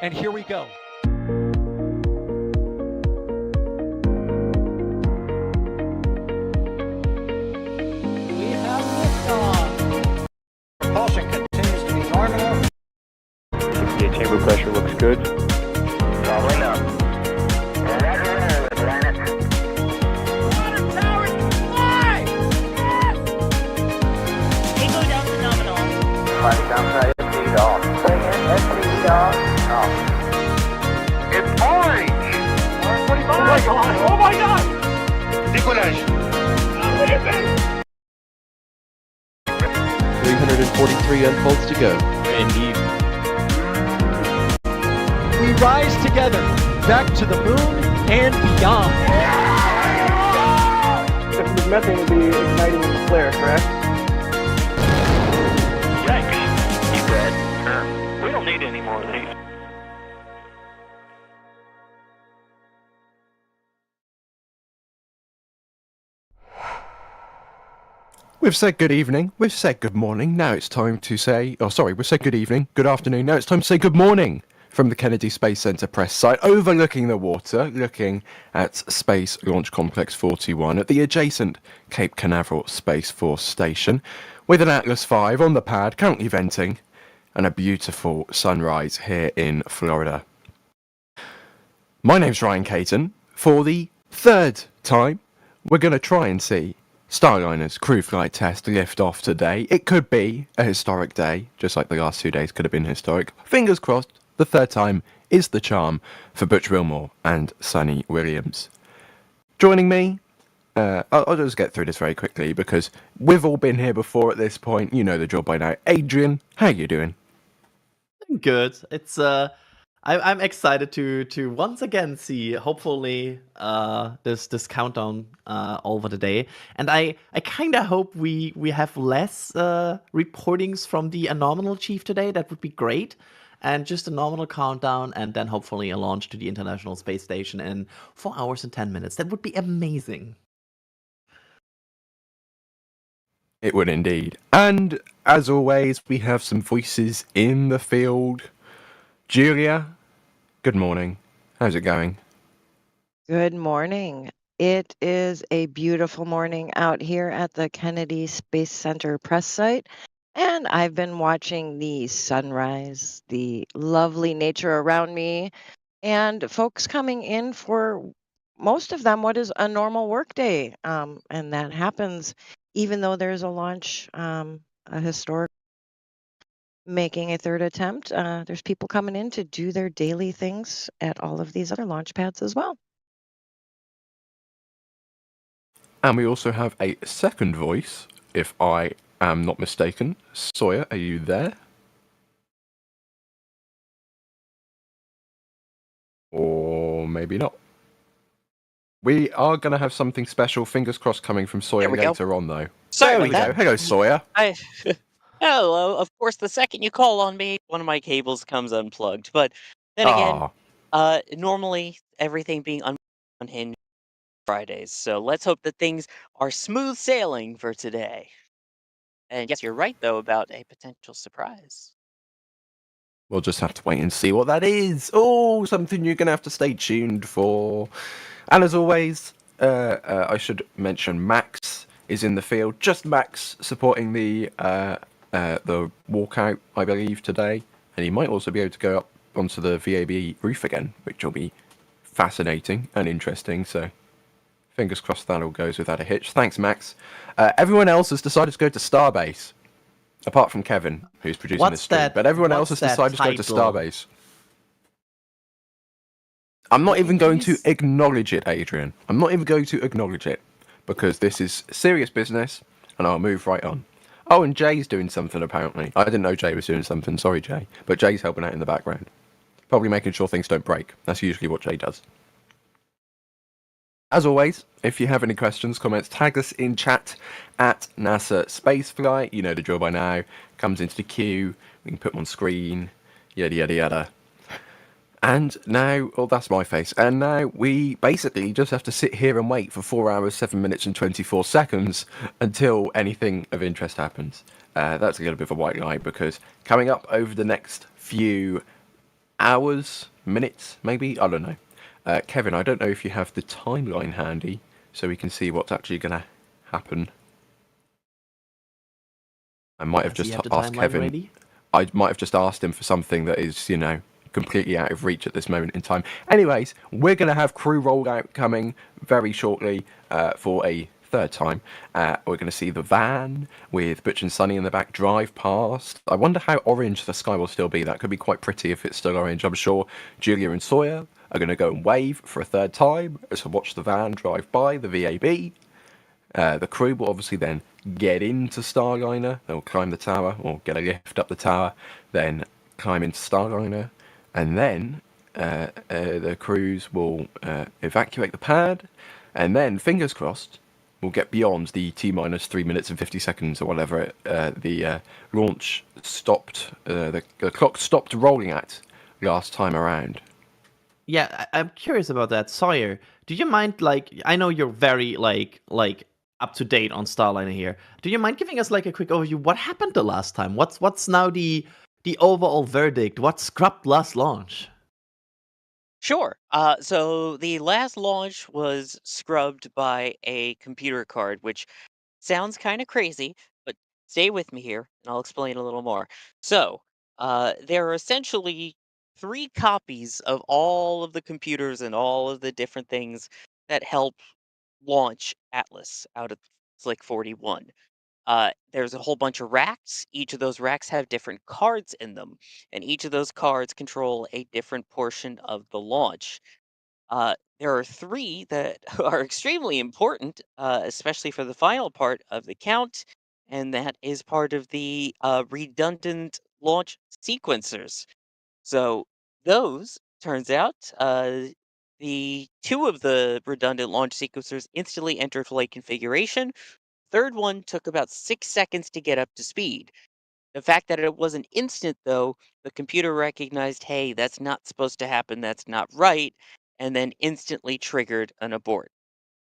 And here we go. We have liftoff. Propulsion continues to be normal. The chamber pressure looks good. Rolling up. Roger, roll, planet. Water towers, fly! Yes! Echo down to nominal. Flight downside speed off. Bring in SPD off. Off. It's orange! Oh my god! Oh my god! Décollage. 343 unfolds to go. Indeed. We rise together, back to the moon and beyond. If there's methane, it'll be igniting in the flare, correct? Yikes. Keep red. We don't need any more of these. We've said good evening, we've said good morning, now it's time to say, we've said good evening, good afternoon, now it's time to say good morning from the Kennedy Space Center press site, overlooking the water, looking at Space Launch Complex 41 at the adjacent Cape Canaveral Space Force Station, with an Atlas V on the pad, currently venting, and a beautiful sunrise here in Florida. My name's Ryan Caton. For the third time, we're going to try and see Starliner's Crew Flight Test lift off today. It could be a historic day, just like the last 2 days could have been historic. Fingers crossed, the third time is the charm for Butch Wilmore and Suni Williams. Joining me, I'll just get through this very quickly because we've all been here before at this point. You know the job by now. Adrian, how you doing? Good. It's I'm excited to once again see hopefully this countdown over the day, and I kind of hope we have less reportings from the Anomalous Chief today. That would be great, and just a nominal countdown, and then hopefully a launch to the International Space Station in 4 hours and 10 minutes. That would be amazing. It would indeed. And as always, we have some voices in the field. Julia, good morning. How's it going? Good morning. It is a beautiful morning out here at the Kennedy Space Center press site, and I've been watching the sunrise, the lovely nature around me, and folks coming in for most of them what is a normal workday, and that happens even though there's a launch, a historic making a third attempt. There's people coming in to do their daily things at all of these other launch pads as well. And we also have a second voice, if I am not mistaken. Sawyer, are you there? Or maybe not. We are going to have something special, fingers crossed, coming from Sawyer later on, though. There we go. Hello, Sawyer. Hello. Of course, the second you call on me, one of my cables comes unplugged. But then again, normally everything being unhinged Fridays. So let's hope that things are smooth sailing for today. And yes, you're right, though, about a potential surprise. We'll just have to wait and see what that is. Oh, something you're going to have to stay tuned for. And as always, I should mention Max is in the field. Just Max supporting the walkout, I believe, today. And he might also be able to go up onto the VAB roof again, which will be fascinating and interesting. So fingers crossed that all goes without a hitch. Thanks, Max. Everyone else has decided to go to Starbase. Apart from Kevin, who's producing this stream. But everyone else has decided to go to Starbase. I'm not even going to acknowledge it, Adrian. I'm not even going to acknowledge it. Because this is serious business, and I'll move right on. Oh, and Jay's doing something, apparently. I didn't know Jay was doing something. Sorry, Jay. But Jay's helping out in the background. Probably making sure things don't break. That's usually what Jay does. As always, if you have any questions, comments, tag us in chat at NASA Spaceflight. You know the drill by now. Comes into the queue. We can put them on screen. Yada, yada, yada. And now, well, that's my face. And now we basically just have to sit here and wait for 4 hours, 7 minutes and 24 seconds until anything of interest happens. That's a little bit of a white lie because coming up over the next few hours, minutes, maybe? I don't know. Kevin, I don't know if you have the timeline handy so we can see what's actually going to happen. I might have Does he just have the asked timeline Kevin. ready? I might have just asked him for something that is, completely out of reach at this moment in time. Anyways, we're going to have crew rollout coming very shortly for a third time. We're going to see the van with Butch and Suni in the back drive past. I wonder how orange the sky will still be. That could be quite pretty if it's still orange. I'm sure Julia and Sawyer are going to go and wave for a third time to watch the van drive by, the VAB. The crew will obviously then get into Starliner. They'll climb the tower or get a lift up the tower, then climb into Starliner, and then the crews will evacuate the pad, and then, fingers crossed, we'll get beyond the T-minus 3 minutes and 50 seconds or whatever the launch stopped, the clock stopped rolling at last time around. Yeah, I'm curious about that. Sawyer, do you mind, I know you're very, up to date on Starliner here. Do you mind giving us, a quick overview? What happened the last time? What's now the overall verdict? What scrubbed last launch? Sure. So the last launch was scrubbed by a computer card, which sounds kind of crazy, but stay with me here and I'll explain a little more. So, there are essentially three copies of all of the computers and all of the different things that help launch Atlas out of Slick 41. There's a whole bunch of racks. Each of those racks have different cards in them, and each of those cards control a different portion of the launch. There are three that are extremely important, especially for the final part of the count, and that is part of the redundant launch sequencers. So those, turns out, the two of the redundant launch sequencers instantly enter flight configuration. Third one took about 6 seconds to get up to speed. The fact that it wasn't instant, though, the computer recognized, hey, that's not supposed to happen, that's not right, and then instantly triggered an abort.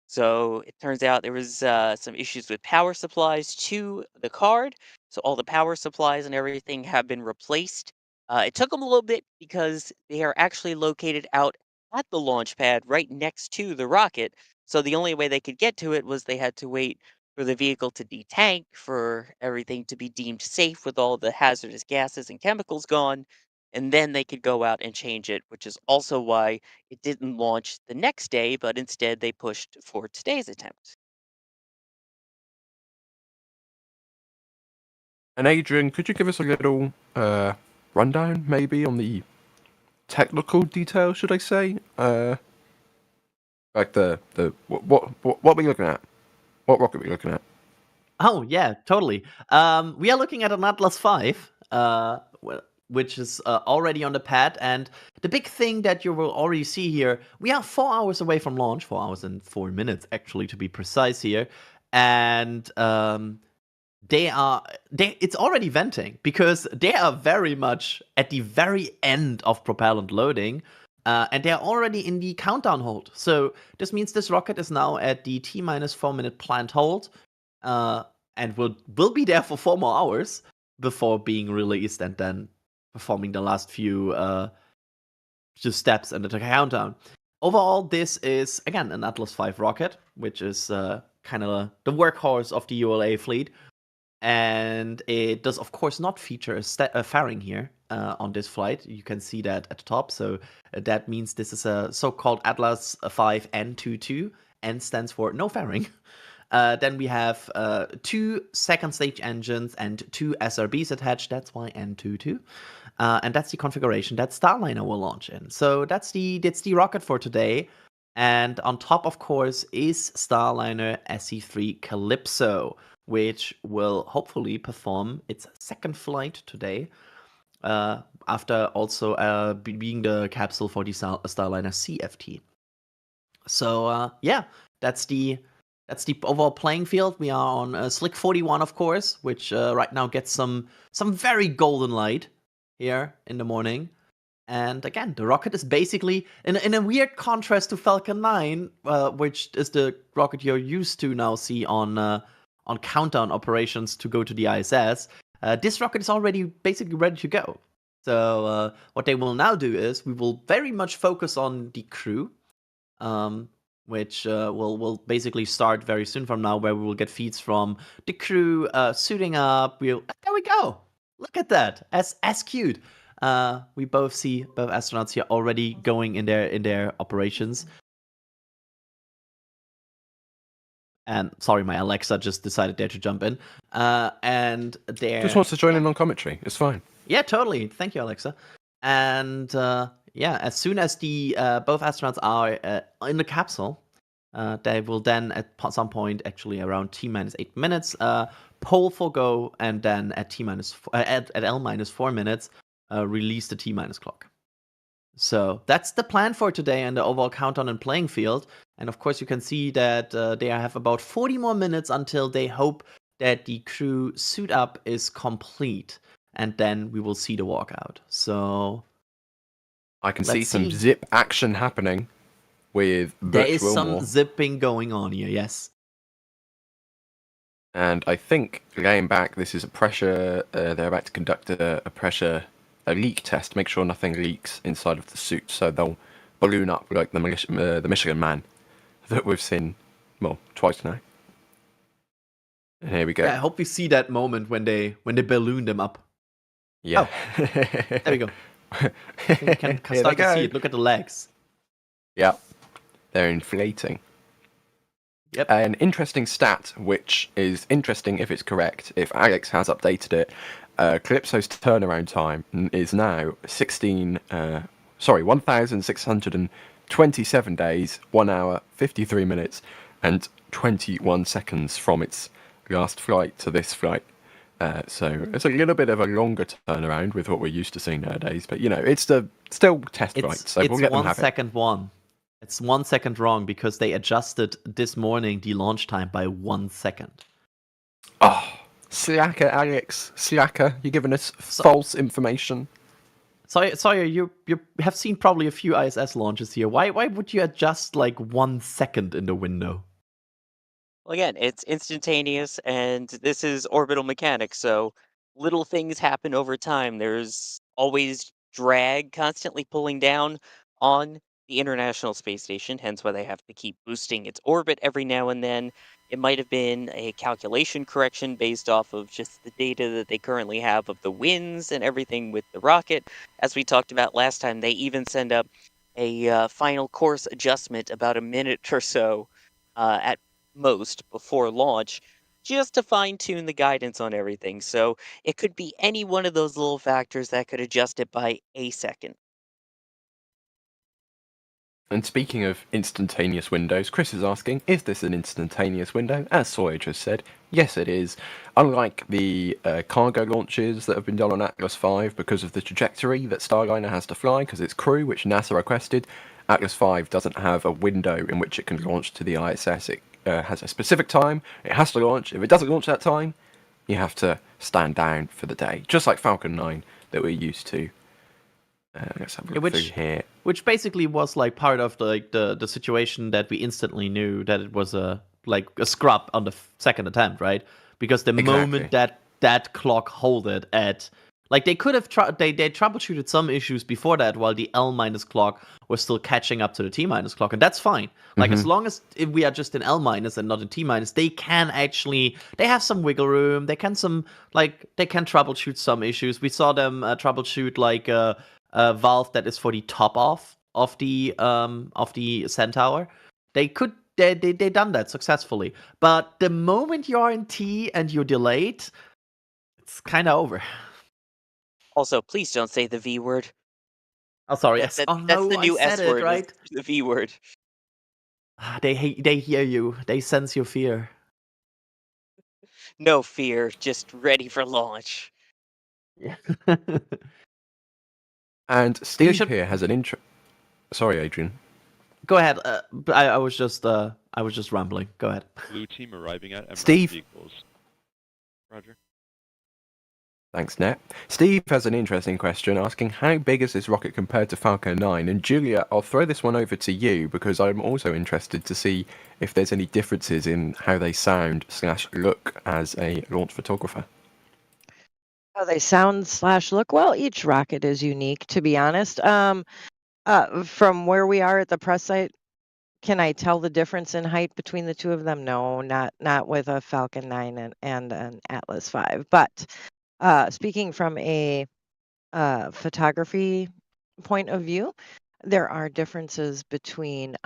So it turns out there was some issues with power supplies to the card. So all the power supplies and everything have been replaced. It took them a little bit because they are actually located out at the launch pad right next to the rocket. So the only way they could get to it was they had to wait for the vehicle to detank, for everything to be deemed safe with all the hazardous gases and chemicals gone, and then they could go out and change it, which is also why it didn't launch the next day, but instead they pushed for today's attempt. And Adrian, could you give us a little rundown, maybe, on the technical details, should I say? Like what are we looking at? What rocket are we looking at? Oh yeah, totally. We are looking at an Atlas V, which is already on the pad, and the big thing that you will already see here, we are 4 hours away from launch, 4 hours and 4 minutes actually to be precise here, and it's already venting because they are very much at the very end of propellant loading. And they're already in the countdown hold. So this means this rocket is now at the T-minus 4 minute planned hold, and will be there for 4 more hours before being released and then performing the last few steps in the countdown. Overall, this is, again, an Atlas V rocket, which is kind of the workhorse of the ULA fleet. And it does, of course, not feature a fairing here on this flight. You can see that at the top. So that means this is a so-called Atlas V N22. N stands for no fairing. Then we have 2 second stage engines and 2 SRBs attached. That's why N22. And that's the configuration that Starliner will launch in. So that's the rocket for today. And on top, of course, is Starliner SE3 Calypso, which will hopefully perform its second flight today, after also being the capsule for the Starliner CFT. So yeah, that's the overall playing field. We are on Slick 41, of course, which right now gets some very golden light here in the morning. And again, the rocket is basically in a weird contrast to Falcon 9, which is the rocket you're used to now see on countdown operations to go to the ISS. This rocket is already basically ready to go. So what they will now do is we will very much focus on the crew, which will basically start very soon from now, where we will get feeds from the crew suiting up. There we go. Look at that. As cute. We both see both astronauts here already going in their operations. And sorry, my Alexa just decided there to jump in. And they're Just wants to join in on commentary. It's fine. Yeah, totally. Thank you, Alexa. And as soon as the both astronauts are in the capsule, they will then at some point, actually around T-8 minutes, poll for go, and then at L-4 minutes, release the T- clock. So that's the plan for today and the overall countdown and playing field. And of course, you can see that they have about 40 more minutes until they hope that the crew suit up is complete. And then we will see the walkout. So I can see some zip action happening with Butch there is Wilmore. some zipping going on here, yes. And I think, laying back, this is a pressure, they're about to conduct a leak test, make sure nothing leaks inside of the suit, so they'll balloon up like the Michelin Man that we've seen, well, twice now. And here we go. Yeah, I hope we see that moment when they balloon them up. Yeah. Oh, there we go. You can start to see it. Look at the legs. Yeah. They're inflating. Yep. An interesting stat, which is interesting if it's correct, if Alex has updated it, Calypso's turnaround time is now 1,627 days, 1 hour, 53 minutes, and 21 seconds from its last flight to this flight. So it's a little bit of a longer turnaround with what we're used to seeing nowadays, but it's still test flight, so we'll let them have it. It's 1 second wrong because they adjusted this morning the launch time by 1 second. Oh, slacker, Alex, slacker! You're giving us false information. Sawyer, you have seen probably a few ISS launches here. Why would you adjust like 1 second in the window? Well, again, it's instantaneous, and this is orbital mechanics, so little things happen over time. There's always drag constantly pulling down on the International Space Station, hence why they have to keep boosting its orbit every now and then. It might have been a calculation correction based off of just the data that they currently have of the winds and everything with the rocket. As we talked about last time, they even send up a final course adjustment about a minute or so at most before launch, just to fine-tune the guidance on everything. So it could be any one of those little factors that could adjust it by a second. And speaking of instantaneous windows, Chris is asking, is this an instantaneous window? As Sawyer just said, yes it is. Unlike the cargo launches that have been done on Atlas V because of the trajectory that Starliner has to fly, because it's crew, which NASA requested, Atlas V doesn't have a window in which it can launch to the ISS. It has a specific time, it has to launch. If it doesn't launch that time, you have to stand down for the day, just like Falcon 9 that we're used to. Let's have a look through here. Which basically was like part of the situation that we instantly knew that it was a scrub on the second attempt, right? Because the moment that clock halted at, like, they could have they troubleshooted some issues before that while the L- clock was still catching up to the T- clock, and that's fine. Like, as long as if we are just in L- and not in T-, they can actually, they have some wiggle room. They can troubleshoot some issues. We saw them troubleshoot like a valve that is for the top off of the Centaur. They done that successfully. But the moment you're in T and you're delayed, it's kind of over. Also, please don't say the V word. Oh, sorry. That's the new S word, right? The V word. They hear you. They sense your fear. No fear, just ready for launch. Yeah. And Steve here has an intro. Sorry, Adrian. Go ahead. I was just rambling. Go ahead. Blue team arriving at Emerald Steve. Vehicles. Roger. Thanks, Net. Steve has an interesting question asking, how big is this rocket compared to Falcon 9? And Julia, I'll throw this one over to you because I'm also interested to see if there's any differences in how they sound / look as a launch photographer. how they sound/look. Well, each rocket is unique, to be honest. From where we are at the press site, can I tell the difference in height between the two of them? No, not with a Falcon 9 and an Atlas 5. But speaking from a photography point of view, there are differences between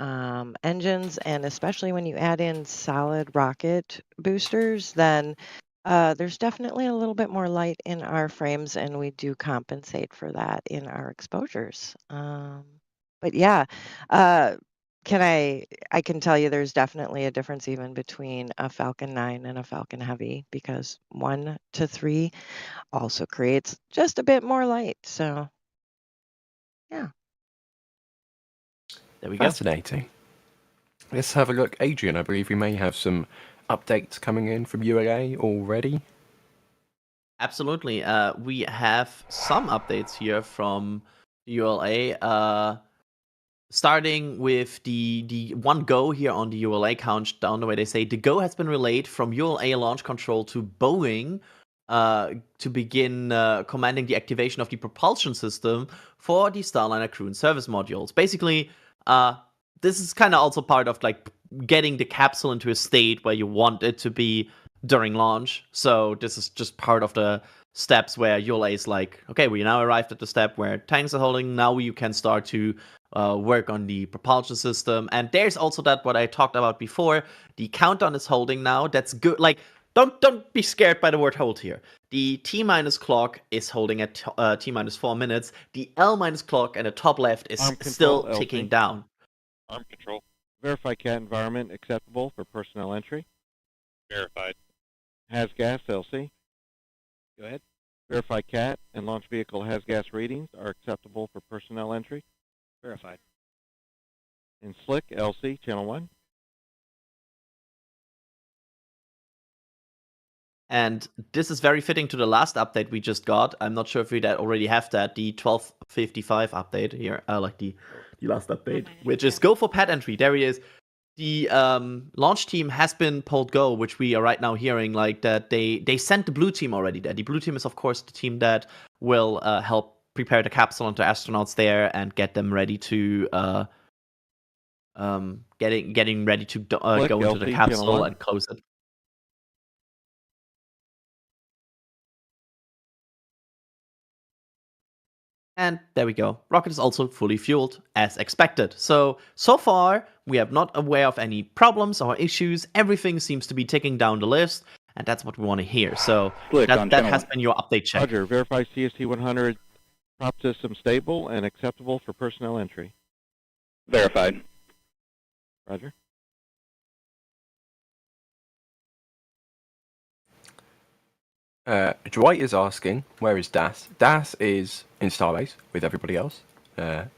engines, and especially when you add in solid rocket boosters, then there's definitely a little bit more light in our frames, and we do compensate for that in our exposures. But yeah, I can tell you there's definitely a difference even between a Falcon 9 and a Falcon Heavy, because 1 to 3 also creates just a bit more light. So yeah. There we go. Fascinating. Let's have a look. Adrian, I believe we may have some updates coming in from ULA already. Absolutely. We have some updates here from ULA. Starting with the one go here on the ULA countdown, where they say the go has been relayed from ULA launch control to Boeing to begin commanding the activation of the propulsion system for the Starliner crew and service modules. Basically, this is kind of also part of like getting the capsule into a state where you want it to be during launch. So this is just part of the steps where ULA is like, okay, we now arrived at the step where tanks are holding. Now you can start to work on the propulsion system. And there's also that what I talked about before. The countdown is holding now. That's good. Like, don't be scared by the word hold here. The T- clock is holding at T- 4 minutes. The L- clock at the top left is Arm control, still LT. ticking down. Arm control. Verify cat environment acceptable for personnel entry. Verified. Has gas, LC. Go ahead. Verify cat and launch vehicle has gas readings are acceptable for personnel entry. Verified. In slick, LC, channel 1. And this is very fitting to the last update we just got. I'm not sure if we already have that, the 1255 update here, like the last update, which is go for pad entry. There he is. The launch team has been pulled go, which we are right now hearing like that they sent the blue team already there. The blue team is of course the team that will help prepare the capsule and the astronauts there and get them ready to getting ready to go into the capsule and close it. And there we go. Rocket is also fully fueled as expected. So far, we are not aware of any problems or issues. Everything seems to be ticking down the list, and that's what we want to hear. So that has been your update check. Roger, verify CST 100 prop system stable and acceptable for personnel entry. Verified. Roger. Dwight is asking, where is Das? Das is in Starbase with everybody else. They're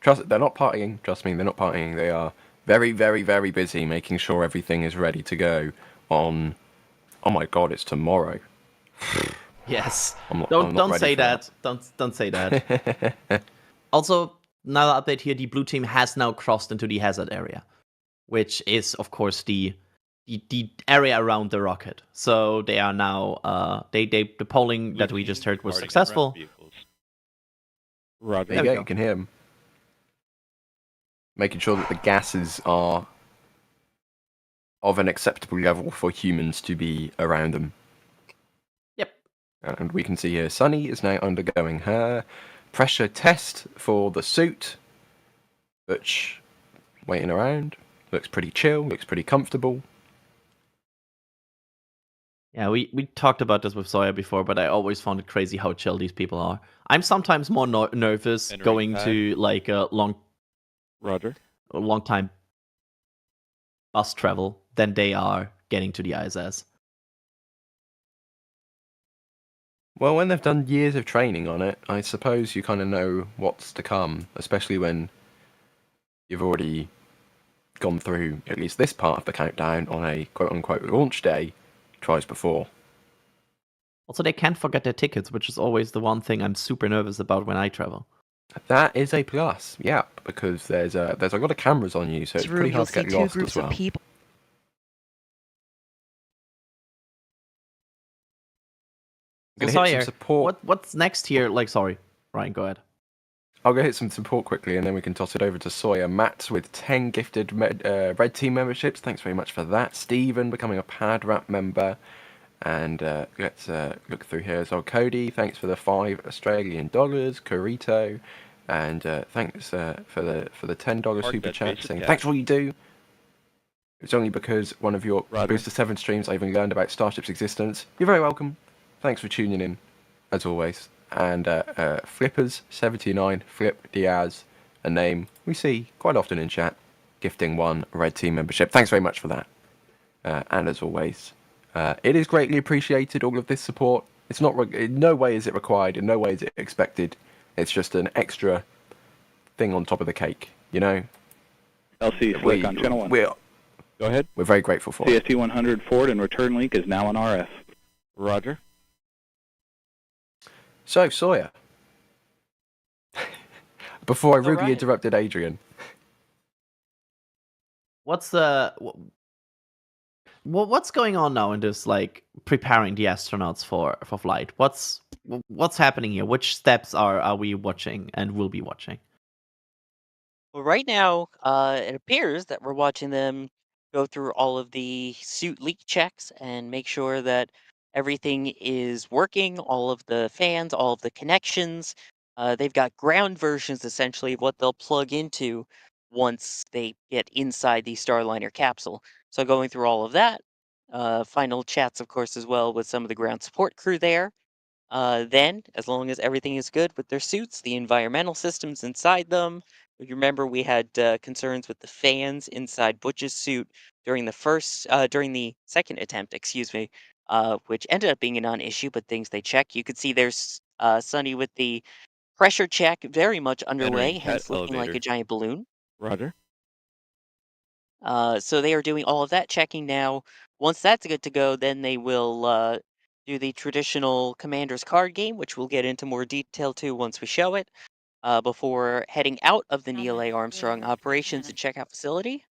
not partying. Trust me, they're not partying. They are very, very, very busy making sure everything is ready to go on. Oh my God, it's tomorrow. Yes. I'm Don't not say ready for that. Don't say that. Also, another update here: the blue team has now crossed into the hazard area, which is of course the area around the rocket. So they are now the polling that we just heard was successful. Roger. There you go. You can hear them. Making sure that the gases are of an acceptable level for humans to be around them. Yep. And we can see here Suni is now undergoing her pressure test for the suit. Butch waiting around. Looks pretty chill, looks pretty comfortable. Yeah, we talked about this with Sawyer before, but I always found it crazy how chill these people are. I'm sometimes more nervous going to like a long time bus travel than they are getting to the ISS. Well, when they've done years of training on it, I suppose you kind of know what's to come, especially when you've already gone through at least this part of the countdown on a quote-unquote launch day twice before. Also, they can't forget their tickets, which is always the one thing I'm super nervous about when I travel. That is a plus, yeah, because there's a lot of cameras on you, so it's pretty hard to get lost as well. I'm So gonna hit some Sawyer, support. what's next here? Like, sorry, Ryan, go ahead. I'll go hit some support quickly, and then we can toss it over to Sawyer. Matt with 10 gifted Red Team memberships. Thanks very much for that. Stephen becoming a PadRap member. And let's look through here as well. Cody, thanks for the $5 Australian. Carito, and thanks for the $10 super that chat basic saying cat. thanks for all you do. It's only because one of your Roger. Booster 7 streams I even learned about Starship's existence. You're very welcome. Thanks for tuning in, as always. And Flippers79, Flip Diaz, a name we see quite often in chat, gifting 1 Red Team membership. Thanks very much for that. And as always, it is greatly appreciated, all of this support. It's not in no way is it required, in no way is it expected. It's just an extra thing on top of the cake, you know? LC Slick on Channel 1. Go ahead. We're very grateful for it. CST 100 forward and return link is now on RF. Roger. So, Sawyer, before I rudely right. interrupted Adrian, What's what's going on now in this, like, preparing the astronauts for flight? What's happening here? Which steps are we watching and will be watching? Well, right now, it appears that we're watching them go through all of the suit leak checks and make sure that everything is working, all of the fans, all of the connections. They've got ground versions essentially of what they'll plug into once they get inside the Starliner capsule. So going through all of that, final chats, of course, as well with some of the ground support crew there. Then, as long as everything is good with their suits, the environmental systems inside them. If you remember, we had concerns with the fans inside Butch's suit during the second attempt, excuse me, which ended up being a non-issue, but things they check. You could see there's Suni with the pressure check very much underway, Entering hence cat looking like a elevator. giant balloon. Roger. So they are doing all of that checking now. Once that's good to go, then they will do the traditional commander's card game, which we'll get into more detail to once we show it, before heading out of the ULA Armstrong operations and checkout facility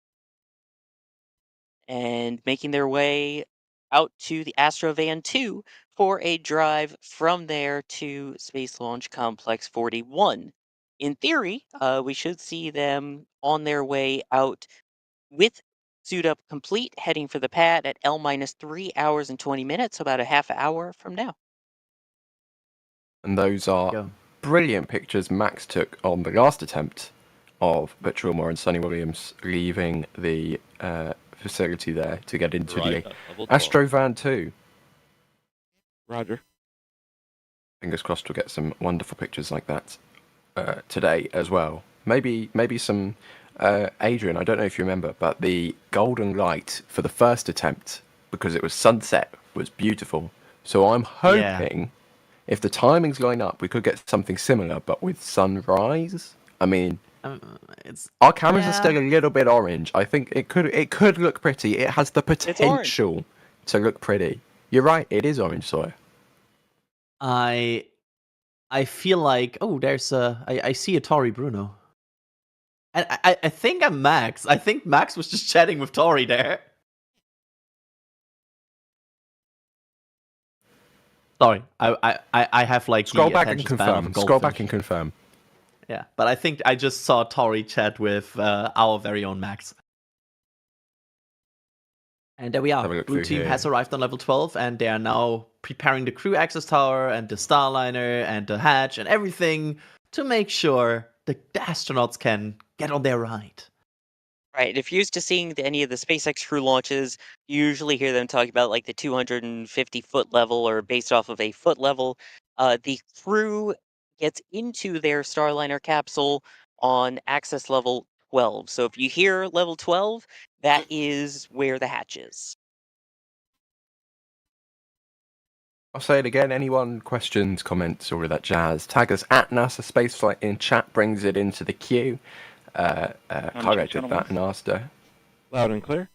and making their way out to the Astrovan 2 for a drive from there to Space Launch Complex 41. In theory, we should see them on their way out with suit up complete, heading for the pad at L minus 3 hours and 20 minutes, about a half hour from now. and those are Go. brilliant pictures Max took on the last attempt of Butch Wilmore and Sonny Williams leaving the facility there to get into the Astrovan 2. Roger. Fingers crossed we'll get some wonderful pictures like that today as well. Maybe some Adrian, I don't know if you remember, but the golden light for the first attempt, because it was sunset, was beautiful. So I'm hoping if the timings line up, we could get something similar, but with sunrise. I mean, It's our cameras are still a little bit orange. I think it could look pretty. It has the orange. potential to look pretty. You're right, it is orange, Sawyer. I feel like there's I see a Tori Bruno. And I think I'm Max. I think Max was just chatting with Tori there. Sorry, I have like Scroll the back and attention span of a confirm. Scroll back goldfish. and confirm. Yeah, but I think I just saw Tori chat with our very own Max. And there we Have a are. look Blue through team here. has arrived on level 12, and they are now preparing the crew access tower and the Starliner and the hatch and everything to make sure the astronauts can get on their ride. Right. If you're used to seeing any of the SpaceX crew launches, you usually hear them talk about like the 250-foot level or based off of a foot level. The crew gets into their Starliner capsule on access level 12. So if you hear level 12, that is where the hatch is. I'll say it again. Anyone questions, comments, all of that jazz? Tag us at NASA Spaceflight in chat. Brings it into the queue. Kylo did that and asked her. Loud and clear.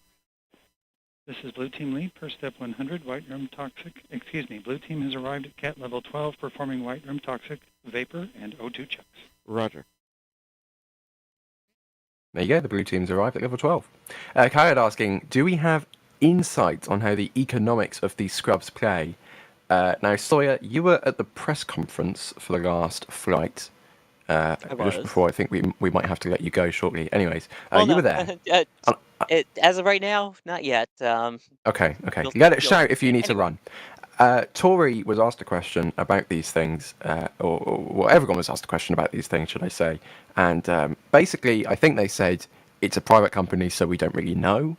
This is Blue Team Lead, per step 100, white room toxic. Blue Team has arrived at CAT level 12, performing white room toxic, vapor, and O2 checks. Roger. There you go. The blue team's arrived at level 12. Kylo asking, do we have insight on how the economics of these scrubs play? Now, Sawyer, you were at the press conference for the last flight. Just before I think we might have to let you go shortly. Anyways, Well, you no. were there. As of right now, not yet. Okay. You'll- Let it you'll- shout if you need to anyway. run. Tori was asked a question about these things, or everyone was asked a question about these things, should I say? And basically, I think they said it's a private company, so we don't really know.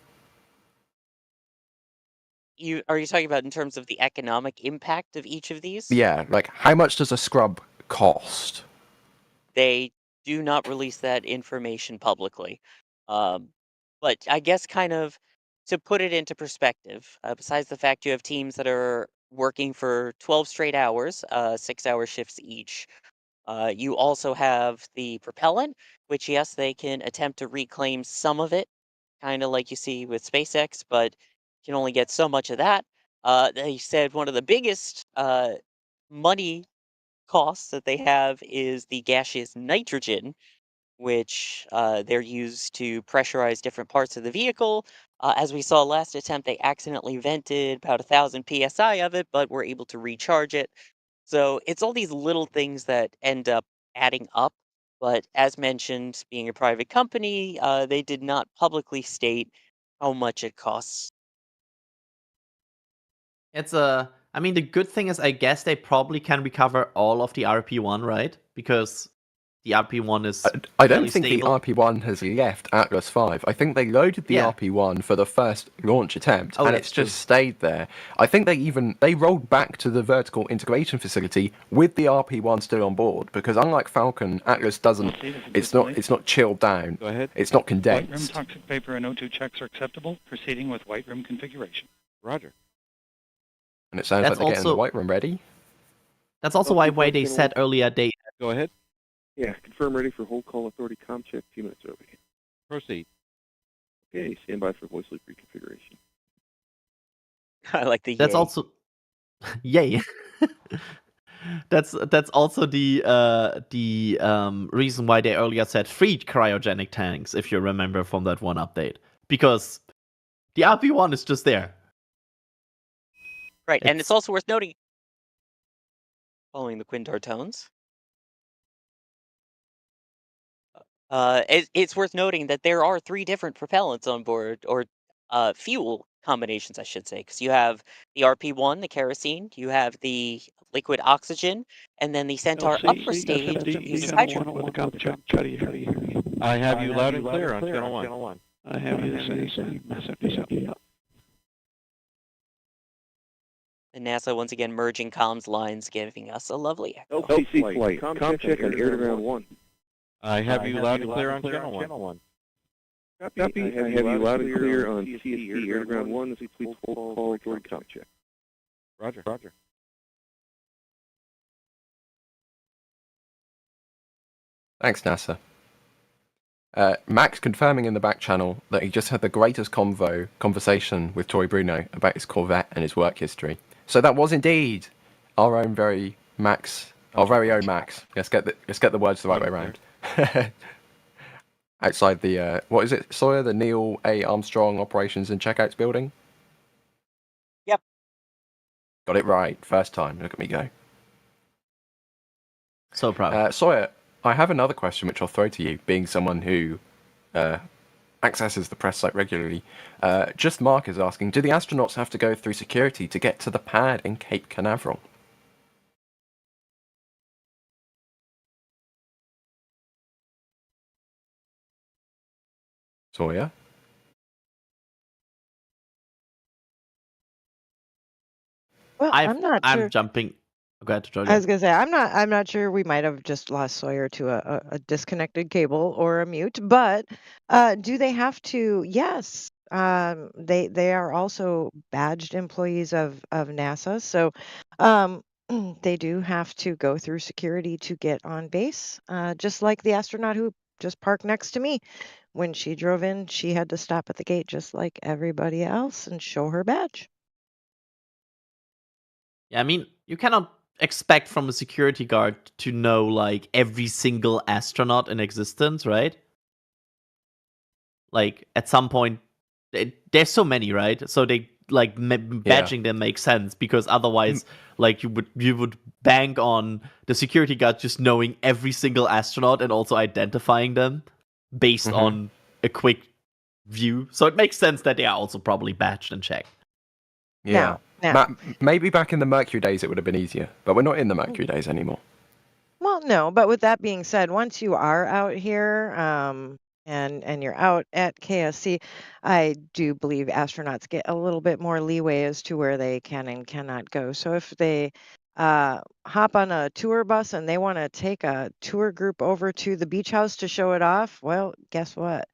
Are you talking about in terms of the economic impact of each of these? Yeah, like how much does a scrub cost? They do not release that information publicly. But I guess kind of to put it into perspective, besides the fact you have teams that are working for 12 straight hours, 6-hour shifts each, you also have the propellant, which, yes, they can attempt to reclaim some of it, kind of like you see with SpaceX, but you can only get so much of that. They said one of the biggest money costs that they have is the gaseous nitrogen, which they're used to pressurize different parts of the vehicle. As we saw last attempt, they accidentally vented about 1,000 psi of it, but were able to recharge it. So it's all these little things that end up adding up. But as mentioned, being a private company, they did not publicly state how much it costs. I mean, the good thing is, I guess they probably can recover all of the RP1, right? Because the RP1 is I don't fairly think stable. the RP1 has left Atlas V. I think they loaded the Yeah. RP1 for the first launch attempt, Oh, and that's it's just stayed there. I think they rolled back to the vertical integration facility with the RP1 still on board, because unlike Falcon, Atlas doesn't. It's not chilled down. Go ahead. It's not White room condensed. toxic vapor and O2 checks are acceptable. Proceeding with white room configuration. Roger. And it sounds That's like they're getting the also- White Room ready. That's also why they said earlier they Go ahead. Yeah, confirm ready for hold call authority com check 2 minutes over. Proceed. Okay, stand by for voice loop reconfiguration. I like the That's yay. also yay. That's also the reason why they earlier said 3 cryogenic tanks, if you remember from that one update, because the RP1 is just there. Right, and it's also worth noting, following the Quintar tones, it's worth noting that there are 3 different propellants on board, or fuel combinations, I should say, because you have the RP1, the kerosene, you have the liquid oxygen, and then the Centaur upper stage uses hydrogen. I have you loud and clear on channel 1. I have you the same. And NASA once again merging comms lines, giving us a lovely echo. LCC flight, com check on air to ground 1. I have you loud and clear on channel 1. Copy. I have you loud and clear on CSC air to ground 1. This completes hold call authority com check. Roger. Thanks, NASA. Max confirming in the back channel that he just had the greatest conversation with Tori Bruno about his Corvette and his work history. So that was indeed our own very Max, our very own Max. Let's get the words the right way around. Outside the what is it, Sawyer? The Neil A. Armstrong Operations and Checkouts building. Yep. Got it right first time. Look at me go. So proud. Sawyer, I have another question which I'll throw to you, being someone who accesses the press site regularly. Just Mark is asking, do the astronauts have to go through security to get to the pad in Cape Canaveral? Sawyer? Well, I'm not sure. I'm jumping. Go ahead, Georgia. I was gonna say I'm not sure. We might have just lost Sawyer to a disconnected cable or a mute. But do they have to? Yes. They are also badged employees of NASA, so they do have to go through security to get on base. Just like the astronaut who just parked next to me. When she drove in, she had to stop at the gate just like everybody else and show her badge. Yeah, I mean, you cannot expect from a security guard to know like every single astronaut in existence, right? Like at some point, there's so many, right? So they like badging them makes sense, because otherwise, like you would bank on the security guard just knowing every single astronaut and also identifying them based on a quick view. So it makes sense that they are also probably badged and checked. Yeah. Now. Maybe back in the Mercury days it would have been easier, but we're not in the Mercury days anymore. Well, no, but with that being said, once you are out here, and you're out at KSC, I do believe astronauts get a little bit more leeway as to where they can and cannot go. So if they hop on a tour bus and they want to take a tour group over to the beach house to show it off, well, guess what?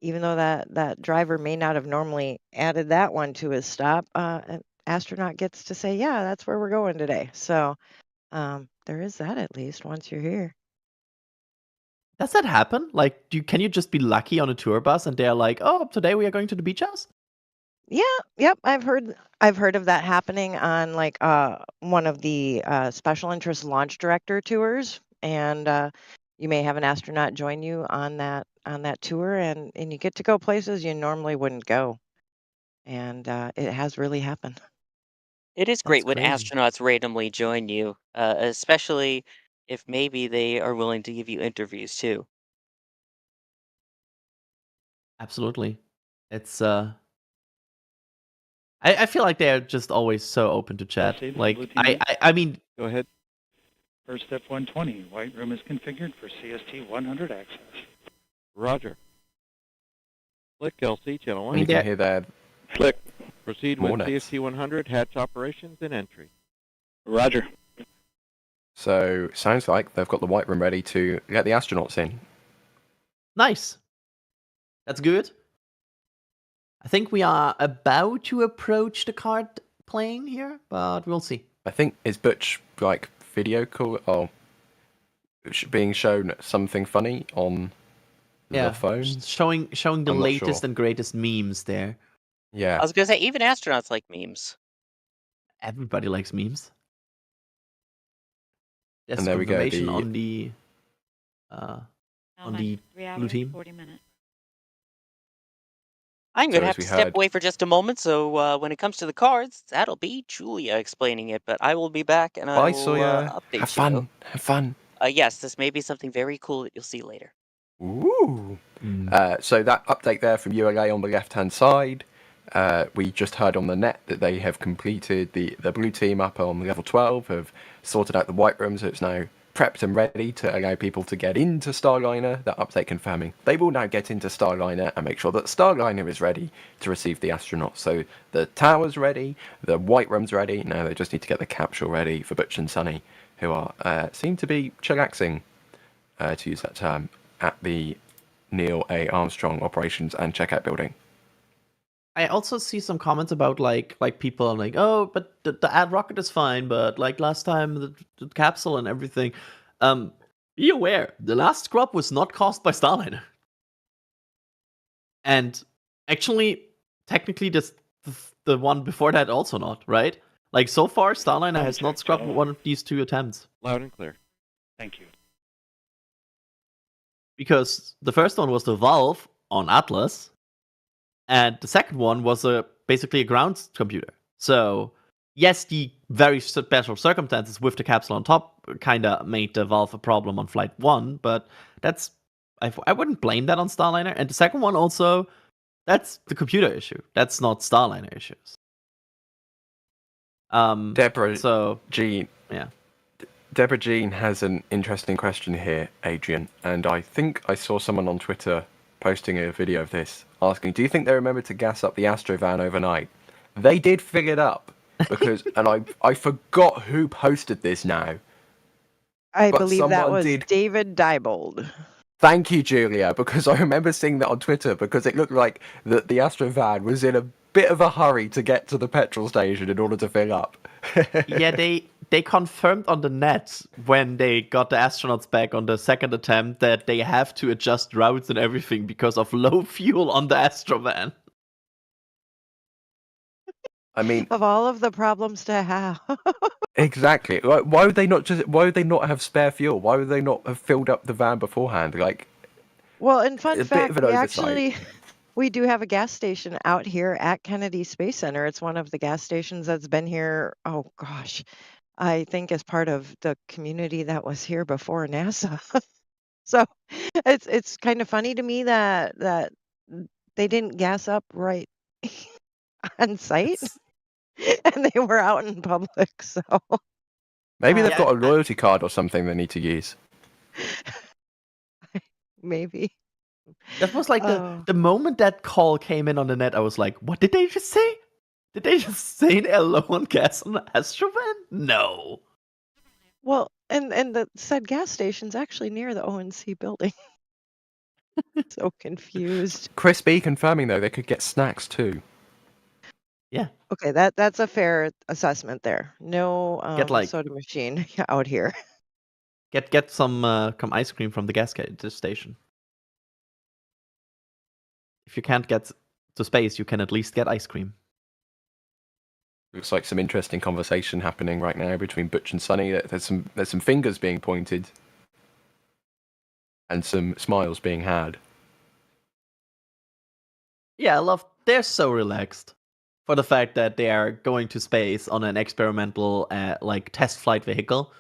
Even though that driver may not have normally added that one to his stop, an astronaut gets to say, yeah, that's where we're going today. So there is that, at least once you're here. Does that happen? Like, can you just be lucky on a tour bus and they're like, oh, today we are going to the beach house? Yeah, yep. I've heard of that happening on like one of the special interest launch director tours, and you may have an astronaut join you on that tour, and you get to go places you normally wouldn't go, and it has really happened. It is great when crazy. astronauts randomly join you, especially if maybe they are willing to give you interviews too. Absolutely. It's I feel like they're just always so open to chat. Proceed, Like blue team. I mean, Go ahead. First step 120, white room is configured for CST 100 access. Roger. Slick, LC, channel 1. You can hear that. Slick. Proceed with Mornings. CST 100, hatch operations and entry. Roger. So sounds like they've got the white room ready to let the astronauts in. nice. That's good. I think we are about to approach the card playing here, but we'll see. I think is Butch like video call or being shown something funny on the phone. Showing the I'm not latest sure. and greatest memes there. Yeah. I was gonna say, even astronauts like memes. Everybody likes memes. There's And there we go, information the- on the blue team. 40 minutes. I'm So gonna as have to we step heard- away for just a moment, so when it comes to the cards, that'll be Julia explaining it. But I will be back, and I Bye, will Sawyer. update Have you. fun. Have fun. Yes, this may be something very cool that you'll see later. Ooh. So that update there from ULA on the left-hand side. We just heard on the net that they have completed the blue team up on level 12, have sorted out the white room, so it's now prepped and ready to allow people to get into Starliner. That update confirming they will now get into Starliner and make sure that Starliner is ready to receive the astronauts. So the tower's ready, the white room's ready. Now they just need to get the capsule ready for Butch and Suni, who are seem to be chillaxing, to use that term, at the Neil A. Armstrong Operations and Checkout Building. I also see some comments about like people are like, oh, but the ad rocket is fine, but like last time the capsule and everything. Be aware, the last scrub was not caused by Starliner. And actually, technically, the one before that also not, right? Like so far, Starliner has not scrubbed one of these two attempts. Loud and clear. Thank you. Because the first one was the valve on Atlas, and the second one was basically a ground computer. So, yes, the very special circumstances with the capsule on top kind of made the valve a problem on Flight 1, but I wouldn't blame that on Starliner. And the second one also, that's the computer issue. That's not Starliner issues. Deborah So, Jean. yeah. Deborah Jean has an interesting question here, Adrian, and I think I saw someone on Twitter posting a video of this, asking, do you think they remembered to gas up the Astrovan overnight? They did fill it up, because, and I forgot who posted this now. I But believe that someone was did- David Diebold. Thank you, Julia, because I remember seeing that on Twitter, because it looked like that the Astrovan was in a bit of a hurry to get to the petrol station in order to fill up. Yeah, they confirmed on the net when they got the astronauts back on the second attempt that they have to adjust routes and everything because of low fuel on the Astrovan. I mean, Of all of the problems to have. exactly. Like, why would they not have spare fuel? Why would they not have filled up the van beforehand? Like, Well, and fun A bit fact, of an we oversight. We do have a gas station out here at Kennedy Space Center. It's one of the gas stations that's been here, oh gosh, I think as part of the community that was here before NASA. So it's kind of funny to me that they didn't gas up right on site and they were out in public. So Maybe they've Yeah, got a loyalty card or something they need to use. maybe. that was like Oh. the moment that call came in on the net, I was like, what did they just say? Did they just say they're low on gas on the Astrovan? No. Well, and the said gas station's actually near the ONC building. So confused. Chris B confirming though they could get snacks too. Yeah. Okay, that's a fair assessment there. No Get, like- soda machine out here. Get some ice cream from the gas station. If you can't get to space, you can at least get ice cream. Looks like some interesting conversation happening right now between Butch and Suni. There's some fingers being pointed and some smiles being had. Yeah, I love. They're so relaxed for the fact that they are going to space on an experimental, like test flight vehicle.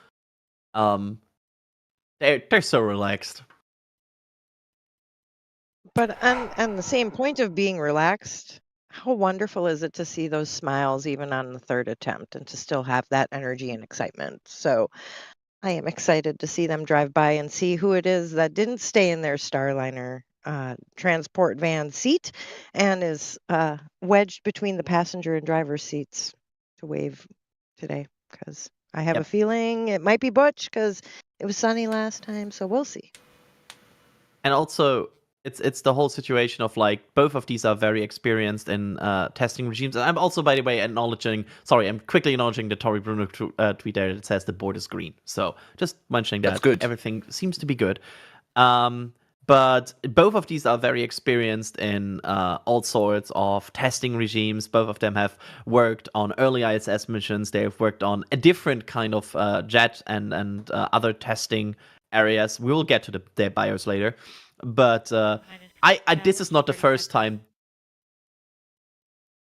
They're so relaxed. But on the same point of being relaxed, how wonderful is it to see those smiles even on the third attempt and to still have that energy and excitement? So I am excited to see them drive by and see who it is that didn't stay in their Starliner transport van seat and is wedged between the passenger and driver's seats to wave today, because I have a feeling it might be Butch because it was sunny last time, so we'll see. And also, it's the whole situation of like both of these are very experienced in testing regimes. And I'm also, by the way, I'm quickly acknowledging the Tori Bruno tweet there that says the board is green. So just mentioning that. That's good. Everything seems to be good. But both of these are very experienced in all sorts of testing regimes. Both of them have worked on early ISS missions. They have worked on a different kind of jet and other testing areas. We will get to their bios later. But this is not the first time.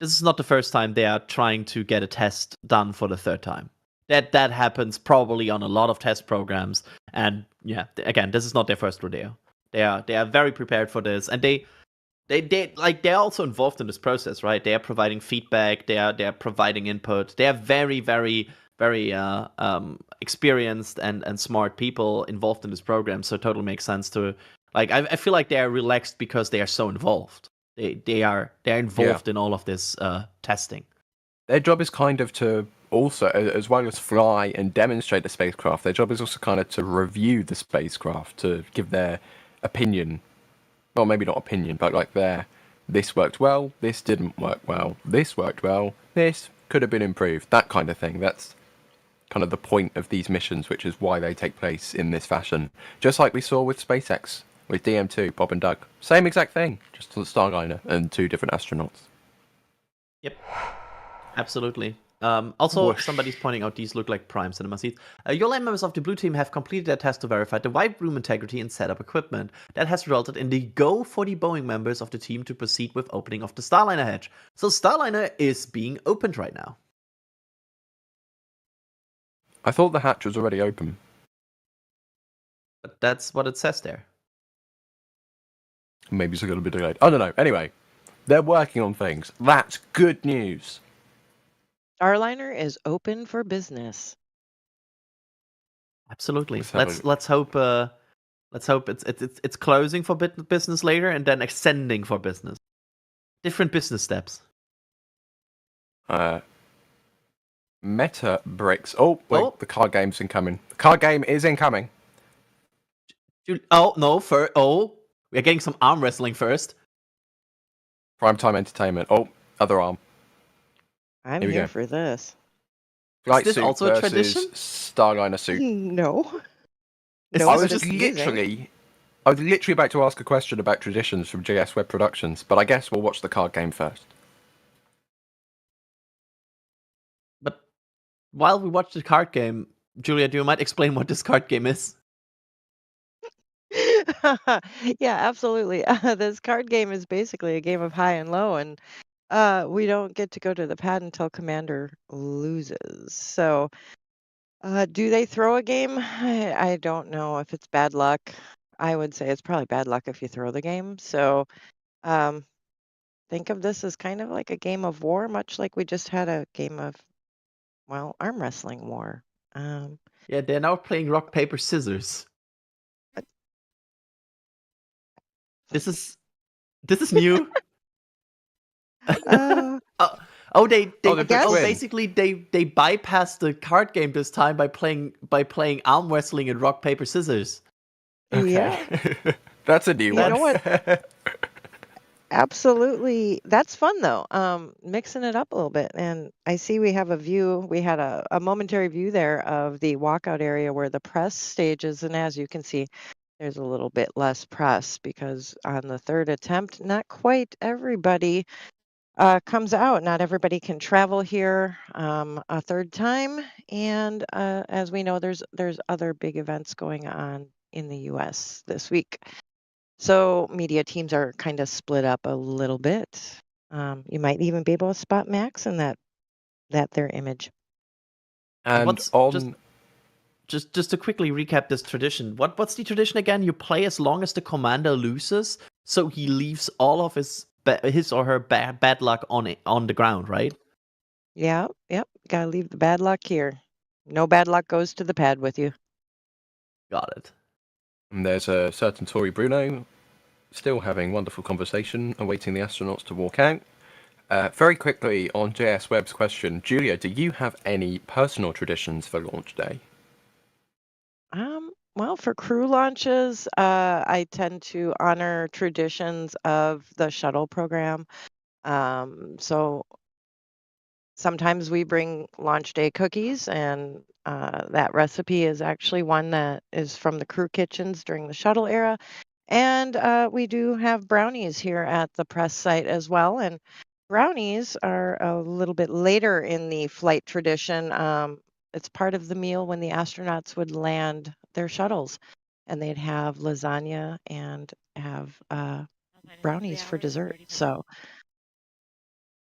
This is not the first time they are trying to get a test done for the third time. That happens probably on a lot of test programs. And yeah, again, this is not their first rodeo. They are very prepared for this, and they're also involved in this process, right? They are providing feedback. They are providing input. They are very, very, very experienced and smart people involved in this program. So it totally makes sense to like. I feel like they are relaxed because they are so involved. They're involved in all of this testing. Their job is kind of to also, as well as fly and demonstrate the spacecraft, their job is also kind of to review the spacecraft, to give their opinion. Well, maybe not opinion, but like this worked well, this didn't work well, this worked well, this could have been improved, that kind of thing. That's kind of the point of these missions, which is why they take place in this fashion. Just like we saw with SpaceX, with DM2, Bob and Doug. Same exact thing, just on the Starliner and two different astronauts. Yep, absolutely. Also, Whoosh. somebody's pointing out these look like prime cinema seats. ULA members of the blue team have completed their test to verify the wide room integrity and setup equipment. That has resulted in the go for the Boeing members of the team to proceed with opening of the Starliner hatch. So Starliner is being opened right now. I thought the hatch was already open. But that's what it says there. Maybe it's a little bit delayed. I don't know. Anyway, they're working on things. That's good news. Starliner is open for business. Absolutely. Let's hope it's closing for business later and then extending for business. Different business steps. Meta bricks. Oh, wait, the card game's incoming. The card game is incoming. Oh no! We're getting some arm wrestling first. Primetime entertainment. Oh, other arm. I'm Here we here go. for this. Flight this suit also a versus tradition? Starliner suit. No. Is I No, was this but it's just literally about to ask a question about traditions from JS Web Productions, but I guess we'll watch the card game first. But while we watch the card game, Julia, do you mind explain what this card game is? Yeah, absolutely. This card game is basically a game of high and low, and we don't get to go to the pad until Commander loses. So, do they throw a game? I don't know if it's bad luck. I would say it's probably bad luck if you throw the game. So, um, think of this as kind of like a game of war, much like we just had a game of, well, arm wrestling war. Yeah, they're now playing rock, paper, scissors. This is new. They basically they bypassed the card game this time by playing arm wrestling and rock, paper, scissors. Okay. Yeah. That's a new one. You know what? Absolutely. That's fun though. Mixing it up a little bit. And I see we have a view. We had a momentary view there of the walkout area where the press stage is. And as you can see, there's a little bit less press because on the third attempt, not quite everybody comes out. Not everybody can travel here a third time. And as we know, there's other big events going on in the US this week. So media teams are kind of split up a little bit. You might even be able to spot Max in that their image. And just to quickly recap this tradition, what's the tradition again? You play as long as the commander loses, so he leaves all of his or her bad luck on the ground, right? Yeah, yep. Gotta leave the bad luck here. No bad luck goes to the pad with you. Got it. And there's a certain Tori Bruno still having wonderful conversation, awaiting the astronauts to walk out. Very quickly on JS Webb's question, Julia, do you have any personal traditions for launch day? Well, for crew launches, I tend to honor traditions of the shuttle program. So sometimes we bring launch day cookies, and that recipe is actually one that is from the crew kitchens during the shuttle era. And we do have brownies here at the press site as well. And brownies are a little bit later in the flight tradition. It's part of the meal when the astronauts would land their shuttles, and they'd have lasagna and have brownies for dessert. So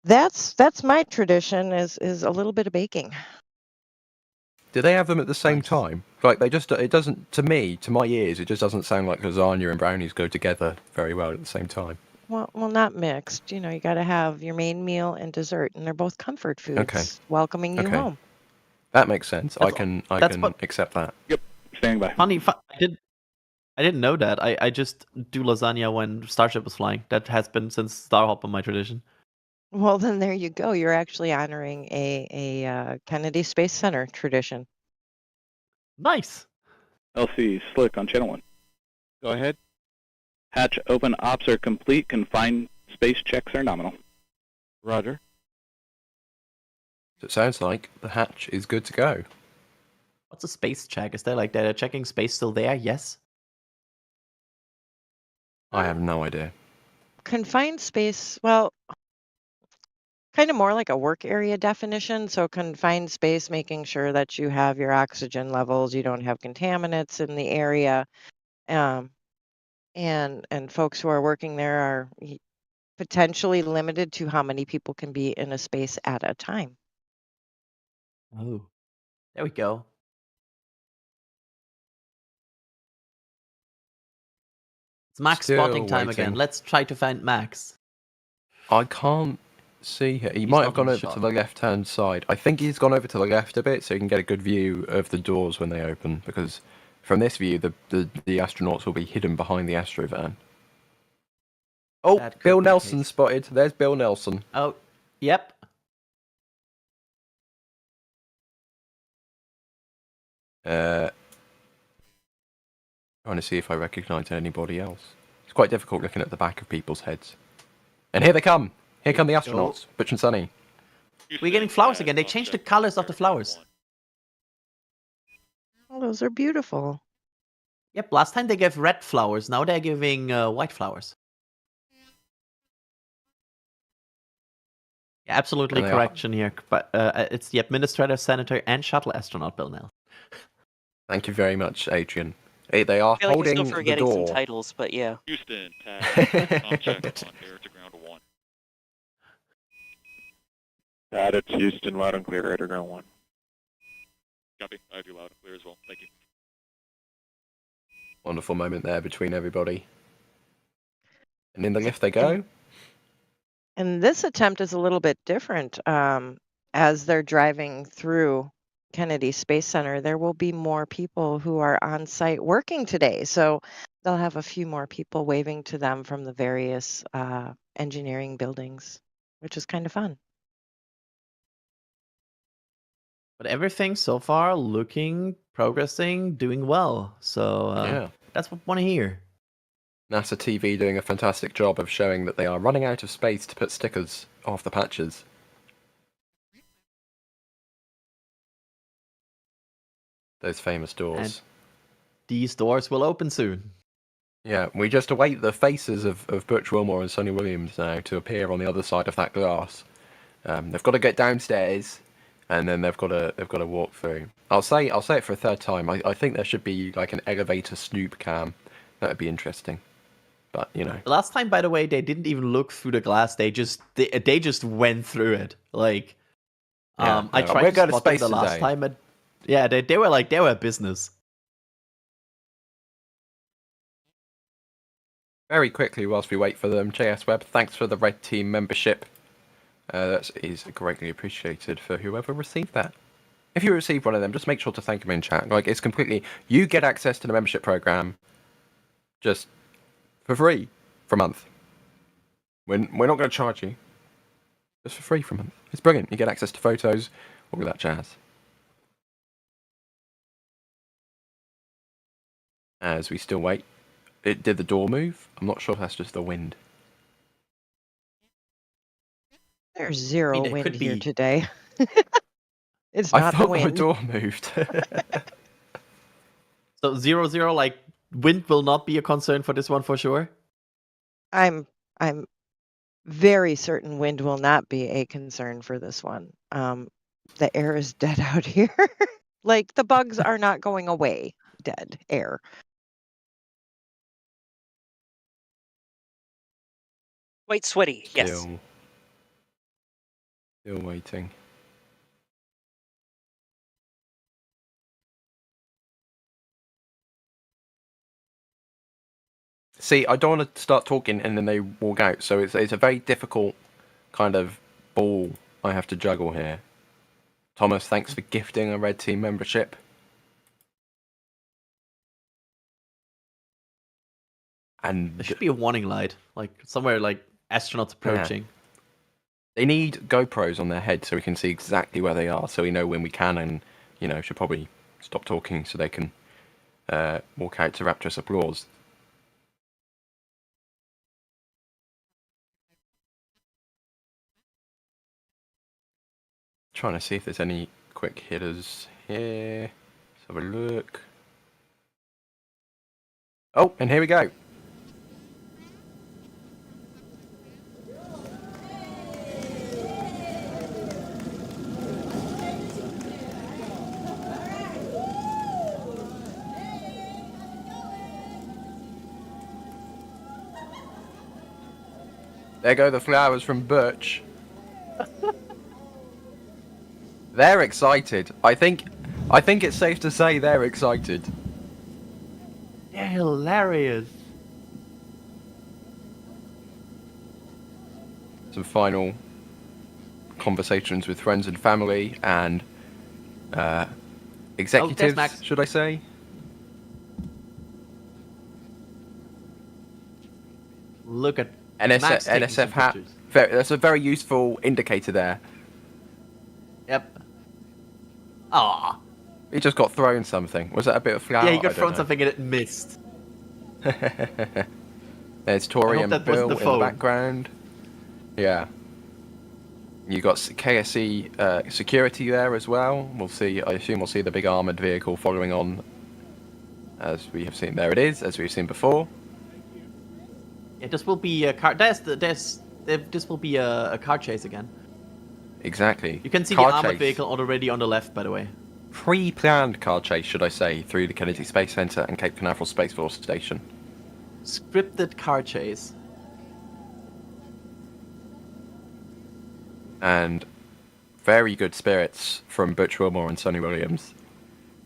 that's my tradition is a little bit of baking. Do they have them at the same time? Like it doesn't, to me, to my ears, it just doesn't sound like lasagna and brownies go together very well at the same time. Well, not mixed. You know, you got to have your main meal and dessert, and they're both comfort foods, welcoming you home. That makes sense. I can accept that. Yep, standing by. Funny, I didn't know that. I just do lasagna when Starship was flying. That has been since Starhopper my tradition. Well, then there you go. You're actually honoring a Kennedy Space Center tradition. Nice. LC, Slick on channel 1. Go ahead. Hatch open, ops are complete, confined space checks are nominal. Roger. So it sounds like the hatch is good to go. What's a space check? Is there like they're checking space still there? Yes. I have no idea. Confined space, well, kind of more like a work area definition. So confined space, making sure that you have your oxygen levels, you don't have contaminants in the area. And folks who are working there are potentially limited to how many people can be in a space at a time. Oh, there we go. It's Max Still spotting time again. waiting. Let's try to find Max. I can't see here. He might have gone over to the left-hand side. I think he's gone over to the left a bit so you can get a good view of the doors when they open, because from this view, the astronauts will be hidden behind the astrovan. Oh, Bill Nelson spotted. There's Bill Nelson. Oh, yep. Trying to see if I recognise anybody else. It's quite difficult looking at the back of people's heads. And here they come. Here come the astronauts, Butch and Suni. We're getting flowers again. They changed the colors of the flowers. Oh, those are beautiful. Yep, last time they gave red flowers. Now they're giving white flowers. Yeah, absolutely correction here. But it's the administrator, senator, and shuttle astronaut, Bill Nelson. Thank you very much, Adrian. They are I feel like you're holding still the forgetting some door. titles, but yeah. Houston, tag. Tom check, on air to ground 1. Got it, Houston, loud and clear, radar ground 1. Copy, I have you loud and clear as well. Thank you. Wonderful moment there between everybody. And in the lift they go. And this attempt is a little bit different. As they're driving through Kennedy Space Center, there will be more people who are on site working today. So they'll have a few more people waving to them from the various engineering buildings, which is kind of fun. But everything so far looking, progressing, doing well. So Yeah. that's what I want to hear. NASA TV doing a fantastic job of showing that they are running out of space to put stickers off the patches. Those famous doors. And these doors will open soon. Yeah, we just await the faces of Butch, Wilmore and Sonny Williams now to appear on the other side of that glass. They've got to get downstairs, and then they've got to walk through. I'll say it for a third time. I think there should be like an elevator snoop cam. That would be interesting. But you know, The last time, by the way, they didn't even look through the glass. They just went through it. Like, Yeah, I no, tried we're to going to spot them space the last today. time, and yeah, they were business. very quickly whilst we wait for them, JS Webb, thanks for the Red Team membership. That is greatly appreciated for whoever received that. If you receive one of them, just make sure to thank them in chat. Like, it's completely, you get access to the membership program just for free for a month. We're not going to charge you. Just for free for a month. It's brilliant. You get access to photos, all of that jazz. As we still wait. Did the door move? I'm not sure if that's just the wind. There's zero it wind could here be- today. It's I not the thought the wind. door moved. So 0-0, like wind will not be a concern for this one for sure. I'm very certain wind will not be a concern for this one. The air is dead out here. Like the bugs are not going away. Dead air. Quite sweaty, yes. Still waiting. See, I don't want to start talking and then they walk out, so it's a very difficult kind of ball I have to juggle here. Thomas, thanks for gifting a Red Team membership. And There should be a warning light, like somewhere like astronauts approaching. they need GoPros on their head so we can see exactly where they are, so we know when we can, and should probably stop talking so they can walk out to rapturous applause. Trying to see if there's any quick hitters here. Let's have a look. Oh, and here we go. There go the flowers from Butch. They're excited. I think it's safe to say they're excited. They're hilarious. Some final conversations with friends and family and executives, Max. should I say? Look at Max taking some NSF hat. pictures. That's a very useful indicator there. Yep. Ah. He just got thrown something. Was that a bit of flour? Yeah, he I got don't thrown know. something and it missed. There's Tori I hope and that wasn't Bill the in the phone. background. Yeah. You got KSC security there as well. We'll see. I assume we'll see the big armored vehicle following on, as we have seen. There it is, as we've seen before. Yeah, this will be a car. This will be a car chase again. Exactly. You can see Car the armored chase. vehicle already on the left, by the way. pre-planned car chase, should I say, through the Kennedy Space Center and Cape Canaveral Space Force Station. Scripted car chase. And very good spirits from Butch, Wilmore and Sunny Williams.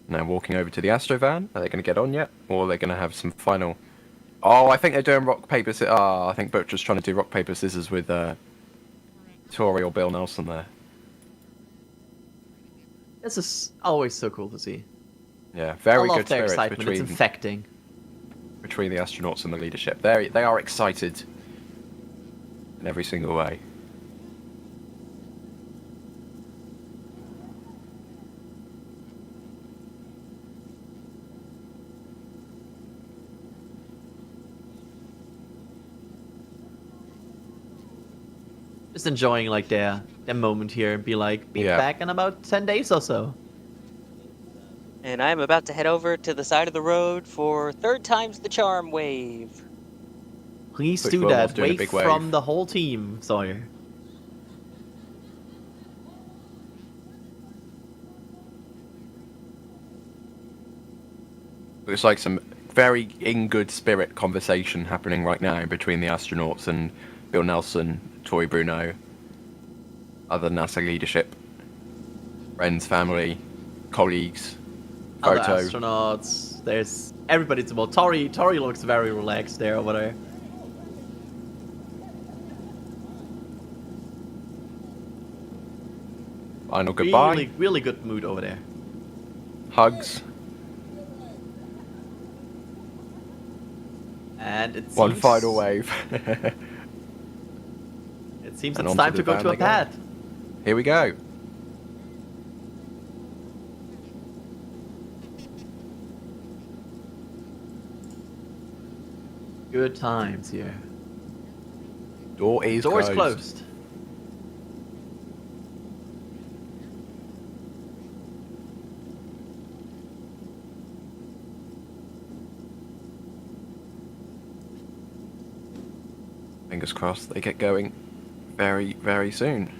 Now walking over to the Astrovan. Are they going to get on yet? Or are they going to have some final... Oh, I think they're doing rock, paper, scissors. I think Butch was trying to do rock, paper, scissors with Tori or Bill Nelson there. This is always so cool to see. Yeah, very good their spirits excitement. It's infecting. between the astronauts and the leadership. They are excited in every single way. Just enjoying like their moment here and be back in about 10 days or so. And I'm about to head over to the side of the road for third time's the charm wave. Please Butch do Wilmore's that. doing a Wave big wave. from the whole team, Sawyer. Looks like some very in good spirit conversation happening right now between the astronauts and Bill Nelson, Tori Bruno, other NASA leadership, friends, family, colleagues, Other photo. astronauts. There's everybody's involved. Tori looks very relaxed there over there. Final goodbye. Really, really good mood over there. Hugs. And it seems, One final wave. It seems And it's onto time the to go van to a they go. pad. Here we go. Good times here. Door is Door's closed. closed. Fingers crossed they get going very, very soon.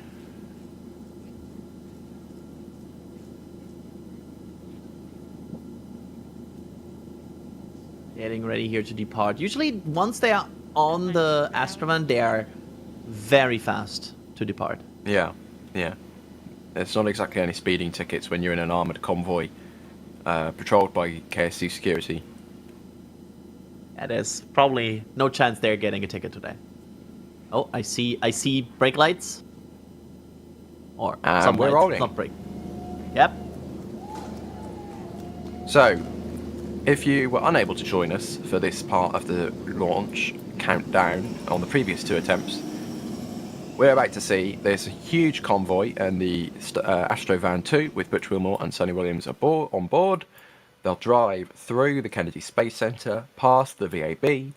Getting ready here to depart. Usually, once they are on the Astrovan, they are very fast to depart. Yeah, yeah. It's not exactly any speeding tickets when you're in an armoured convoy patrolled by KSC security. Yeah, there's probably no chance they're getting a ticket today. Oh, I see brake lights. Or And some we're lights, rolling. not brake. Yep. So, if you were unable to join us for this part of the launch countdown on the previous two attempts, we're about to see there's a huge convoy and the Astrovan 2 with Butch Wilmore and Sunny Williams on board. They'll drive through the Kennedy Space Center, past the VAB,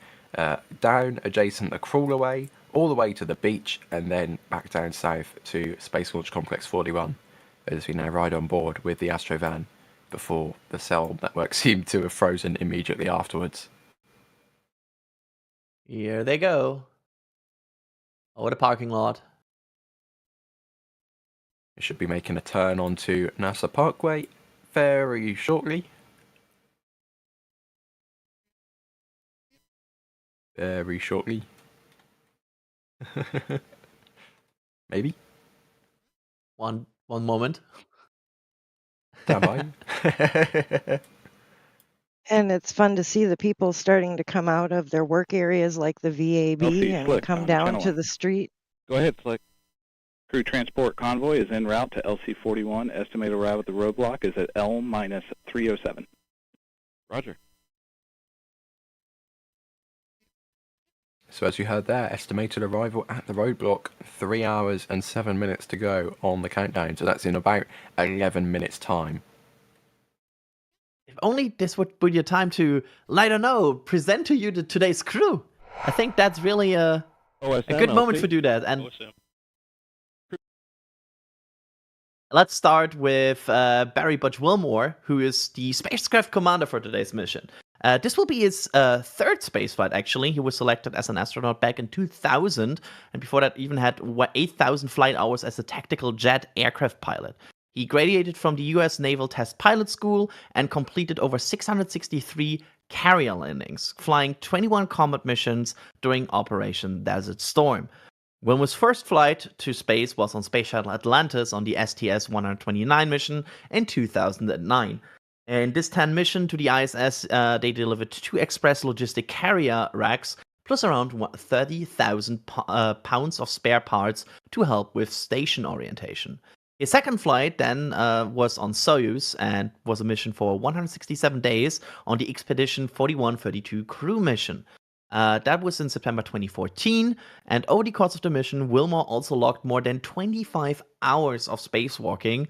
down adjacent the crawlerway, all the way to the beach, and then back down south to Space Launch Complex 41, as we now ride on board with the Astrovan before the cell network seemed to have frozen immediately afterwards. Here they go. Over the parking lot. We should be making a turn onto NASA Parkway very shortly. Very shortly. Maybe. One moment. Stand by. And it's fun to see the people starting to come out of their work areas like the VAB LC and Slick come on down channel to one. the street. Go ahead, Slick. Crew transport convoy is en route to LC-41. Estimated arrival at the roadblock is at L-307. Roger. So as you heard there, estimated arrival at the roadblock, 3 hours and 7 minutes to go on the countdown. So that's in about 11 minutes time. If only this would be your time to, I don't know, present to you today's crew. I think that's really a good moment to do that. And let's start with Barry Butch Wilmore, who is the spacecraft commander for today's mission. This will be his third spaceflight, actually. He was selected as an astronaut back in 2000, and before that even had 8,000 flight hours as a tactical jet aircraft pilot. He graduated from the U.S. Naval Test Pilot School and completed over 663 carrier landings, flying 21 combat missions during Operation Desert Storm. Wilmer's first flight to space was on Space Shuttle Atlantis on the STS-129 mission in 2009. In this 10 mission to the ISS, they delivered 2 express logistic carrier racks, plus around 30,000 pounds of spare parts to help with station orientation. His second flight then was on Soyuz and was a mission for 167 days on the Expedition 4132 crew mission. That was in September 2014, and over the course of the mission, Wilmore also logged more than 25 hours of spacewalking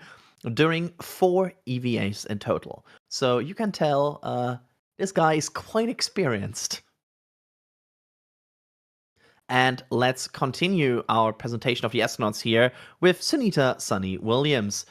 during 4 EVAs in total. So you can tell this guy is quite experienced. And let's continue our presentation of the astronauts here with Sunita Sunny Williams.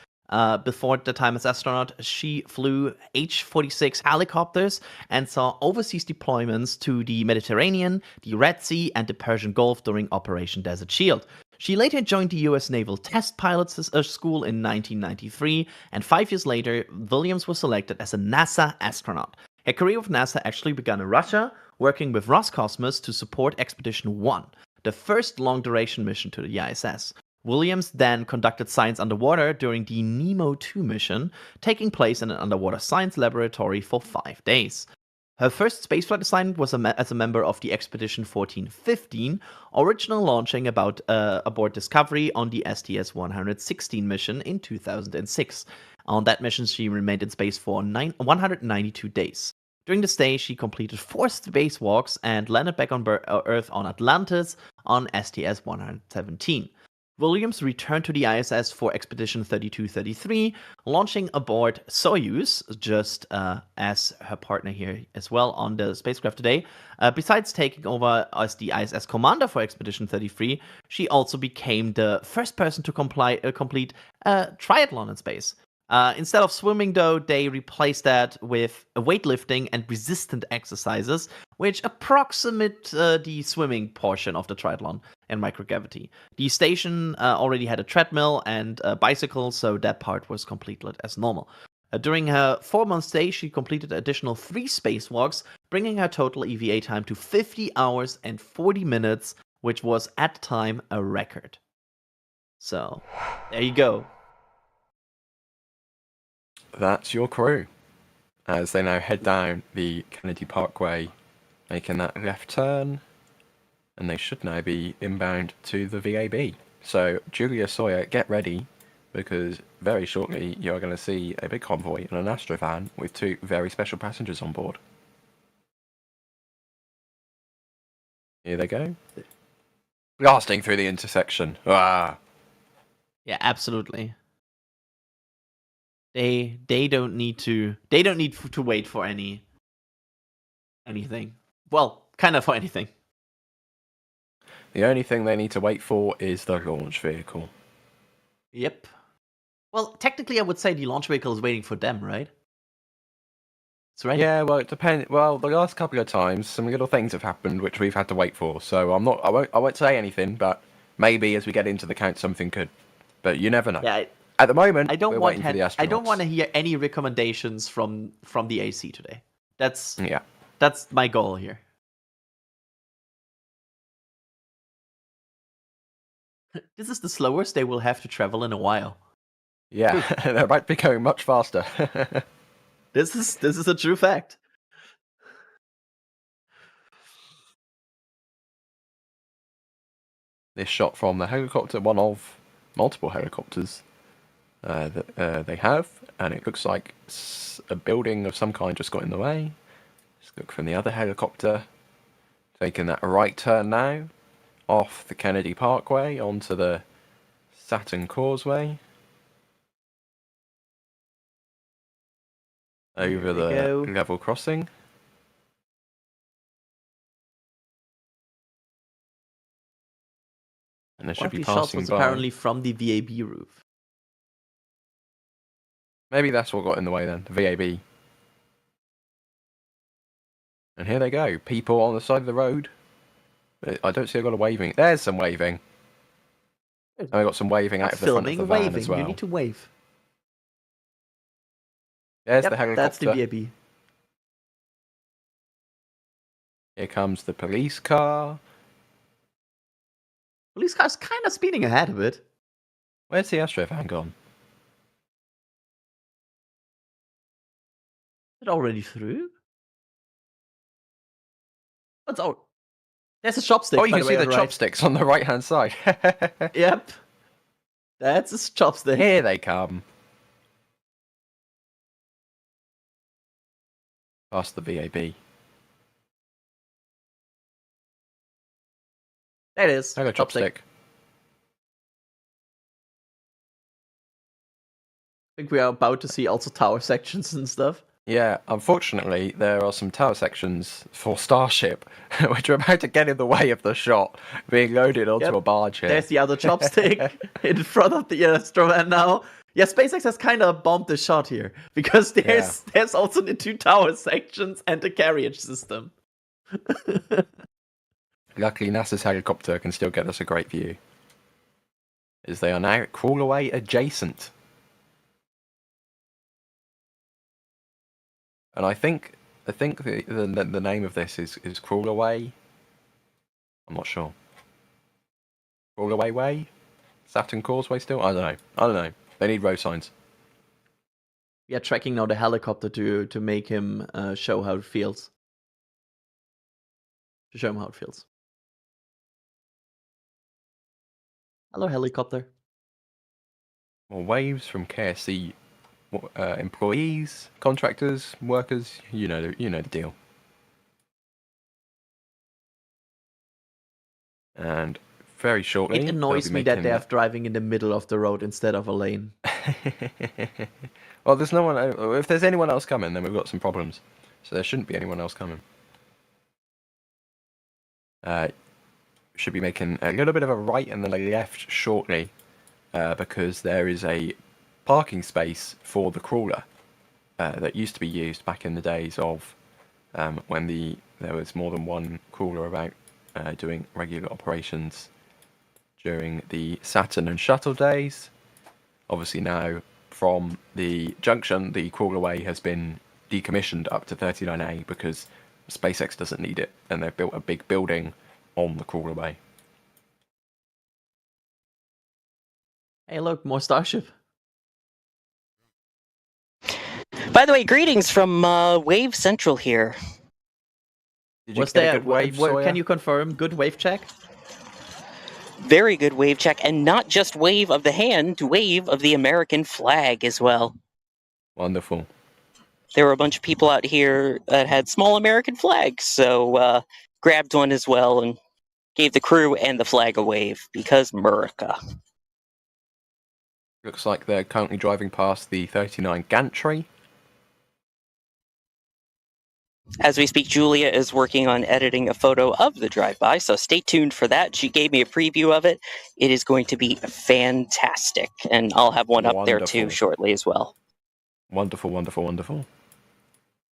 Before the time as astronaut, she flew H-46 helicopters and saw overseas deployments to the Mediterranean, the Red Sea, and the Persian Gulf during Operation Desert Shield. She later joined the U.S. Naval Test Pilot School in 1993, and 5 years later, Williams was selected as a NASA astronaut. Her career with NASA actually began in Russia, working with Roscosmos to support Expedition 1, the first long-duration mission to the ISS. Williams then conducted science underwater during the Nemo 2 mission, taking place in an underwater science laboratory for 5 days. Her first spaceflight assignment was as a member of the Expedition 1415, originally launching aboard Discovery on the STS-116 mission in 2006. On that mission, she remained in space for 192 days. During this day, she completed 4 spacewalks and landed back on Earth on Atlantis on STS-117. Williams returned to the ISS for Expedition 3233, launching aboard Soyuz, just as her partner here as well on the spacecraft today. Besides taking over as the ISS commander for Expedition 33, she also became the first person to complete a triathlon in space. Instead of swimming, though, they replaced that with weightlifting and resistant exercises, which approximate the swimming portion of the triathlon and microgravity. The station already had a treadmill and a bicycle, so that part was completed as normal. During her 4-month stay, she completed an additional 3 spacewalks, bringing her total EVA time to 50 hours and 40 minutes, which was at the time a record. So, there you go. That's your crew, as they now head down the Kennedy Parkway, making that left turn, and they should now be inbound to the VAB. So, Julia Sawyer, get ready, because very shortly you're going to see a big convoy in an Astrovan with 2 very special passengers on board. Here they go. Blasting through the intersection. Ah! Yeah, absolutely. They don't need to wait for anything. Well, kind of for anything. The only thing they need to wait for is the launch vehicle. Yep. Well, technically I would say the launch vehicle is waiting for them, right? It's ready. Yeah, well, it depends. Well, the last couple of times, some little things have happened which we've had to wait for. So I won't say anything, but maybe as we get into the count, something could. But you never know. Yeah. At the moment, I don't we're waiting for the astronauts. I don't want to hear any recommendations from the AC today. That's my goal here. This is the slowest they will have to travel in a while. Yeah, they're about to be going much faster. This is a true fact. This shot from the helicopter, one of multiple helicopters that they have, and it looks like a building of some kind just got in the way. Let's look from the other helicopter, taking that right turn now, off the Kennedy Parkway onto the Saturn Causeway, over the level crossing. And they should be passing by. Apparently from the VAB roof. Maybe that's what got in the way then, the VAB. And here they go, people on the side of the road. I don't see a lot of waving. There's some waving. And I got some waving out of the front of the van as well. You need to wave. There's Yep, the helicopter. that's the VAB. Here comes the police car. Police car's kind of speeding ahead a bit. Where's the astrovan gone? Is it already through? What's out? There's a chopstick. Oh, you by can the see way, the on right. chopsticks on the right-hand side. Yep. That's a chopstick. Here they come. Past the VAB. There it is. Hello, chopstick. I think we are about to see also tower sections and stuff. Yeah, unfortunately, there are some tower sections for Starship which are about to get in the way of the shot being loaded onto a barge here. There's the other chopstick in front of the Astronaut now. Yeah, SpaceX has kind of bombed the shot here because there's also the 2 tower sections and the carriage system. Luckily, NASA's helicopter can still get us a great view, as they are now crawl away adjacent. And I think the name of this is Crawl Away. I'm not sure. Crawl Away Way? Saturn Causeway still? I don't know. They need road signs. We are tracking now the helicopter to make him show how it feels. To show him how it feels. Hello, helicopter. More waves from KSC employees, contractors, workers. You know the deal. And very shortly, It annoys me that they're driving in the middle of the road instead of a lane. Well, there's no one. If there's anyone else coming, then we've got some problems. So there shouldn't be anyone else coming. Should be making a little bit of a right and then a left shortly, because there is a parking space for the crawler that used to be used back in the days of when there was more than one crawler about doing regular operations during the Saturn and Shuttle days. Obviously now, from the junction, the crawlerway has been decommissioned up to 39A because SpaceX doesn't need it, and they've built a big building on the crawlerway. Hey, look, more Starship. By the way, greetings from Wave Central here. Did you Was get a there good wave, Sawyer? Can you confirm good wave check? Very good wave check, and not just wave of the hand, wave of the American flag as well. Wonderful. There were a bunch of people out here that had small American flags, so grabbed one as well and gave the crew and the flag a wave, because America. Looks like they're currently driving past the 39 gantry. As we speak, Julia is working on editing a photo of the drive-by, so stay tuned for that. She gave me a preview of it. It is going to be fantastic, and I'll have one up there too shortly as well. Wonderful, wonderful, wonderful.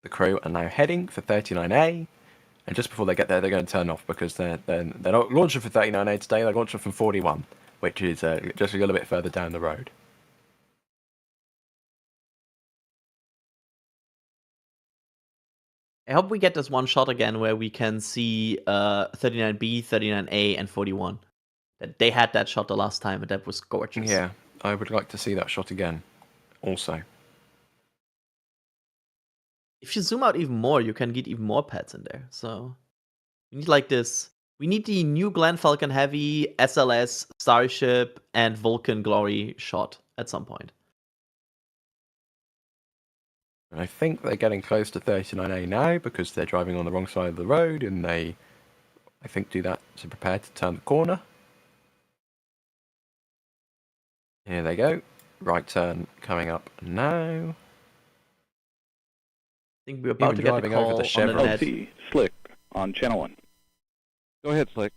The crew are now heading for 39A, and just before they get there, they're going to turn off because they're not launching for 39A today. They're launching from 41, which is just a little bit further down the road. I hope we get this one shot again where we can see 39B, 39A, and 41. They had that shot the last time, and that was gorgeous. Yeah, I would like to see that shot again, also. If you zoom out even more, you can get even more pads in there. So we need like this. We need the new Glenn Falcon Heavy, SLS, Starship, and Vulcan Glory shot at some point. I think they're getting close to 39A now because they're driving on the wrong side of the road, and they, I think, do that to prepare to turn the corner. Here they go. Right turn coming up now. I think we're about to get the call over the on the Chevron. net. Slick on channel 1. Go ahead, Slick.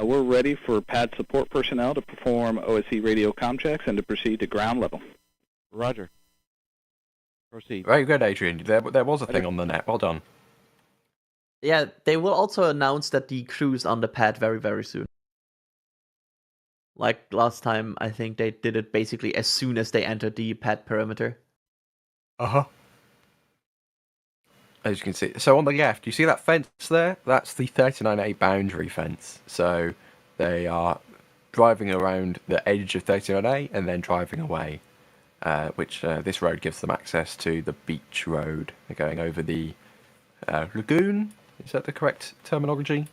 We're ready for pad support personnel to perform OSC radio comm checks and to proceed to ground level. Roger. Proceed. Very good, Adrian. There was a thing on the net. Well done. Yeah, they will also announce that the crew's on the pad very, very soon. Like last time, I think they did it basically as soon as they entered the pad perimeter. Uh-huh. As you can see, so on the left, you see that fence there? That's the 39A boundary fence. So they are driving around the edge of 39A and then driving away, which this road gives them access to the beach road. They're going over the lagoon. Is that the correct terminology?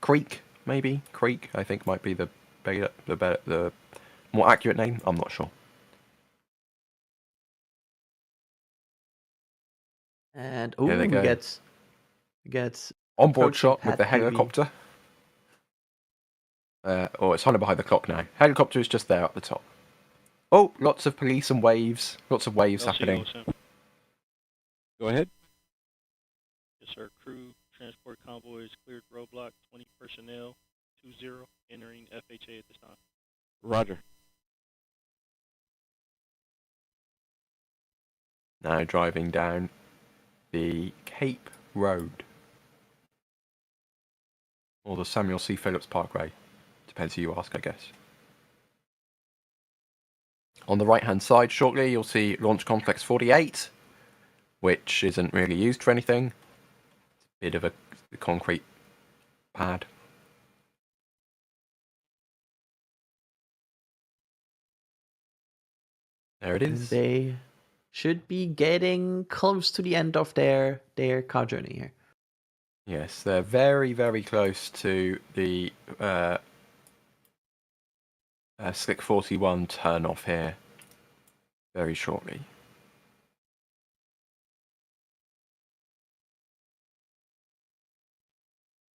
Creek, maybe? Creek, I think, might be the more accurate name. I'm not sure. And Here they we go. get Onboard approaching shot with the pad PV. helicopter. It's hiding behind the clock now. Helicopter is just there at the top. Oh, lots of police and waves. Lots of waves happening. Go ahead. Yes, sir. Crew, transport convoys, cleared roadblock, 20 personnel, 20, entering FHA at this time. Roger. Now driving down the Cape Road. Or the Samuel C. Phillips Parkway. Depends who you ask, I guess. On the right-hand side, shortly, you'll see Launch Complex 48, which isn't really used for anything. It's a bit of a concrete pad. There it is. They should be getting close to the end of their car journey here. Yes, they're very, very close to the Slick 41 turn off here. Very shortly.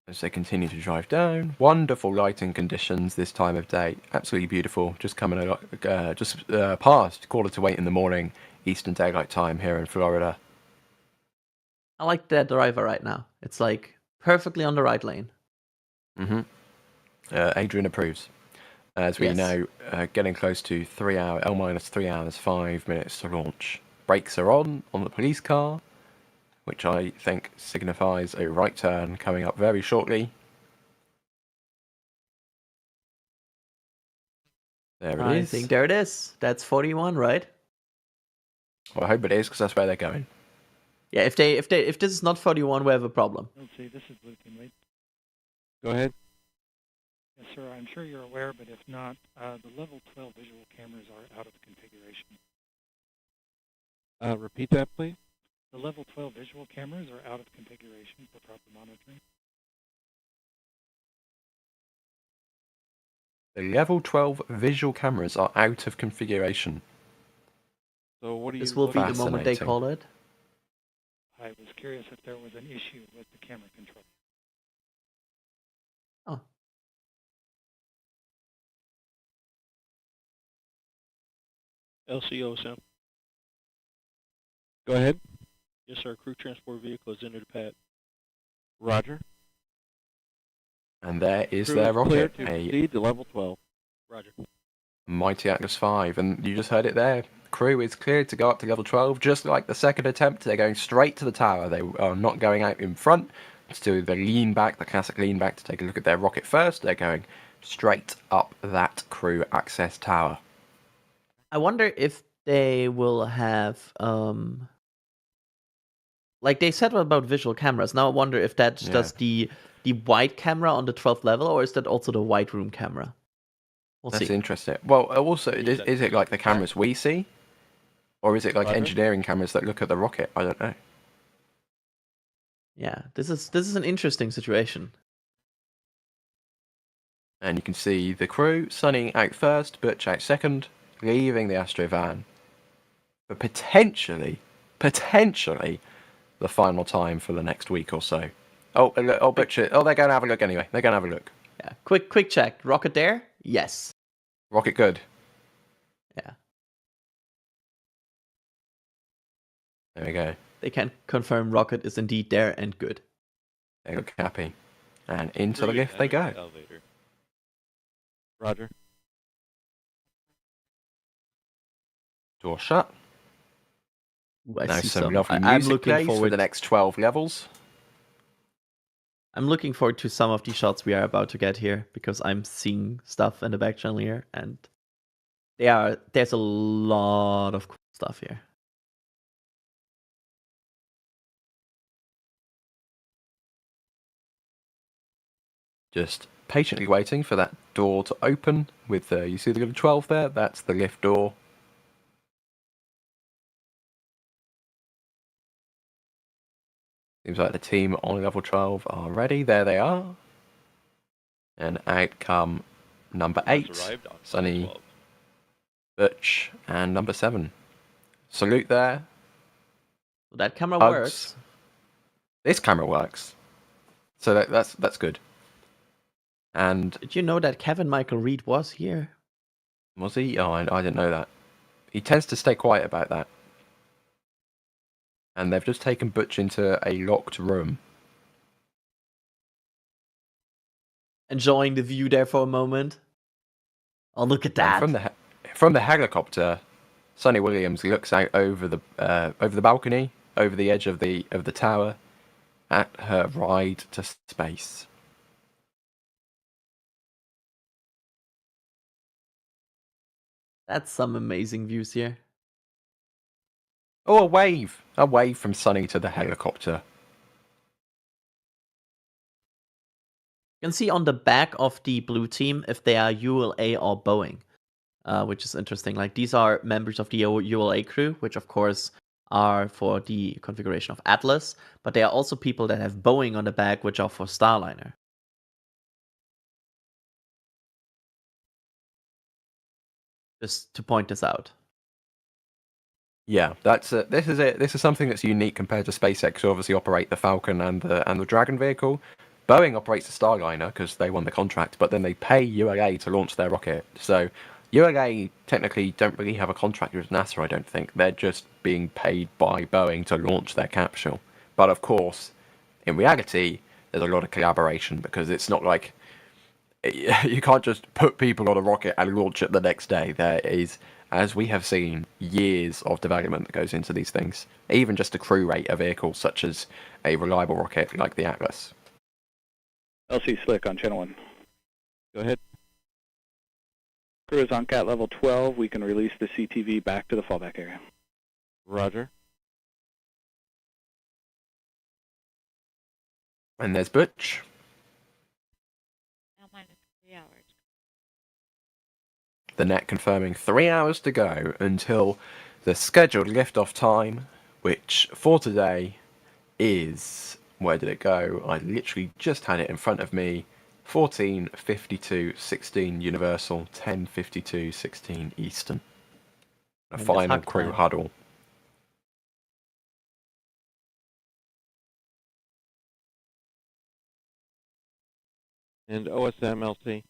As they continue to drive down, wonderful lighting conditions this time of day. Absolutely beautiful. Just coming past 7:45 in the morning, Eastern Daylight Time here in Florida. I like that driver right now. It's like perfectly on the right lane. Mm-hmm. Adrian approves. As we Yes. know, getting close to 3 hours, L-3 hours, 5 minutes to launch. Brakes are on the police car, which I think signifies a right turn coming up very shortly. There it is. I think there it is. That's 41, right? Well, I hope it is, because that's where they're going. Yeah, if this is not 41, we have a problem. Let's see, this is Blue Team Lead. Go ahead. Yes, sir, I'm sure you're aware, but if not, the level 12 visual cameras are out of configuration. Repeat that, please. The level 12 visual cameras are out of configuration for proper monitoring. The level 12 visual cameras are out of configuration. So what do you? This will be the moment they Fascinating. call it. I was curious if there was an issue with the camera control. Oh. LCO, Sam. Go ahead. Yes, sir. Crew transport vehicle has entered the pad. Roger. And there is Crew their is clear rocket, to a proceed to level 12. Roger. Mighty Atlas 5. And you just heard it there. Crew is cleared to go up to level 12, just like the second attempt. They're going straight to the tower. They are not going out in front to do the lean back, the classic lean back to take a look at their rocket first. They're going straight up that crew access tower. I wonder if they will have like they said about visual cameras. Now I wonder if that's Yeah. just the white camera on the 12th level, or is that also the white room camera? We'll That's see. interesting. Well, also, is it like the cameras we see? Or is it like Roger. engineering cameras that look at the rocket? I don't know. Yeah, this is an interesting situation. And you can see the crew, Suni out first, Butch out second, leaving the Astro van. But potentially, the final time for the next week or so. Oh, Butch, they're going to have a look anyway. They're going to have a look. Yeah, quick check. Rocket there? Yes. Rocket good. Yeah. There we go. They can confirm rocket is indeed there and good. They look happy. And into the Crew lift they go. entering elevator. Roger. Door shut. Ooh, I Now see some lovely I'm music looking plays for forward. the next 12 levels. I'm looking forward to some of the shots we are about to get here because I'm seeing stuff in the back channel here, and there's a lot of cool stuff here. Just patiently waiting for that door to open with, you see the little 12 there? That's the lift door. Seems like the team on level 12 are ready. There they are. And out come number 8, Suni, Butch, and number 7. Salute there. That camera Hugs. works. This camera works. So that's good. And Did you know that Kevin Michael Reed was here? was he? Oh, I didn't know that. He tends to stay quiet about that. And they've just taken Butch into a locked room. Enjoying the view there for a moment. Oh, look at that! And from the helicopter, Sonny Williams looks out over the balcony, over the edge of the tower, at her ride to space. That's some amazing views here. Oh, a wave from Sonny to the helicopter. You can see on the back of the blue team if they are ULA or Boeing, which is interesting. Like, these are members of the ULA crew, which of course are for the configuration of Atlas, but there are also people that have Boeing on the back, which are for Starliner. Just to point this out. Yeah, this is something that's unique compared to SpaceX, who obviously operate the Falcon and the Dragon vehicle. Boeing operates the Starliner because they won the contract, but then they pay ULA to launch their rocket. So ULA technically don't really have a contract with NASA, I don't think. They're just being paid by Boeing to launch their capsule. But of course, in reality, there's a lot of collaboration because it's not like you can't just put people on a rocket and launch it the next day. There is, as we have seen, years of development that goes into these things. Even just to crew rate a vehicle such as a reliable rocket like the Atlas. LC Slick on channel 1. Go ahead. Crew is on cat level 12. We can release the CTV back to the fallback area. Roger. And there's Butch. The net confirming 3 hours to go until the scheduled liftoff time, which for today is, where did it go? I literally just had it in front of me. 14:52:16 Universal, 10:52:16 Eastern. A And final hug crew time. huddle. And OSM LC.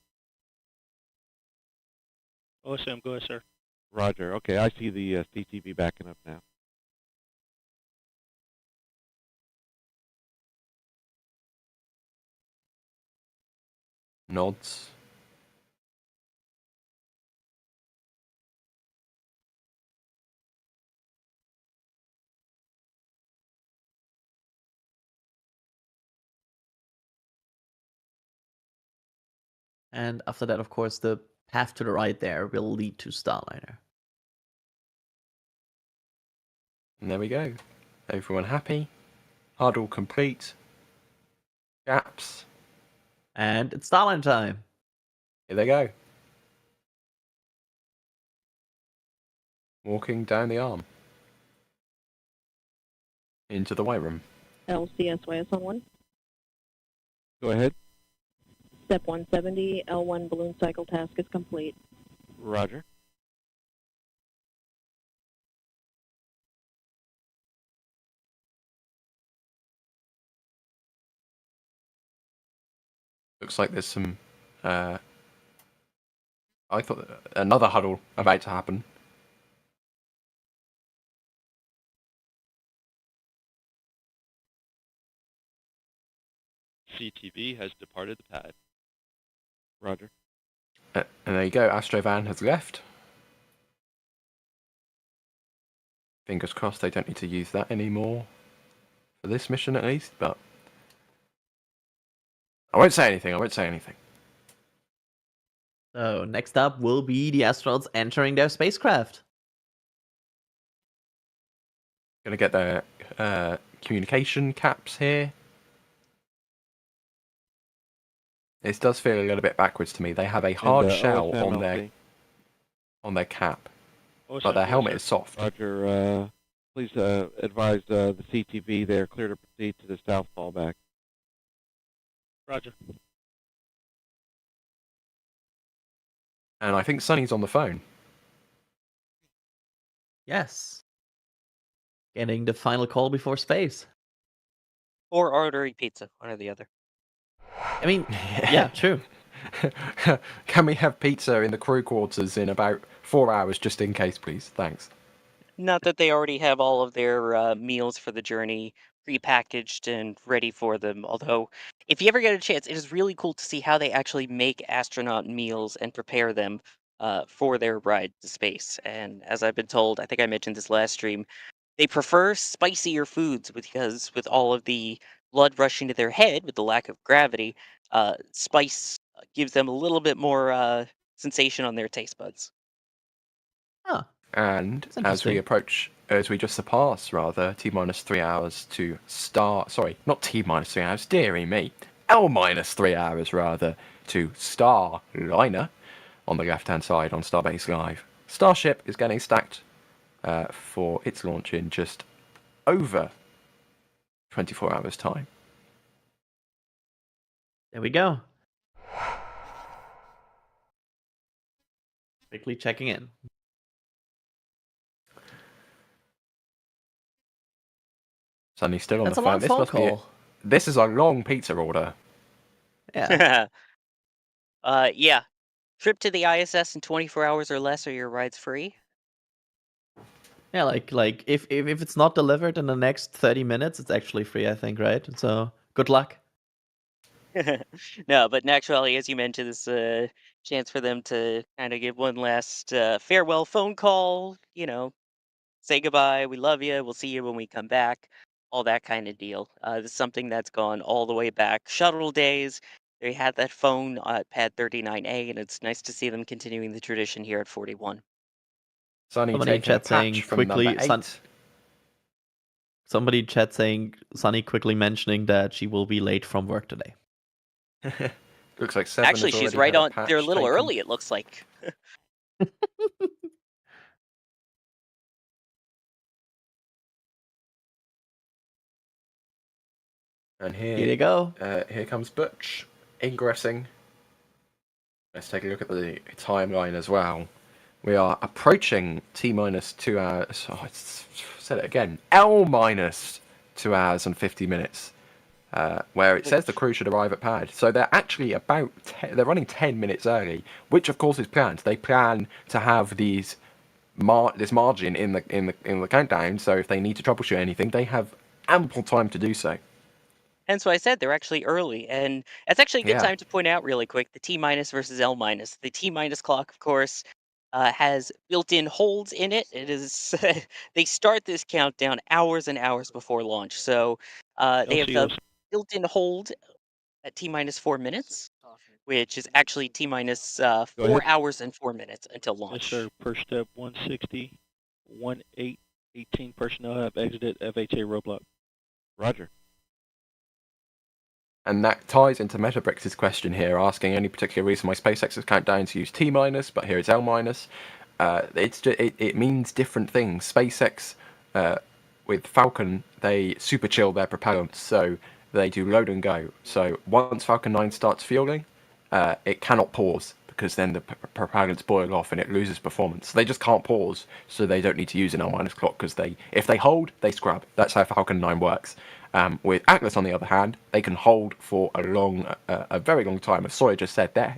OSM, go ahead, sir. Roger. Okay, I see the CTV backing up now. Nods. And after that, of course, the path to the right there will lead to Starliner. And there we go. Everyone happy. Huddle complete. Gaps. And it's Starliner time. Here they go. Walking down the arm. Into the white room. LCSYS on 1. Go ahead. Step 170, L1 balloon cycle task is complete. Roger. Looks like there's some, I thought another huddle about to happen. CTV has departed the pad. Roger. And there you go, Astrovan has left. Fingers crossed they don't need to use that anymore. For this mission at least, but I won't say anything. So next up will be the astronauts entering their spacecraft. Gonna get their communication caps here. This does feel a little bit backwards to me. They have a hard shell OSM on their cap, OSM, but their yes, helmet sir. is soft. Roger, please advise the CTV they are clear to proceed to the south fallback. Roger. And I think Sunny's on the phone. Yes. Getting the final call before space. Or ordering pizza, one or the other. I mean, yeah, true. Can we have pizza in the crew quarters in about 4 hours, just in case, please? Thanks. Not that they already have all of their meals for the journey prepackaged and ready for them. Although, if you ever get a chance, it is really cool to see how they actually make astronaut meals and prepare them for their ride to space. And as I've been told, I think I mentioned this last stream, they prefer spicier foods because with all of the blood rushing to their head with the lack of gravity, spice gives them a little bit more sensation on their taste buds. Huh. And That's as we interesting. approach, as we just surpass, rather, T-minus 3 hours to start, sorry, not T-minus 3 hours, dearie me, L-minus 3 hours, rather, to Starliner on the left-hand side on Starbase Live. Starship is getting stacked for its launch in just over 24 hours' time. There we go. Quickly checking in. Sunny's still on That's the a phone. long This phone must be it. call. This is a long pizza order. Yeah. Yeah. Trip to the ISS in 24 hours or less, or your ride's free. Yeah, like if it's not delivered in the next 30 minutes, it's actually free, I think, right? So good luck. No, but in actuality, as you mentioned, this chance for them to kind of give one last farewell phone call. You know, say goodbye. We love you. We'll see you when we come back. All that kind of deal. This is something that's gone all the way back. Shuttle days. They had that phone at pad 39A, and it's nice to see them continuing the tradition here at 41. Sunny Somebody in taking a chat saying patch from number quickly, 8. Somebody in chat saying Sunny quickly mentioning that she will be late from work today. Looks like 7 Actually, has she's already right had on. patch They're a little taken. early, it looks like. And Here you go. Here comes Butch ingressing. Let's take a look at the timeline as well. We are approaching T-minus 2 hours. Oh, I said it again. L-minus 2 hours and 50 minutes. Where it says the crew should arrive at pad. So they're actually about they're running 10 minutes early, which of course is planned. They plan to have these this margin in the countdown. So if they need to troubleshoot anything, they have ample time to do so. Hence why I said they're actually early, and that's actually a good Yeah. time to point out really quick the T minus versus L minus. The T minus clock, of course, has built-in holds in it. It is they start this countdown hours and hours before launch, so they have a LCOs. built-in hold at T minus 4 minutes, which is actually T minus Go 4 ahead. hours and 4 minutes until Yes, launch. sir. Per step 160, 18 personnel have exited FHA roadblock. Roger. And that ties into Metabricks' question here, asking any particular reason why SpaceX's countdown to use T minus, but here it's L minus. It means different things. SpaceX with Falcon, they super chill their propellants, so they do load and go. So once Falcon 9 starts fueling, it cannot pause because then the propellants boil off and it loses performance. They just can't pause, so they don't need to use an L minus clock because if they hold, they scrub. That's how Falcon 9 works. With Atlas, on the other hand, they can hold for a very long time. As Sawyer just said there,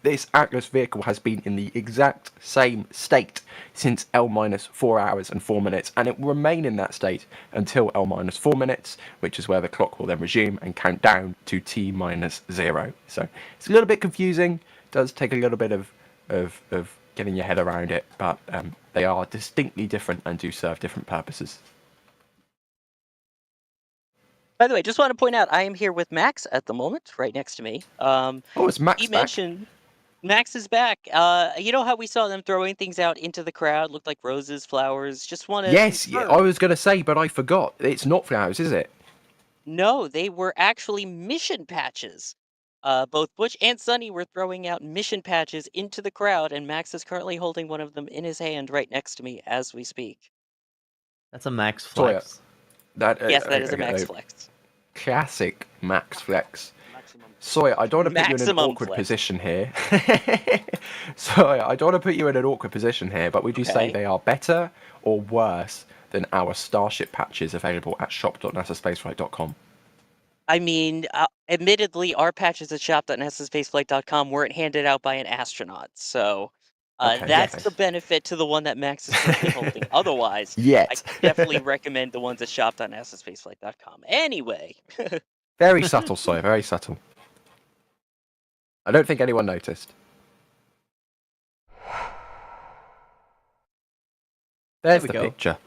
this Atlas vehicle has been in the exact same state since L minus 4 hours and 4 minutes, and it will remain in that state until L minus 4 minutes, which is where the clock will then resume and count down to T minus 0. So it's a little bit confusing. Does take a little bit of getting your head around it, but they are distinctly different and do serve different purposes. By the way, just want to point out, I am here with Max at the moment, right next to me. It's Max he back. mentioned Max is back. You know how we saw them throwing things out into the crowd, looked like roses, flowers. Just want to Yes, confirm. I was going to say, but I forgot. It's not flowers, is it? No, they were actually mission patches. Both Butch and Suni were throwing out mission patches into the crowd, and Max is currently holding one of them in his hand right next to me as we speak. That's a max Sawyer, flex. Yes, that is a max flex. Classic max flex. Maximum. Sawyer, I don't want to put you in an Maximum awkward flex. position here. Sawyer, I don't want to put you in an awkward position here, but would you say Okay. they are better or worse than our Starship patches available at shop.nasaspaceflight.com? I mean, admittedly, our patches at shop.nasaspaceflight.com weren't handed out by an astronaut, so Okay, that's yes. the benefit to the one that Max is currently holding. Otherwise, I Yet. definitely recommend the ones at shop.nasaspaceflight.com. Anyway. Very subtle, Sawyer, very subtle. I don't think anyone noticed. There's There we the go. picture.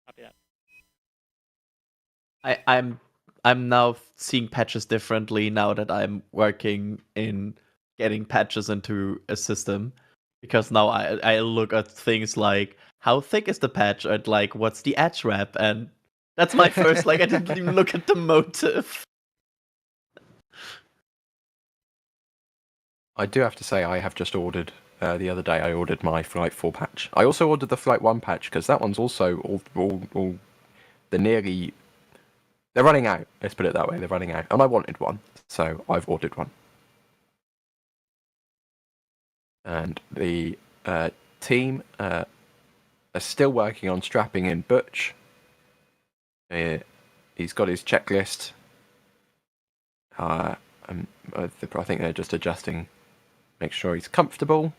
Copy that. I'm now seeing patches differently now that I'm working in getting patches into a system, because now I look at things like how thick is the patch and like what's the edge wrap, and that's my first like I didn't even look at the motive. I do have to say I have just ordered, the other day I ordered my Flight 4 patch. I also ordered the Flight 1 patch because that one's also all they're running out, let's put it that way, they're running out. And I wanted one, so I've ordered one. And the team are still working on strapping in Butch. He's got his checklist. I think they're just adjusting, make sure he's comfortable.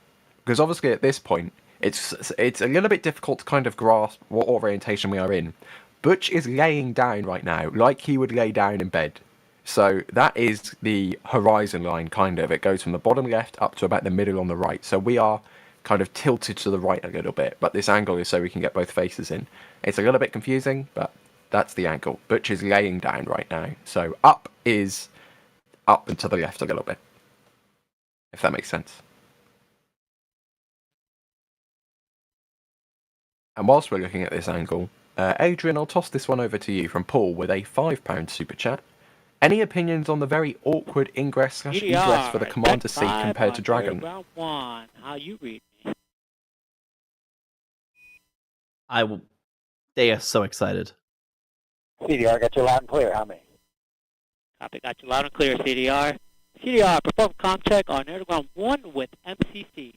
Because obviously at this point, it's a little bit difficult to kind of grasp what orientation we are in. Butch is laying down right now, like he would lay down in bed. So that is the horizon line, kind of. It goes from the bottom left up to about the middle on the right. So we are kind of tilted to the right a little bit, but this angle is so we can get both faces in. It's a little bit confusing, but that's the angle. Butch is laying down right now. So up is up and to the left a little bit, if that makes sense. And whilst we're looking at this angle, Adrian, I'll toss this one over to you from Paul with a £5 super chat. Any opinions on the very awkward ingress/egress for the Commander seat compared to Dragon? Round 1, how you read me? They are so excited. CDR, got you loud and clear. How many? Copy, got you loud and clear, CDR. CDR, perform comm check on air ground 1 with MCC.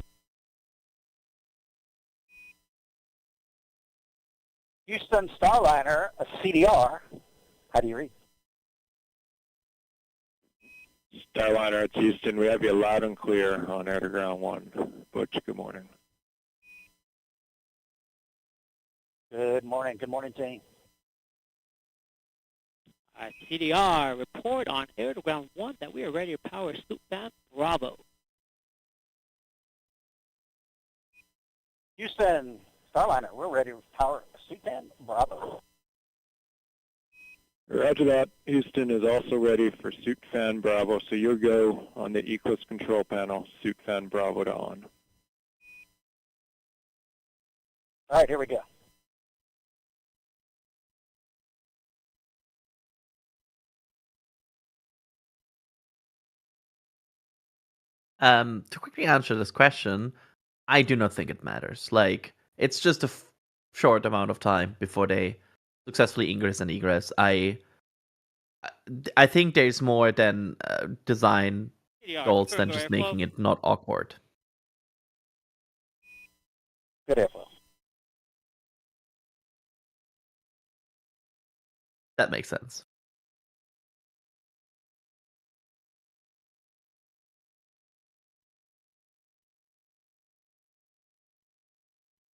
Houston Starliner, a CDR. How do you read? Starliner, it's Houston. We have you loud and clear on air to ground 1. Butch, good morning. Good morning, team. CDR, report on air to ground 1 that we are ready to power Sloop Fan Bravo. Houston Starliner, we're ready to power Sutan Bravo. Roger that. Houston is also ready for Suit Fan Bravo, so you'll go on the Eclipse control panel, Suit Fan Bravo to on. All right, here we go. To quickly answer this question, I do not think it matters. Like, it's just a short amount of time before they successfully ingress and egress. I think there's more than design CDR, goals than confirm just airflow. making it not awkward. Good airflow. That makes sense.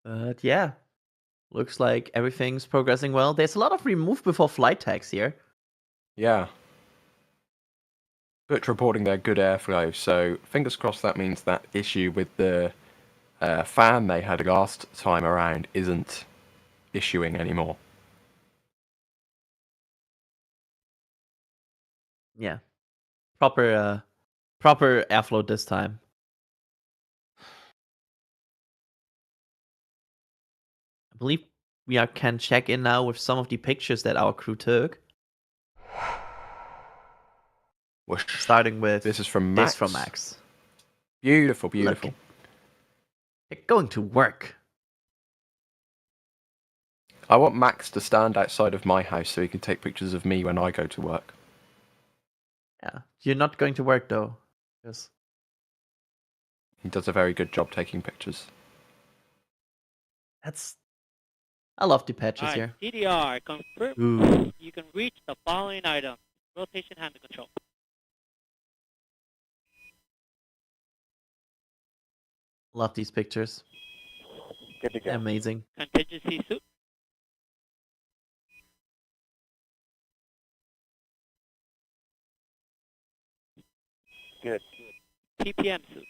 But yeah, looks like everything's progressing well. There's a lot of remove before flight tags here. Yeah. Butch reporting their good airflow, so fingers crossed that means that issue with the fan they had last time around isn't issuing anymore. Yeah, proper airflow this time. I believe we can check in now with some of the pictures that our crew took. Whoosh. Starting with This is from Max. this from Max. Beautiful, beautiful. Look, they're going to work. I want Max to stand outside of my house so he can take pictures of me when I go to work. Yeah, you're not going to work though. Yes. He does a very good job taking pictures. I love the patches All here. right, CDR, confirm Ooh. you can reach the following items. Rotation handle control. Love these pictures. Good to go. Amazing. Contingency suit. Good. TPM suit.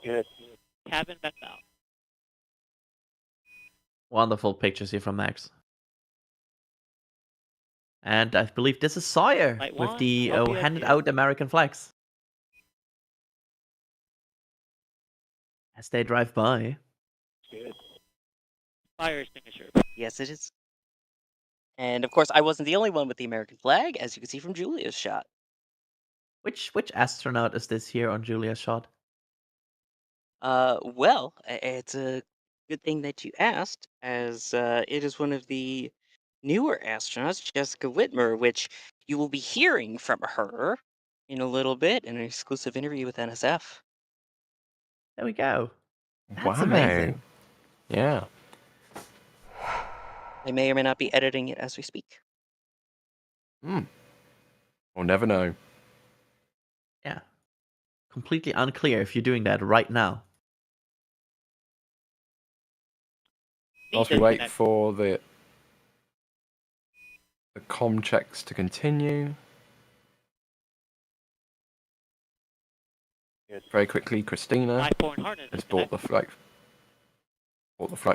Good. Cabin vent valve. Wonderful pictures here from Max. And I believe this is Sawyer Light with one, the LPS handed here. out American flags. As they drive by. Good. Fire extinguisher. Yes, it is. And of course, I wasn't the only one with the American flag, as you can see from Julia's shot. Which astronaut is this here on Julia's shot? Well, it's a good thing that you asked, as it is one of the newer astronauts, Jessica Whitmer, which you will be hearing from her in a little bit in an exclusive interview with NSF. There we go. That's Wow. amazing. Yeah. They may or may not be editing it as we speak. We'll never know. Yeah. Completely unclear if you're doing that right now. Whilst we wait for the comm checks to continue. Good. Very quickly, Christina Light-borne harness has bought the flight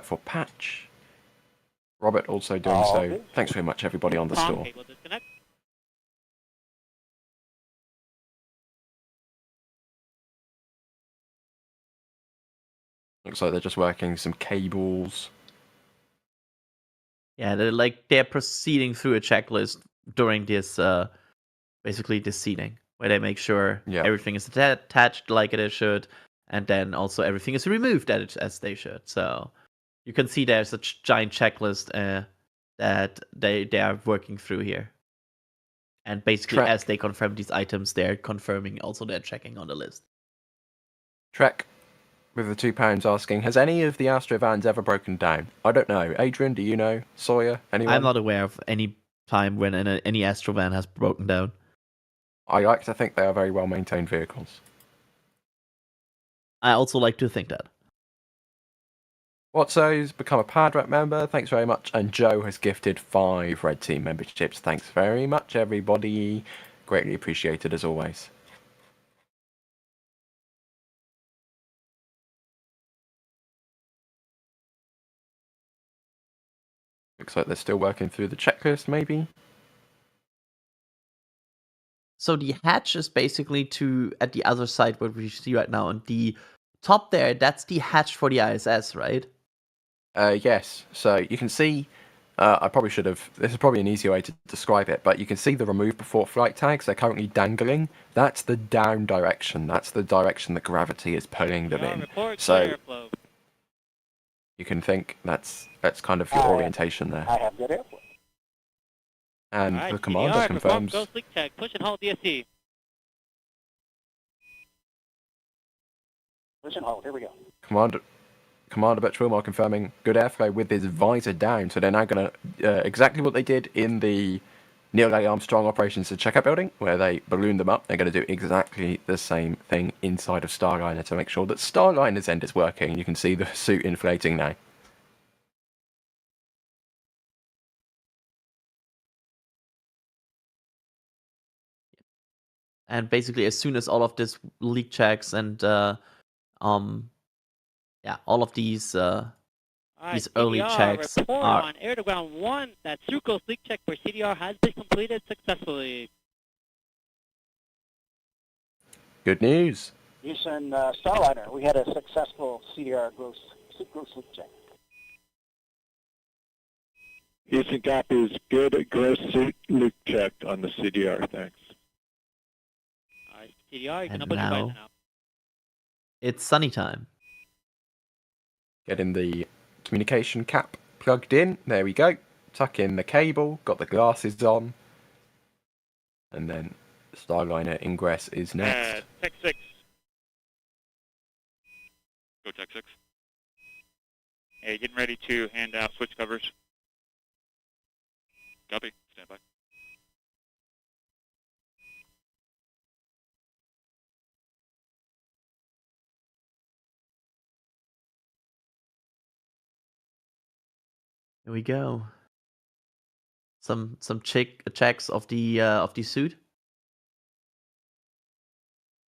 for Patch. Robert also doing so. good. Thanks very much, everybody on the Comm store. cable disconnect. Looks like they're just working some cables. Yeah, they're proceeding through a checklist during this basically this seating, where they make sure everything is attached like it should, and then also everything is removed as they should. So you can see there's a giant checklist that they are working through here. And basically, as they confirm these items, they're confirming also they're checking on the list. Trek with the £2 asking, has any of the Astrovans ever broken down? I don't know. Adrian, do you know? Sawyer, anyone? I'm not aware of any time when any Astrovan has broken down. I like to think they are very well maintained vehicles. I also like to think that. Whatso's become a PADREP member. Thanks very much. And Joe has gifted 5 Red Team memberships. Thanks very much, everybody. Greatly appreciated as always. Looks like they're still working through the checklist, maybe. So the hatch is basically at the other side, what we see right now. On the top there, that's the hatch for the ISS, right? Yes. So you can see, I probably should have, this is probably an easier way to describe it, but you can see the remove before flight tags. They're currently dangling. That's the down direction. That's the direction that gravity is pulling them in. So you can think that's kind of your orientation there. I have good airflow. And All right, the commander CDR, confirms. Go sleek check. Push and hold DSC. Push and hold. Here we go. Commander Butch Wilmore confirming good airflow with his visor down. So they're now going to exactly what they did in the Neil A. Armstrong operations to checkout building, where they ballooned them up. They're going to do exactly the same thing inside of Starliner to make sure that Starliner's end is working. You can see the suit inflating now. And basically, as soon as all of this leak checks and all of these early CDR, checks report are on air to ground 1 that Sucrose leak check for CDR has been completed successfully. Good news. Houston Starliner, we had a successful CDR gross leak check. Houston copies. Good. Gross suit Luke checked on the CDR. Thanks. All right, CDR, you can And open your now button now. it's sunny time. Getting the communication cap plugged in. There we go. Tuck in the cable. Got the glasses on. And then Starliner ingress is next. Tech 6. Go Tech 6. Hey, getting ready to hand out switch covers. Copy. Stand by. Here we go. Some checks of the suit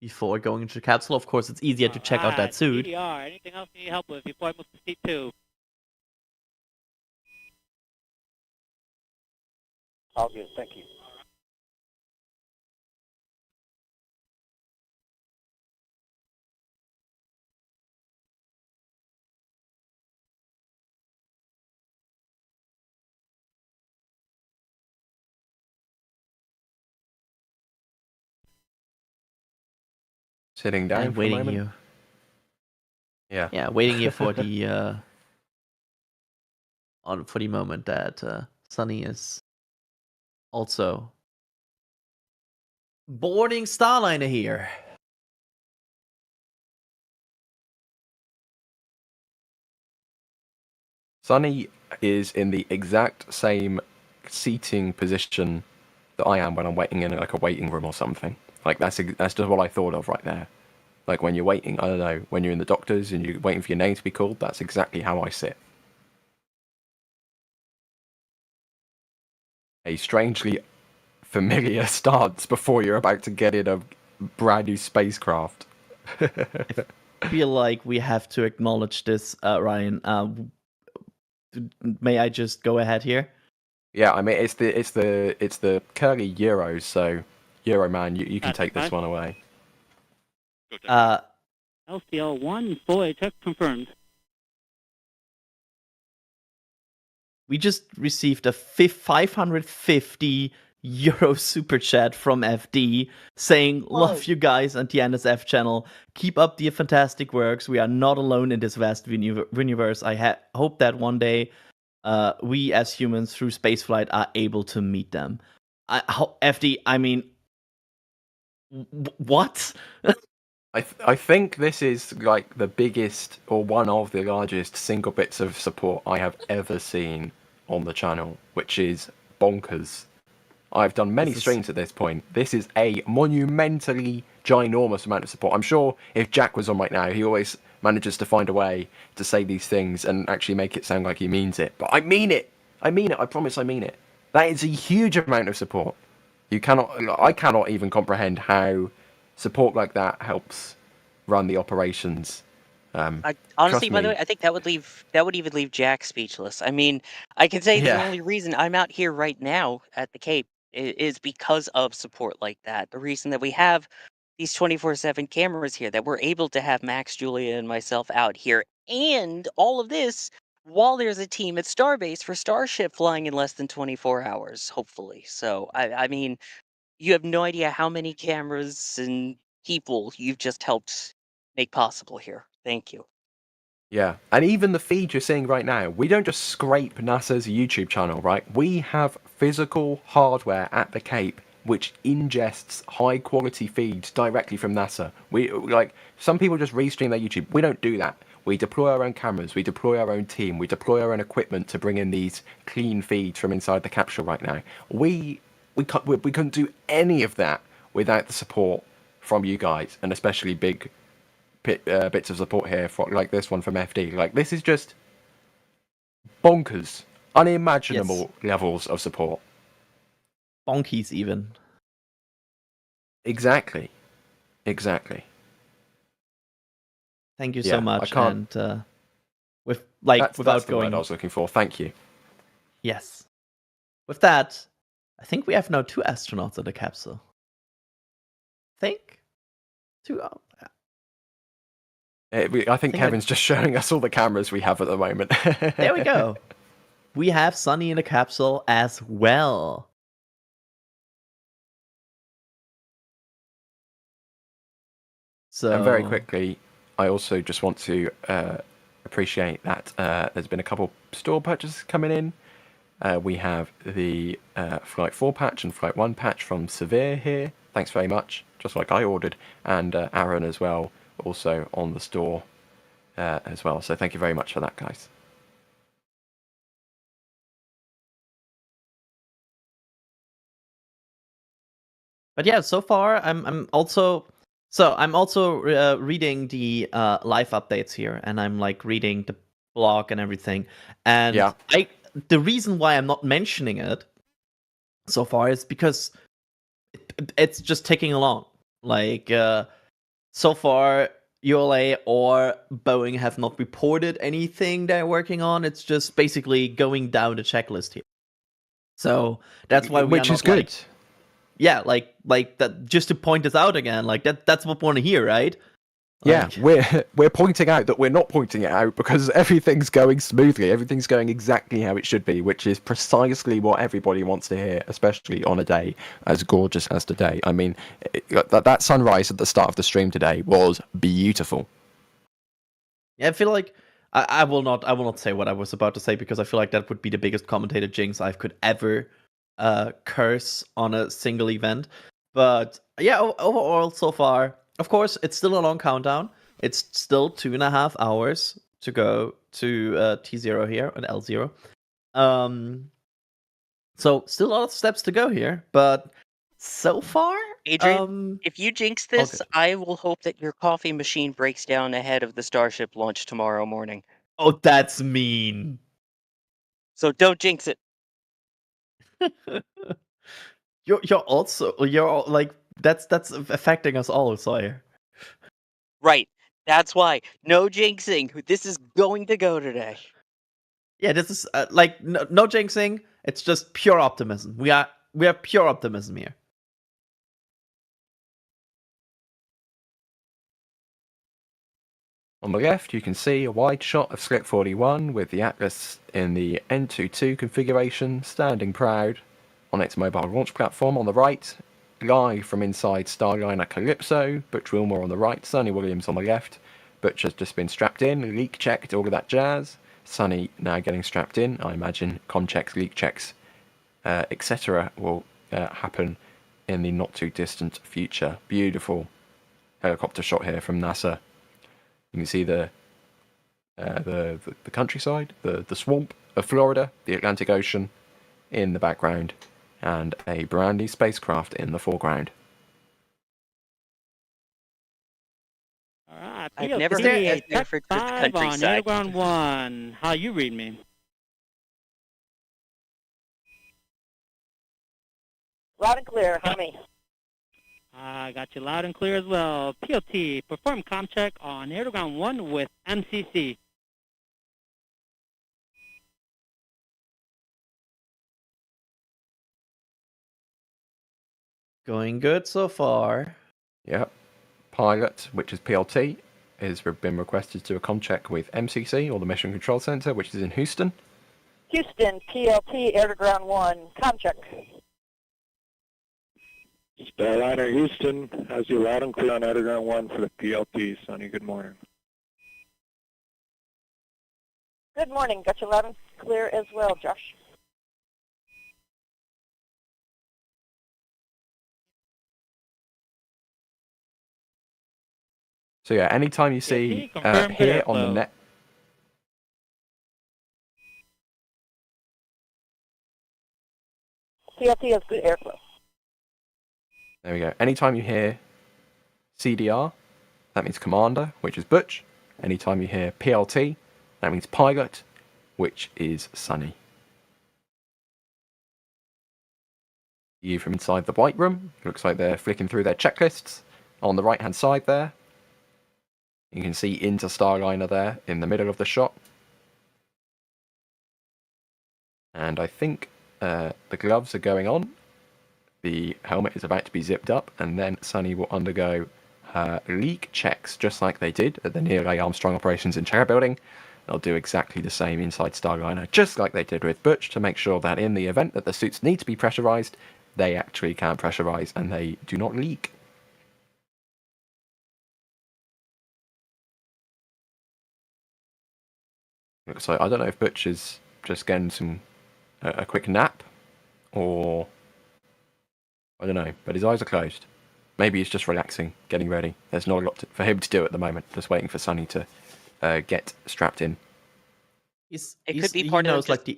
before going into the capsule. Of course, it's easier to check out that suit. CDR, anything else you need help with before I move to seat 2? All good, thank you. Sitting down And for a waiting moment. here. Yeah. Yeah, waiting here for the for the moment that Sunny is also boarding Starliner here. Sunny is in the exact same seating position that I am when I'm waiting in like a waiting room or something. Like that's just what I thought of right there. Like when you're waiting, I don't know, when you're in the doctors and you're waiting for your name to be called, that's exactly how I sit. A strangely familiar stance before you're about to get in a brand new spacecraft. I feel like we have to acknowledge this, Ryan. May I just go ahead here? Yeah, I mean it's the curly Euros, so Euro man, you can take this one away. LCL 1, boy, check confirmed. We just received a 550 euro super chat from FD saying, "Love you guys and the NSF channel. Keep up the fantastic works. We are not alone in this vast universe. I hope that one day we as humans through spaceflight are able to meet them." FD, I mean, what? I think this is like the biggest or one of the largest single bits of support I have ever seen on the channel, which is bonkers. I've done many streams at this point. This is a monumentally ginormous amount of support. I'm sure if Jack was on right now, he always manages to find a way to say these things and actually make it sound like he means it. But I mean it. I mean it. I promise I mean it. That is a huge amount of support. I cannot even comprehend how support like that helps run the operations. Honestly, by the way, I think that would even leave Jack speechless. I mean, I can say the only reason I'm out here right now at the Cape is because of support like that. The reason that we have these 24/7 cameras here, that we're able to have Max, Julia, and myself out here, and all of this while there's a team at Starbase for Starship flying in less than 24 hours, hopefully. So, I mean, you have no idea how many cameras and people you've just helped make possible here. Thank you. Yeah, and even the feed you're seeing right now, we don't just scrape NASA's YouTube channel, right? We have physical hardware at the Cape which ingests high quality feeds directly from NASA. We like some people just restream their YouTube. We don't do that. We deploy our own cameras, we deploy our own team, we deploy our own equipment to bring in these clean feeds from inside the capsule right now. We couldn't do any of that without the support from you guys, and especially big bits of support here, for, like this one from FD. Like, this is just bonkers, unimaginable levels of support. Bonkies, even. Exactly. Thank you so much. I can't. And That's without the going, word I was looking for. Thank you. Yes. With that, I think we have now 2 astronauts in the capsule. I think Kevin's just showing us all the cameras we have at the moment. There we go. we have Suni in the capsule as well. So, and very quickly, I also just want to appreciate that there's been a couple store purchases coming in. We have the Flight 4 patch and Flight 1 patch from Severe here. Thanks very much, just like I ordered. And Aaron as well, also on the store as well. So thank you very much for that, guys. But yeah, so far I'm also reading the live updates here, and I'm like reading the blog and everything. And yeah. The reason why I'm not mentioning it so far is because it's just ticking along. Like so far, ULA or Boeing have not reported anything they're working on. It's just basically going down the checklist here. So that's why which is good. Yeah, like that. Just to point this out again, like that's what we want to hear, right? Yeah, we're pointing out that we're not pointing it out because everything's going smoothly. Everything's going exactly how it should be, which is precisely what everybody wants to hear, especially on a day as gorgeous as today. I mean, that sunrise at the start of the stream today was beautiful. Yeah, I feel like I will not say what I was about to say because I feel like that would be the biggest commentator jinx I could ever curse on a single event. But yeah, overall so far. Of course, it's still a long countdown. It's still 2.5 hours to go to T0 here and L0. So still a lot of steps to go here, but so far, Adrian, if you jinx this, okay. I will hope that your coffee machine breaks down ahead of the Starship launch tomorrow morning. Oh, that's mean. So don't jinx it. You're like that's affecting us all, Sawyer. Right. That's why. No jinxing. This is going to go today. Yeah, this is like no jinxing. It's just pure optimism. We have pure optimism here. On the left, you can see a wide shot of Slick 41 with the Atlas in the N22 configuration, standing proud on its mobile launch platform. On the right, live from inside Starliner Calypso, Butch Wilmore on the right, Suni Williams on the left. Butch has just been strapped in, leak checked, all of that jazz. Suni now getting strapped in. I imagine com checks, leak checks, etc. will happen in the not too distant future. Beautiful helicopter shot here from NASA. You can see the countryside, the swamp of Florida, the Atlantic Ocean in the background, and a brand new spacecraft in the foreground. All right, I've never heard of Bedford for the on countryside. Airground 1. How you read me? Loud and clear, how me? I got you loud and clear as well. PLT, perform comm check on Airground 1 with MCC. Going good so far. Yep. Pilot, which is PLT, has been requested to do a comm check with MCC, or the Mission Control Center, which is in Houston. Houston, PLT, air to ground 1, comm check. Starliner Houston has you loud and clear on Underground 1 for the PLT. Suni, good morning. Good morning, got you loud and clear as well, Josh. So yeah, anytime you see here on the net. PLT has good airflow. There we go. Anytime you hear CDR, that means commander, which is Butch. Anytime you hear PLT, that means pilot, which is Suni. You from inside the white room. It looks like they're flicking through their checklists. On the right hand side there, you can see into Starliner there in the middle of the shot. And I think the gloves are going on. The helmet is about to be zipped up, and then Suni will undergo her leak checks, just like they did at the Neil A. Armstrong operations in Chair Building. They'll do exactly the same inside Starliner, just like they did with Butch, to make sure that in the event that the suits need to be pressurized, they actually can pressurize and they do not leak. Looks like, I don't know if Butch is just getting a quick nap, or I don't know, but his eyes are closed. Maybe he's just relaxing, getting ready. There's not a lot for him to do at the moment, just waiting for Suni to get strapped in. Could be part of knows, like, the...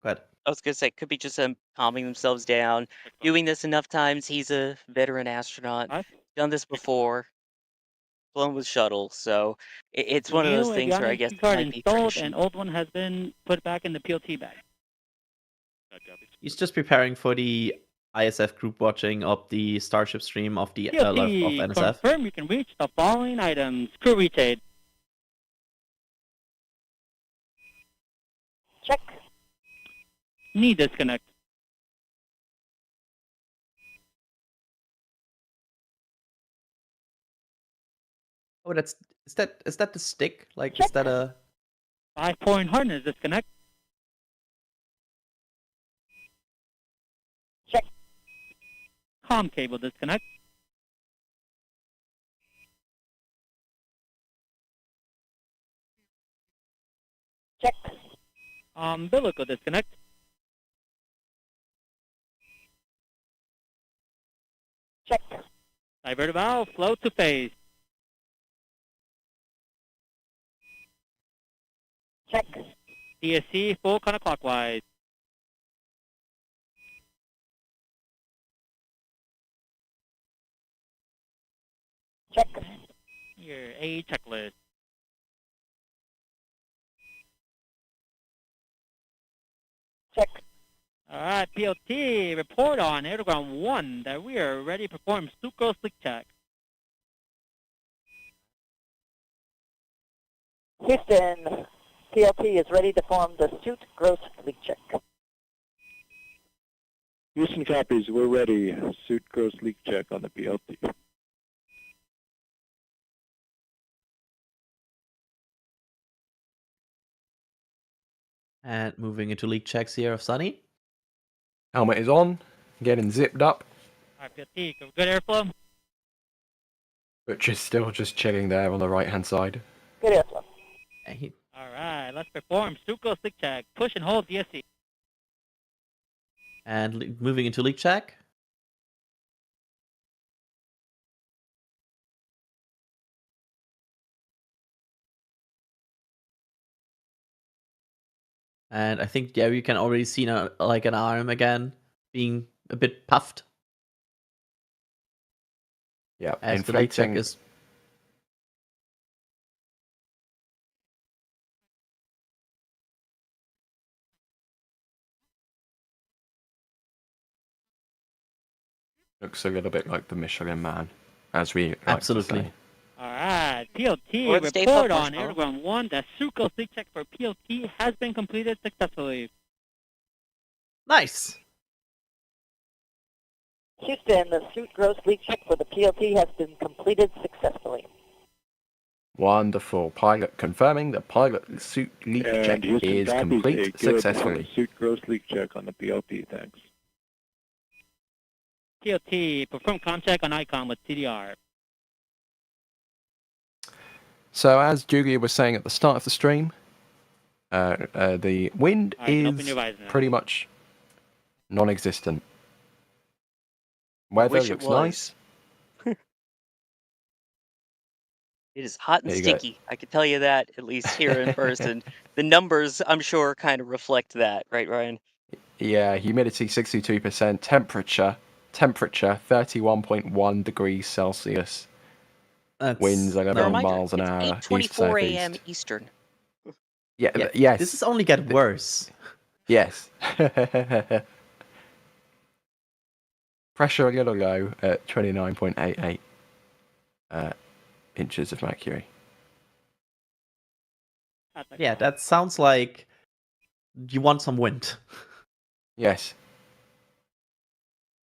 Go ahead. I was gonna say, could be just calming themselves down, doing this enough times. He's a veteran astronaut, done this before, flown with shuttle, so it's one of those things where I guess it card might be installed, tradition. and old one has been put back in the PLT bag. He's just preparing for the ISF group watching of the Starship stream of the of PLT, NSF. confirm you can reach the following items. Crew reach aid. Check. Knee disconnect. Oh, is that the stick? Like, is that a... 5-point harness disconnect. Check. Comm cable disconnect. Check. Umbilical disconnect. Check. Divert valve, flow to phase. Check. DSC full counterclockwise. Check. Your A checklist. Check. Alright, PLT, report on Aeroground 1 that we are ready to perform sucrose leak check. Houston, PLT is ready to form the suit gross leak check. Houston copies. We're ready. Suit gross leak check on the PLT. And moving into leak checks here of Suni. Helmet is on, getting zipped up. Alright, PLT, good airflow. Butch is still just chilling there on the right-hand side. Good airflow. Alright, let's perform sucrose leak check. Push and hold DSC. And moving into leak check. And I think, yeah, you can already see now, like, an arm again being a bit puffed. Yeah, as the leak check inflating. is... Looks a little bit like the Michelin Man, as we like Absolutely. to say. Alright, PLT, Lord, stay report focused, on huh? Aeroground 1 that sucrose leak check for PLT has been completed successfully. Nice! Houston, the suit gross leak check for the PLT has been completed successfully. Wonderful. Pilot confirming the pilot suit leak And check Houston is copies. complete A good successfully. suit gross leak check on the PLT. Thanks. PLT, perform contact on ICOM with CDR. So as Julia was saying at the start of the stream, the wind Alright, you can open is your visor now. pretty much non-existent. Weather wish it looks was. nice. It is hot and There you go. sticky. I can tell you that, at least here in person. The numbers, I'm sure, kind of reflect that, right, Ryan? Yeah, humidity 62%, temperature 31.1 degrees Celsius. That's Winds 11 Reminder, miles an it's hour, east 8:24 a.m. southeast. Eastern. Yeah, Yeah, yes. This is only get worse. Yes. Pressure a little low at 29.88 inches of mercury. Yeah, that sounds like you want some wind. Yes.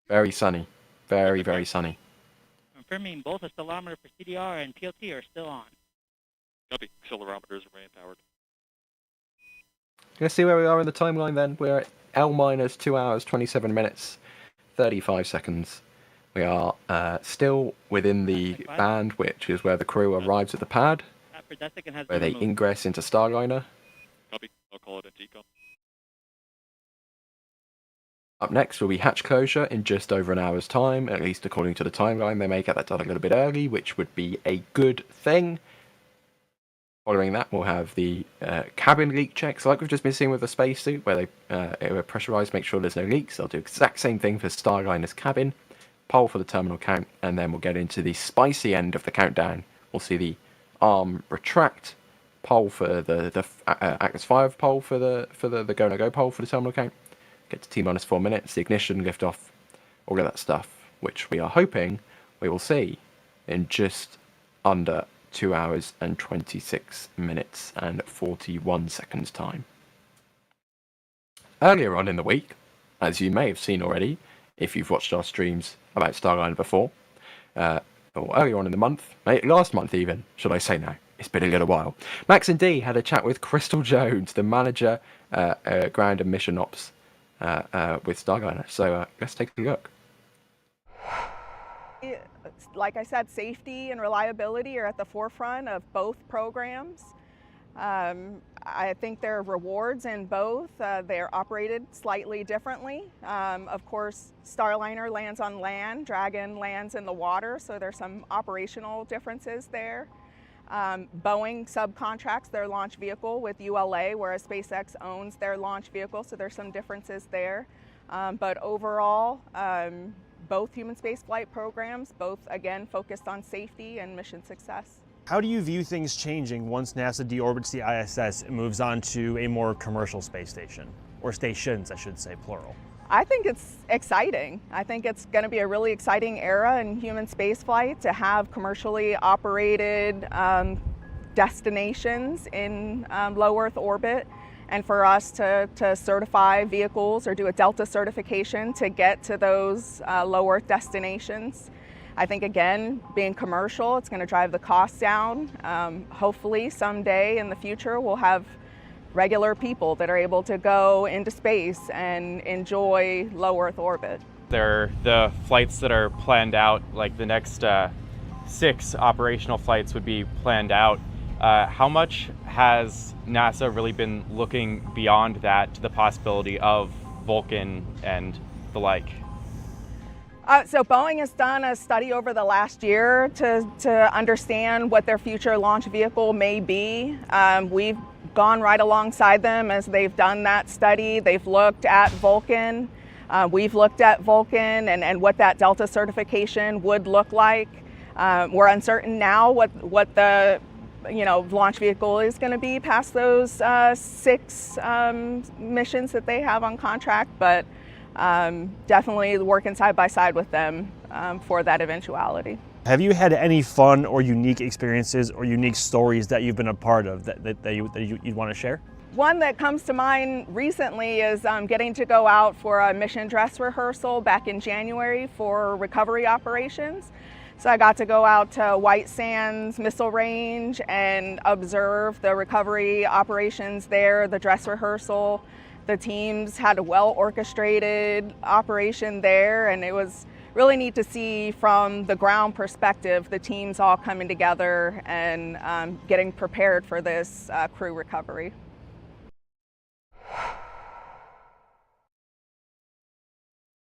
Very sunny. Very, very sunny. Confirming both accelerometer for CDR and PLT are still on. Copy. Accelerometers remain powered. let's see where we are in the timeline then. We're at L minus 2 hours, 27 minutes, 35 seconds. We are still within the band, which is where the crew arrives at the pad, where they ingress into Starliner. Copy. I'll call it a decom. Up next will be hatch closure in just over an hour's time, at least according to the timeline. They may get that done a little bit early, which would be a good thing. Following that, we'll have the cabin leak checks, like we've just been seeing with the spacesuit, where they pressurize, make sure there's no leaks. They'll do the exact same thing for Starliner's cabin, poll for the terminal count, and then we'll get into the spicy end of the countdown. We'll see the arm retract, poll for the Atlas 5 poll for the go-no-go poll for the terminal count. Get to T-minus 4 minutes, the ignition, liftoff, all of that stuff, which we are hoping we will see in just under 2 hours and 26 minutes and 41 seconds time. Earlier on in the week, as you may have seen already, if you've watched our streams about Starliner before, or earlier on in the month, last month even, should I say now, it's been a little while, Max and D had a chat with Crystal Jones, the manager, ground and mission ops with Starliner. So let's take a look. Like I said, safety and reliability are at the forefront of both programs. I think there are rewards in both. They're operated slightly differently. Of course, Starliner lands on land, Dragon lands in the water, so there's some operational differences there. Boeing subcontracts their launch vehicle with ULA, whereas SpaceX owns their launch vehicle, so there's some differences there. But overall, both human spaceflight programs, both again focused on safety and mission success. How do you view things changing once NASA deorbits the ISS and moves on to a more commercial space station? Or stations, I should say, plural. I think it's exciting. I think it's going to be a really exciting era in human spaceflight to have commercially operated destinations in low Earth orbit, and for us to certify vehicles or do a Delta certification to get to those low Earth destinations. I think, again, being commercial, it's going to drive the costs down. Hopefully someday in the future we'll have regular people that are able to go into space and enjoy low Earth orbit. They're the flights that are planned out, like the next 6 operational flights would be planned out. How much has NASA really been looking beyond that to the possibility of Vulcan and the like? So Boeing has done a study over the last year to understand what their future launch vehicle may be. We've gone right alongside them as they've done that study. They've looked at Vulcan. We've looked at Vulcan and what that Delta certification would look like. We're uncertain now what the launch vehicle is going to be past those 6 missions that they have on contract, but definitely working side by side with them for that eventuality. Have you had any fun or unique experiences or unique stories that you've been a part of that you'd want to share? One that comes to mind recently is getting to go out for a mission dress rehearsal back in January for recovery operations. So I got to go out to White Sands Missile Range and observe the recovery operations there, the dress rehearsal. The teams had a well-orchestrated operation there, and it was really neat to see from the ground perspective the teams all coming together and getting prepared for this crew recovery.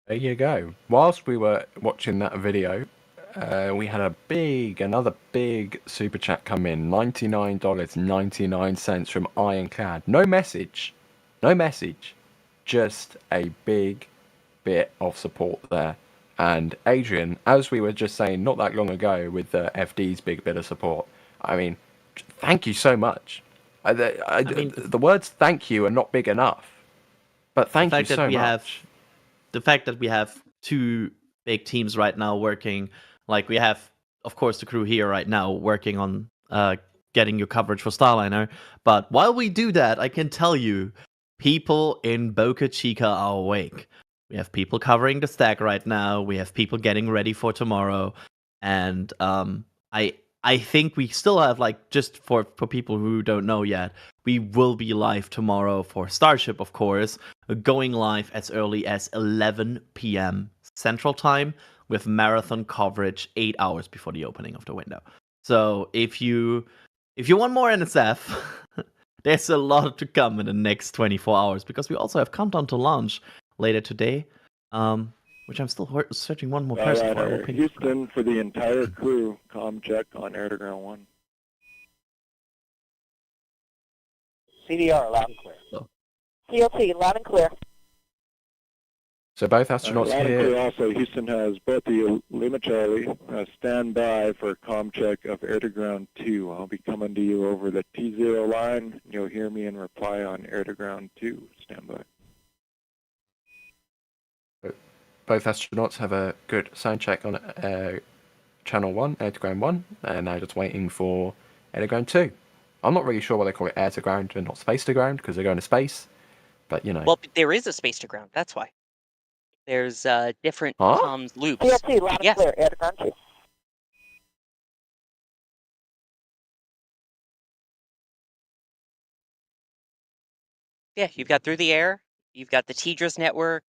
There you go. Whilst we were watching that video, we had another big super chat come in, $99.99 from Ironclad. No message, just a big bit of support there. And Adrian, as we were just saying not that long ago with the FD's big bit of support, I mean, thank you so much. The words thank you are not big enough, but thank you so much. The fact that we have 2 big teams right now working, like we have, of course, the crew here right now working on getting your coverage for Starliner. But while we do that, I can tell you, people in Boca Chica are awake. We have people covering the stack right now. We have people getting ready for tomorrow. And I I think we still have, like, just for people who don't know yet, we will be live tomorrow for Starship, of course, going live as early as 11 p.m. Central Time with marathon coverage 8 hours before the opening of the window. So if you want more NSF, there's a lot to come in the next 24 hours, because we also have Countdown to Launch later today, which I'm still searching one more person for. Starliner Houston, for the entire crew, comm check on air to ground 1. CDR, loud and clear. CLT, loud and clear. So both astronauts loud and here. clear also, Houston has both the Lima Charlie stand by for comm check of air to ground 2. I'll be coming to you over the T0 line. You'll hear me in reply on air to ground 2. Stand by. Both astronauts have a good sound check on channel 1, air to ground 1, and now just waiting for air to ground 2. I'm not really sure why they call it air to ground and not space to ground, because they're going to space, but you know. Well, there is a space to ground. That's why. There's different comms loops. CLT, loud and clear, air to ground 2. Yeah, you've got through the air. You've got the TDRS network.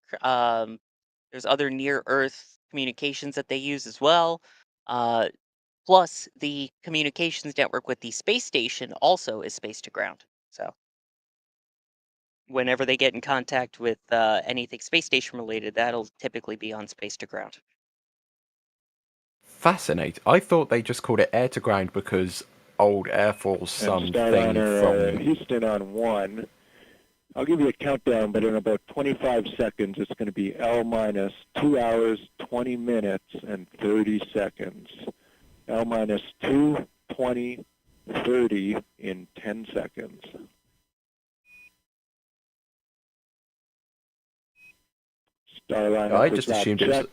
There's other near-Earth communications that they use as well. Plus, the communications network with the space station also is space to ground. So, whenever they get in contact with anything space station related, that'll typically be on space to ground. Fascinating. I thought they just called it air to ground because old Air Force something Starliner from Houston on 1. I'll give you a countdown, but in about 25 seconds, it's going to be L minus 2 hours, 20 minutes, and 30 seconds. L minus 2, 20, 30 in 10 seconds. Starliner, I just assumed it was...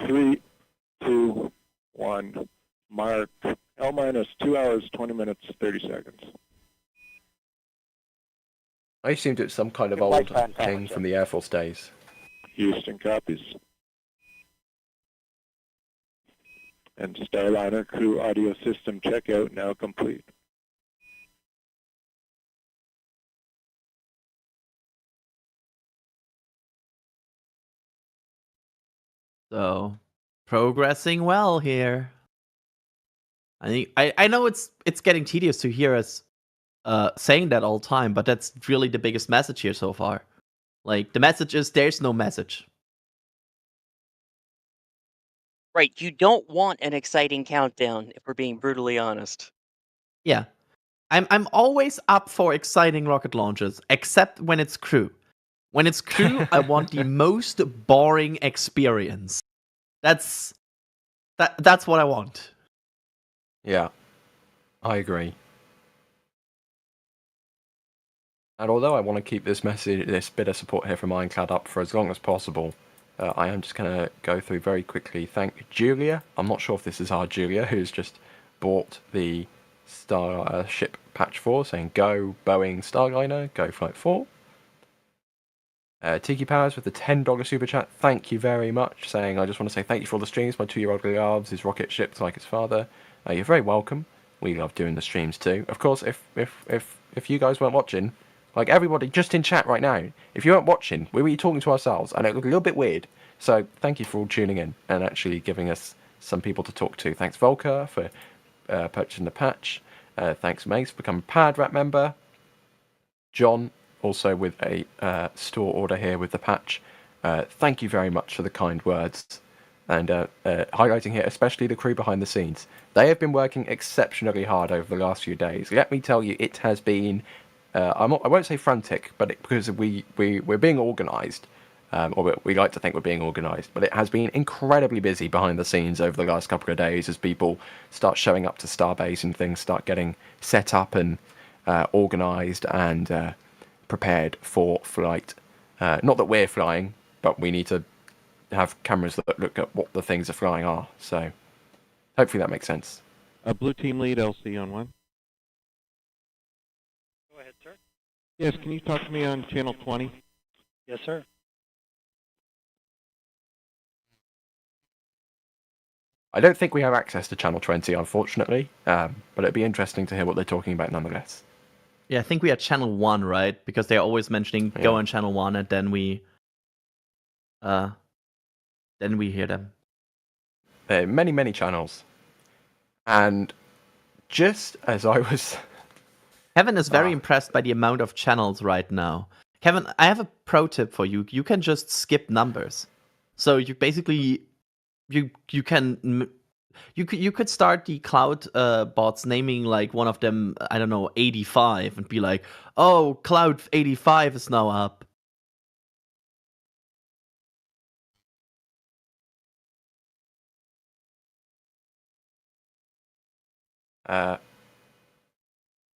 3, 2, 1, mark. L minus 2 hours, 20 minutes, 30 seconds. I assumed it was some kind of old thing from the Air Force days. Houston copies. And Starliner crew audio system checkout now complete. So, progressing well here. I know it's getting tedious to hear us saying that all the time, but that's really the biggest message here so far. Like, the message is there's no message. Right, you don't want an exciting countdown, if we're being brutally honest. Yeah. I'm always up for exciting rocket launches, except when it's crew. When it's crew, I want the most boring experience. That's what I want. Yeah, I agree. And although I want to keep this bit of support here from Ironclad up for as long as possible, I am just going to go through very quickly. Thank Julia. I'm not sure if this is our Julia, who's just bought the Starship patch 4, saying go Boeing Starliner, go Flight 4. Tiki Powers with the $10 super chat. Thank you very much. Saying, I just want to say thank you for all the streams. My 2-year-old loves his rocket ships like his father. You're very welcome. We love doing the streams too. Of course, if you guys weren't watching, like everybody just in chat right now, if you weren't watching, we were talking to ourselves and it looked a little bit weird. So thank you for all tuning in and actually giving us some people to talk to. Thanks Volker for purchasing the patch. Thanks Mace for becoming a Pad Rap member. John also with a store order here with the patch. Thank you very much for the kind words. And highlighting here, especially the crew behind the scenes. They have been working exceptionally hard over the last few days. Let me tell you, it has been, I won't say frantic, but because we're being organised, or we like to think we're being organised, but it has been incredibly busy behind the scenes over the last couple of days as people start showing up to Starbase and things start getting set up and organised and prepared for flight. Not that we're flying, but we need to have cameras that look at what the things are flying are. So hopefully that makes sense. Blue team lead LC on 1. Go ahead, sir. Yes, can you talk to me on channel 20? Yes, sir. I don't think we have access to Channel 20, unfortunately, but it'd be interesting to hear what they're talking about nonetheless. Yeah, I think we are Channel 1, right? Because they're always mentioning go on Channel 1, and then we hear them. There are many, many channels. And just as I was... Kevin is very impressed by the amount of channels right now. Kevin, I have a pro tip for you. You can just skip numbers. So you basically... You could start the cloud bots naming like one of them, I don't know, 85, and be like, oh, cloud 85 is now up.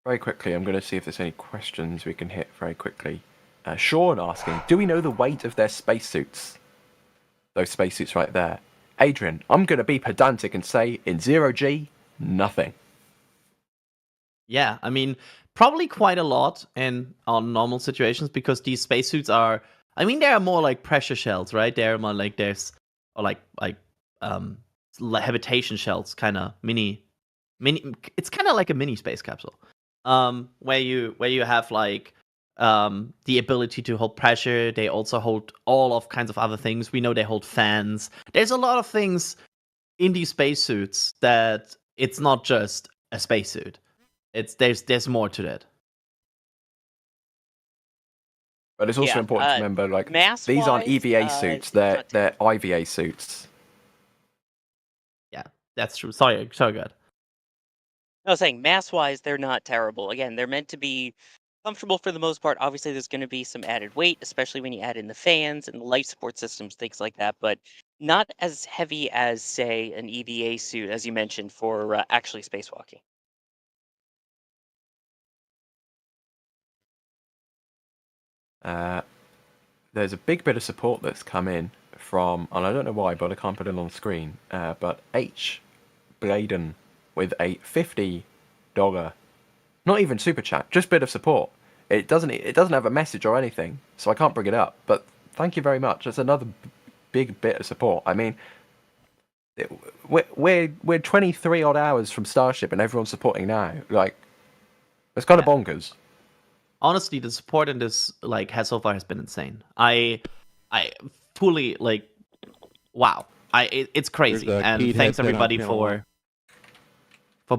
Very quickly, I'm going to see if there's any questions we can hit very quickly. Sean asking, do we know the weight of their spacesuits? Those spacesuits right there. Adrian, I'm going to be pedantic and say, in 0G, nothing. Yeah, I mean, probably quite a lot in on normal situations, because these spacesuits are, I mean, they are more like pressure shells, right? They're more like habitation shells, kind of mini. It's kind of like a mini space capsule, where you have like the ability to hold pressure. They also hold all of kinds of other things. We know they hold fans. There's a lot of things in these spacesuits that it's not just a spacesuit. There's more to that. But it's also important to remember, like, mass-wise, these aren't EVA suits, they're IVA suits. Yeah, that's true. Sorry, good. I was saying, mass-wise, they're not terrible. Again, they're meant to be comfortable for the most part. Obviously, there's going to be some added weight, especially when you add in the fans and the life support systems, things like that. But not as heavy as, say, an EVA suit, as you mentioned, for actually spacewalking. There's a big bit of support that's come in from, and I don't know why, but I can't put it on the screen, but H. Bladen with a $50, not even super chat, just bit of support. It doesn't have a message or anything, so I can't bring it up, but thank you very much. That's another big bit of support. I mean, we're 23 odd hours from Starship and everyone's supporting now. Like, it's kind of bonkers. Honestly, the support in this has so far has been insane. I fully wow. It's crazy, and thanks everybody for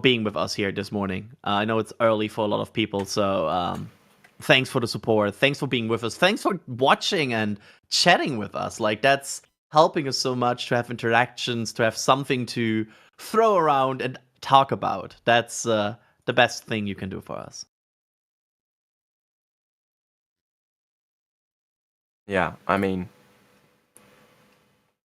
being with us here this morning. I know it's early for a lot of people, so thanks for the support. Thanks for being with us. Thanks for watching and chatting with us. Like, that's helping us so much to have interactions, to have something to throw around and talk about. That's the best thing you can do for us. Yeah, I mean,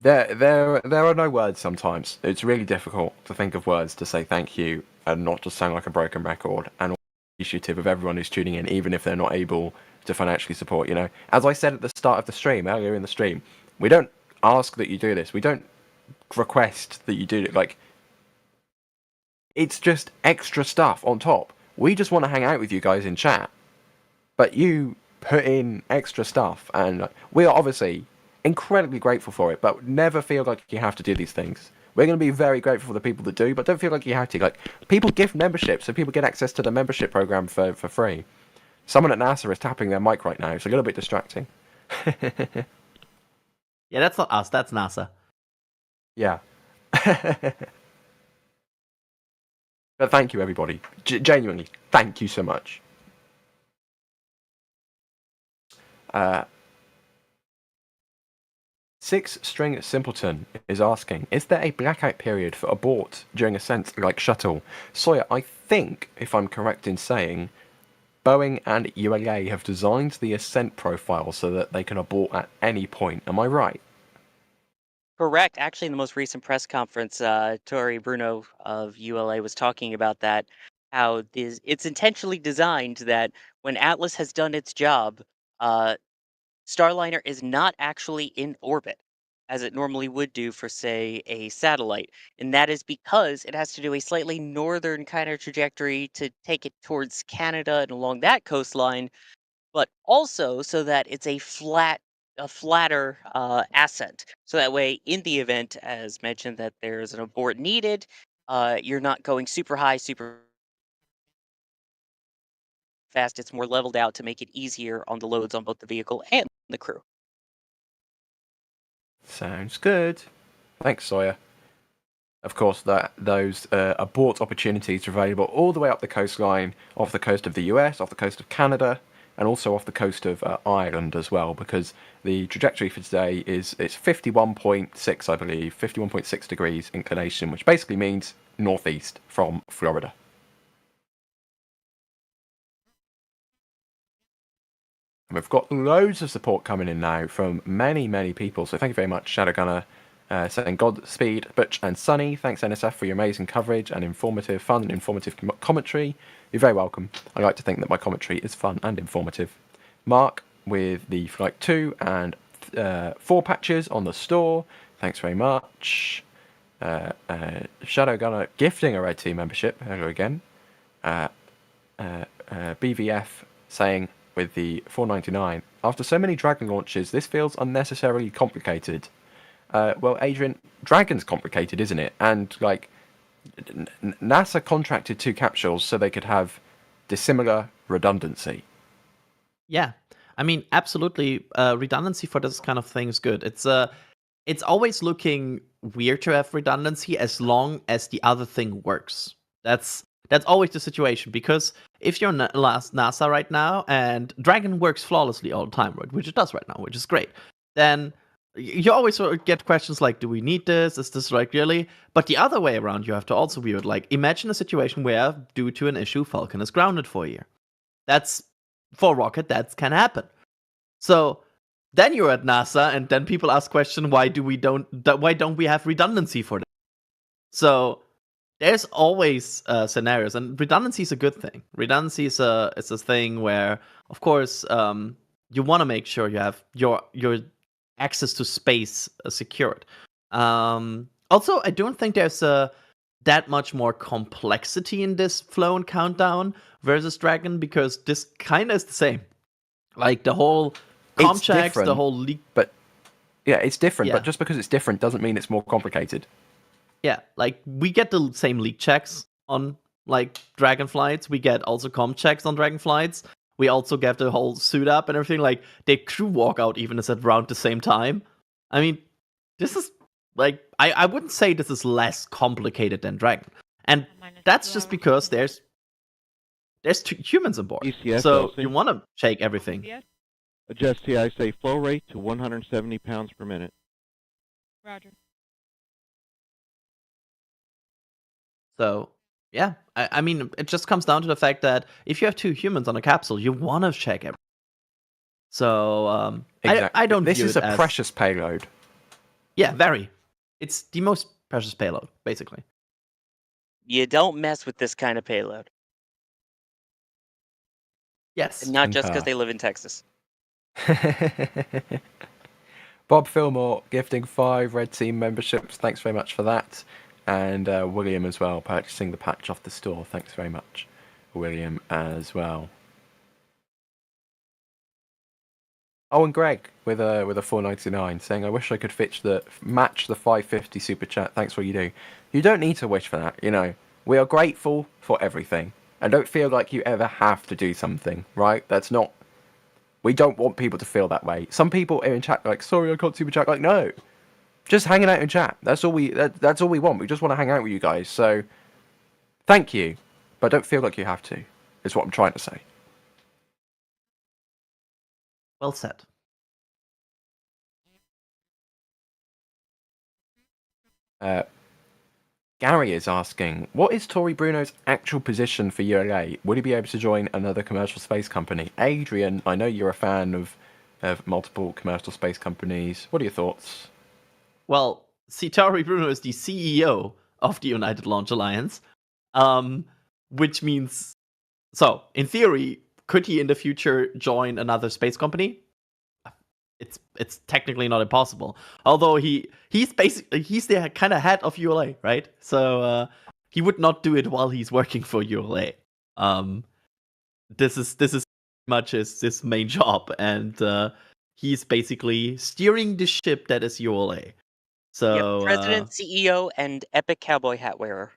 there are no words sometimes. It's really difficult to think of words to say thank you and not just sound like a broken record, and appreciative of everyone who's tuning in, even if they're not able to financially support, you know. As I said at the start of the stream, earlier in the stream, we don't ask that you do this. We don't request that you do it. Like, it's just extra stuff on top. We just want to hang out with you guys in chat, but you put in extra stuff, and we are obviously incredibly grateful for it, but never feel like you have to do these things. We're going to be very grateful for the people that do, but don't feel like you have to. Like, people gift memberships, so people get access to the membership program for free. Someone at NASA is tapping their mic right now. It's a little bit distracting. Yeah, that's not us. That's NASA. Yeah. But thank you, everybody. Genuinely, thank you so much. Six String Simpleton is asking, is there a blackout period for abort during ascent like shuttle? Sawyer, I think, if I'm correct in saying, Boeing and ULA have designed the ascent profile so that they can abort at any point. Am I right? Correct. Actually, in the most recent press conference, Tori Bruno of ULA was talking about that, how it's intentionally designed that when Atlas has done its job, Starliner is not actually in orbit, as it normally would do for, say, a satellite. And that is because it has to do a slightly northern kind of trajectory to take it towards Canada and along that coastline, but also so that it's a flat a flatter ascent. So that way, in the event, as mentioned, that there's an abort needed, you're not going super high, super fast. It's more leveled out to make it easier on the loads on both the vehicle and the crew. Sounds good. Thanks, Sawyer. Of course, those abort opportunities are available all the way up the coastline, off the coast of the US, off the coast of Canada, and also off the coast of Ireland as well, because the trajectory for today it's 51.6, I believe, 51.6 degrees inclination, which basically means northeast from Florida. And we've got loads of support coming in now from many people, so thank you very much, Shadow Gunner, saying Godspeed, Butch and Suni. Thanks, NSF, for your amazing coverage and fun and informative commentary. You're very welcome. I like to think that my commentary is fun and informative. Mark with the Flight 2 and 4 patches on the store. Thanks very much. Shadow Gunner gifting a Red Team membership. Hello again. BVF saying with the $4.99, after so many Dragon launches, this feels unnecessarily complicated. Well, Adrian, Dragon's complicated, isn't it? And like, NASA contracted 2 capsules so they could have dissimilar redundancy. Yeah, I mean, absolutely. Redundancy for this kind of thing is good. It's always looking weird to have redundancy as long as the other thing works. That's always the situation, because if you're NASA right now and Dragon works flawlessly all the time, right, which it does right now, which is great, then you always sort of get questions like, do we need this? Is this right, really? But the other way around, you have to also view it like, imagine a situation where, due to an issue, Falcon is grounded for a year. That's, for a rocket, that can happen. So then you're at NASA, and then people ask question, why don't we have redundancy for that? So there's always scenarios, and redundancy is a good thing. Redundancy is a thing where, of course, you want to make sure you have your access to space secured. Also, I don't think there's that much more complexity in this flow and countdown versus Dragon, because this kind of is the same. Like the whole comm checks, the whole leak. But yeah, it's different. Yeah. But just because it's different doesn't mean it's more complicated. Yeah, like we get the same leak checks on like Dragon flights. We get also comm checks on Dragon flights. We also get the whole suit up and everything. Like the crew walkout even is at around the same time. I mean, this is like I wouldn't say this is less complicated than Dragon, and that's just because there's 2 humans on board. ECS, so you want to shake everything. Adjust TI flow rate to 170 pounds per minute. Roger. So, yeah, I mean, it just comes down to the fact that if you have 2 humans on a capsule, you want to check everything. So, exactly. I don't This view is it a as... precious payload. Yeah, very. It's the most precious payload, basically. You don't mess with this kind of payload. Yes. And not just because they live in Texas. Bob Fillmore gifting 5 Red Team memberships. Thanks very much for that. And William as well, purchasing the patch off the store. Thanks very much, William, as well. Oh, and Greg with a $4.99 saying, "I wish I could match the 550 super chat. Thanks for what you do." You don't need to wish for that. You know, we are grateful for everything, and don't feel like you ever have to do something. Right? That's not. We don't want people to feel that way. Some people in chat are like, "Sorry, I can't super chat." Like, no. Just hanging out in chat. That's all we want. We just want to hang out with you guys. So, thank you, but don't feel like you have to. Is what I'm trying to say. Well said. Gary is asking, what is Tori Bruno's actual position for ULA? Would he be able to join another commercial space company? Adrian, I know you're a fan of multiple commercial space companies. What are your thoughts? Well, Tori Bruno is the CEO of the United Launch Alliance, which means, so in theory, could he in the future join another space company? It's technically not impossible. Although he's the kind of head of ULA, right? So he would not do it while he's working for ULA. This is much his main job, and he's basically steering the ship that is ULA. So President, CEO, and epic cowboy hat wearer.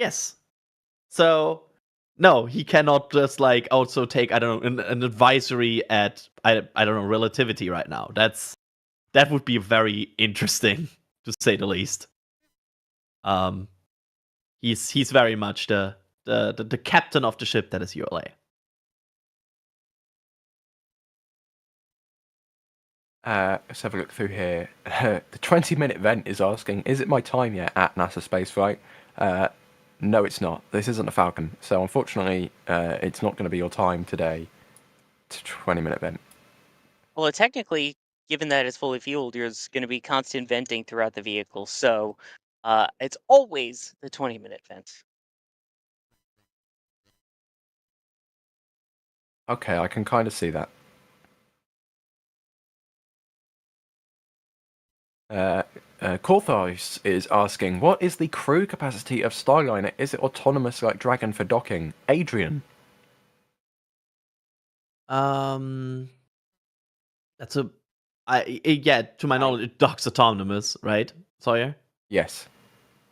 yes. So no, he cannot just like also take, I don't know, an advisory at I don't know, relativity right now. That would be very interesting to say the least. He's very much the captain of the ship that is ULA. Let's have a look through here. The 20-minute vent is asking, is it my time yet at NASA Spaceflight? No, it's not. This isn't a Falcon. So unfortunately, it's not going to be your time today. It's a 20-minute vent. Well, technically, given that it's fully fueled, there's going to be constant venting throughout the vehicle. So it's always the 20-minute vent. Okay, I can kind of see that. Korthos is asking, what is the crew capacity of Starliner? Is it autonomous like Dragon for docking? Adrian? That's to my knowledge, it docks autonomous, right, Sawyer? Yes.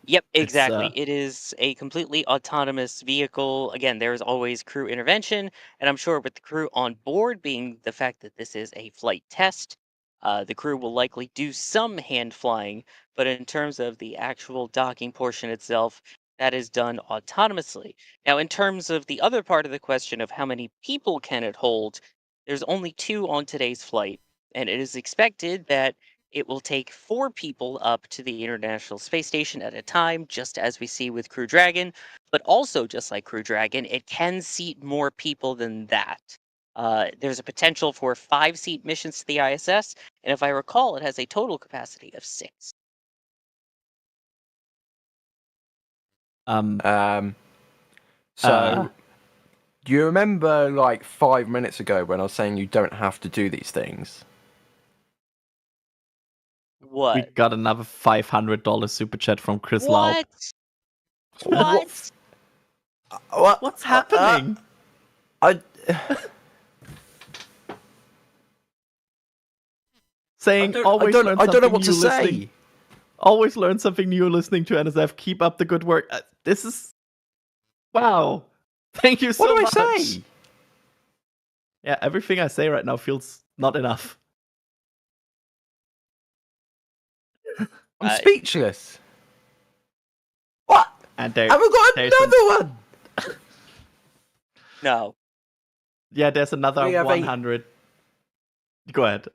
Yep, exactly. It is a completely autonomous vehicle. Again, there's always crew intervention, and I'm sure with the crew on board, being the fact that this is a flight test, the crew will likely do some hand flying, but in terms of the actual docking portion itself, that is done autonomously. Now, in terms of the other part of the question of how many people can it hold, there's only 2 on today's flight, and it is expected that it will take 4 people up to the International Space Station at a time, just as we see with Crew Dragon. But also, just like Crew Dragon, it can seat more people than that. There's a potential for 5-seat missions to the ISS, and if I recall, it has a total capacity of 6. So, do you remember like 5 minutes ago when I was saying you don't have to do these things? What? We got another $500 super chat from Chris Laub. What? What's happening? Saying I always don't learn know something what to new listening. say. Always learn something new listening to NSF. Keep up the good work. This is wow. Thank you so much. What do I say? Yeah, everything I say right now feels not enough. I'm speechless. What? And there, have we got there's another one? No. Yeah, there's another We have 100. Go ahead.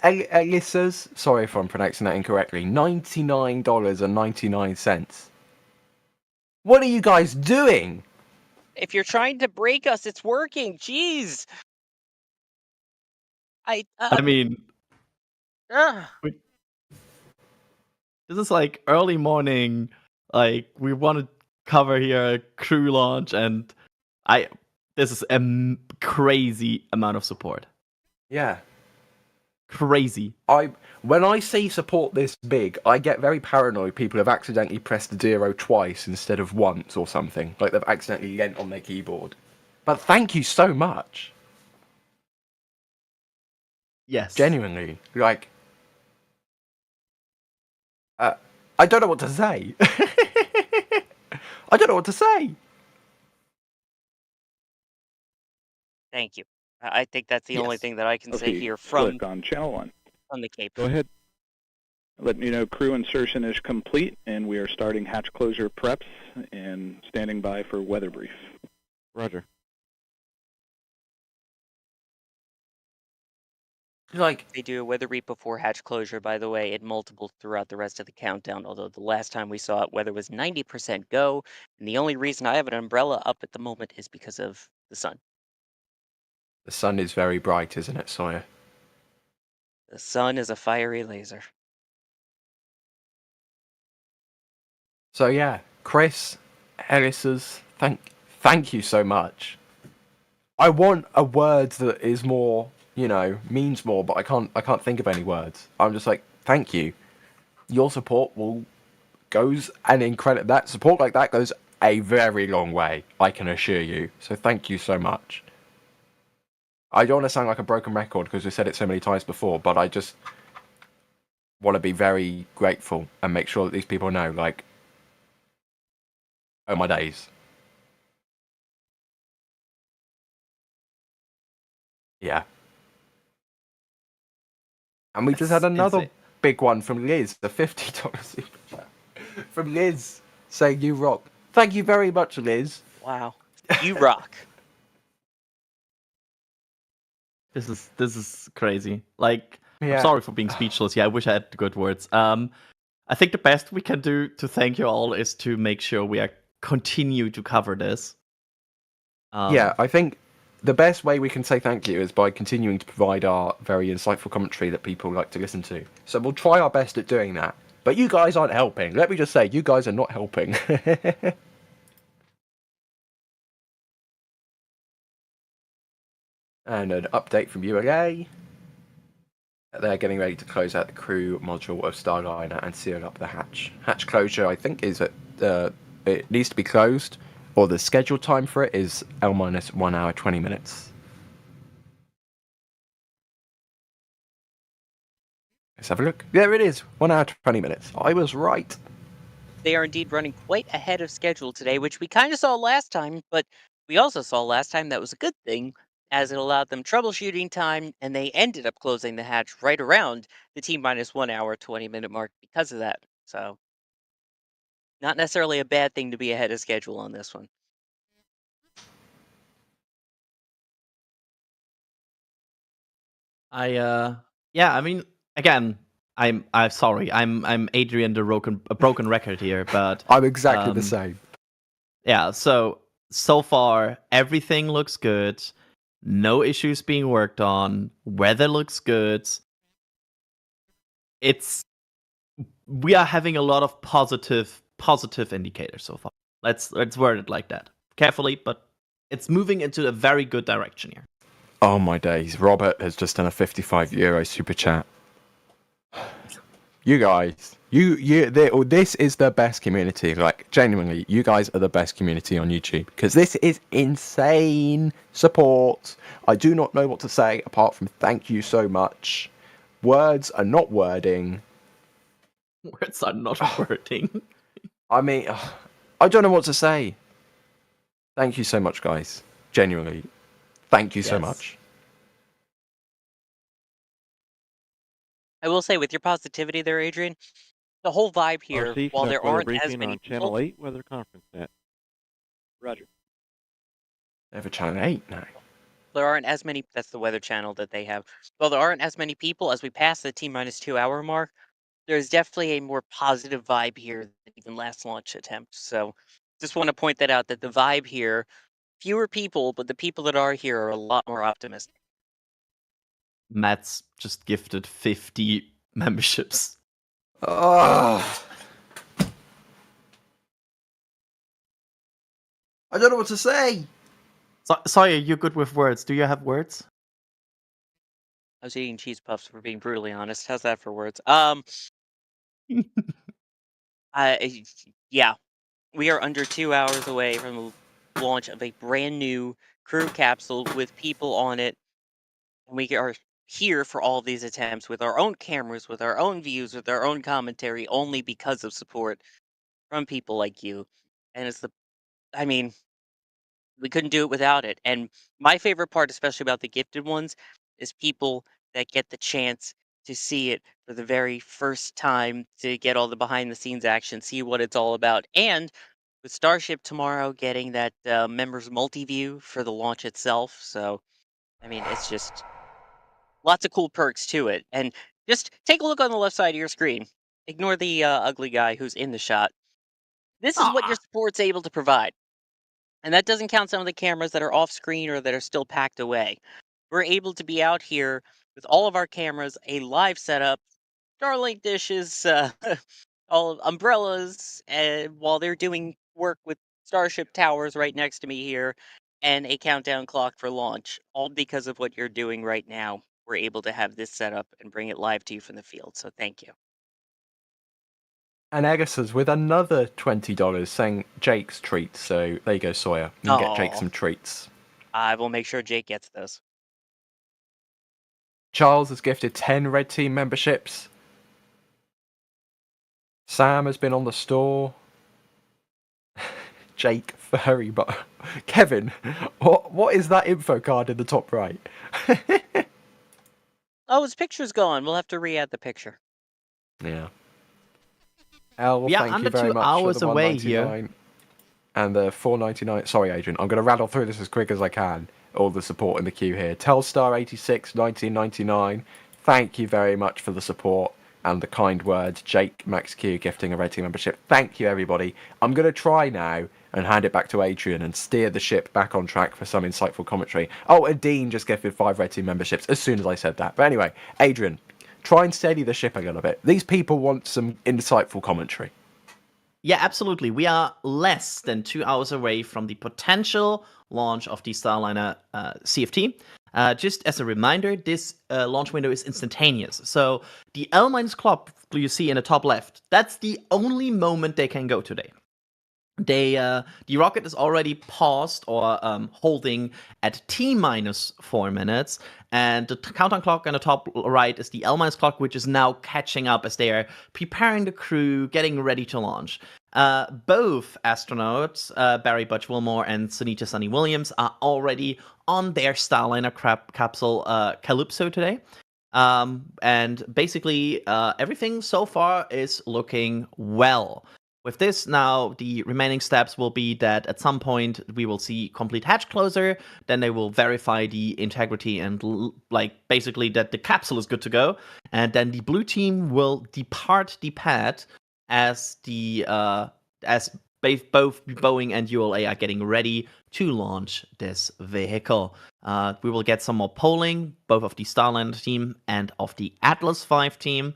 Alyssa's, sorry if I'm pronouncing that incorrectly, $99.99. What are you guys doing? If you're trying to break us, it's working. Jeez. I mean, this is like early morning. Like we want to cover here a crew launch, and this is a crazy amount of support. Yeah. Crazy. When I see support this big, I get very paranoid. People have accidentally pressed 0 twice instead of once or something. Like they've accidentally lent on their keyboard. But thank you so much. Yes. Genuinely. Like, I don't know what to say. I don't know what to say. Thank you. I think that's the only thing that I can say here from Click on channel 1. From the Cape. Go ahead. Letting you know crew insertion is complete, and we are starting hatch closure preps and standing by for weather brief. Roger. Like they do a weather brief before hatch closure, by the way, at multiples throughout the rest of the countdown, although the last time we saw it, weather was 90% go, and the only reason I have an umbrella up at the moment is because of the sun. The sun is very bright, isn't it, Sawyer? The sun is a fiery laser. So yeah, Chris, Ellis's, thank you so much. I want a word that is more, means more, but I can't think of any words. I'm just like, thank you. Your support goes that support like that goes a very long way, I can assure you. So thank you so much. I don't want to sound like a broken record because we've said it so many times before, but I just want to be very grateful and make sure that these people know, like, oh my days. Yeah. And we just had another big one from Liz, the $50 super chat. From Liz, saying you rock. Thank you very much, Liz. Wow. You rock. This is crazy. Like, Yeah. I'm sorry for being speechless. Yeah, I wish I had good words. I think the best we can do to thank you all is to make sure we continue to cover this. Yeah, I think the best way we can say thank you is by continuing to provide our very insightful commentary that people like to listen to. So we'll try our best at doing that. But you guys aren't helping. Let me just say, you guys are not helping. And an update from ULA. They're getting ready to close out the crew module of Starliner and seal up the hatch. Hatch closure, I think, is at it needs to be closed, or the scheduled time for it is L-1 hour 20 minutes. Let's have a look. There it is, 1 hour 20 minutes. I was right. They are indeed running quite ahead of schedule today, which we kind of saw last time, but we also saw last time that was a good thing, as it allowed them troubleshooting time, and they ended up closing the hatch right around the T-minus 1 hour 20-minute mark because of that. So, not necessarily a bad thing to be ahead of schedule on this one. I mean, again, I'm sorry. I'm Adrian, a broken record here, but I'm exactly the same. Yeah. So far everything looks good. No issues being worked on. Weather looks good. We are having a lot of positive indicators so far. Let's word it like that carefully, but it's moving into a very good direction here. Oh my days! Robert has just done a €55 super chat. You guys, this is the best community. Like, genuinely, you guys are the best community on YouTube because this is insane support. I do not know what to say apart from thank you so much. Words are not wording. Words are not wording. I mean, I don't know what to say. Thank you so much, guys. Genuinely, thank you so much. I will say, with your positivity there, Adrian, the whole vibe here, RC, while there weather aren't as briefing many on Channel 8 Weather Conference Net. Roger. They have a Channel 8 now. There aren't as many. That's the weather channel that they have. Well, there aren't as many people as we pass the T-minus 2 hour mark. There's definitely a more positive vibe here than even last launch attempt. So, just want to point that out, that the vibe here, fewer people, but the people that are here are a lot more optimistic. Matt's just gifted 50 memberships. I don't know what to say. Sorry, you're good with words. Do you have words? I was eating cheese puffs, for being brutally honest. How's that for words? Yeah, we are under 2 hours away from the launch of a brand new crew capsule with people on it, and we are here for all of these attempts with our own cameras, with our own views, with our own commentary, only because of support from people like you. And I mean, we couldn't do it without it. And my favorite part, especially about the gifted ones, is people that get the chance to see it for the very first time, to get all the behind the scenes action, see what it's all about. And with Starship tomorrow getting that members multi-view for the launch itself. So, I mean, it's just lots of cool perks to it. And just take a look on the left side of your screen. Ignore the ugly guy who's in the shot. This is what your support's able to provide. And that doesn't count some of the cameras that are off screen or that are still packed away. We're able to be out here with all of our cameras, a live setup, Starlink dishes, all of umbrellas, while they're doing work with Starship towers right next to me here, and a countdown clock for launch. All because of what you're doing right now. We're able to have this set up and bring it live to you from the field. So thank you. And Agassiz with another $20 saying Jake's treats. So there you go, Sawyer. You can get Jake some treats. I will make sure Jake gets those. Charles has gifted 10 Red Team memberships. Sam has been on the store. Jake, furry, but Kevin, what is that info card in the top right? Oh, his picture's gone. We'll have to re-add the picture. Yeah. Al, We are thank under you very 2 much hours for the away 199 and the 499. Sorry, Adrian. I'm going to rattle through this as quick as I can. All the support in the queue here. Telstar86 1999. Thank you very much for the support and the kind words. Jake Max Q gifting a Red Team membership. Thank you, everybody. I'm going to try now and hand it back to Adrian and steer the ship back on track for some insightful commentary. Oh, and Dean just gifted 5 Red Team memberships as soon as I said that. But anyway, Adrian, try and steady the ship a little bit. These people want some insightful commentary. Yeah, absolutely. We are less than 2 hours away from the potential launch of the Starliner CFT. Just as a reminder, this launch window is instantaneous. So the L- clock you see in the top left, that's the only moment they can go today. The rocket is already paused or holding at T-4 minutes, and the countdown clock on the top right is the L- clock, which is now catching up as they are preparing the crew, getting ready to launch. Both astronauts, Barry Butch Wilmore and Sunita Sunny Williams, are already on their Starliner capsule Calypso today. And basically, everything so far is looking well. With this, now the remaining steps will be that at some point we will see complete hatch closure, then they will verify the integrity and basically that the capsule is good to go, and then the blue team will depart the pad as both Boeing and ULA are getting ready to launch this vehicle. We will get some more polling, both of the Starliner team and of the Atlas V team,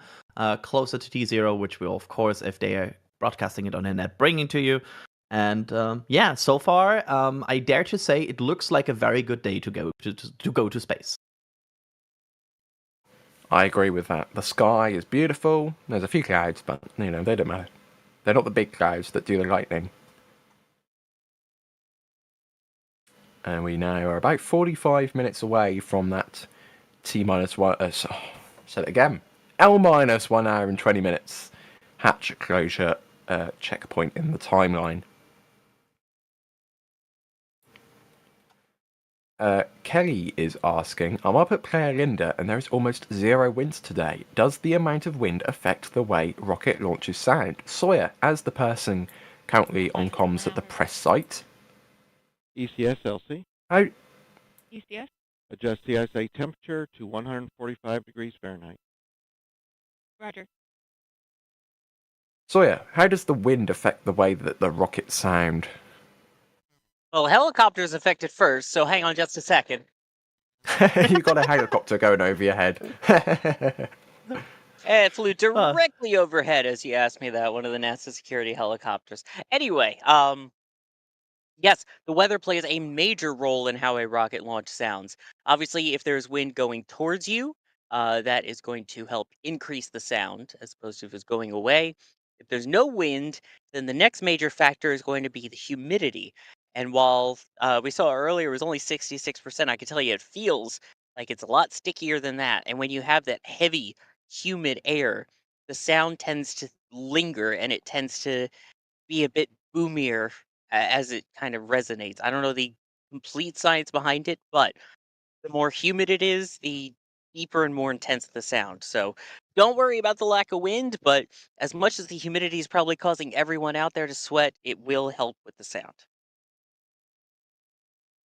closer to T0, which will, of course, if they are broadcasting it on the net, bringing to you. And yeah, so far, I dare to say it looks like a very good day to go to space. I agree with that. The sky is beautiful. There's a few clouds, but they don't matter. They're not the big clouds that do the lightning. And we now are about 45 minutes away from that T-1. Said it again. L-1 hour and 20 minutes hatch closure checkpoint in the timeline. Kelly is asking, I'm up at Playa Linda and there is almost 0 wind today. Does the amount of wind affect the way rocket launches sound? Sawyer, as the person currently on comms at the press site. ECS LC. How? ECS? Adjust the ISA temperature to 145 degrees Fahrenheit. Roger. Sawyer, how does the wind affect the way that the rockets sound? Well, helicopters affected first, so hang on just a second. You got a helicopter going over your head. It flew directly overhead as you asked me that, one of the NASA security helicopters. Anyway, yes, the weather plays a major role in how a rocket launch sounds. Obviously, if there's wind going towards you, that is going to help increase the sound, as opposed to if it's going away. If there's no wind, then the next major factor is going to be the humidity. And while we saw earlier it was only 66%, I can tell you it feels like it's a lot stickier than that. And when you have that heavy, humid air, the sound tends to linger and it tends to be a bit boomier as it kind of resonates. I don't know the complete science behind it, but the more humid it is, the deeper and more intense the sound. So don't worry about the lack of wind, but as much as the humidity is probably causing everyone out there to sweat, it will help with the sound.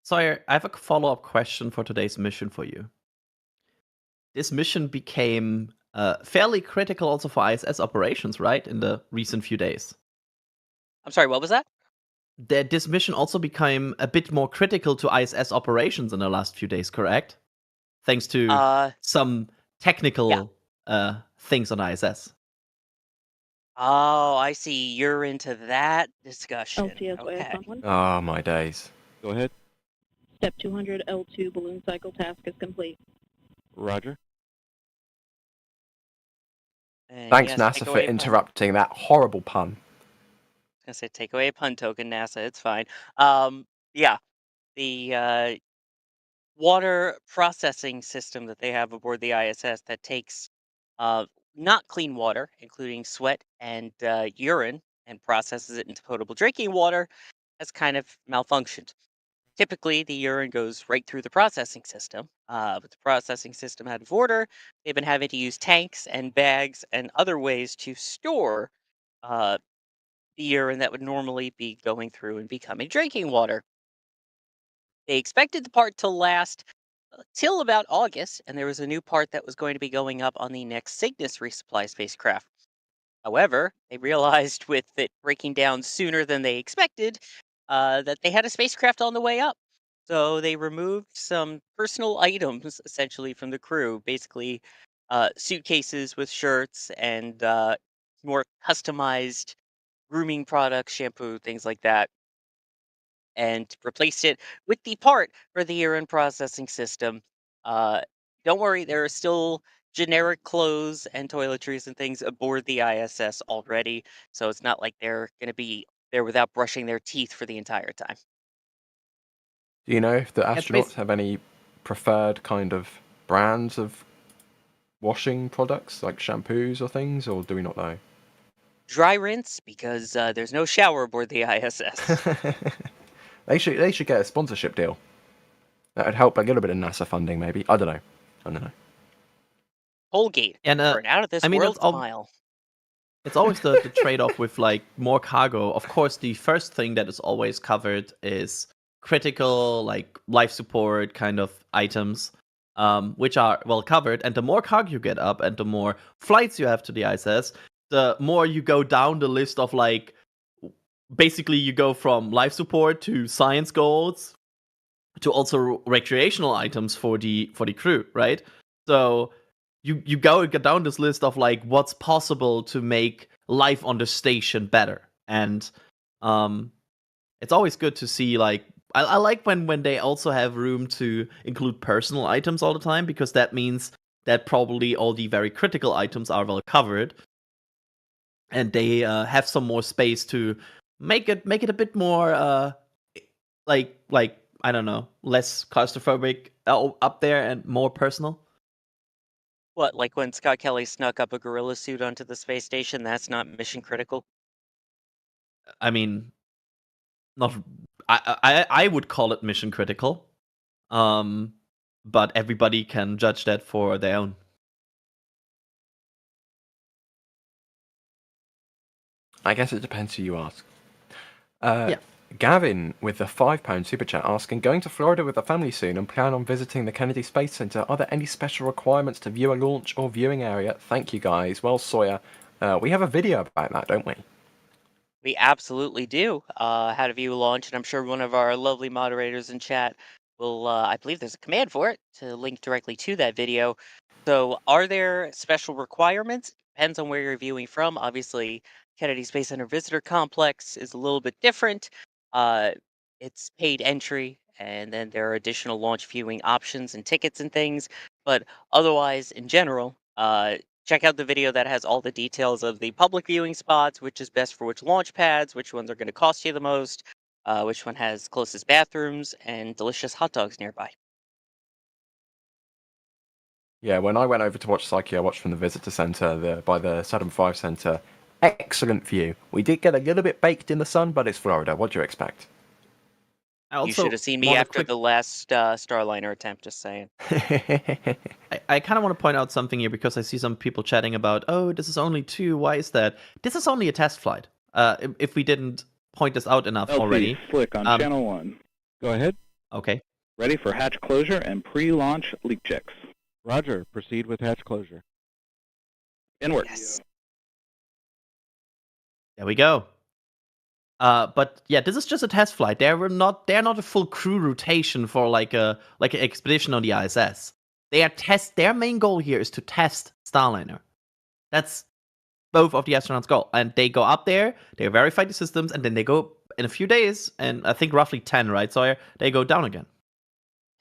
Sawyer, I have a follow-up question for today's mission for you. This mission became fairly critical also for ISS operations, right, in the recent few days? I'm sorry, what was that? This mission also became a bit more critical to ISS operations in the last few days, correct? Thanks to some technical things on ISS. Oh, I see. You're into that discussion. LTS someone. Oh, my days. Go ahead. Step 200 L2 balloon cycle task is complete. Roger. Thanks, yes, NASA, take for away a pun. interrupting that horrible pun. I was gonna say take away a pun token, NASA. It's fine. Yeah, the water processing system that they have aboard the ISS that takes uh, not clean water, including sweat and urine, and processes it into potable drinking water, has kind of malfunctioned. Typically, the urine goes right through the processing system. With the processing system out of order, they've been having to use tanks and bags and other ways to store uh, the urine that would normally be going through and becoming drinking water. They expected the part to last till about August, and there was a new part that was going to be going up on the next Cygnus resupply spacecraft. However, they realized with it breaking down sooner than they expected that they had a spacecraft on the way up. So they removed some personal items essentially from the crew, basically suitcases with shirts and more customized grooming products, shampoo, things like that, and replaced it with the part for the urine processing system. Uh, don't worry, there are still generic clothes and toiletries and things aboard the ISS already, so it's not like they're going to be there without brushing their teeth for the entire time. Do you know if the It's astronauts have any preferred kind of brands of washing products, like shampoos or things, or do we not know? Dry rinse because there's no shower aboard the ISS. They should get a sponsorship deal. That would help a little bit of NASA funding, maybe. I don't know. Colgate And for an out of this I mean, world smile. it's always the trade-off with like more cargo. Of course, the first thing that is always covered is critical, like life support kind of items, which are well covered. And the more cargo you get up, and the more flights you have to the ISS, the more you go down the list of like. Basically, you go from life support to science goals to also recreational items for the crew, right? So you go down this list of like what's possible to make life on the station better, and it's always good to see like I like when they also have room to include personal items all the time, because that means that probably all the very critical items are well covered, and they have some more space to make it a bit more like I don't know, less claustrophobic up there and more personal. What, like when Scott Kelly snuck up a gorilla suit onto the space station? That's not mission critical. I mean, not I would call it mission critical, but everybody can judge that for their own. I guess it depends who you ask. Gavin with the £5 super chat asking, going to Florida with the family soon and plan on visiting the Kennedy Space Center. Are there any special requirements to view a launch or viewing area? Thank you guys. Well, Sawyer, we have a video about that, don't we? We absolutely do. How to view a launch, and I'm sure one of our lovely moderators in chat will, I believe there's a command for it to link directly to that video. So are there special requirements? Depends on where you're viewing from. Obviously, Kennedy Space Center Visitor Complex is a little bit different. It's paid entry, and then there are additional launch viewing options and tickets and things. But otherwise, in general, check out the video that has all the details of the public viewing spots, which is best for which launch pads, which ones are going to cost you the most, which one has closest bathrooms, and delicious hot dogs nearby. Yeah, when I went over to watch Psyche, I watched from the visitor center by the Saturn V center. Excellent view. We did get a little bit baked in the sun, but it's Florida. What do you expect? You should have seen me after the last Starliner attempt, just saying. I kind of want to point out something here, because I see some people chatting about, oh, this is only 2. Why is that? This is only a test flight. If we didn't point this out enough already. Slick on channel 1. Go ahead. Okay. Ready for hatch closure and pre-launch leak checks. Roger. Proceed with hatch closure. Inward. Yes. There we go. But yeah, this is just a test flight. They're not a full crew rotation for like an expedition on the ISS. Their main goal here is to test Starliner. That's both of the astronauts' goal. And they go up there, they verify the systems, and then they go in a few days, and I think roughly 10, right, Sawyer? They go down again.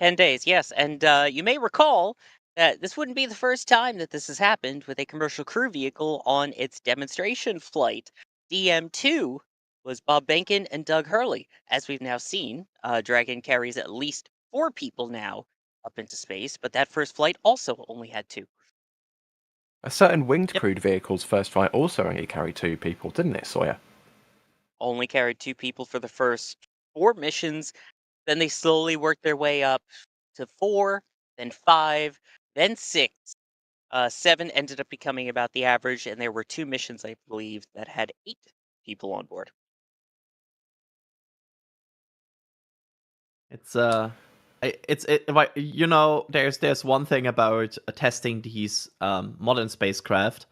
10 days, yes. And you may recall that this wouldn't be the first time that this has happened with a commercial crew vehicle on its demonstration flight. DM2 was Bob Behnken and Doug Hurley. As we've now seen, Dragon carries at least 4 people now up into space, but that first flight also only had 2. A certain winged crewed vehicle's first flight also only carried 2 people, didn't it, Sawyer? Only carried 2 people for the first 4 missions. Then they slowly worked their way up to 4, then 5, then 6. 7 ended up becoming about the average, and there were 2 missions, I believe, that had 8 people on board. It's there's one thing about testing these modern spacecraft,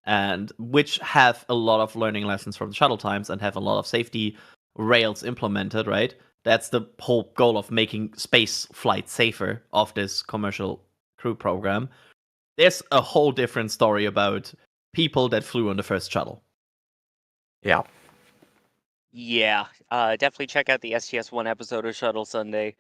and which have a lot of learning lessons from the shuttle times and have a lot of safety rails implemented, right? That's the whole goal of making space flight safer of this commercial crew program. There's a whole different story about people that flew on the first shuttle. Yeah. Yeah, definitely check out the STS-1 episode of Shuttle Sunday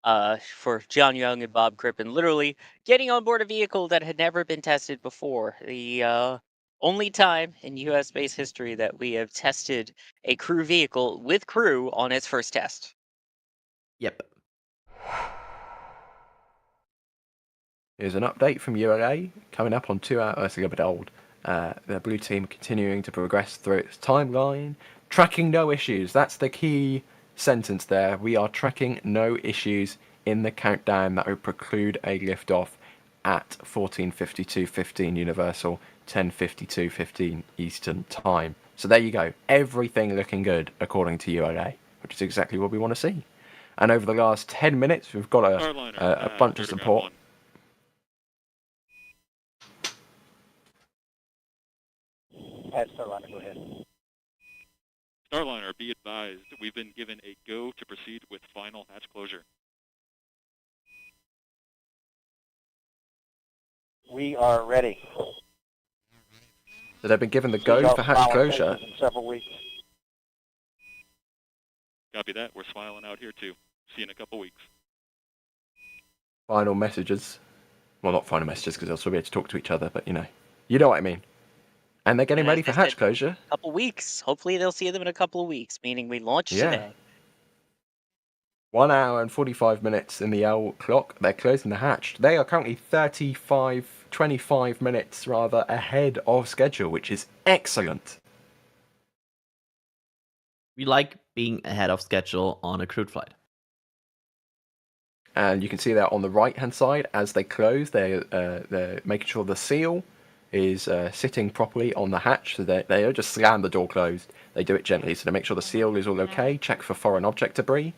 for John Young and Bob Crippen. Literally getting on board a vehicle that had never been tested before. The only time in U.S. space history that we have tested a crew vehicle with crew on its first test. Yep. Here's an update from ULA coming up on 2 hours. It's a little bit old. The blue team continuing to progress through its timeline, tracking no issues. That's the key sentence there. We are tracking no issues in the countdown that would preclude a liftoff at 14:52:15 Universal, 10:52:15 Eastern Time. So there you go. Everything looking good according to ULA, which is exactly what we want to see. And over the last 10 minutes, we've got a bunch of support. Starliner, go ahead. Starliner, be advised, we've been given a go to proceed with final hatch closure. We are ready. So they've been given the go for hatch closure. In several weeks. Copy that. We're smiling out here too. See you in a couple weeks. Final messages. Well, not final messages because they'll still be able to talk to each other, but you know what I mean. And they're getting ready for hatch closure. A couple weeks. Hopefully they'll see them in a couple of weeks, meaning we launch today. 1 hour and 45 minutes in the L clock. They're closing the hatch. They are currently 25 minutes rather ahead of schedule, which is excellent. We like being ahead of schedule on a crewed flight. And you can see that on the right-hand side as they close, they're making sure the seal is sitting properly on the hatch, so they don't just slam the door closed. They do it gently, so they make sure the seal is all okay. Check for foreign object debris.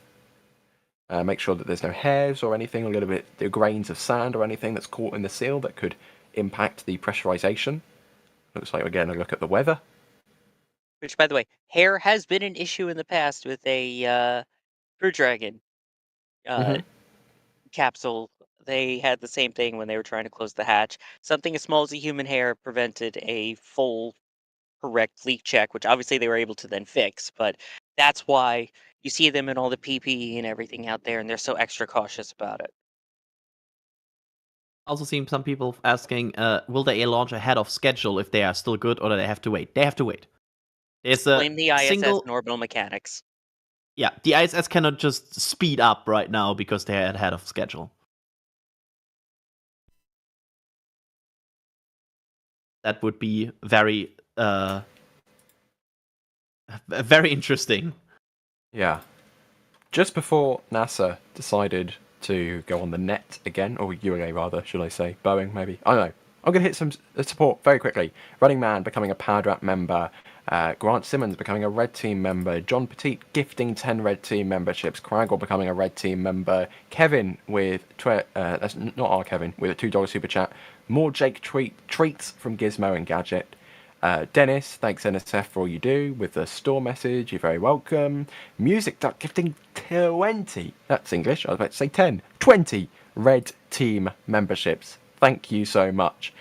Make sure that there's no hairs or anything, a little bit the grains of sand or anything that's caught in the seal that could impact the pressurization. Looks like we're getting a look at the weather. Which, by the way, hair has been an issue in the past with a Crew Dragon capsule. They had the same thing when they were trying to close the hatch. Something as small as a human hair prevented a full correct leak check, which obviously they were able to then fix. But that's why you see them in all the PPE and everything out there, and they're so extra cautious about it. Also seen some people asking, will they launch ahead of schedule if they are still good, or do they have to wait? They have to wait. There's Blame the ISS and orbital mechanics. Yeah, the ISS cannot just speed up right now because they're ahead of schedule. That would be very interesting. Yeah. Just before NASA decided to go on the net again, or ULA rather, should I say, Boeing maybe, I don't know. I'm going to hit some support very quickly. Running Man becoming a Powered Up member, Grant Simmons becoming a Red Team member, John Petit gifting 10 Red Team memberships, Craggle becoming a Red Team member, Kevin with, that's not our Kevin, with a $2 super chat, more Jake treats from Gizmo and Gadget, Dennis, thanks NSF for all you do, with the store message, you're very welcome, Music Duck gifting 20, that's English, I was about to say 10, 20 Red Team memberships, thank you so much.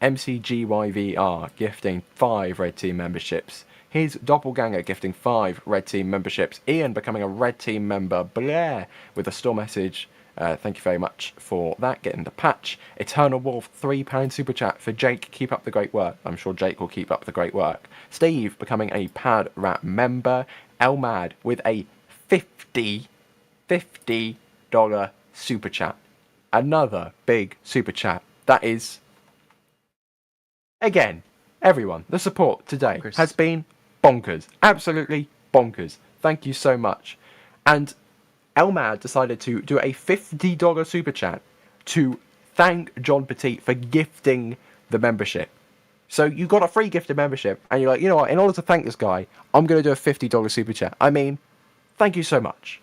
MCGYVR gifting 5 Red Team memberships. His Doppelganger gifting 5 Red Team memberships. Ian becoming a Red Team member. Blair with a store message. Thank you very much for that. Getting the patch. Eternal Wolf £3 super chat for Jake. Keep up the great work. I'm sure Jake will keep up the great work. Steve becoming a Pad Rat member. Elmad with a $50 super chat. Another big super chat. That is, again, everyone, the support today has been bonkers. Absolutely bonkers. Thank you so much. And Elmad decided to do a $50 super chat to thank John Petit for gifting the membership. So you got a free gifted membership, and you're like, you know what, in order to thank this guy, I'm going to do a $50 super chat. I mean, thank you so much.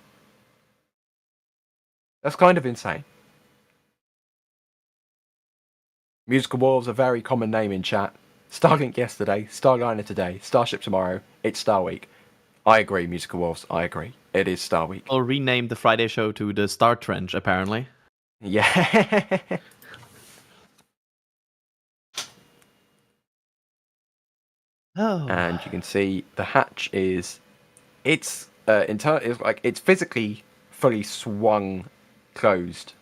That's kind of insane. Musical Wolves, a very common name in chat. Starlink yesterday, Starliner today, Starship tomorrow. It's Star Week. I agree, Musical Wolves. I agree. It is Star Week. I'll rename the Friday show to the Star Trench, apparently. Yeah. Oh. And you can see the hatch is, it's it's physically fully swung closed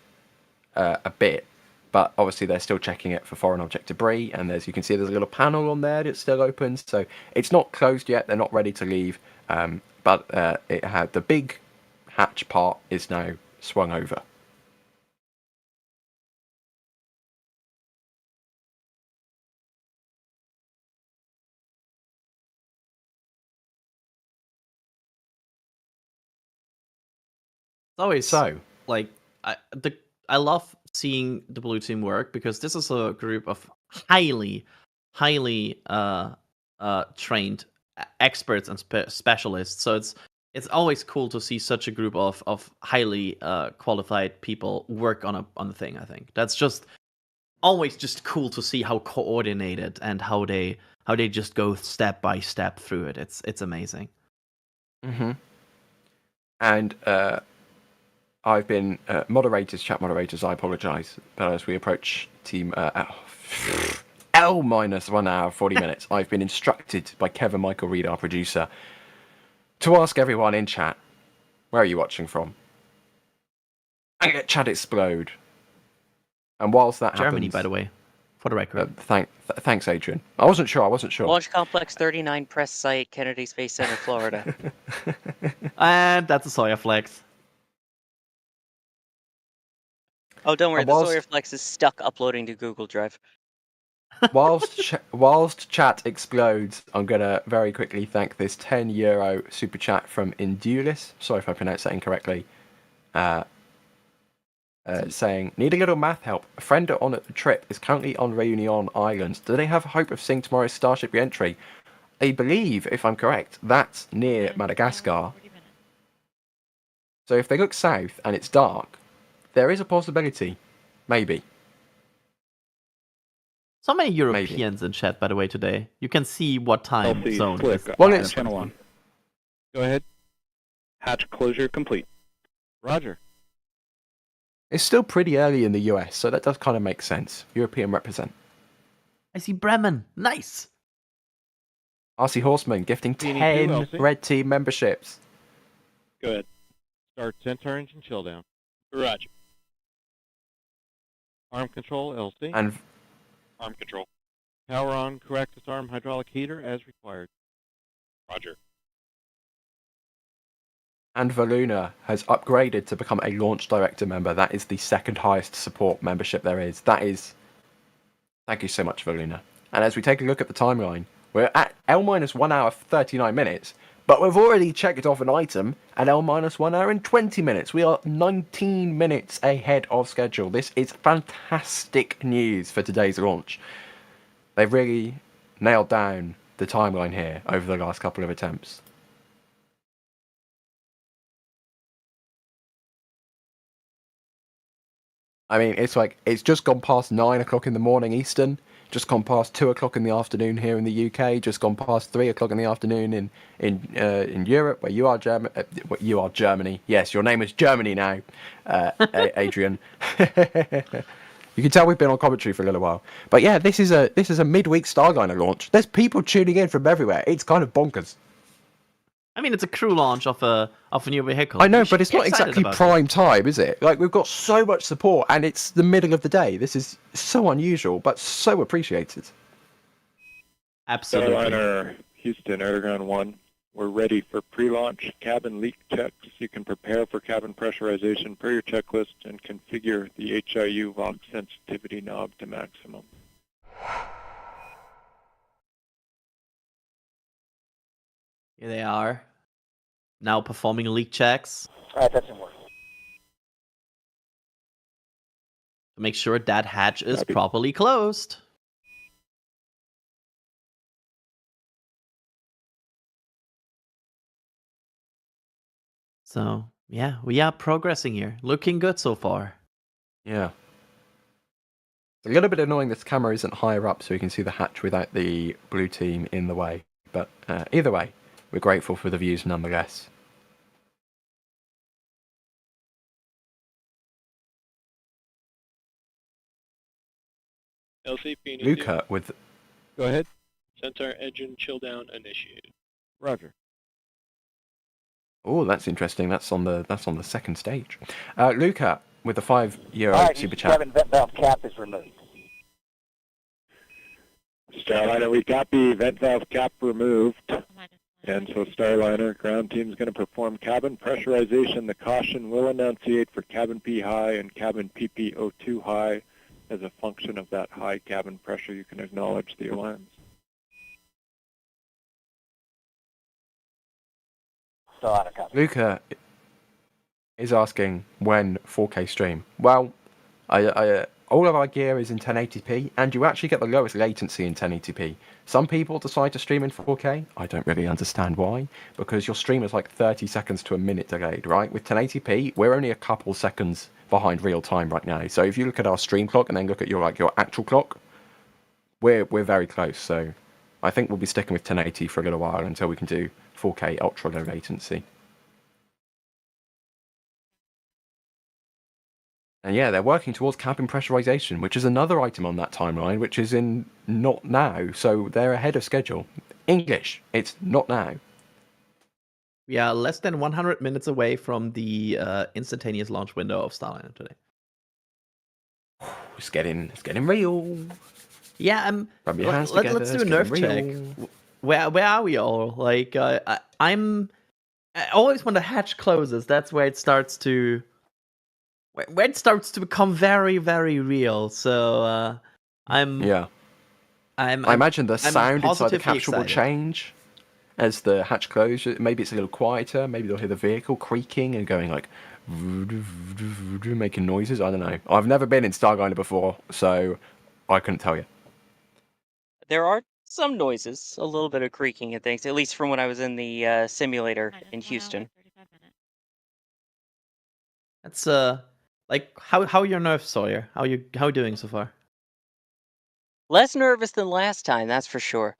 a bit, but obviously they're still checking it for foreign object debris. And you can see there's a little panel on there that's still open, so it's not closed yet. They're not ready to leave, but it had the big hatch part is now swung over. It's always so like I love seeing the blue team work, because this is a group of highly trained experts and specialists. So it's always cool to see such a group of highly qualified people work on the thing. I think that's just always just cool to see how coordinated and how they just go step by step through it. It's amazing. Mm-hmm. And I've been chat moderators, I apologise, but as we approach team L minus 1 hour, 40 minutes, I've been instructed by Kevin Michael Reed, our producer, to ask everyone in chat, where are you watching from? And let chat explode. And whilst that Germany, happens, by the way, for the record. Thanks, Adrian. I wasn't sure. Launch Complex 39 press site, Kennedy Space Center, Florida. And that's a Sawyer Flex. Oh, don't worry, the Sawyer Flex is stuck uploading to Google Drive. Whilst chat explodes, I'm going to very quickly thank this €10 super chat from Indulis. Sorry if I pronounced that incorrectly. Saying, need a little math help. A friend on a trip is currently on Reunion Islands. Do they have hope of seeing tomorrow's Starship re-entry? I believe, if I'm correct, that's near Madagascar. So if they look south and it's dark, there is a possibility. Maybe. So many Europeans in chat, by the way, today. You can see what time zone. Well, it's channel 1. Go ahead. Hatch closure complete. Roger. It's still pretty early in the US, so that does kind of make sense. European represent. I see Bremen. Nice. RC Horseman gifting 10 Red Team memberships. Go ahead. Start Centaur engine chill down. Roger. Arm control LC. And arm control. Power on correct disarm hydraulic heater as required. Roger. And Valuna has upgraded to become a launch director member. That is the second highest support membership there is. That is... Thank you so much, Valuna. And as we take a look at the timeline, we're at L-1 hour 39 minutes, but we've already checked off an item at L-1 hour and 20 minutes. We are 19 minutes ahead of schedule. This is fantastic news for today's launch. They've really nailed down the timeline here over the last couple of attempts. I mean, it's just gone past 9 o'clock in the morning Eastern, just gone past 2 o'clock in the afternoon here in the UK, just gone past 3 o'clock in the afternoon in Europe, where you are Germany. Yes, your name is Germany now, Adrian. You can tell we've been on commentary for a little while. But yeah, this is a midweek Starliner launch. There's people tuning in from everywhere. It's kind of bonkers. I mean, it's a crew launch of a new vehicle. I know, but it's not exactly prime time, is it? Like, we've got so much support, and it's the middle of the day. This is so unusual, but so appreciated. Absolutely. Starliner, Houston, Airground 1. We're ready for pre-launch cabin leak checks. You can prepare for cabin pressurization per your checklist and configure the HIU Vox sensitivity knob to maximum. Here they are. Now performing leak checks. All right, that's in work. To make sure that hatch is properly closed. So, yeah, we are progressing here. Looking good so far. Yeah. It's a little bit annoying this camera isn't higher up so you can see the hatch without the blue team in the way. But either way, we're grateful for the views nonetheless. LCP Luca with... Go ahead. Centaur engine chill down initiated. Roger. Oh, that's interesting. That's on the second stage. Luca with the €5 All right, super Houston, chat. cabin vent valve cap is removed. Starliner, we got the vent valve cap removed. And so Starliner, ground team's going to perform cabin pressurization. The caution will enunciate for cabin P high and cabin PPO2 high. As a function of that high cabin pressure, you can acknowledge the alarms. Luca is asking when 4K stream. Well, all of our gear is in 1080p, and you actually get the lowest latency in 1080p. Some people decide to stream in 4K. I don't really understand why, because your stream is like 30 seconds to a minute delayed, right? With 1080p, we're only a couple seconds behind real time right now. So if you look at our stream clock and then look at your actual clock, we're very close. So I think we'll be sticking with 1080 for a little while until we can do 4K ultra low latency. And yeah, they're working towards cabin pressurization, which is another item on that timeline, which is in not now. So they're ahead of schedule. English, it's not now. We are less than 100 minutes away from the instantaneous launch window of Starliner today. It's getting real. Yeah, let's do a nerve check. Where are we all? Like, I always when the hatch closes, that's where it starts to become very, very real. So I imagine the sound inside the capsule will change as the hatch closes. Maybe it's a little quieter. Maybe they'll hear the vehicle creaking and going like making noises. I don't know. I've never been in Starliner before, so I couldn't tell you. There are some noises, a little bit of creaking and things, at least from when I was in the simulator in Houston. That's like how are your nerves, Sawyer? How are doing so far? Less nervous than last time, that's for sure.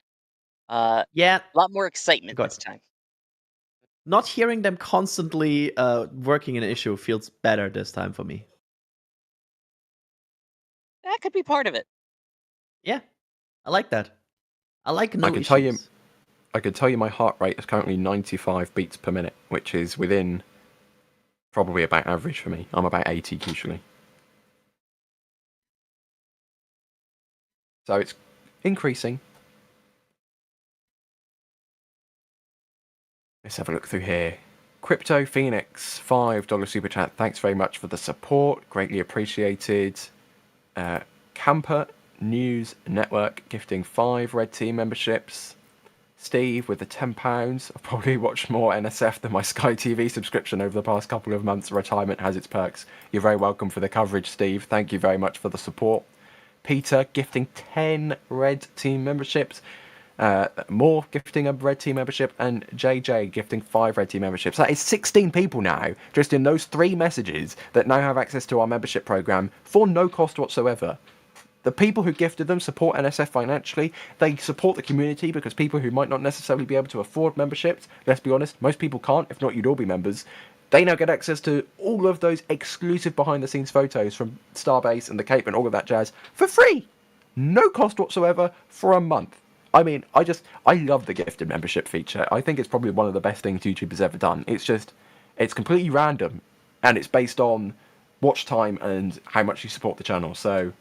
Yeah, a lot more excitement this time. Not hearing them constantly working an issue feels better this time for me. That could be part of it. Yeah, I like that. I like no issues. I can tell you my heart rate is currently 95 beats per minute, which is within probably about average for me. I'm about 80 usually. So it's increasing. Let's have a look through here. Crypto Phoenix, $5 super chat. Thanks very much for the support. Greatly appreciated. Camper News Network gifting 5 Red Team memberships. Steve with the £10. I've probably watched more NSF than my Sky TV subscription over the past couple of months. Retirement has its perks. You're very welcome for the coverage, Steve. Thank you very much for the support. Peter gifting 10 Red Team memberships. More gifting a Red Team membership, and JJ gifting 5 Red Team memberships. That is 16 people now, just in those 3 messages, that now have access to our membership program for no cost whatsoever. The people who gifted them support NSF financially. They support the community because people who might not necessarily be able to afford memberships, let's be honest, most people can't, if not you'd all be members, they now get access to all of those exclusive behind-the-scenes photos from Starbase and the Cape and all of that jazz for free. No cost whatsoever for a month. I mean, I love the gifted membership feature. I think it's probably one of the best things YouTube has ever done. It's completely random, and it's based on watch time and how much you support the channel. So,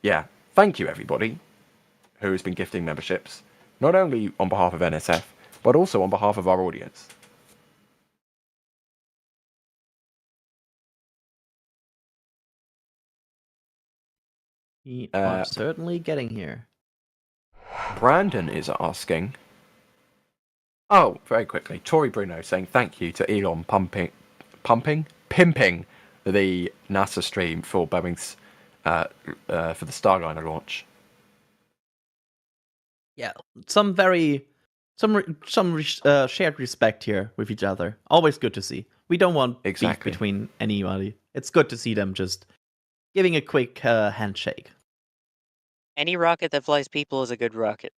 yeah, thank you everybody who has been gifting memberships, not only on behalf of NSF, but also on behalf of our audience. We are certainly getting here. Brandon is asking. Oh, very quickly. Tori Bruno saying thank you to Elon pimping the NASA stream for Boeing's for the Starliner launch. Yeah, some shared respect here with each other. Always good to see. We don't want beef between anybody. It's good to see them just giving a quick handshake. Any rocket that flies people is a good rocket.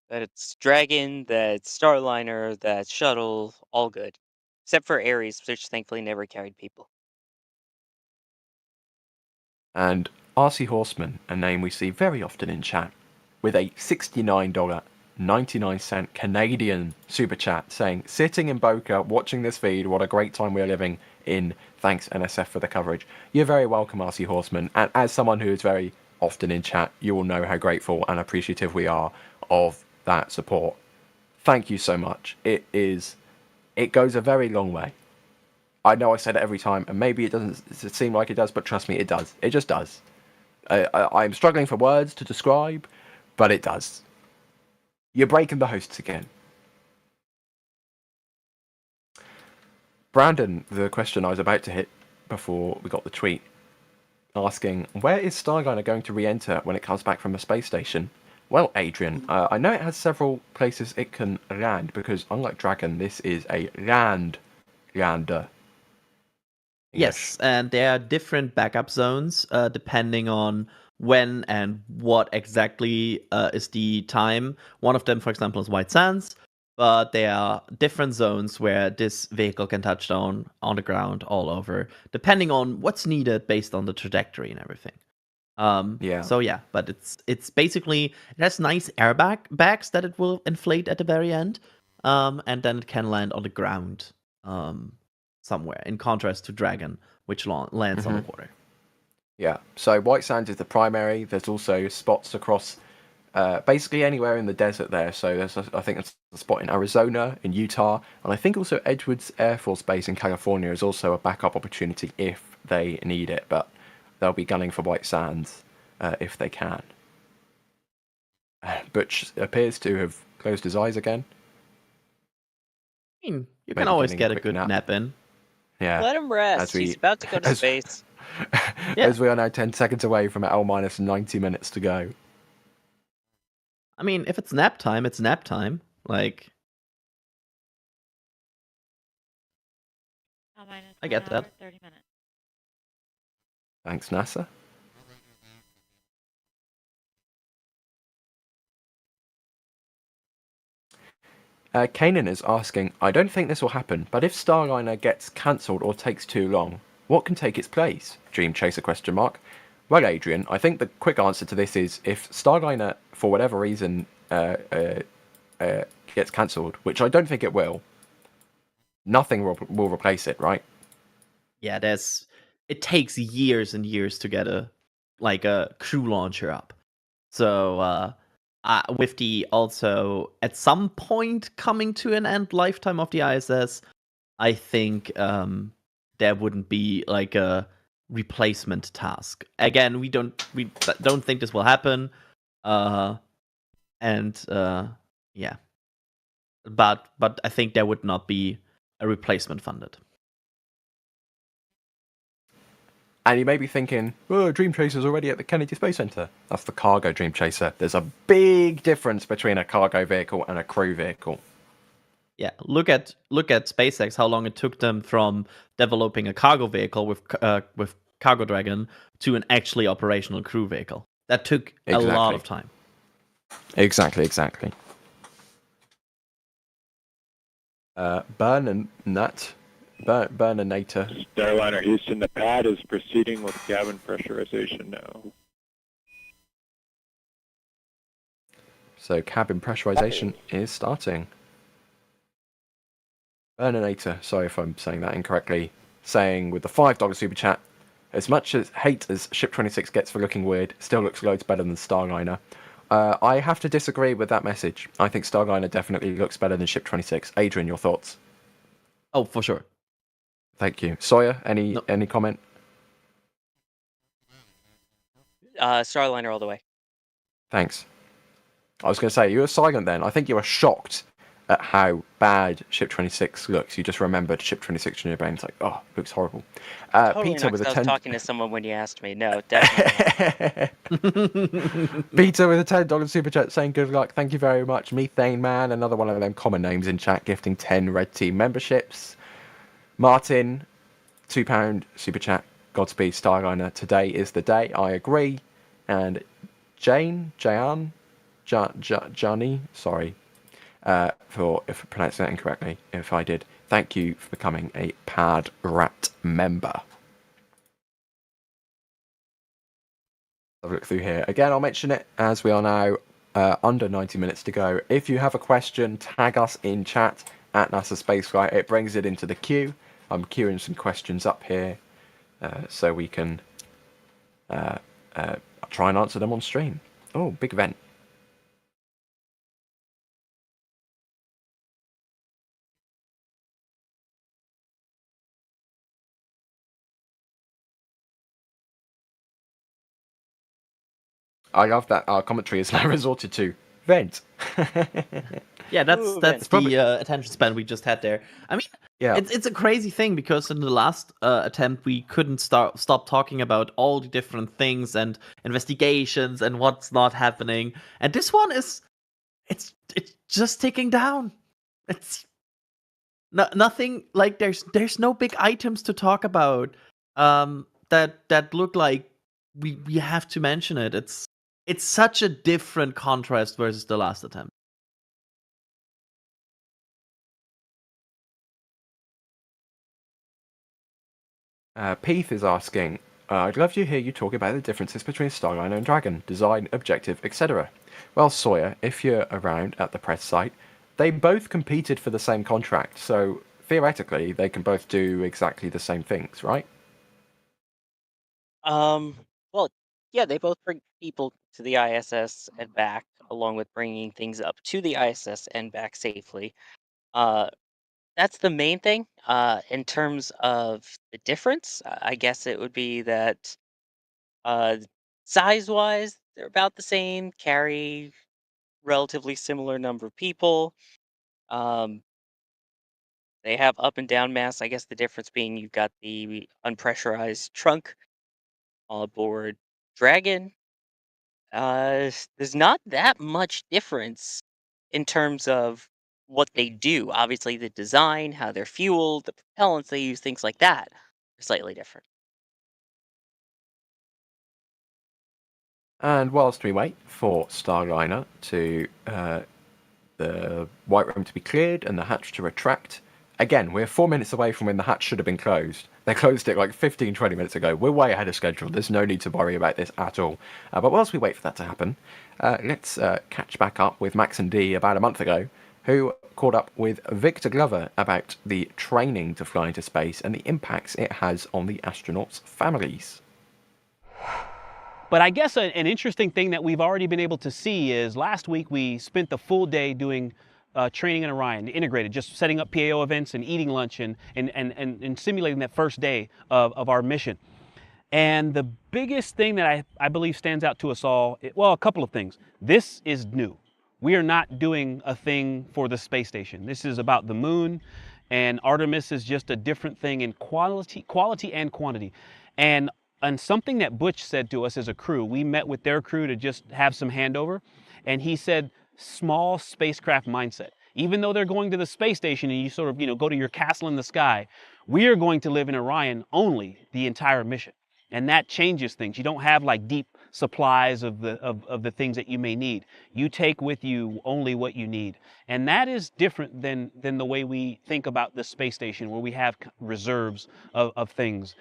That's Dragon, that's Starliner, that's Shuttle, all good. Except for Ares, which thankfully never carried people. And RC Horseman, a name we see very often in chat, with a $69.99 Canadian super chat saying, sitting in Boca, watching this feed, what a great time we're living in. Thanks NSF for the coverage. You're very welcome, RC Horseman. And as someone who is very often in chat, you will know how grateful and appreciative we are of that support. Thank you so much. It goes a very long way. I know I said it every time, and maybe it doesn't seem like it does, but trust me, it does. It just does. I'm struggling for words to describe, but it does. You're breaking the hosts again. Brandon, the question I was about to hit before we got the tweet, asking, where is Starliner going to re-enter when it comes back from the space station? Well, Adrian, I know it has several places it can land, because unlike Dragon, this is a lander. Yes, and there are different backup zones depending on when and what exactly is the time. One of them, for example, is White Sands, but there are different zones where this vehicle can touch down on the ground all over, depending on what's needed based on the trajectory and everything. So yeah, but it's basically, it has nice bags that it will inflate at the very end, and then it can land on the ground somewhere, in contrast to Dragon, which lands on the water. Yeah, so White Sands is the primary. There's also spots across basically anywhere in the desert there. So there's, I think there's a spot in Arizona, in Utah, and I think also Edwards Air Force Base in California is also a backup opportunity if they need it, but they'll be gunning for White Sands if they can. Butch appears to have closed his eyes again. I mean, you can always get a good nap in. Yeah. Let him rest. He's about to go to space. As we are now 10 seconds away from L-minus 90 minutes to go. I mean, if it's nap time, it's nap time. Like, I get that. 30 minutes. Thanks, NASA. Kanan is asking, I don't think this will happen, but if Starliner gets cancelled or takes too long, what can take its place? Dream Chaser ? Well, Adrian, I think the quick answer to this is if Starliner, for whatever reason, gets cancelled, which I don't think it will, nothing will replace it, right? Yeah, it takes years and years to get a crew launcher up. So with the also at some point coming to an end lifetime of the ISS, I think there wouldn't be like a replacement task. Again, we don't think this will happen. Yeah. But I think there would not be a replacement funded. And you may be thinking, oh, Dream Chaser's already at the Kennedy Space Center. That's the cargo Dream Chaser. There's a big difference between a cargo vehicle and a crew vehicle. Yeah, look at SpaceX, how long it took them from developing a cargo vehicle with Cargo Dragon to an actually operational crew vehicle. That took a lot of time. Exactly. Burninator. Starliner Houston, the pad is proceeding with cabin pressurization now. So cabin pressurization is starting. Burninator, sorry if I'm saying that incorrectly, saying with the $5 super chat, as much as hate as Ship 26 gets for looking weird, still looks loads better than Starliner. I have to disagree with that message. I think Starliner definitely looks better than Ship 26. Adrian, your thoughts? Oh, for sure. Thank you. Sawyer, any comment? Starliner all the way. Thanks. I was going to say, you were silent then. I think you were shocked at how bad Ship 26 looks. You just remembered Ship 26 in your brain. It's like, oh, it looks horrible. Totally Peter not, with 'cause a I was 10... talking to someone when you asked me. No, definitely not. Peter with a $10 super chat saying good luck. Thank you very much. Methane Man, another one of them common names in chat, gifting 10 Red Team memberships. Martin, £2 super chat. Godspeed Starliner. Today is the day. I agree. And Johnny, sorry for if pronouncing that incorrectly. If I did, thank you for becoming a Pad Rat member. I'll look through here again. I'll mention it as we are now under 90 minutes to go. If you have a question, tag us in chat at NASA Spaceflight. It brings it into the queue. I'm queuing some questions up here so we can try and answer them on stream. Oh, big event. I love that our commentary is now resorted to vent. Yeah, that's the attention span we just had there. I mean, yeah, it's a crazy thing because in the last attempt we couldn't stop talking about all the different things and investigations and what's not happening, and this one is it's just ticking down. It's nothing like there's no big items to talk about that look like we have to mention it. It's such a different contrast versus the last attempt. Peeth is asking, I'd love to hear you talk about the differences between Starliner and Dragon, design, objective, etc. Well, Sawyer, if you're around at the press site, they both competed for the same contract, so theoretically they can both do exactly the same things, right? Well, yeah, they both bring people to the ISS and back, along with bringing things up to the ISS and back safely. That's the main thing. In terms of the difference, I guess it would be that size-wise, they're about the same, carry relatively similar number of people. They have up and down mass. I guess the difference being you've got the unpressurized trunk on board Dragon. There's not that much difference in terms of what they do. Obviously, the design, how they're fueled, the propellants they use, things like that are slightly different. And whilst we wait for Starliner to the white room to be cleared and the hatch to retract, again, we're 4 minutes away from when the hatch should have been closed. They closed it like 15, 20 minutes ago. We're way ahead of schedule. There's no need to worry about this at all. But whilst we wait for that to happen, let's catch back up with Max and Dee about a month ago, who caught up with Victor Glover about the training to fly into space and the impacts it has on the astronauts' families. But I guess an interesting thing that we've already been able to see is last week we spent the full day doing training in Orion, integrated, just setting up PAO events and eating lunch and simulating that first day of our mission. And the biggest thing that I believe stands out to us all, well, a couple of things. This is new. We are not doing a thing for the space station. This is about the moon, and Artemis is just a different thing in quality and quantity. And something that Butch said to us as a crew, we met with their crew to just have some handover, and he said, small spacecraft mindset. Even though they're going to the space station and you sort of, go to your castle in the sky, we are going to live in Orion only the entire mission. And that changes things. You don't have like deep supplies of the things that you may need. You take with you only what you need. And that is different than the way we think about the space station, where we have reserves of things.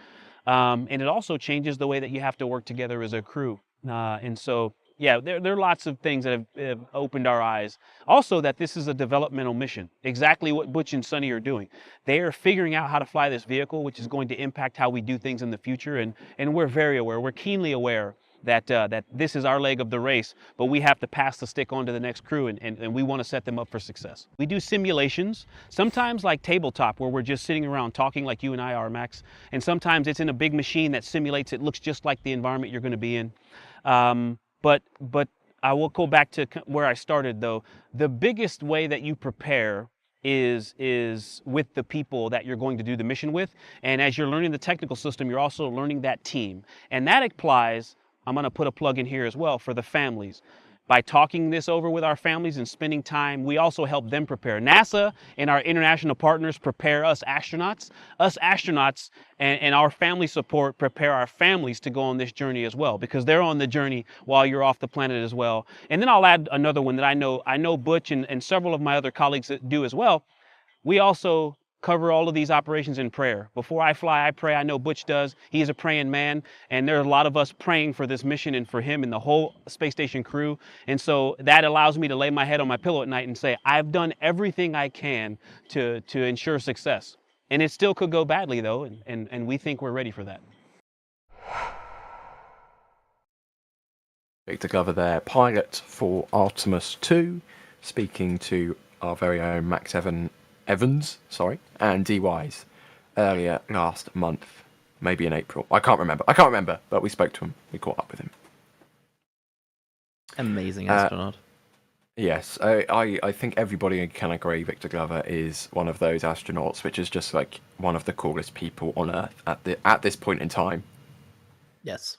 And it also changes the way that you have to work together as a crew. And so, yeah, there are lots of things that have opened our eyes. Also, that this is a developmental mission, exactly what Butch and Suni are doing. They are figuring out how to fly this vehicle, which is going to impact how we do things in the future. And we're very aware, we're keenly aware that this is our leg of the race, but we have to pass the stick on to the next crew, and we want to set them up for success. We do simulations, sometimes like tabletop, where we're just sitting around talking like you and I are, Max, and sometimes it's in a big machine that simulates, it looks just like the environment you're going to be in. But I will go back to where I started, though. The biggest way that you prepare is with the people that you're going to do the mission with. And as you're learning the technical system, you're also learning that team. And that applies, I'm going to put a plug in here as well, for the families. By talking this over with our families and spending time, we also help them prepare. NASA and our international partners prepare us astronauts. Us astronauts and our family support prepare our families to go on this journey as well, because they're on the journey while you're off the planet as well. And then I'll add another one that I know Butch and several of my other colleagues that do as well. We also cover all of these operations in prayer. Before I fly, I pray. I know Butch does. He's a praying man, and there are a lot of us praying for this mission and for him and the whole space station crew. And so that allows me to lay my head on my pillow at night and say, I've done everything I can to ensure success. And it still could go badly, though, and we think we're ready for that. Victor Glover there, pilot for Artemis 2, speaking to our very own Max Evans, and D-Wise earlier last month, maybe in April. I can't remember, but we spoke to him. We caught up with him. Amazing astronaut. Yes, I think everybody can agree Victor Glover is one of those astronauts which is just like one of the coolest people on Earth at this point in time. Yes.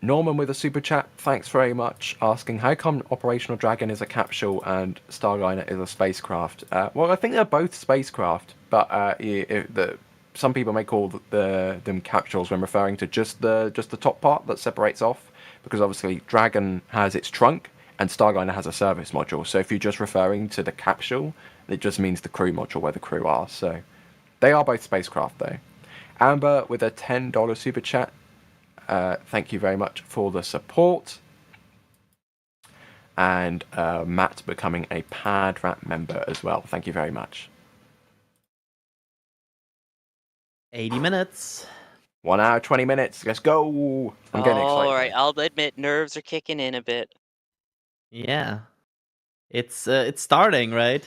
Norman with a super chat, thanks very much, asking how come Operational Dragon is a capsule and Starliner is a spacecraft. Well, I think they're both spacecraft, but some people may call them capsules when referring to just the top part that separates off, because obviously Dragon has its trunk and Starliner has a service module. So if you're just referring to the capsule, it just means the crew module where the crew are. So they are both spacecraft though. Amber with a $10 super chat. Thank you very much for the support. And Matt becoming a PADRAP member as well. Thank you very much. 80 minutes. 1 hour, 20 minutes. Let's go. I'm getting excited. All right, I'll admit nerves are kicking in a bit. Yeah. It's starting, right?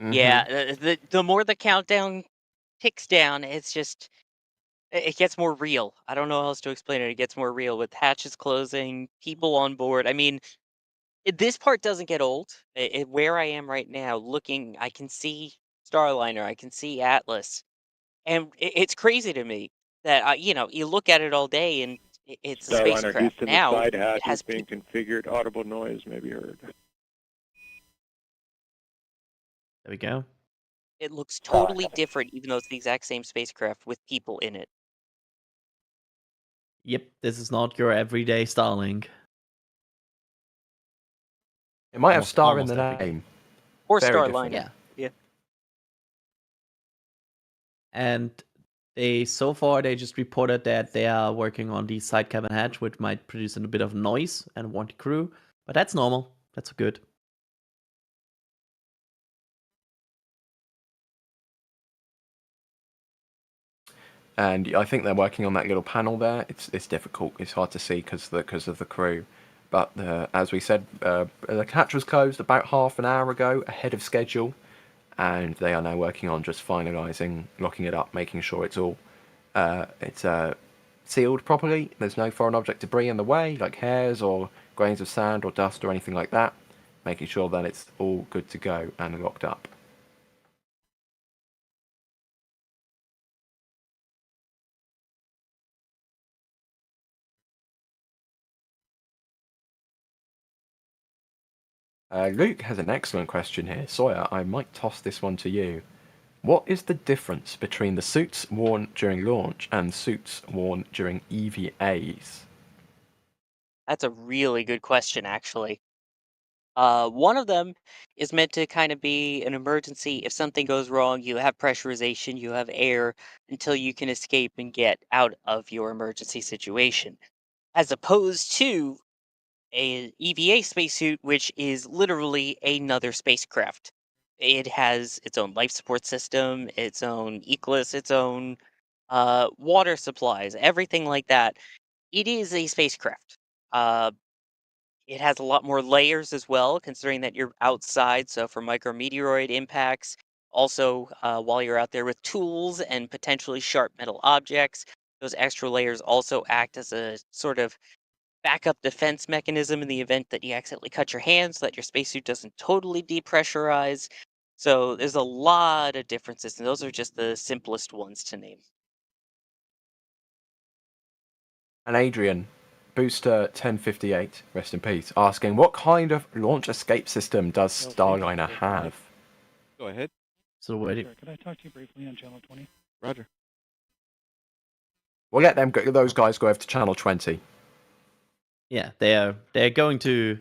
Mm-hmm. Yeah, the more the countdown ticks down, it gets more real. I don't know how else to explain it. It gets more real with hatches closing, people on board. I mean, this part doesn't get old. Where I am right now, looking, I can see Starliner, I can see Atlas, and it's crazy to me that you look at it all day and it's a Starliner spacecraft. Houston, Now the side it hatch has is being configured. Audible noise may be heard. There we go. It looks totally different, even though it's the exact same spacecraft with people in it. Yep, this is not your everyday Starlink. It might have Almost- star in almost the every name. Or Very Starliner. different. Yeah. And so far they just reported that they are working on the side cabin hatch, which might produce a bit of noise and want the crew, but that's normal. That's good. And I think they're working on that little panel there. It's difficult. It's hard to see because of the crew. But as we said, the hatch was closed about half an hour ago, ahead of schedule, and they are now working on just finalising, locking it up, making sure it's all sealed properly. There's no foreign object debris in the way, like hairs or grains of sand or dust or anything like that. Making sure that it's all good to go and locked up. Luke has an excellent question here. Sawyer, I might toss this one to you. What is the difference between the suits worn during launch and suits worn during EVAs? That's a really good question, actually. One of them is meant to kind of be an emergency. If something goes wrong, you have pressurization, you have air until you can escape and get out of your emergency situation. As opposed to a EVA spacesuit, which is literally another spacecraft. It has its own life support system, its own eclipse, its own water supplies, everything like that. It is a spacecraft. It has a lot more layers as well, considering that you're outside. So for micrometeoroid impacts, also while you're out there with tools and potentially sharp metal objects, those extra layers also act as a sort of backup defense mechanism in the event that you accidentally cut your hand so that your spacesuit doesn't totally depressurize. So there's a lot of differences, and those are just the simplest ones to name. And Adrian, Booster 1058, rest in peace, asking what kind of launch escape system does Starliner have? Go ahead. So wait. Sure. Could I talk to you briefly on channel 20? Roger. We'll let those guys go over to channel 20. Yeah, they're going to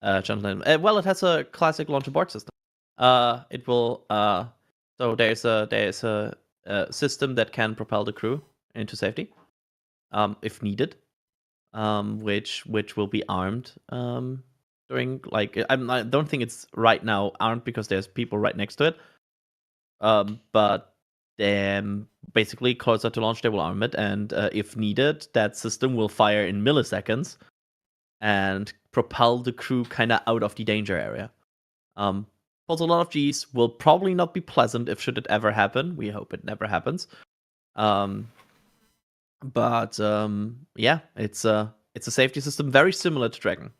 channel 10. Well, it has a classic launch abort system. It will so there's a system that can propel the crew into safety, if needed, which will be armed during I don't think it's right now armed because there's people right next to it. But basically closer to launch they will arm it, and if needed, that system will fire in milliseconds and propel the crew kind of out of the danger area. Pulls a lot of G's, will probably not be pleasant if should it ever happen. We hope it never happens. But yeah, it's a safety system very similar to Dragon.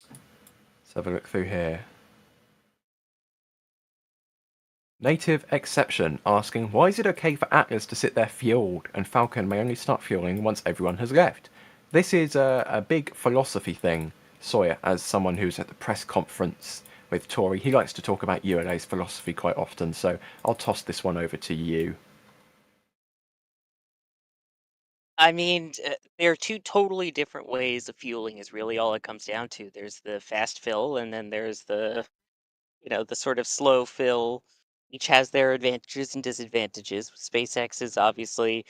Let's have a look through here. Native Exception asking, why is it okay for Atlas to sit there fueled and Falcon may only start fueling once everyone has left? This is a big philosophy thing, Sawyer, as someone who's at the press conference with Tory. He likes to talk about ULA's philosophy quite often, so I'll toss this one over to you. I mean, there are two totally different ways of fueling is really all it comes down to. There's the fast fill, and then there's the sort of slow fill. Each has their advantages and disadvantages. SpaceX is obviously,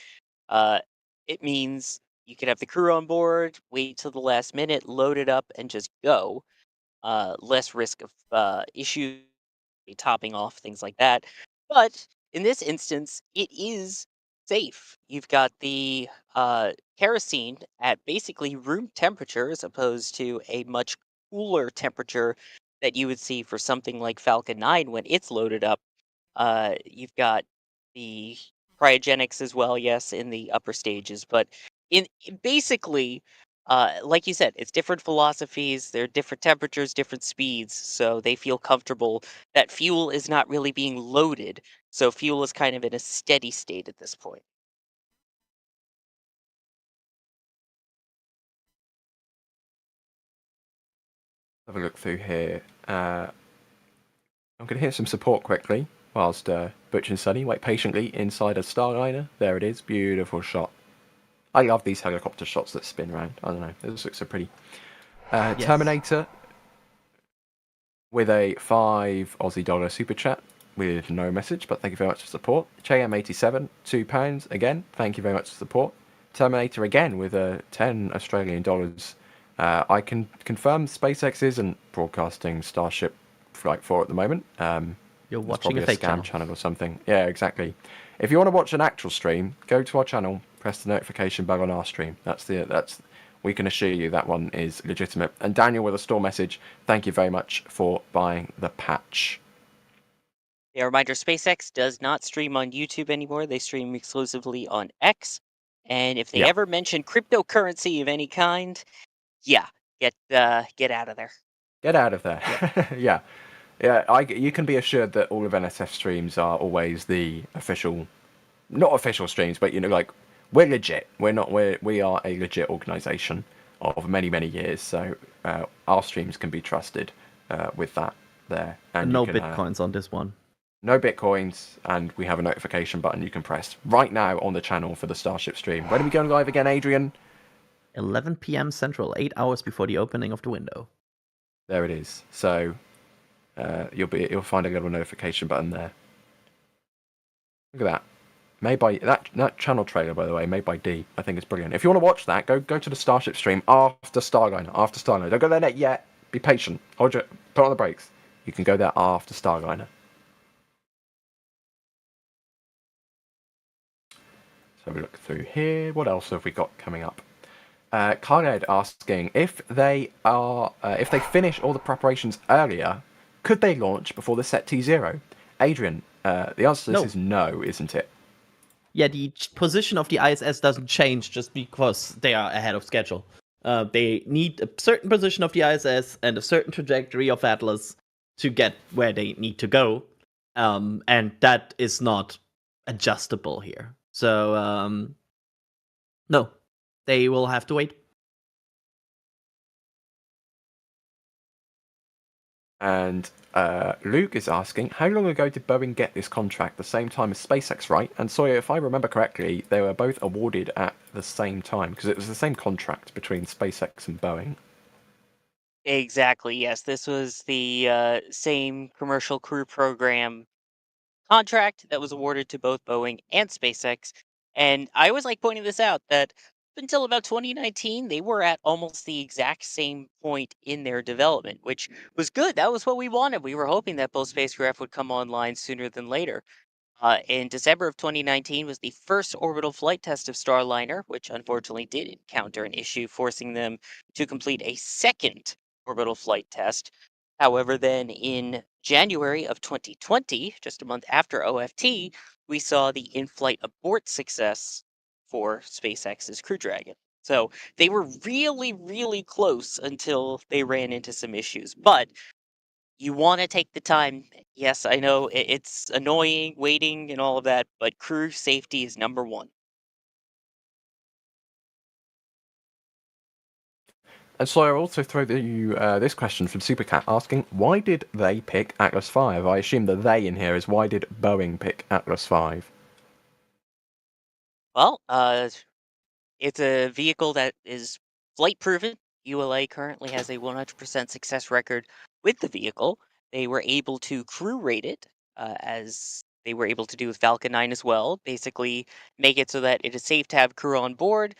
it means you could have the crew on board, wait till the last minute, load it up, and just go. Less risk of issues, topping off, things like that. But in this instance, it is safe. You've got the kerosene at basically room temperature as opposed to a much cooler temperature that you would see for something like Falcon 9 when it's loaded up. You've got the cryogenics as well, yes, in the upper stages, but basically, like you said, it's different philosophies. There are different temperatures, different speeds, so they feel comfortable that fuel is not really being loaded. So fuel is kind of in a steady state at this point. Have a look through here. I'm going to hit some support quickly whilst Butch and Suni wait patiently inside a Starliner. There it is, beautiful shot. I love these helicopter shots that spin around. I don't know, those looks so pretty. Yes. Terminator with a $5 Aussie super chat with no message, but thank you very much for support. JM87, £2 again. Thank you very much for support. Terminator again with a 10 Australian dollars. I can confirm SpaceX isn't broadcasting Starship Flight 4 at the moment. You're watching a fake scam channel or something. Yeah, exactly. If you want to watch an actual stream, go to our channel, press the notification bell on our stream. We can assure you that one is legitimate. And Daniel with a store message, thank you very much for buying the patch. A reminder, SpaceX does not stream on YouTube anymore. They stream exclusively on X. And if they ever mention cryptocurrency of any kind, get out of there. Get out of there. Yeah. You can be assured that all of NSF streams are always the official, not official streams, but we're legit. We are a legit organisation of many, many years. So our streams can be trusted with that there. And no bitcoins on this one. No bitcoins, and we have a notification button you can press right now on the channel for the Starship stream. When are we going live again, Adrian? 11 p.m. Central, 8 hours before the opening of the window. There it is. So you'll find a little notification button there. Look at that. Made by that channel trailer, by the way, made by D. I think it's brilliant. If you want to watch that, go to the Starship stream after Starliner. Don't go there yet. Be patient. Put on the brakes. You can go there after Starliner. have a look through here. What else have we got coming up? Khaled asking if they finish all the preparations earlier, could they launch before the set T0? Adrian, the answer to this is no, isn't it? Yeah, the position of the ISS doesn't change just because they are ahead of schedule. They need a certain position of the ISS and a certain trajectory of Atlas to get where they need to go, and that is not adjustable here. So, no, they will have to wait. And Luke is asking, how long ago did Boeing get this contract? The same time as SpaceX, right? And Sawyer, if I remember correctly, they were both awarded at the same time, because it was the same contract between SpaceX and Boeing. Exactly, yes. This was the same commercial crew program contract that was awarded to both Boeing and SpaceX. And I always like pointing this out that up until about 2019, they were at almost the exact same point in their development, which was good. That was what we wanted. We were hoping that both spacecraft would come online sooner than later. In December of 2019 was the first orbital flight test of Starliner, which unfortunately did encounter an issue, forcing them to complete a second orbital flight test. However, then in January of 2020, just a month after OFT, we saw the in-flight abort success for SpaceX's Crew Dragon. So they were really, really close until they ran into some issues. But you want to take the time. Yes, I know it's annoying waiting and all of that, but crew safety is number one. And so I'll also throw you this question from Supercat asking, why did they pick Atlas V? I assume the they in here is why did Boeing pick Atlas V? Well, it's a vehicle that is flight proven. ULA currently has a 100% success record with the vehicle. They were able to crew rate it, as they were able to do with Falcon 9 as well. Basically, make it so that it is safe to have crew on board.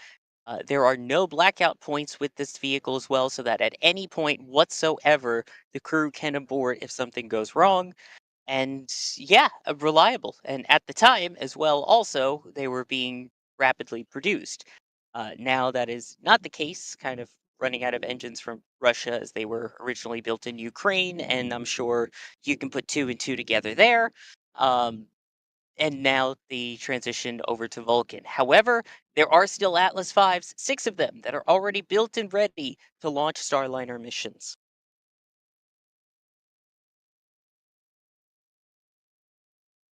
There are no blackout points with this vehicle as well, so that at any point whatsoever, the crew can abort if something goes wrong. And yeah, reliable. And at the time as well, also, they were being rapidly produced. Now that is not the case, kind of running out of engines from Russia as they were originally built in Ukraine, and I'm sure you can put two and two together there. And now the transition over to Vulcan. However, there are still Atlas V's, 6 of them, that are already built and ready to launch Starliner missions.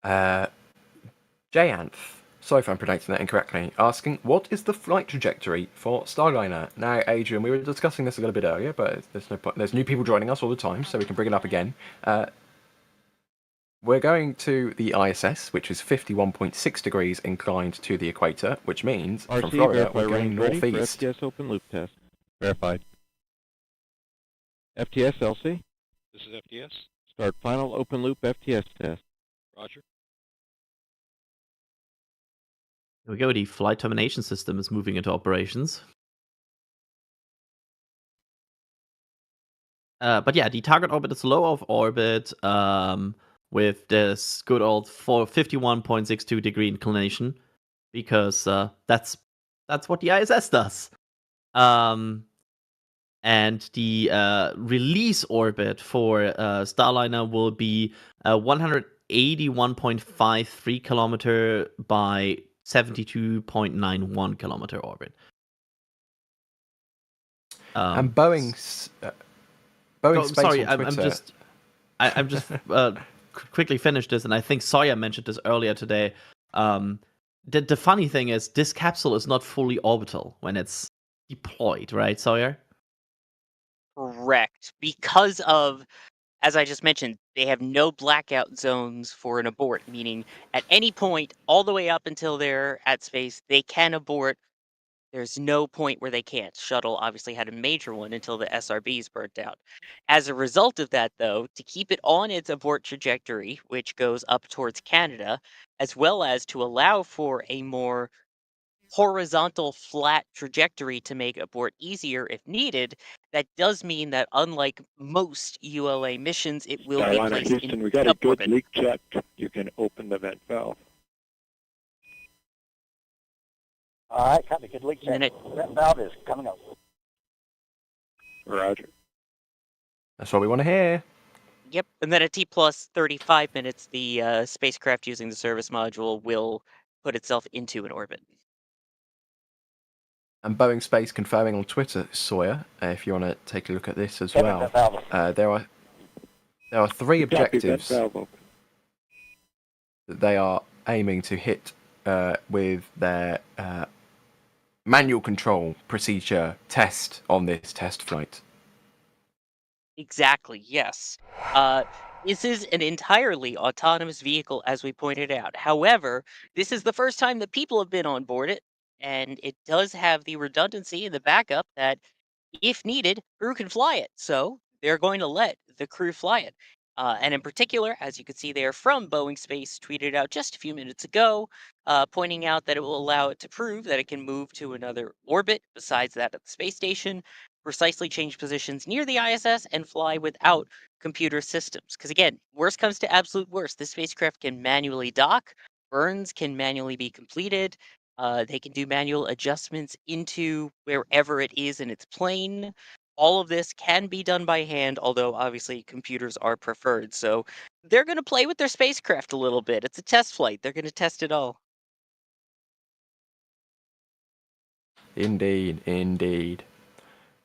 Jayanth, sorry if I'm pronouncing that incorrectly, asking, what is the flight trajectory for Starliner? Now, Adrian, we were discussing this a little bit earlier, but there's no point. There's new people joining us all the time, so we can bring it up again. We're going to the ISS, which is 51.6 degrees inclined to the equator, which means from Florida we're going northeast. FTS open loop test. Verified. FTS LC. This is FTS. Start final open loop FTS test. Roger. Here we go. The flight termination system is moving into operations. But yeah, the target orbit is low of orbit with this good old 51.62 degree inclination, because that's what the ISS does. And the release orbit for Starliner will be 181.53 kilometer by 72.91 kilometer orbit. And Boeing's Space sorry, on Twitter. I'm just quickly finish this, and I think Sawyer mentioned this earlier today. The funny thing is, this capsule is not fully orbital when it's deployed, right, Sawyer? Correct. Because of, as I just mentioned, they have no blackout zones for an abort, meaning at any point, all the way up until they're at space, they can abort. There's no point where they can't. Shuttle obviously had a major one until the SRBs burnt out. As a result of that, though, to keep it on its abort trajectory, which goes up towards Canada, as well as to allow for a more horizontal flat trajectory to make abort easier if needed, that does mean that unlike most ULA missions, it will be Starliner placed Houston, in we got a good orbit. leak check. You can open the vent valve. All right, copy. Good leak check. That valve is coming up. Roger. That's what we want to hear. Yep, and then at T plus 35 minutes, the spacecraft using the service module will put itself into an orbit. And Boeing Space confirming on Twitter, Sawyer, if you want to take a look at this as well. There are 3 objectives that they are aiming to hit with their manual control procedure test on this test flight. Exactly, yes. This is an entirely autonomous vehicle, as we pointed out. However, this is the first time that people have been on board it, and it does have the redundancy and the backup that, if needed, crew can fly it. So they're going to let the crew fly it. And in particular, as you can see there from Boeing Space, tweeted out just a few minutes ago, pointing out that it will allow it to prove that it can move to another orbit besides that of the space station, precisely change positions near the ISS, and fly without computer systems. Because again, worst comes to absolute worst, this spacecraft can manually dock, burns can manually be completed, they can do manual adjustments into wherever it is in its plane. All of this can be done by hand, although obviously computers are preferred. So they're going to play with their spacecraft a little bit. It's a test flight. They're going to test it all. Indeed, indeed.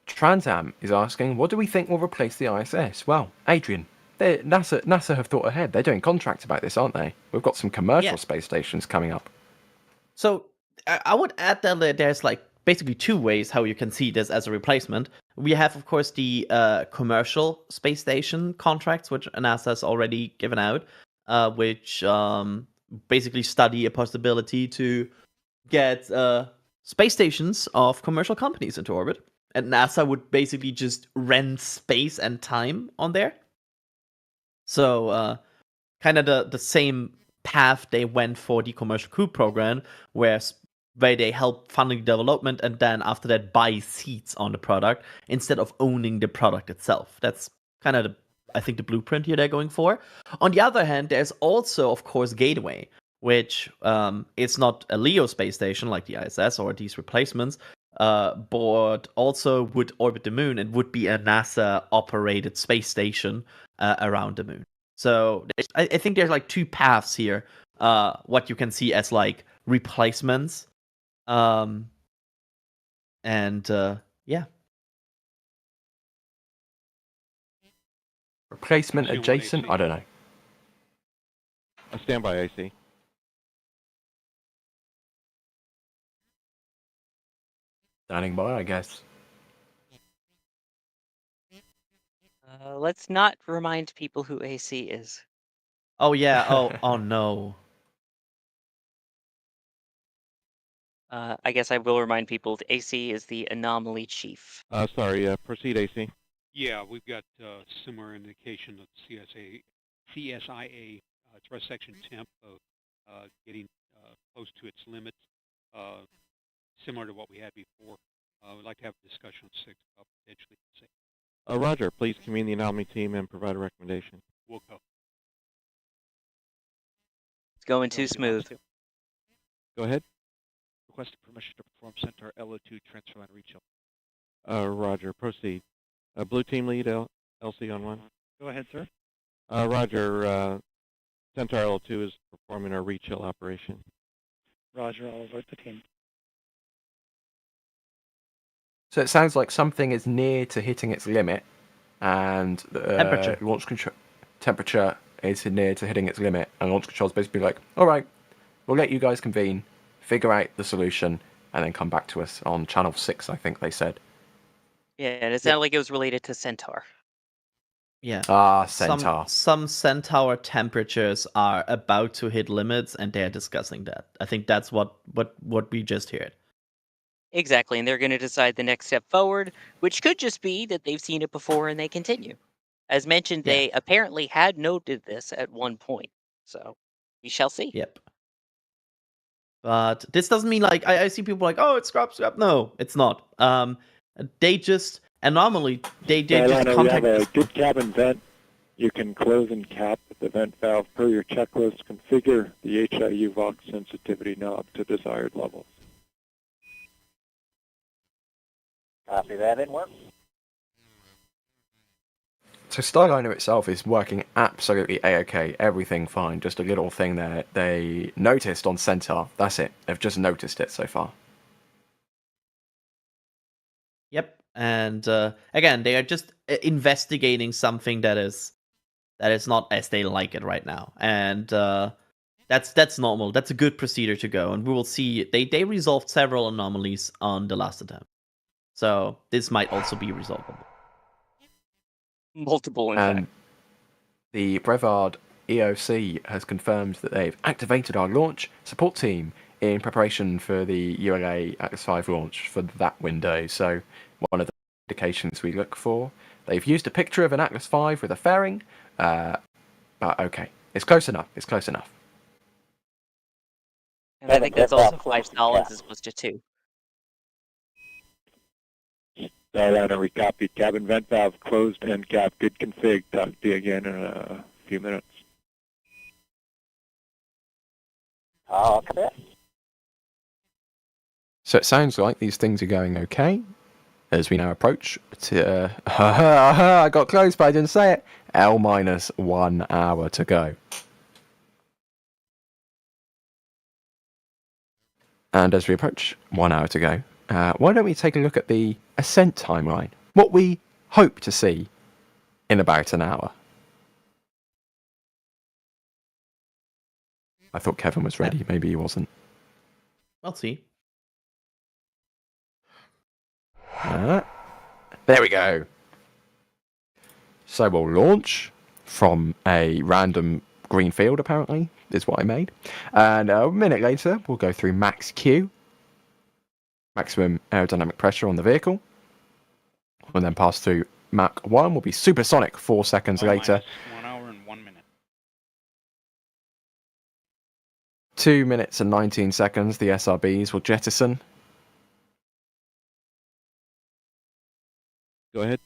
Transam is asking, what do we think will replace the ISS? Well, Adrian, NASA have thought ahead. They're doing contracts about this, aren't they? We've got some commercial space stations coming up. So I would add that there's like basically 2 ways how you can see this as a replacement. We have, of course, the commercial space station contracts, which NASA has already given out, which basically study a possibility to get space stations of commercial companies into orbit. And NASA would basically just rent space and time on there. So kind of the same path they went for the commercial crew program, where they help funding development and then after that buy seats on the product instead of owning the product itself. That's kind of I think the blueprint here they're going for. On the other hand, there's also, of course, Gateway, which it's not a LEO space station like the ISS or these replacements, but also would orbit the moon and would be a NASA-operated space station around the moon. So I think there's like 2 paths here, what you can see as like replacements. Yeah. Replacement adjacent? I don't know. A standby AC. Standing by, I guess. Let's not remind people who AC is. Oh yeah. Oh no. I guess I will remind people that AC is the anomaly chief. Sorry, proceed AC. Yeah, we've got similar indication of CSIA thrust section temp of getting close to its limits, similar to what we had before. We'd like to have a discussion on 6 about potentially. Roger, please convene the anomaly team and provide a recommendation. We'll go. It's going too smooth. Go ahead. Requesting permission to perform Centaur LO2 transfer line reach up. Roger, proceed. Blue team lead, LC on 1. Go ahead, sir. Roger, Centaur LO2 is performing our reach hill operation. Roger, I'll alert the team. So it sounds like something is near to hitting its limit, and launch control temperature is near to hitting its limit, and launch control is basically like, all right, we'll let you guys convene, figure out the solution, and then come back to us on channel 6, I think they said. Yeah, and it sounded like it was related to Centaur. Yeah. Centaur. Some Centaur temperatures are about to hit limits, and they're discussing that. I think that's what we just heard. Exactly, and they're going to decide the next step forward, which could just be that they've seen it before and they continue. As mentioned, they apparently had noted this at one point, so we shall see. Yep. But this doesn't mean like I see people like, oh, it's scrap. No, it's not. They just anomaly. They just contact. We have a good cabin vent. You can close and cap the vent valve per your checklist. Configure the HIU Vox sensitivity knob to desired levels. Copy that, in work. So Starliner itself is working absolutely A-OK, everything fine, just a little thing there they noticed on Centaur. That's it, they've just noticed it so far. Yep, and again, they are just investigating something that is not as they like it right now, and that's normal. That's a good procedure to go, and we will see. They resolved several anomalies on the last attempt, so this might also be resolvable. Multiple, in fact. The Brevard EOC has confirmed that they've activated our launch support team in preparation for the ULA Atlas V launch for that window. So one of the indications we look for, they've used a picture of an Atlas V with a fairing, but okay, it's close enough. It's close enough. And I think that's also 5 solids as opposed to 2. Starliner, we copied. Cabin vent valve closed and cap. Good config. Talk to you again in a few minutes. Okay. So it sounds like these things are going okay as we now approach to, I got close but I didn't say it, L-1 hour to go. And as we approach 1 hour to go, why don't we take a look at the ascent timeline? What we hope to see in about an hour. I thought Kevin was ready, maybe he wasn't. We'll see. There we go. So we'll launch from a random green field, apparently, is what I made. And a minute later, we'll go through max Q, maximum aerodynamic pressure on the vehicle. We'll then pass through Mach 1, will be supersonic 4 seconds later. 1 hour and 1 minute. 2 minutes and 19 seconds, the SRBs will jettison. Go ahead.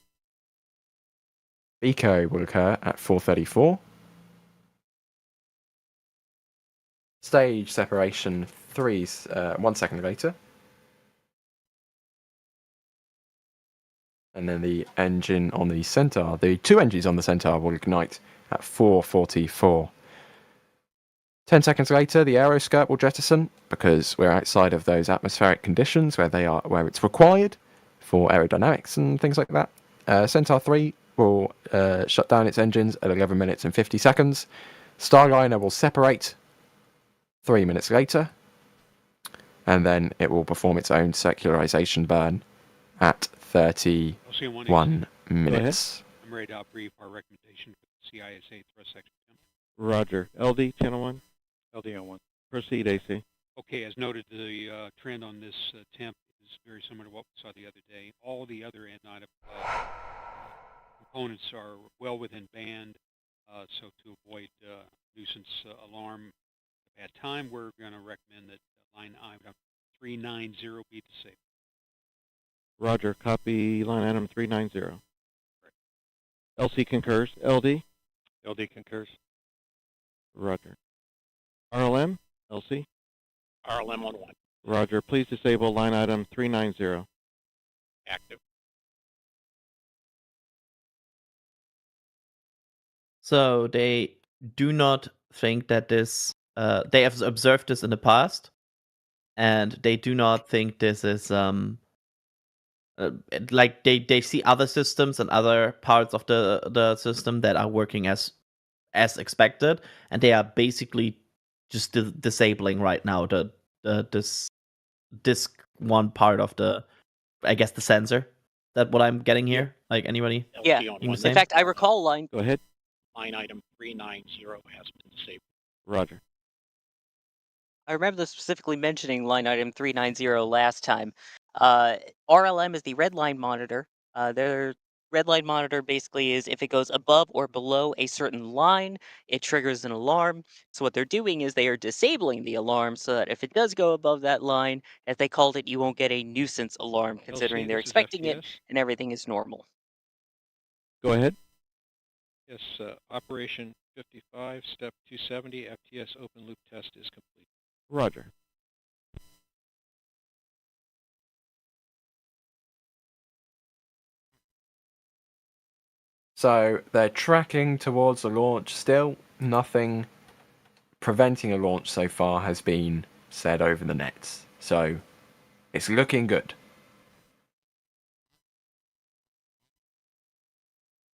Eco will occur at 4:34. Stage separation 1 second later. And then the engine on the Centaur, the 2 engines on the Centaur will ignite at 4:44. 10 seconds later, the aeroskirt will jettison because we're outside of those atmospheric conditions where it's required for aerodynamics and things like that. Centaur 3 will shut down its engines at 11 minutes and 50 seconds. Starliner will separate 3 minutes later, and then it will perform its own circularization burn at 31 minutes. I'm ready to brief our recommendation for the CISA thrust section. Roger. LD, channel 1. LD on 1. Proceed, AC. Okay, as noted, the trend on this temp is very similar to what we saw the other day. All the other N9 components are well within band, so to avoid nuisance alarm at time, we're going to recommend that line item 390 be disabled. Roger. Copy line item 390. LC concurs. LD? LD concurs. Roger. RLM? LC? RLM on 1. Roger. Please disable line item 390. Active. So they do not think that this, they have observed this in the past, and they do not think this is, like they see other systems and other parts of the system that are working as expected, and they are basically just disabling right now this one part of the, I guess, the sensor. That what I'm getting here? Like anybody? Yeah. In fact, I recall line. Go ahead. Line item 390 has been disabled. Roger. I remember specifically mentioning line item 390 last time. RLM is the red line monitor. Their red line monitor basically is if it goes above or below a certain line, it triggers an alarm. So what they're doing is they are disabling the alarm so that if it does go above that line, as they called it, you won't get a nuisance alarm, considering they're expecting it and everything is normal. Go ahead. Yes, Operation 55, Step 270, FTS open loop test is complete. Roger. So they're tracking towards the launch still. Nothing preventing a launch so far has been said over the nets. So it's looking good.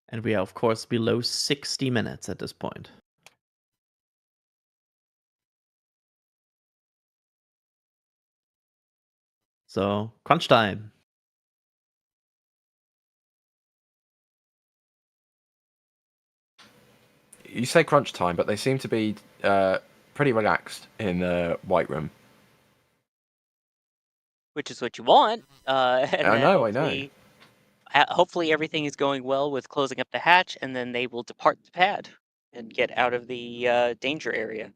And we are, of course, below 60 minutes at this point. So, crunch time. You say crunch time, but they seem to be pretty relaxed in the White Room. Which is what you want. And I then know. hopefully everything is going well with closing up the hatch, and then they will depart the pad and get out of the danger area.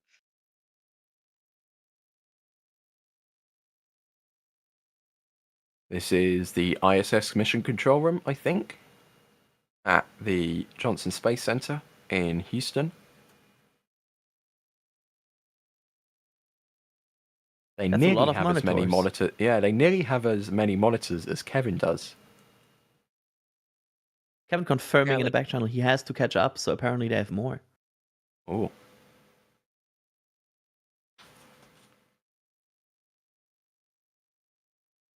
This is the ISS Mission Control Room, I think, at the Johnson Space Center in Houston. They That's nearly a lot of have as many monitors. Yeah, they nearly have as many monitors as Kevin does. Kevin confirming in the back channel he has to catch up, so apparently they have more. Oh.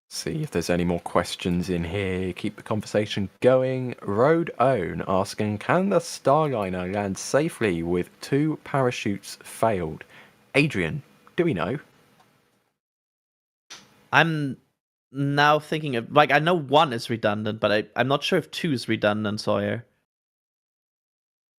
See if there's any more questions in here. Keep the conversation going. Road Own asking, can the Starliner land safely with 2 parachutes failed? Adrian, do we know? I'm now thinking of, like, I know 1 is redundant, but I'm not sure if 2 is redundant, Sawyer.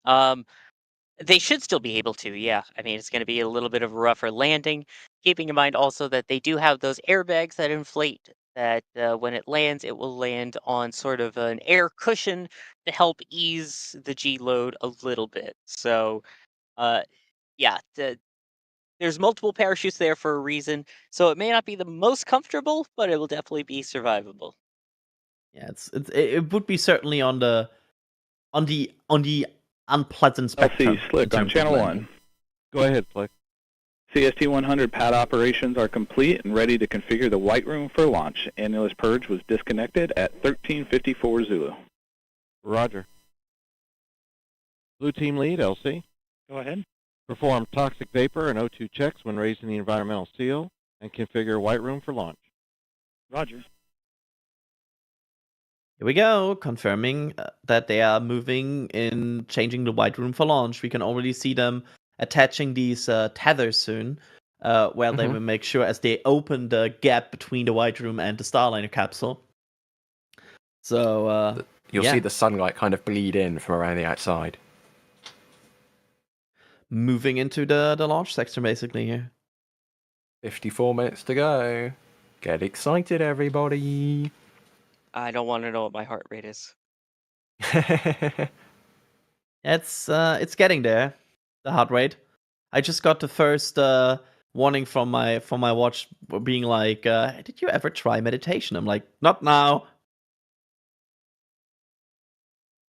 They should still be able to, yeah. I mean, it's going to be a little bit of a rougher landing, keeping in mind also that they do have those airbags that inflate, that when it lands, it will land on sort of an air cushion to help ease the G load a little bit. So, yeah, there's multiple parachutes there for a reason, so it may not be the most comfortable, but it will definitely be survivable. Yeah, it would be certainly on the unpleasant spectrum. LC Slick on channel 1. Go ahead, Slick. CST 100 pad operations are complete and ready to configure the White Room for launch. Annulus purge was disconnected at 1354 Zulu. Roger. Blue team lead, LC. Go ahead. Perform toxic vapor and O2 checks when raising the environmental seal and configure White Room for launch. Roger. Here we go, confirming that they are moving in changing the White Room for launch. We can already see them attaching these tethers soon, where they will make sure as they open the gap between the White Room and the Starliner capsule. So you'll see the sunlight kind of bleed in from around the outside. Moving into the launch section basically here. 54 minutes to go. Get excited, everybody. I don't want to know what my heart rate is. It's getting there, the heart rate. I just got the first warning from my watch being like, did you ever try meditation? I'm like, not now.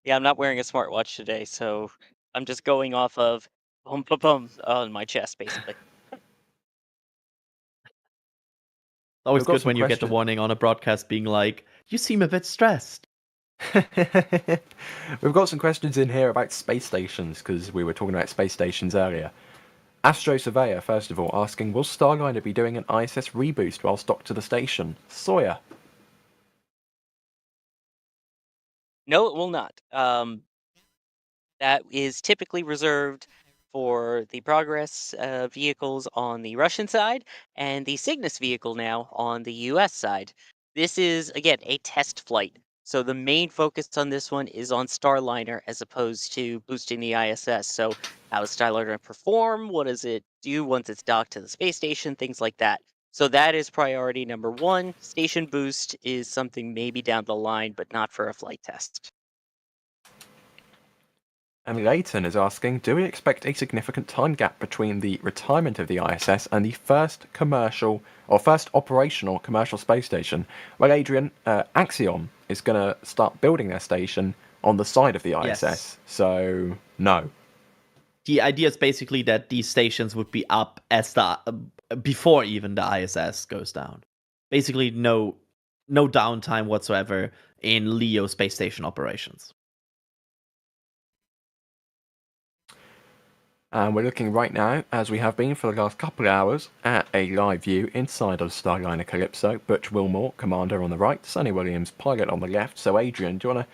Yeah, I'm not wearing a smartwatch today, so I'm just going off of boom, boom, boom on my chest, basically. Always good when you get the warning on a broadcast being like, you seem a bit stressed. We've got some questions in here about space stations, because we were talking about space stations earlier. Astro Surveyor, first of all, asking, will Starliner be doing an ISS reboost while docked to the station? Sawyer. No, it will not. That is typically reserved for the Progress vehicles on the Russian side and the Cygnus vehicle now on the US side. This is, again, a test flight. So the main focus on this one is on Starliner as opposed to boosting the ISS. So how is Starliner perform? What does it do once it's docked to the space station? Things like that. So that is priority number 1. Station boost is something maybe down the line, but not for a flight test. And Leighton is asking, do we expect a significant time gap between the retirement of the ISS and the first operational commercial space station? Well, Adrian, Axiom is going to start building their station on the side of the ISS, Yes. so no. The idea is basically that these stations would be up as before even the ISS goes down. Basically, no downtime whatsoever in LEO space station operations. And we're looking right now, as we have been for the last couple of hours, at a live view inside of Starliner Calypso. Butch Wilmore, commander on the right, Sonny Williams, pilot on the left. So Adrian, do you want to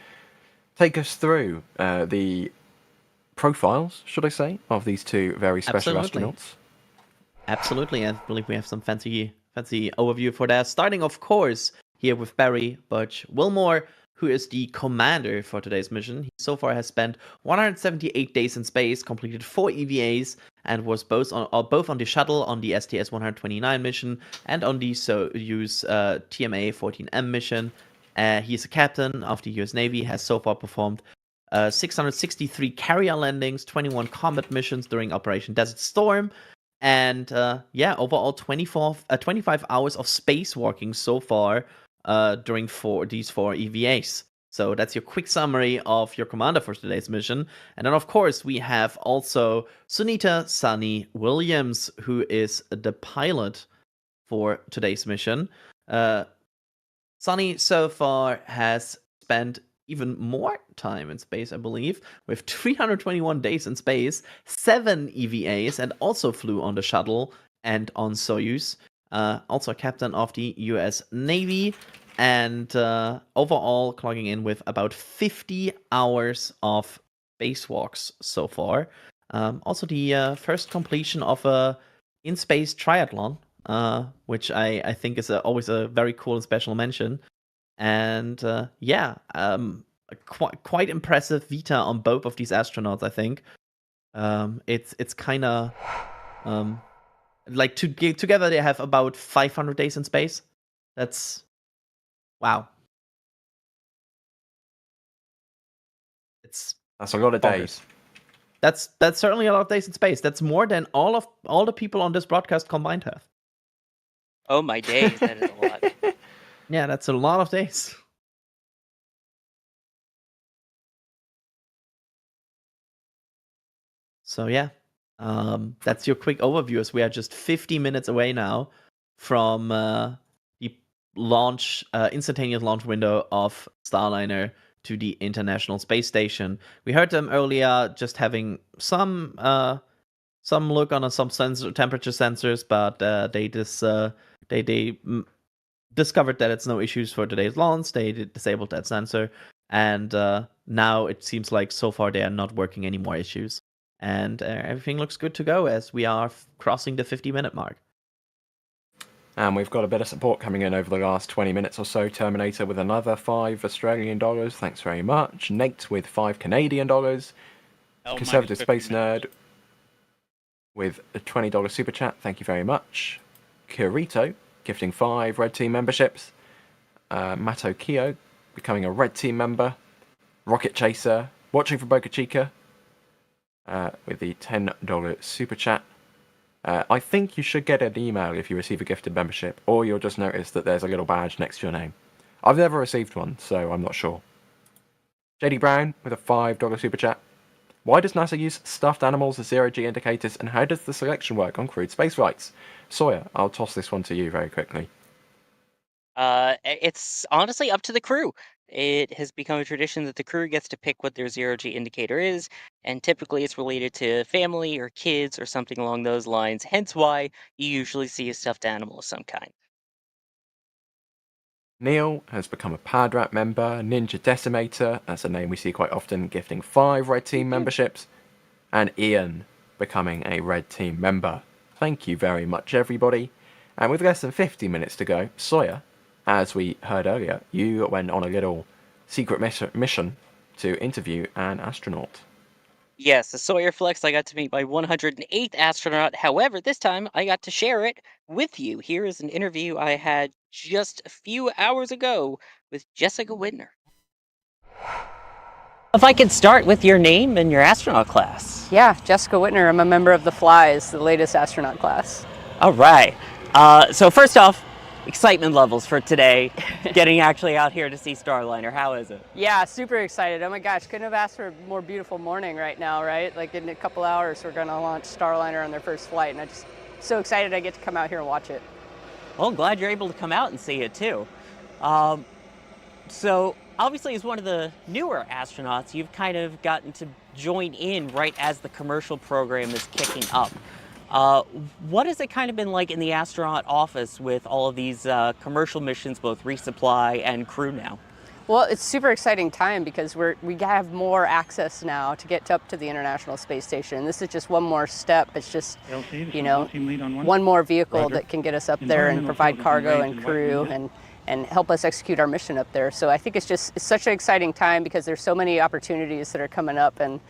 take us through the profiles, should I say, of these two very special astronauts? Absolutely, I believe we have some fancy overview for that. Starting, of course, here with Barry Butch Wilmore, who is the commander for today's mission. He so far has spent 178 days in space, completed 4 EVAs, and was both on the shuttle on the STS-129 mission and on the Soyuz TMA-14M mission. He's a captain of the US Navy, has so far performed 663 carrier landings, 21 combat missions during Operation Desert Storm, and overall 25 hours of spacewalking so far during these 4 EVAs. So that's your quick summary of your commander for today's mission. And then, of course, we have also Sunita Sonny Williams, who is the pilot for today's mission. Sonny so far has spent even more time in space, I believe, with 321 days in space, 7 EVAs, and also flew on the shuttle and on Soyuz. Also a captain of the US Navy, and overall clocking in with about 50 hours of spacewalks so far. Also the first completion of a in-space triathlon, which I think is always a very cool and special mention. And quite impressive vita on both of these astronauts, I think. It's kind of like together they have about 500 days in space. That's wow. That's a lot of days. That's certainly a lot of days in space. That's more than all the people on this broadcast combined have. Oh my days, that is a lot. Yeah, that's a lot of days. So yeah, that's your quick overview, as we are just 50 minutes away now from the launch, instantaneous launch window of Starliner to the International Space Station. We heard them earlier just having some look on some temperature sensors, but they discovered that it's no issues for today's launch. They disabled that sensor, and now it seems like so far they are not working any more issues. And everything looks good to go as we are crossing the 50-minute mark. And we've got a bit of support coming in over the last 20 minutes or so. Terminator with another $5 Australian, thanks very much. Nate with $5 Canadian. Conservative Space Nerd with a $20 super chat, thank you very much. Kirito gifting 5 Red Team memberships. Mato Kyo becoming a Red Team member. Rocket Chaser watching from Boca Chica with the $10 super chat. I think you should get an email if you receive a gifted membership, or you'll just notice that there's a little badge next to your name. I've never received one, so I'm not sure. JD Brown with a $5 super chat. Why does NASA use stuffed animals as zero-G indicators, and how does the selection work on crewed space flights? Sawyer, I'll toss this one to you very quickly. It's honestly up to the crew. It has become a tradition that the crew gets to pick what their zero-G indicator is, and typically it's related to family or kids or something along those lines, hence why you usually see a stuffed animal of some kind. Neil has become a Padrat member. Ninja Decimator, that's a name we see quite often, gifting 5 Red Team memberships. And Ian becoming a Red Team member. Thank you very much, everybody. And with less than 50 minutes to go, Sawyer, as we heard earlier, you went on a little secret mission to interview an astronaut. Yes, the Sawyer Flex, I got to meet my 108th astronaut. However, this time I got to share it with you. Here is an interview I had just a few hours ago with Jessica Whitner. If I could start with your name and your astronaut class. Yeah, Jessica Whitner. I'm a member of the Flies, the latest astronaut class. All right. So first off, excitement levels for today, getting actually out here to see Starliner. How is it? Yeah, super excited. Oh my gosh, couldn't have asked for a more beautiful morning right now, right? Like in a couple hours, we're going to launch Starliner on their first flight, and I'm just so excited I get to come out here and watch it. Well, I'm glad you're able to come out and see it too. So obviously as one of the newer astronauts, you've kind of gotten to join in right as the commercial program is kicking up. What has it kind of been like in the astronaut office with all of these commercial missions, both resupply and crew now? Well, it's super exciting time because we have more access now to get up to the International Space Station. This is just one more step. It's just, one more vehicle that can get us up there and provide cargo and crew and help us execute our mission up there. So I think it's such an exciting time because there's so many opportunities that are coming up, and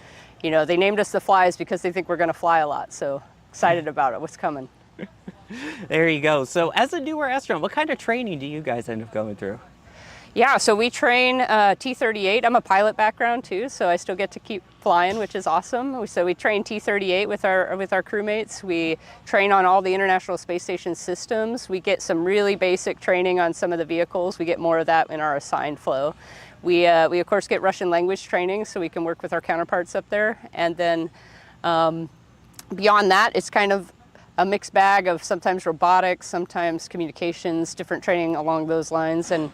they named us the Flies because they think we're going to fly a lot. So excited about it. What's coming? There you go. So as a newer astronaut, what kind of training do you guys end up going through? Yeah, so we train T-38. I'm a pilot background too, so I still get to keep flying, which is awesome. So we train T-38 with our crewmates. We train on all the International Space Station systems. We get some really basic training on some of the vehicles. We get more of that in our assigned flow. We of course get Russian language training so we can work with our counterparts up there. And then beyond that, it's kind of a mixed bag of sometimes robotics, sometimes communications, different training along those lines. And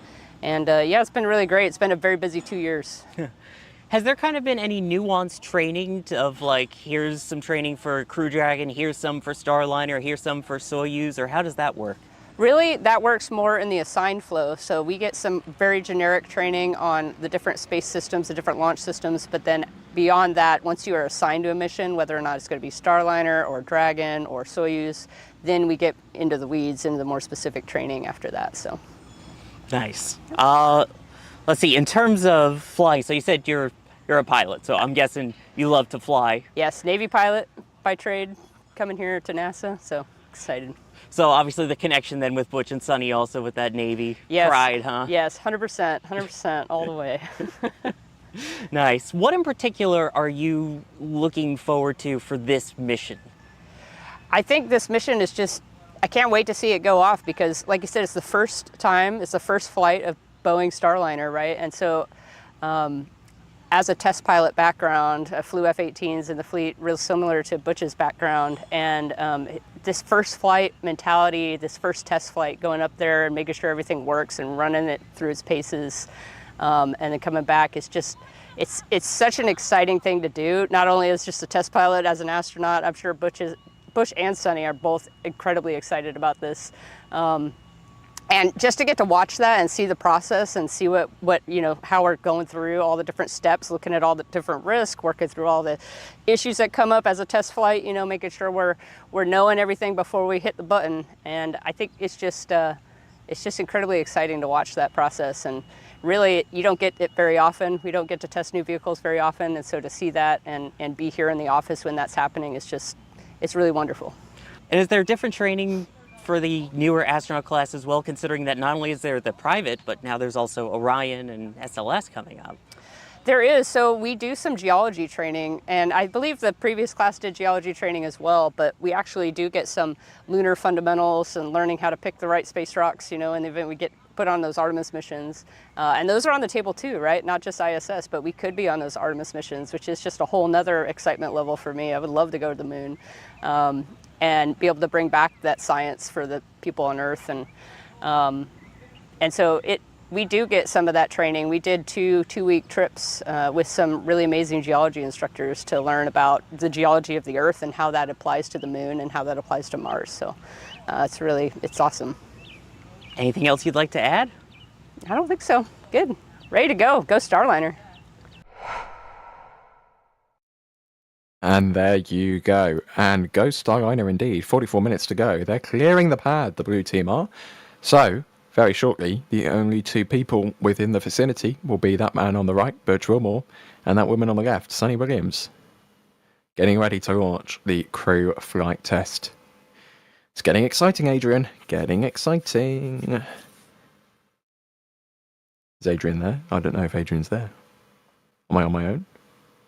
yeah, it's been really great. It's been a very busy 2 years. Has there kind of been any nuanced training of like, here's some training for Crew Dragon, here's some for Starliner, here's some for Soyuz, or how does that work? Really, that works more in the assigned flow. So we get some very generic training on the different space systems, the different launch systems, but then beyond that, once you are assigned to a mission, whether or not it's going to be Starliner or Dragon or Soyuz, then we get into the weeds, into the more specific training after that. So. Nice. Let's see, in terms of flying, so you said you're a pilot, so I'm guessing you love to fly. Yes, Navy pilot by trade, coming here to NASA, so excited. So obviously the connection then with Butch and Suni also with that Navy pride, huh? Yes, 100%, all the way. Nice. What in particular are you looking forward to for this mission? I think this mission is just, I can't wait to see it go off because, like you said, it's the first flight of Boeing Starliner, right? And so as a test pilot background, I flew F-18s in the fleet, real similar to Butch's background. And this first flight mentality, this first test flight, going up there and making sure everything works and running it through its paces, and then coming back, it's such an exciting thing to do. Not only as just a test pilot, as an astronaut, I'm sure Butch and Suni are both incredibly excited about this. And just to get to watch that and see the process and see how we're going through all the different steps, looking at all the different risks, working through all the issues that come up as a test flight, making sure we're knowing everything before we hit the button. And I think it's just incredibly exciting to watch that process. And really, you don't get it very often. We don't get to test new vehicles very often. And so to see that and be here in the office when that's happening it's really wonderful. And is there different training for the newer astronaut class as well, considering that not only is there the private, but now there's also Orion and SLS coming up? There is. So we do some geology training, and I believe the previous class did geology training as well, but we actually do get some lunar fundamentals and learning how to pick the right space rocks, in the event we get put on those Artemis missions. And those are on the table too, right? Not just ISS, but we could be on those Artemis missions, which is just a whole nother excitement level for me. I would love to go to the moon and be able to bring back that science for the people on Earth. And so we do get some of that training. We did two-week trips with some really amazing geology instructors to learn about the geology of the Earth and how that applies to the moon and how that applies to Mars. So it's awesome. Anything else you'd like to add? I don't think so. Good. Ready to go. Go Starliner. And there you go. And go Starliner indeed. 44 minutes to go. They're clearing the pad, the blue team are. So, very shortly, the only two people within the vicinity will be that man on the right, Butch Wilmore, and that woman on the left, Suni Williams. Getting ready to launch the crew flight test. It's getting exciting, Adrian. Getting exciting. Is Adrian there? I don't know if Adrian's there. Am I on my own?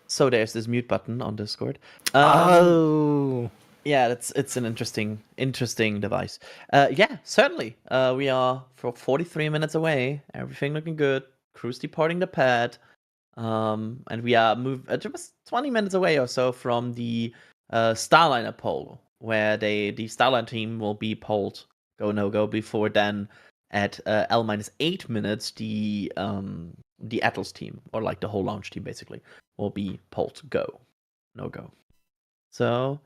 So there's this mute button on Discord. Oh. Yeah, it's an interesting device. Yeah, certainly. We are for 43 minutes away. Everything looking good. Crew's departing the pad. And we are just 20 minutes away or so from the Starliner pole, where the Starliner team will be polled go no go before then at L-8 minutes the the Atlas team, or like the whole launch team basically, will be pulled go, no go. So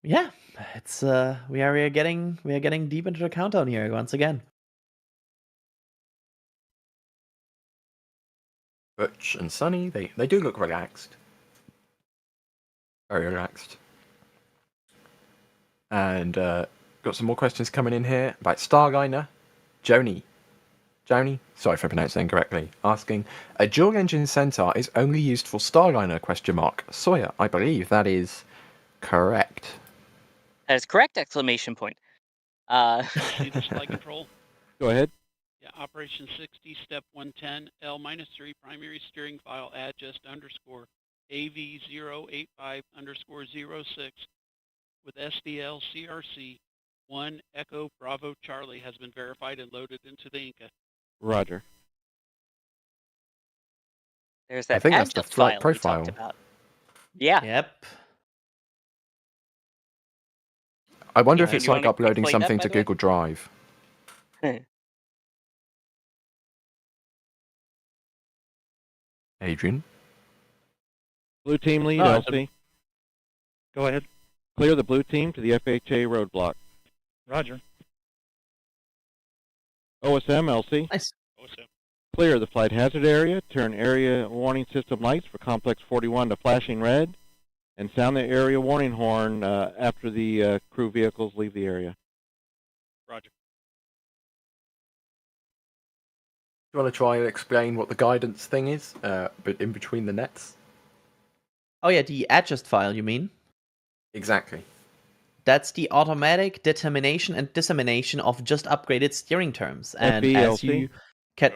yeah, it's we are getting deep into the countdown here once again. Butch and Suni, they do look relaxed. Very relaxed. And got some more questions coming in here about Starliner. Joni, sorry if I pronounced that incorrectly, asking, a dual-engine Centaur is only used for Starliner, ? Sawyer, I believe that is correct. That is correct, exclamation point. See the flight control? Go ahead. Yeah, Operation 60, Step 110, L-3, primary steering file adjust underscore AV085_06 with SDL CRC 1 Echo Bravo Charlie has been verified and loaded into the Inca. Roger. There's I that think that's the adjust flight file profile. we talked about. Yeah. Yep. I wonder if Yeah, it's you like wanna uploading explain that, something by to the way? Google Drive. Adrian? Blue team lead, No, LC. Go ahead. Clear the blue team to the FHA roadblock. Roger. OSM, LC. Nice. OSM. Clear the flight hazard area. Turn area warning system lights for complex 41 to flashing red. And sound the area warning horn after the crew vehicles leave the area. Roger. Do you want to try and explain what the guidance thing is, but in between the nets? Oh yeah, the adjust file, you mean? Exactly. That's the automatic determination and dissemination of just upgraded steering terms. And as FELC. you can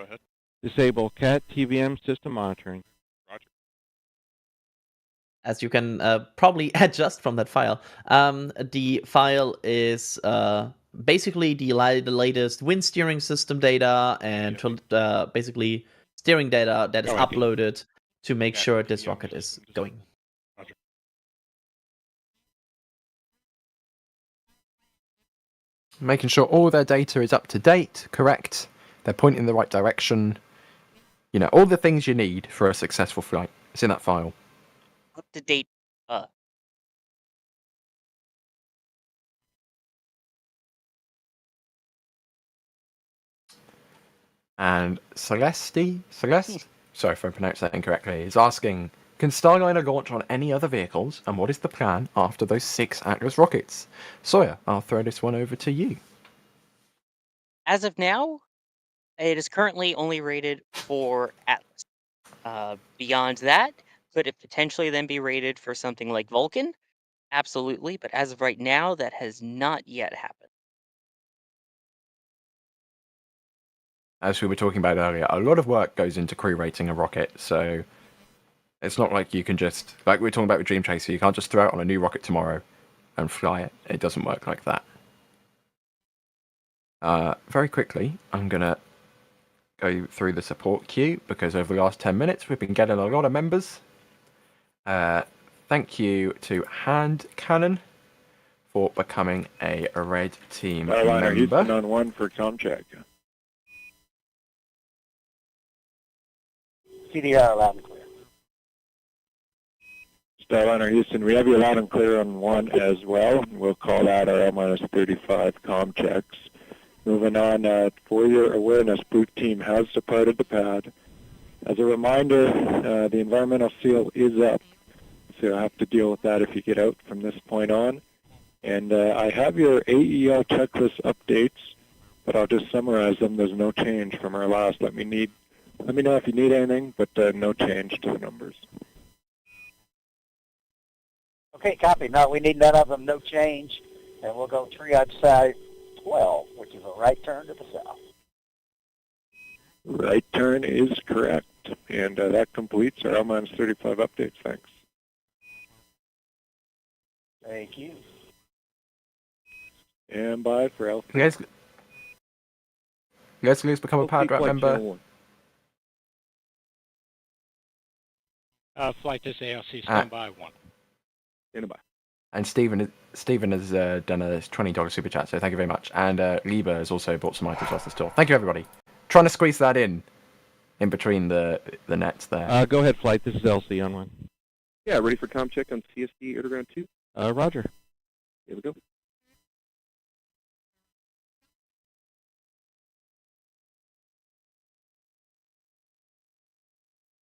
Disable CAT TVM system monitoring. Roger. as you can probably adjust from that file. The file is basically the latest wind steering system data and basically steering data that is uploaded to make sure this rocket is going. Making sure all their data is up to date, correct, they're pointing in the right direction. You know, all the things you need for a successful flight. It's in that file. Up to date. And Celeste, sorry if I pronounced that incorrectly, is asking, can Starliner launch on any other vehicles, and what is the plan after those 6 Atlas rockets? Sawyer, I'll throw this one over to you. As of now, it is currently only rated for Atlas. Beyond that, could it potentially then be rated for something like Vulcan? Absolutely, but as of right now, that has not yet happened. As we were talking about earlier, a lot of work goes into crew rating a rocket, so it's not like you can just, like we were talking about with Dream Chaser, you can't just throw it on a new rocket tomorrow and fly it. It doesn't work like that. Very quickly, I'm going to go through the support queue, because over the last 10 minutes, we've been getting a lot of members. Thank you to Hand Cannon for becoming a Red Team Starliner member. Houston on 1 for Comcheck. CDR loud and clear. Starliner Houston, we have you loud and clear on 1 as well. We'll call that our L-35 comm checks. Moving on, for your awareness, Blue Team has departed the pad. As a reminder, the environmental seal is up, so you'll have to deal with that if you get out from this point on. And I have your AEL checklist updates, but I'll just summarize them. There's no change from our last. Let me know if you need anything, but no change to the numbers. Okay, copy. No, we need none of them, no change. And we'll go triage side 12, which is a right turn to the south. Right turn is correct. And that completes our L-35 updates. Thanks. Thank you. And by for L. Leslie's become a pad member. Flight Test ALC, stand by 1. Stand by. And Stephen has done a $20 super chat, so thank you very much. And Lieber has also bought some items off the store. Thank you, everybody. Trying to squeeze that in in between the nets there. Go ahead, flight. This is LC on one. Yeah, ready for com check on CSD Erdogan 2? Roger. Here we go.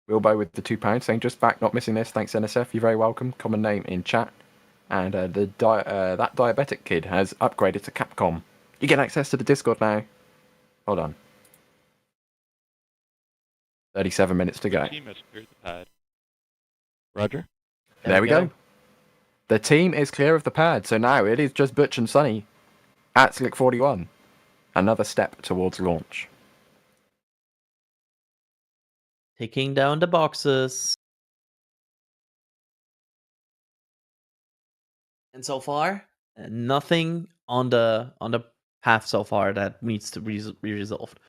Wilbo with the £2 saying just back, not missing this. Thanks NSF. You're very welcome. Common name in chat. And that diabetic kid has upgraded to Capcom. You get access to the Discord now. Hold on. 37 minutes to go. Team has cleared the pad. Roger. There we go. The team is clear of the pad, so now it is just Butch and Suni at Slick 41. Another step towards launch. Taking down the boxes. And so far, nothing on the path so far that needs to be resolved.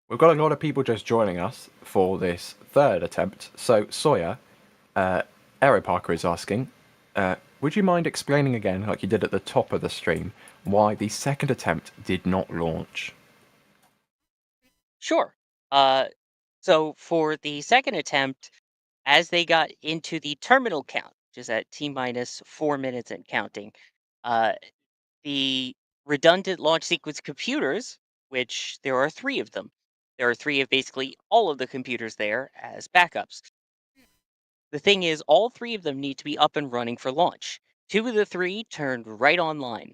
We've got a lot of people just joining us for this third attempt. So Sawyer, Aero Parker is asking, would you mind explaining again, like you did at the top of the stream, why the second attempt did not launch? Sure. So for the second attempt, as they got into the terminal count, which is at T-minus 4 minutes and counting, the redundant launch sequence computers, which there are 3 of them. There are 3 of basically all of the computers there as backups. The thing is, all 3 of them need to be up and running for launch. 2 of the 3 turned right online.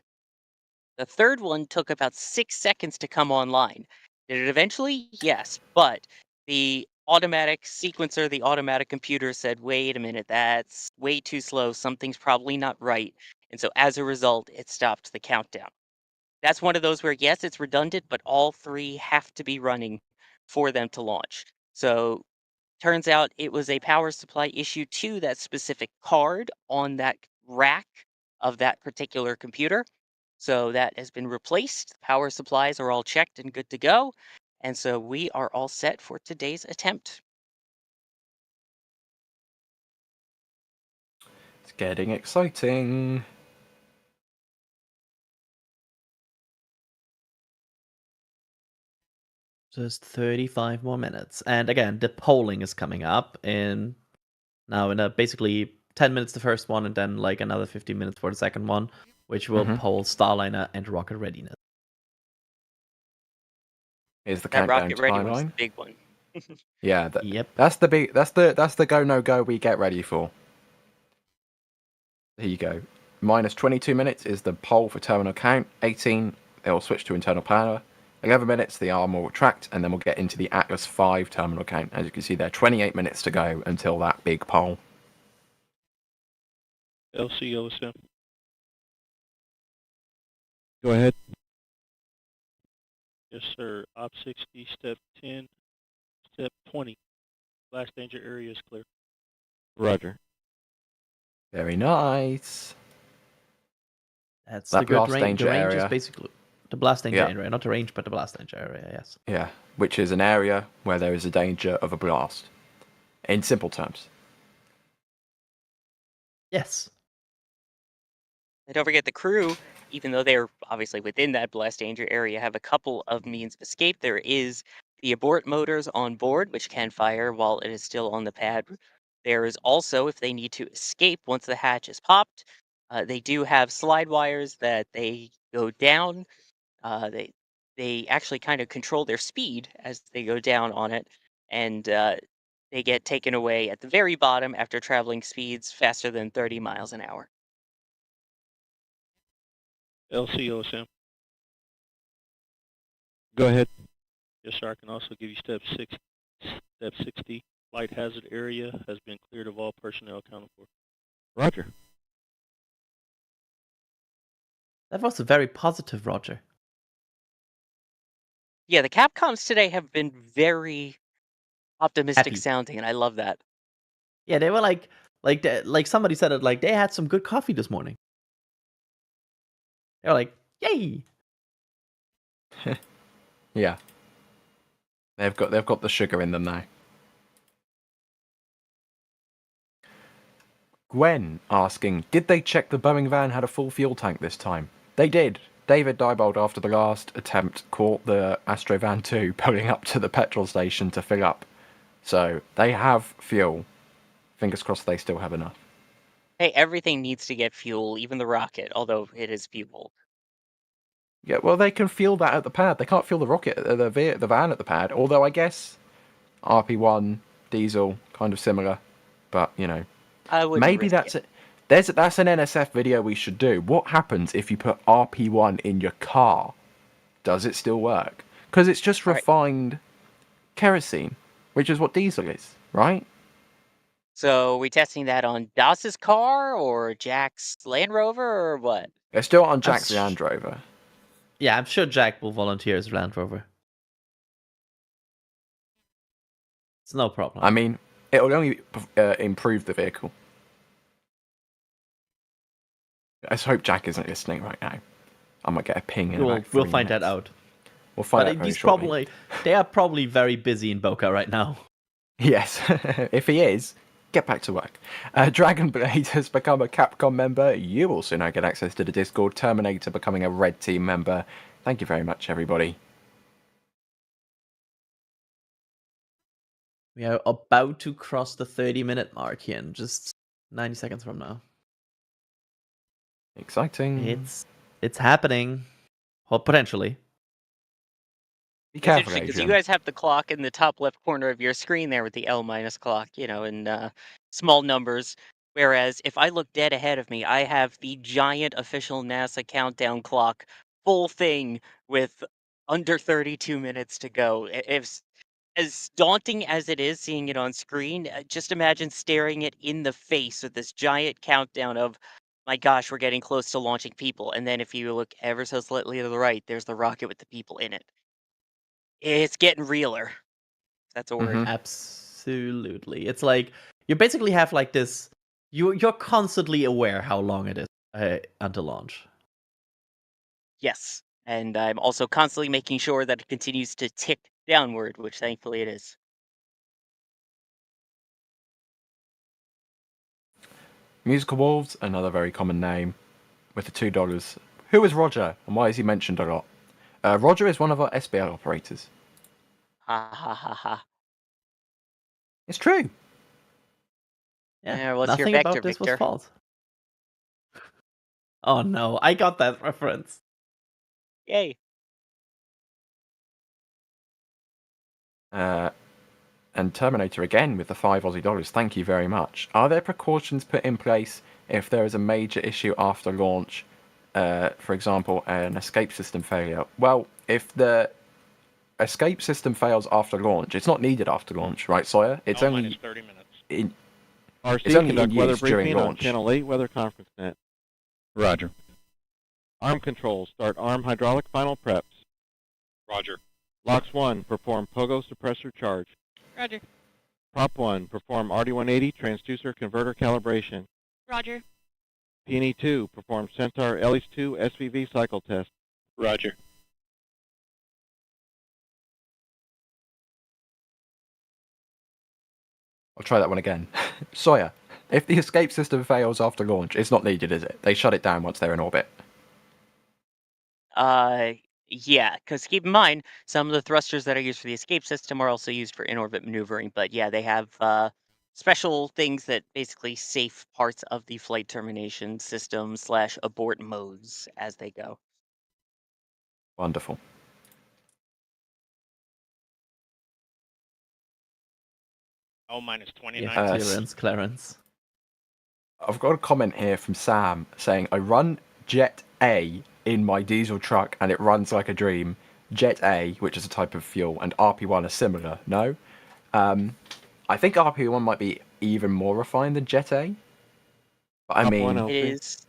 The third one took about 6 seconds to come online. Did it eventually? Yes, but the automatic sequencer, the automatic computer said, wait a minute, that's way too slow. Something's probably not right. And so as a result, it stopped the countdown. That's one of those where, yes, it's redundant, but all 3 have to be running for them to launch. So turns out it was a power supply issue to that specific card on that rack of that particular computer. So that has been replaced. Power supplies are all checked and good to go. And so we are all set for today's attempt. It's getting exciting. Just 35 more minutes. And again, the polling is coming up in basically 10 minutes the first one, and then like another 15 minutes for the second one, which will poll Starliner and rocket readiness. Here's the That countdown rocket ready was the timeline. big one. Yeah, that's the go no go we get ready for. Here you go. Minus 22 minutes is the poll for terminal count. 18, it will switch to internal power. 11 minutes, the arm will retract, and then we'll get into the Atlas 5 terminal count. As you can see there, 28 minutes to go until that big poll. LC OSM. Go ahead. Yes, sir. Op 60, step 10, step 20. Blast danger area is clear. Roger. Very nice. That's that the good blast range. danger The range area. is basically the blast danger area, not the range, but the blast danger area, yes. Yeah, which is an area where there is a danger of a blast. In simple terms. Yes. And don't forget the crew, even though they're obviously within that blast danger area, have a couple of means of escape. There is the abort motors on board, which can fire while it is still on the pad. There is also, if they need to escape once the hatch is popped, they do have slide wires that they go down. They actually kind of control their speed as they go down on it, and they get taken away at the very bottom after traveling speeds faster than 30 miles an hour. LC OSM. Go ahead. Yes, sir. I can also give you step 60. Flight hazard area has been cleared of all personnel accounted for. Roger. That was a very positive Roger. Yeah, the Capcoms today have been very optimistic Happy. sounding, and I love that. Yeah, they were like somebody said it, like they had some good coffee this morning. They were like, yay! Yeah. They've got the sugar in them now. Gwen asking, did they check the Boeing van had a full fuel tank this time? They did. David Diebold, after the last attempt, caught the Astrovan 2 pulling up to the petrol station to fill up. So they have fuel. Fingers crossed they still have enough. Hey, everything needs to get fuel, even the rocket, although it is fueled. Yeah, well, they can fuel that at the pad. They can't fuel the rocket, the van at the pad. Although I guess RP1 diesel kind of similar, but you know, I wouldn't maybe risk that's it. That's an NSF video we should do. What happens if you put RP1 in your car? Does it still work? Because it's just refined kerosene, which is what diesel is, right? So, we testing that on Doss's car or Jack's Land Rover or what? It's still on Jack's Land Rover. Yeah, I'm sure Jack will volunteer as Land Rover. It's no problem. I mean, it'll only improve the vehicle. I just hope Jack isn't listening right now. I might get a ping in about 3 We'll find that minutes. out. We'll find But out very he's shortly. they are probably very busy in Boca right now. Yes, if he is, get back to work. Dragonblade has become a Capcom member. You also now get access to the Discord. Terminator becoming a Red Team member. Thank you very much, everybody. We are about to cross the 30-minute mark here in just 90 seconds from now. Exciting. It's happening. Well, potentially. Be It's careful, interesting because you Adrian. guys have the clock in the top left corner of your screen there with the L minus clock, in small numbers. Whereas if I look dead ahead of me, I have the giant official NASA countdown clock, full thing with under 32 minutes to go. If as daunting as it is seeing it on screen, just imagine staring it in the face with this giant countdown of, my gosh, we're getting close to launching people. And then if you look ever so slightly to the right, there's the rocket with the people in it. It's getting realer. That's a word. Absolutely. It's like you basically have like this. You're constantly aware how long it is until launch. Yes. And I'm also constantly making sure that it continues to tick downward, which thankfully it is. Musical Wolves, another very common name, with the $2. Who is Roger, and why is he mentioned a lot? Roger is one of our SBL operators. Ha ha ha ha. It's true. Yeah, What's your nothing vector, about this Victor? was false. Oh no, I got that reference. Yay. And Terminator again with the $5 Thank you very much. Are there precautions put in place if there is a major issue after launch? For example, an escape system failure. Well, if the escape system fails after launch, it's not needed after launch, right, Sawyer? It's only minus 30 minutes. RC, it's only in conduct weather use during briefing on launch. Channel 8 Weather Conference Net. Roger. Arm controls, start arm hydraulic final preps. Roger. Locks 1, perform pogo suppressor charge. Roger. Prop 1, perform RD180 transducer converter calibration. Roger. Peony 2, perform Centaur LH2 SVV cycle test. Roger. I'll try that one again. Sawyer, if the escape system fails after launch, it's not needed, is it? They shut it down once they're in orbit. Yeah, because keep in mind, some of the thrusters that are used for the escape system are also used for in-orbit maneuvering. But yeah, they have special things that basically safe parts of the flight termination system / abort modes as they go. Wonderful. L minus 29. Yeah, Clarence. I've got a comment here from Sam saying, I run Jet A in my diesel truck and it runs like a dream. Jet A, which is a type of fuel, and RP1 are similar, no? I think RP1 might be even more refined than Jet A. But I mean... It is...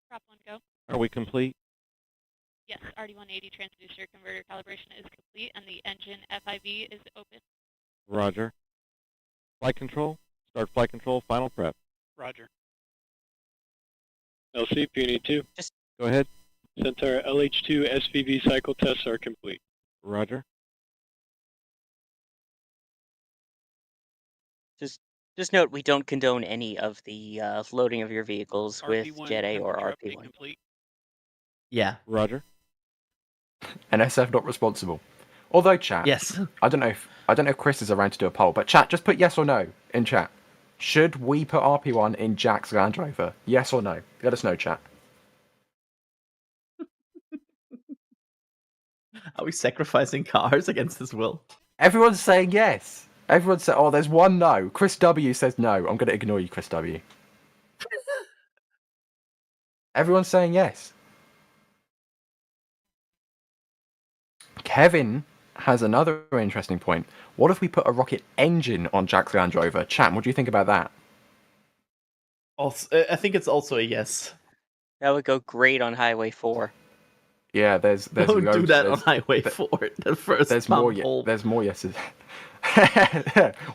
Prop 1 go. Are we complete? Yes, RD180 transducer converter calibration is complete and the engine FIV is open. Roger. Flight control, start flight control final prep. Roger. LC, Peony 2. Go ahead. Centaur LH2 SVV cycle tests are complete. Roger. Just note, we don't condone any of the loading of your vehicles with RP1 Jet A or temperature update RP1. complete. Yeah. Roger. NSF not responsible. Although chat, Yes. I don't know if Chris is around to do a poll, but chat, just put yes or no in chat. Should we put RP1 in Jack's Land Rover? Yes or no? Let us know, chat. Are we sacrificing cars against his will? Everyone's saying yes. Everyone's saying, oh, there's one no. Chris W says no. I'm going to ignore you, Chris W. Everyone's saying yes. Kevin has another interesting point. What if we put a rocket engine on Jack's Land Rover? Chat, what do you think about that? Also, I think it's also a yes. That would go great on Highway 4. Yeah, there's Don't loads, do that on Highway 4. The first there's more poll. there's more yeses.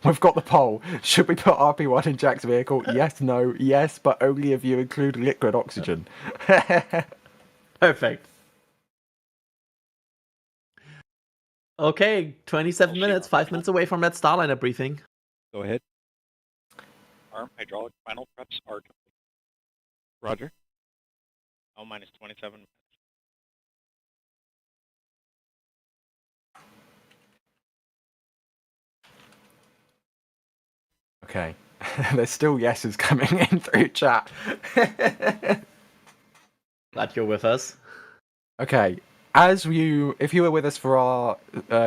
We've got the poll. Should we put RP1 in Jack's vehicle? Yes, no, yes, but only if you include liquid oxygen. Perfect. Okay, 27 minutes, 5 minutes away from that Starliner briefing. Go ahead. Arm hydraulic final preps are complete. Roger. L minus 27 minutes. Okay. There's still yeses coming in through chat. Glad you're with us. Okay. If you were with us for our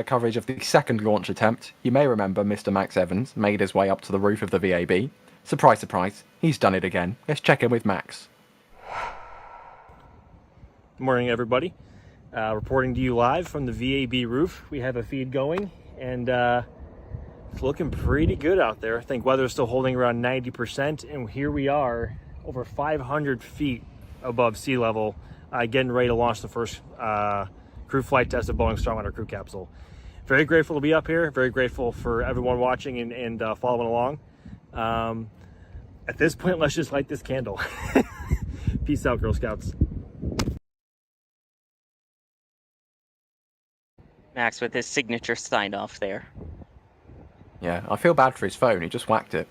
coverage of the second launch attempt, you may remember Mr. Max Evans made his way up to the roof of the VAB. Surprise, surprise, he's done it again. Let's check in with Max. Good morning, everybody. Reporting to you live from the VAB roof. We have a feed going, and it's looking pretty good out there. I think weather's still holding around 90%, and here we are over 500 feet above sea level, getting ready to launch the first crew flight test of Boeing Starliner crew capsule. Very grateful to be up here. Very grateful for everyone watching and following along. At this point, let's just light this candle. Peace out, Girl Scouts. Max with his signature sign off there. Yeah, I feel bad for his phone. He just whacked it.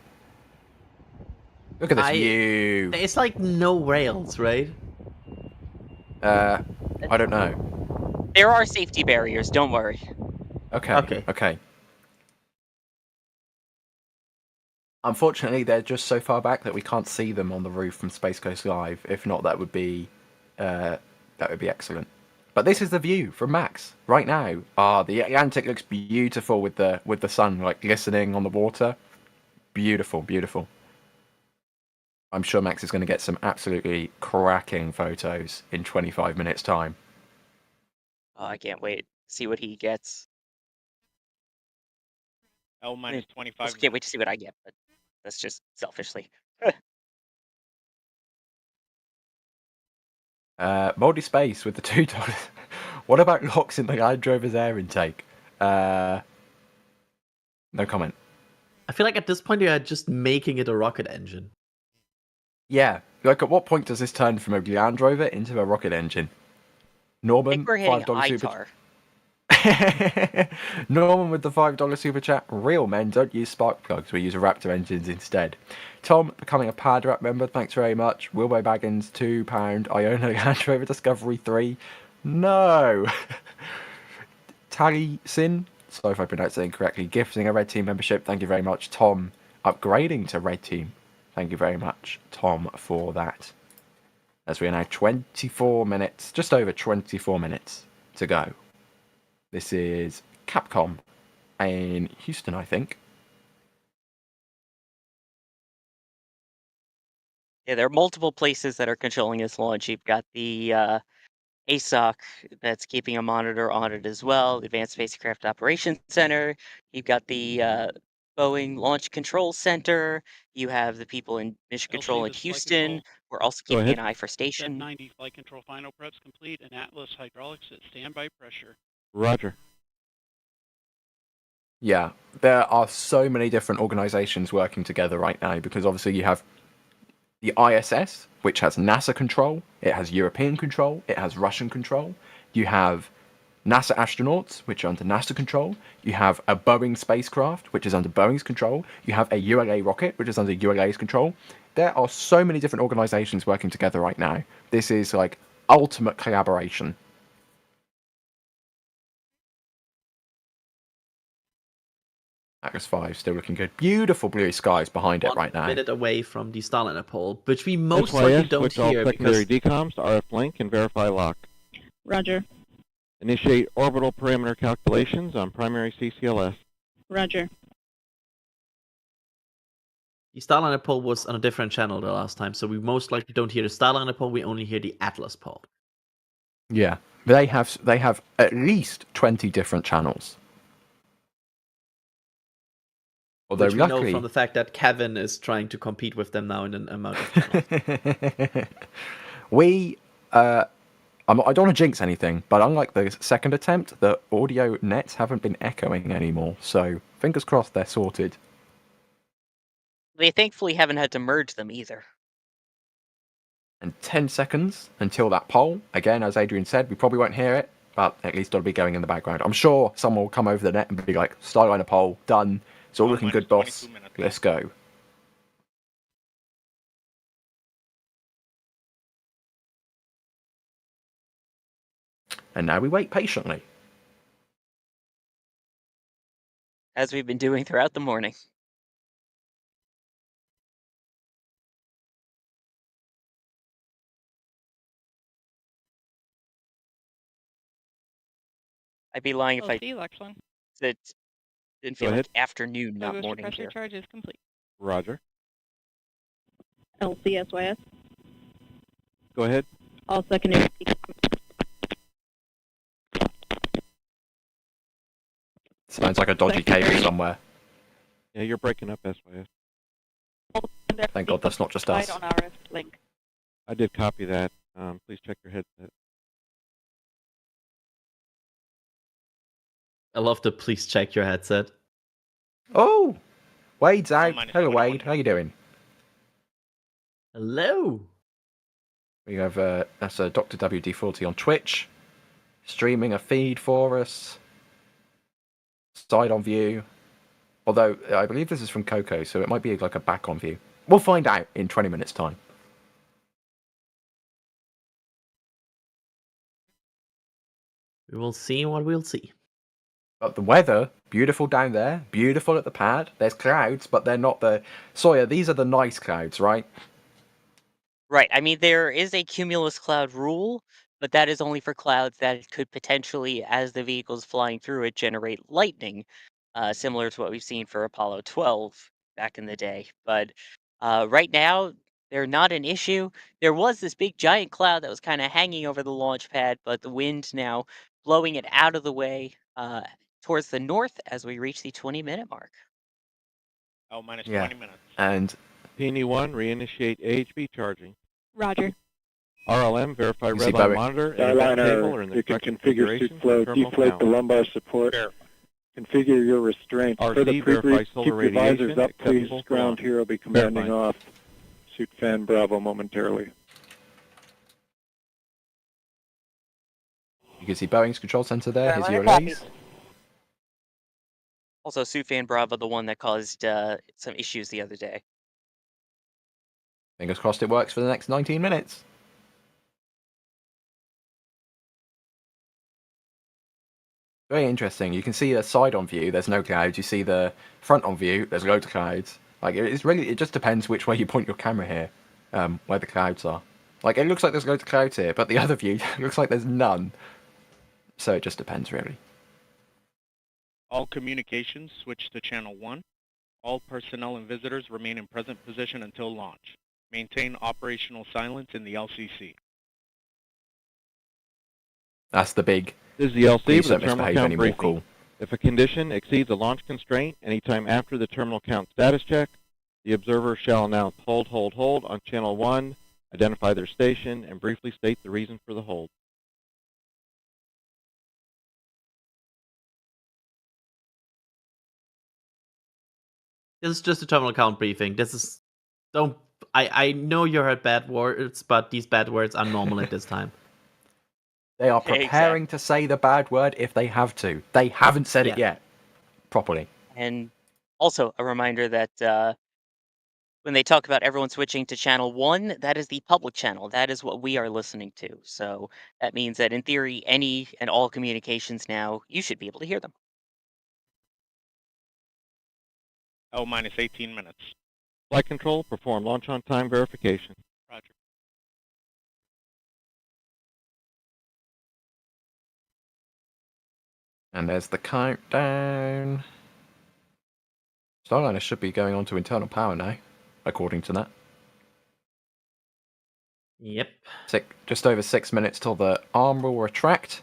Look at this view. It's like no rails, right? I don't know. There are safety barriers, don't worry. Okay. Unfortunately, they're just so far back that we can't see them on the roof from Space Coast Live. If not, that would be excellent. But this is the view from Max right now. The Atlantic looks beautiful with the sun like glistening on the water. Beautiful, beautiful. I'm sure Max is going to get some absolutely cracking photos in 25 minutes time. Oh, I can't wait. See what he gets. L minus 25 Also can't wait to see what I get, but that's just selfishly. Moldy Space with the $2. What about locks in the Land Rover's air intake? No comment. I feel like at this point you're just making it a rocket engine. Yeah, like at what point does this turn from a Land Rover into a rocket engine? Norman, I think we're hitting $5 super. ITAR. Norman with the $5 super chat. Real men don't use spark plugs. We use Raptor engines instead. Tom becoming a Pad Rap member. Thanks very much. Wilbur Baggins £2. I own a Land Rover Discovery 3. No. Tally Sin. Sorry if I pronounced it incorrectly. Gifting a Red Team membership. Thank you very much, Tom. Upgrading to Red Team. Thank you very much, Tom, for that. As we are now 24 minutes, just over 24 minutes to go. This is Capcom in Houston, I think. Yeah, there are multiple places that are controlling this launch. You've got the ASOC that's keeping a monitor on it as well, the Advanced Spacecraft Operations Center. You've got the Boeing Launch Control Center. You have the people in Mission Control in Houston. We're also keeping an eye for station. 90 flight control final preps complete, and Atlas hydraulics at standby pressure. Roger. Yeah, there are so many different organizations working together right now because obviously you have the ISS, which has NASA control, it has European control, it has Russian control. You have NASA astronauts, which are under NASA control. You have a Boeing spacecraft, which is under Boeing's control. You have a ULA rocket, which is under ULA's control. There are so many different organizations working together right now. This is like ultimate collaboration. Atlas 5 still looking good. Beautiful blue skies behind it right now. 1 minute away from the Starliner pole, which we most likely SYS, don't switch all hear secondary because... decoms to RF link and verify lock. Roger. Initiate orbital parameter calculations on primary CCLS. Roger. The Starliner pole was on a different channel the last time, so we most likely don't hear the Starliner pole, we only hear the Atlas pole. Yeah, they have at least 20 different channels. Although Which we luckily, know from the fact that Kevin is trying to compete with them now in an amount of channels. I don't want to jinx anything, but unlike the second attempt, the audio nets haven't been echoing anymore, so fingers crossed they're sorted. They thankfully haven't had to merge them either. And 10 seconds until that poll. Again, as Adrian said, we probably won't hear it, but at least it'll be going in the background. I'm sure someone will come over the net and be like, Starliner poll, done. It's all looking good, boss. Let's go. And now we wait patiently. As we've been doing throughout the morning. I'd be lying if I said it didn't feel like afternoon, not morning pressure here. charge is complete. Roger. LCSYS. Go ahead. All secondary. Sounds like a dodgy cable somewhere. Yeah, you're breaking up, SYS. Thank God that's not just us. On RF link. I did copy that. Please check your headset. I love the please check your headset. Oh! Wade's out. Hello, Wade. How you doing? Hello. We have that's Dr. WD40 on Twitch, streaming a feed for us. Side on view. Although I believe this is from Coco, so it might be like a back on view. We'll find out in 20 minutes' time. We will see what we'll see. But the weather, beautiful down there, beautiful at the pad. There's clouds, but they're not the... Sawyer, these are the nice clouds, right? Right. I mean, there is a cumulus cloud rule, but that is only for clouds that could potentially, as the vehicle's flying through it, generate lightning, similar to what we've seen for Apollo 12 back in the day. But right now, they're not an issue. There was this big giant cloud that was kind of hanging over the launch pad, but the wind now blowing it out of the way towards the north as we reach the 20-minute mark. Oh, minus Yeah. 20 minutes. And PNE1, reinitiate AHB charging. Roger. RLM, verify You see red line Boeing? monitor and event table are in Starliner, the you can correct configure configuration suit for flow, terminal deflate count. the lumbar support, configure your restraints. RC, For the verify pre-brief, keep solar your visors radiation, up, please. acceptable for Ground launch. hero will be commanding Verifying. off. Suit fan Bravo momentarily. you can see Boeing's control center there. Here's Starliner ULA's. Also, Sufan Bravo, the one that caused some issues the other day. Fingers crossed it works for the next 19 minutes. Very interesting. You can see the side on view, there's no clouds. You see the front on view, there's loads of clouds. Like, it just depends which way you point your camera here, where the clouds are. Like, it looks like there's loads of clouds here, but the other view looks like there's none. So it just depends, really. All communications switch to channel 1. All personnel and visitors remain in present position until launch. Maintain operational silence in the LCC. That's the big... This is the LC Please with a don't terminal misbehave count anymore briefing. call. If a condition exceeds a launch constraint anytime after the terminal count status check, the observer shall announce hold on channel 1, identify their station, and briefly state the reason for the hold. This is just a terminal count briefing. This is... I know you heard bad words, but these bad words are normal at this time. They are preparing to say the bad word if they have to. They haven't said it yet properly. And also a reminder that when they talk about everyone switching to channel 1, that is the public channel. That is what we are listening to. So that means that in theory, any and all communications now, you should be able to hear them. L minus 18 minutes. Flight control, perform launch on time verification. Roger. And there's the countdown. Starliner should be going on to internal power now, according to that. Yep. Just over 6 minutes till the arm will retract,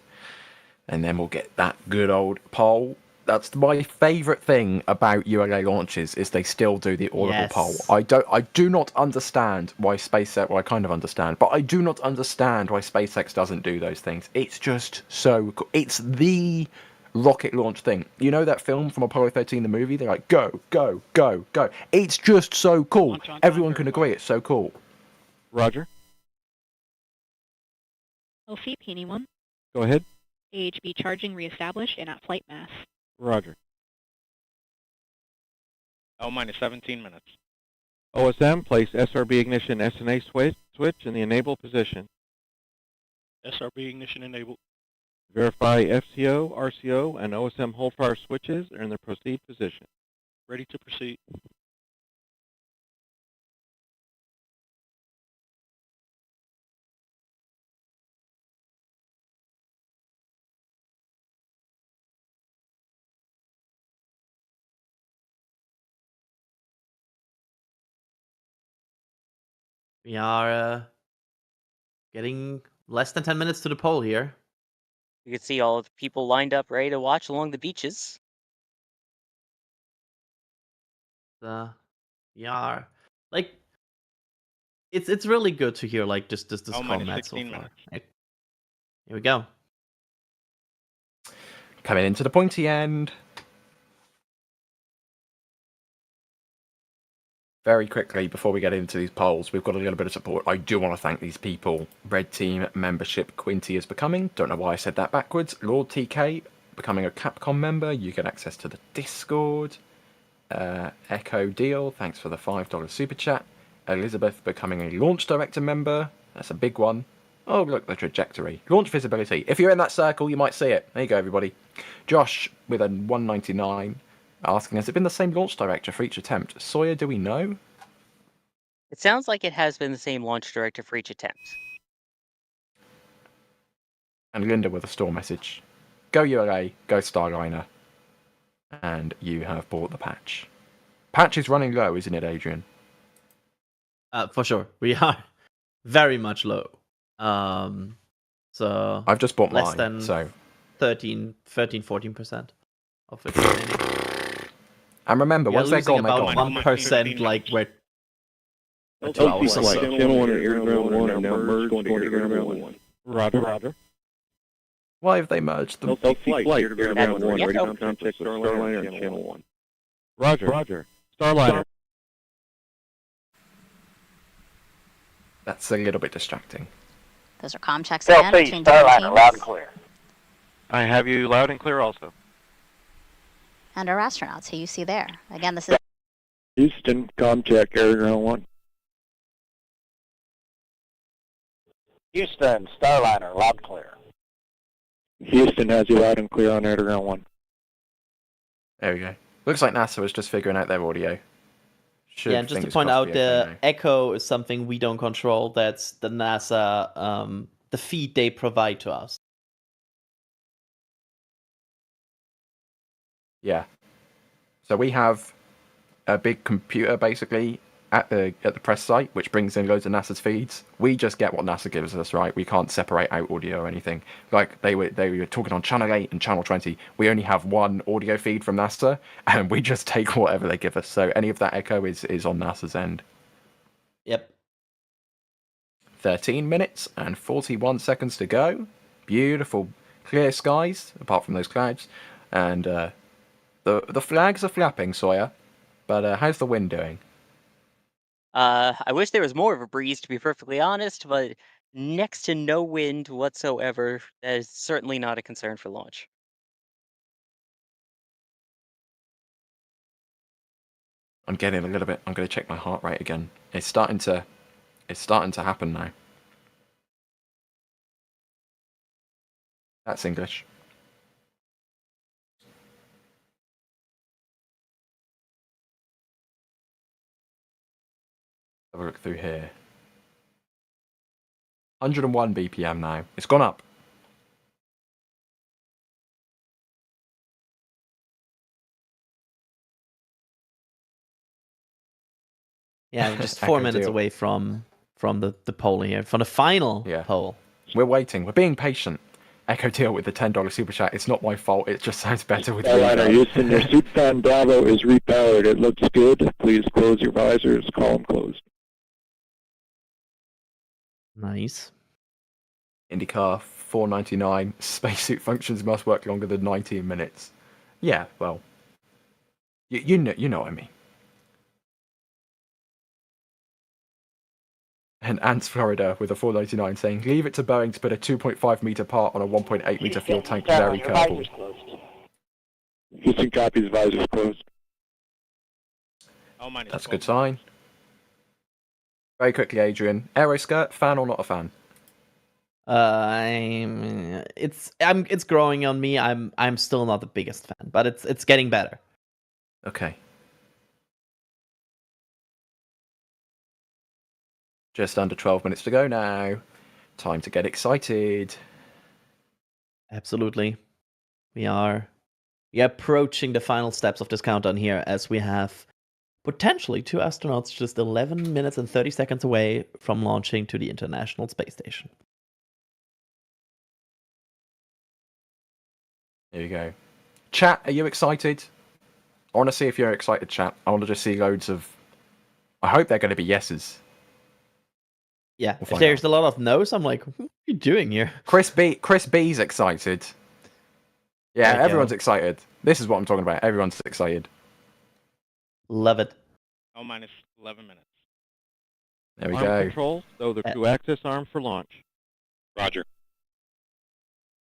and then we'll get that good old pole. That's my favourite thing about ULA launches is they still do the audible pole. I do not understand why SpaceX. Well, I kind of understand, but I do not understand why SpaceX doesn't do those things. It's just so cool. It's the rocket launch thing. You know that film from Apollo 13, the movie? They're like, go, go, go, go. It's just so cool. Everyone can agree it's so cool. Roger. LC, Peony 1. Go ahead. AHB charging reestablished and at flight mass. Roger. L minus 17 minutes. OSM, place SRB ignition SNA switch in the enable position. SRB ignition enabled. Verify FCO, RCO, and OSM hold fire switches are in the proceed position. Ready to proceed. We are getting less than 10 minutes to the pole here. You can see all of the people lined up ready to watch along the beaches. We are like it's really good to hear like just this L minus comment so 16 far. minutes. Right. Here we go. Coming into the pointy end. Very quickly, before we get into these polls, we've got a little bit of support. I do want to thank these people. Red Team membership, Quinty is becoming. Don't know why I said that backwards. Lord TK, becoming a Capcom member. You get access to the Discord. Echo Deal, thanks for the $5 super chat. Elizabeth becoming a Launch Director member. That's a big one. Oh, look, the trajectory. Launch visibility. If you're in that circle, you might see it. There you go, everybody. Josh with a 199. Asking, has it been the same launch director for each attempt? Sawyer, do we know? It sounds like it has been the same launch director for each attempt. And Linda with a store message. Go ULA, go Starliner. And you have bought the patch. Patch is running low, isn't it, Adrian? For sure. We are very much low. So I've just bought less mine, than so 14% of it remaining. And remember, We are once they're losing gone, they're about gone. 1%, like we're 2 LT hours or flight, so. channel 1 and air ground 1 are now merged going to air ground 1. Roger. Roger. Why have they merged them? LT flight, air ground 1, ready for contact with Starliner on channel 1. Roger. Roger. Starliner. That's a little bit distracting. Those are comm checks again LT, between different Starliner, teams. loud and clear. I have you loud and clear also. And our astronauts, who you see there. Again, this is Houston, ComCheck, air ground 1. Houston, Starliner, loud and clear. Houston has you loud and clear on air ground 1. There we go. Looks like NASA was just figuring out their audio. Yeah, and just to point out, the echo is something we don't control. That's the NASA, the feed they provide to us. Yeah. So we have a big computer basically at the press site, which brings in loads of NASA's feeds. We just get what NASA gives us, right? We can't separate out audio or anything. Like they were talking on channel 8 and channel 20. We only have one audio feed from NASA, and we just take whatever they give us. So any of that echo is on NASA's end. Yep. 13 minutes and 41 seconds to go. Beautiful clear skies, apart from those clouds, and the flags are flapping, Sawyer. But how's the wind doing? I wish there was more of a breeze, to be perfectly honest, but next to no wind whatsoever. That is certainly not a concern for launch. I'm getting a little bit. I'm going to check my heart rate again. It's starting to happen now. That's English. Have a look through here. 101 BPM now. It's gone up. Yeah, we're just 4 minutes away from the poll here, from the final poll. We're waiting. We're being patient. Echo deal with the $10 super chat. It's not my fault. It just sounds better with Starliner Houston, your suit fan Bravo is repowered. It looks good. Please close your visors. Column closed. Nice. IndyCar 499. Spacesuit functions must work longer than 19 minutes. Yeah, well, you know what I mean. And Ants Florida with a 499 saying, leave it to Boeing to put a 2.5 meter part on a 1.8 meter fuel tank. Very careful. Houston copies, visors closed. That's a good sign. Very quickly, Adrian. Aero skirt, fan or not a fan? It's growing on me. I'm still not the biggest fan, but it's getting better. Okay. Just under 12 minutes to go now. Time to get excited. Absolutely. We are approaching the final steps of this countdown here, as we have potentially 2 astronauts just 11 minutes and 30 seconds away from launching to the International Space Station. There you go. Chat, are you excited? I want to see if you're excited, chat. I want to just see loads of... I hope they're going to be yeses. Yeah, if there's a lot of no's, I'm like, what are you doing here? Chris B's excited. Yeah, everyone's excited. This is what I'm talking about. Everyone's excited. Love it. -11 minutes. There we Arm go. controls, though the crew axis arm for launch. Roger.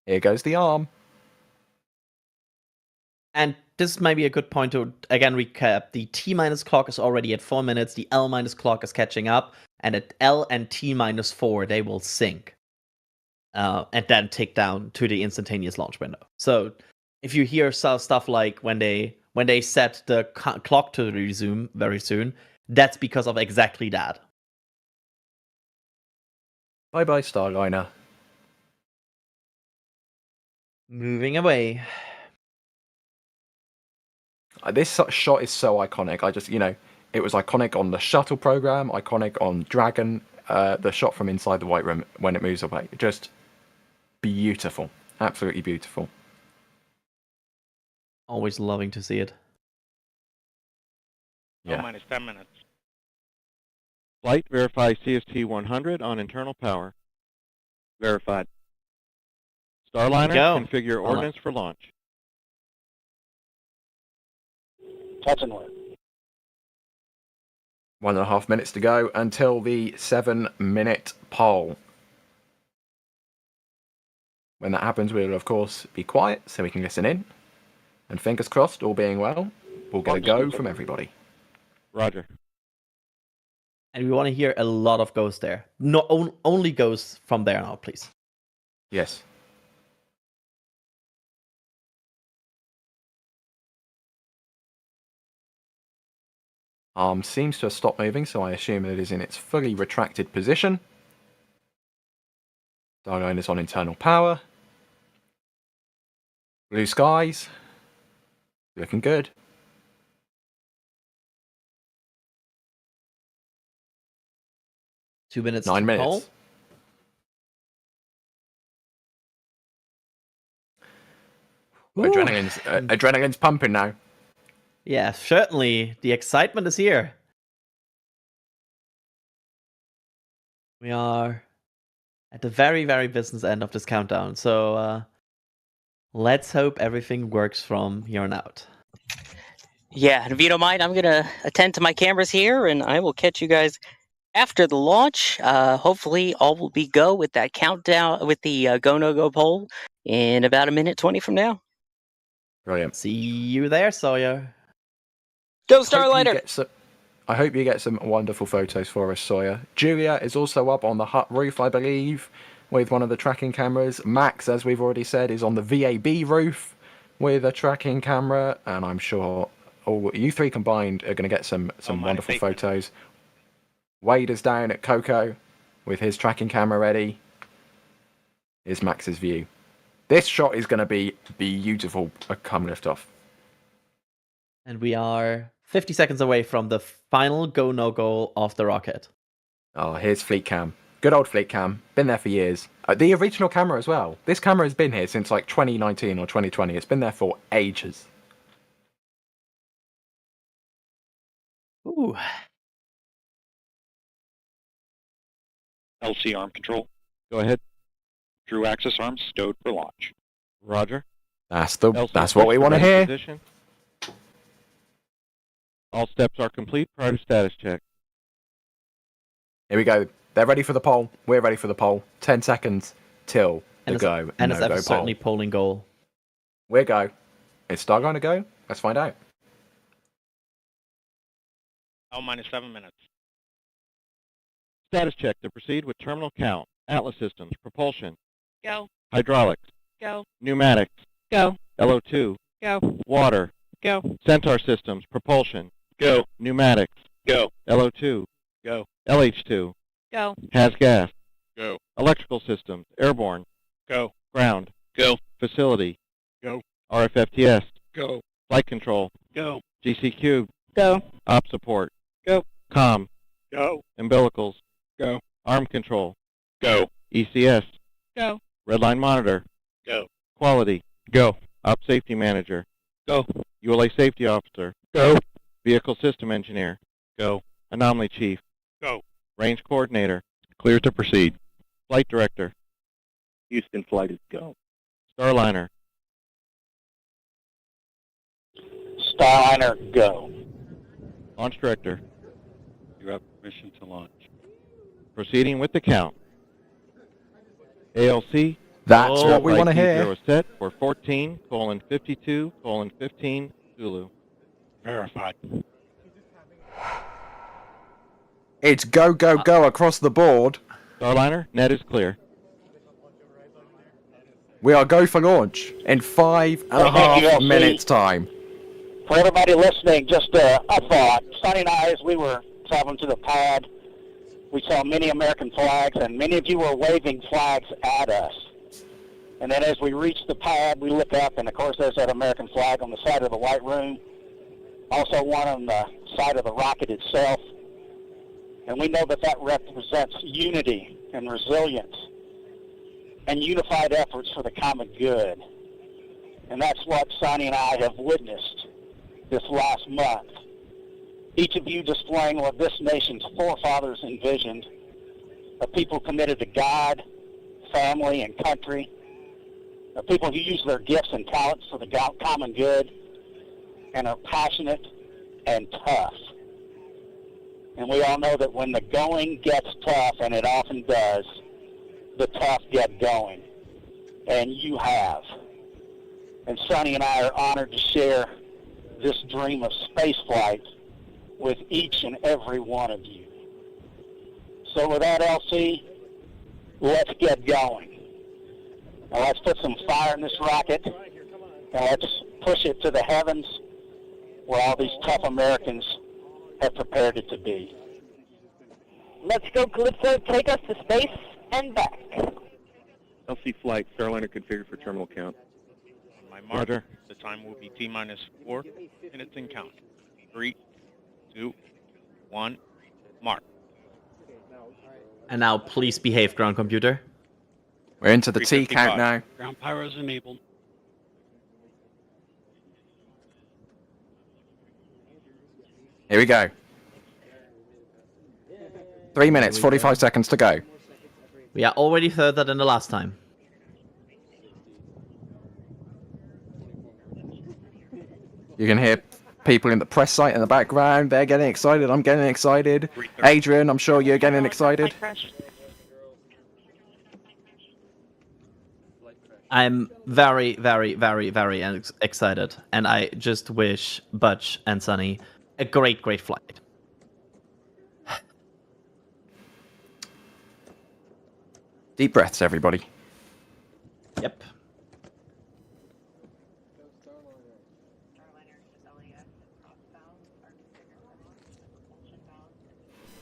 Here goes the arm. And this might be a good point to, again, recap. The T- clock is already at 4 minutes. The L- clock is catching up. And at L and T-4, they will sync. And then tick down to the instantaneous launch window. So if you hear stuff like when they set the clock to resume very soon, that's because of exactly that. Bye-bye, Starliner. Moving away. This shot is so iconic. It was iconic on the shuttle program, iconic on Dragon, the shot from inside the White Room when it moves away. Just beautiful. Absolutely beautiful. Always loving to see it. Yeah. -10 minutes. Flight, verify CST 100 on internal power. Verified. Starliner, configure ordnance for launch. Touch and work. 1.5 minutes to go until the 7-minute poll. When that happens, we'll of course be quiet so we can listen in. And fingers crossed, all being well, we'll get a go from everybody. Roger. And we want to hear a lot of goes there. No, only goes from there now, please. Yes. Arm seems to have stopped moving, so I assume it is in its fully retracted position. Starliner is on internal power. Blue skies. Looking good. Two minutes. 9 minutes. Adrenaline's pumping now. Yeah, certainly. The excitement is here. We are at the very, very business end of this countdown. So let's hope everything works from here on out. Yeah, and if you don't mind, I'm going to attend to my cameras here, and I will catch you guys after the launch. Hopefully, all will be go with that countdown, with the go-no-go poll in about 1:20 from now. Brilliant. See you there, Sawyer. Go I hope you Starliner! get some- I hope you get some wonderful photos for us, Sawyer. Julia is also up on the hut roof, I believe, with one of the tracking cameras. Max, as we've already said, is on the VAB roof with a tracking camera, and I'm sure all you three combined are going to get some wonderful photos. Wade is down at Coco with his tracking camera ready. Here's Max's view. This shot is going to be beautiful come liftoff. And we are 50 seconds away from the final go no go of the rocket. Oh, here's Fleet Cam. Good old Fleet Cam. Been there for years. The original camera as well. This camera has been here since like 2019 or 2020. It's been there for ages. Ooh. LC arm control. Go ahead. Drew axis arms stowed for launch. Roger. That's LC what we want to ready hear. position. All steps are complete prior to status check. Here we go. They're ready for the poll. We're ready for the poll. 10 seconds till the go. NSF No-go is certainly poll. polling goal. We're go. Is Star going to go? Let's find out. minus 7 minutes. Status check to proceed with terminal count. Atlas systems, propulsion, Go. hydraulics, Go. pneumatics, Go. LO2, Go. water, Go. Centaur systems, propulsion, Go. pneumatics, Go. LO2, Go. LH2, Go. has gas, Go. electrical systems, airborne, Go. ground, Go. facility, Go. RFFTS, Go. flight control, Go. GC cube, Go. op support, Go. comm, Go. umbilicals, Go. arm control, Go. ECS, Go. redline monitor, Go. quality, Go. op safety manager, Go. ULA safety officer, Go. vehicle system engineer, Go. anomaly chief, Go. range coordinator, Clear to proceed. flight director, Houston flight is go. Starliner, Starliner, go. launch director, You have permission to launch. proceeding with the count. ALC, That's what we flight want to hear. Zero set for 14:52:15 Zulu. Verified. It's go, go, go across the board. Starliner, net is clear. We are go for launch in 5.5 ULC. minutes time. For everybody listening, just a thought. Sonny and I, as we were traveling to the pad, we saw many American flags, and many of you were waving flags at us. And then as we reached the pad, we look up, and of course there's that American flag on the side of the White Room, also one on the side of the rocket itself. And we know that that represents unity and resilience and unified efforts for the common good. And that's what Sonny and I have witnessed this last month. Each of you displaying what this nation's forefathers envisioned, a people committed to God, family, and country, a people who use their gifts and talents for the common good, and are passionate and tough. And we all know that when the going gets tough, and it often does, the tough get going. And you have. And Sonny and I are honored to share this dream of spaceflight with each and every one of you. So with that, LC, let's get going. Now let's put some fire in this rocket, and let's push it to the heavens where all these tough Americans have prepared it to be. Let's go, Calypso. Take us to space and back. LC flight, Starliner configured for terminal count. On my mark, Roger. the time will be T-minus 4 minutes and count. 3, 2, 1, mark. And now please behave, ground computer. We're into the T count 355. now. Ground pyros enabled. Here we go. 3 minutes, 45 seconds to go. We are already further than the last time. You can hear people in the press site in the background. They're getting excited. I'm getting excited. Adrian, I'm sure you're getting excited. I'm very, very, very, very excited. And I just wish Butch and Sunny a great flight. Deep breaths, everybody. Yep.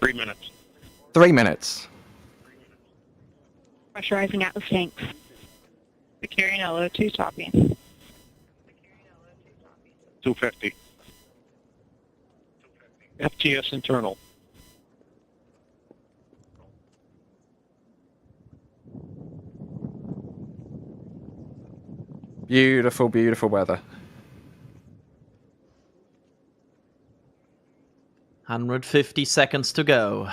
Three minutes. 3 minutes. Pressurizing Atlas tanks. Securing LO2 topping. 250. FTS internal. Beautiful, beautiful weather. 150 seconds to go.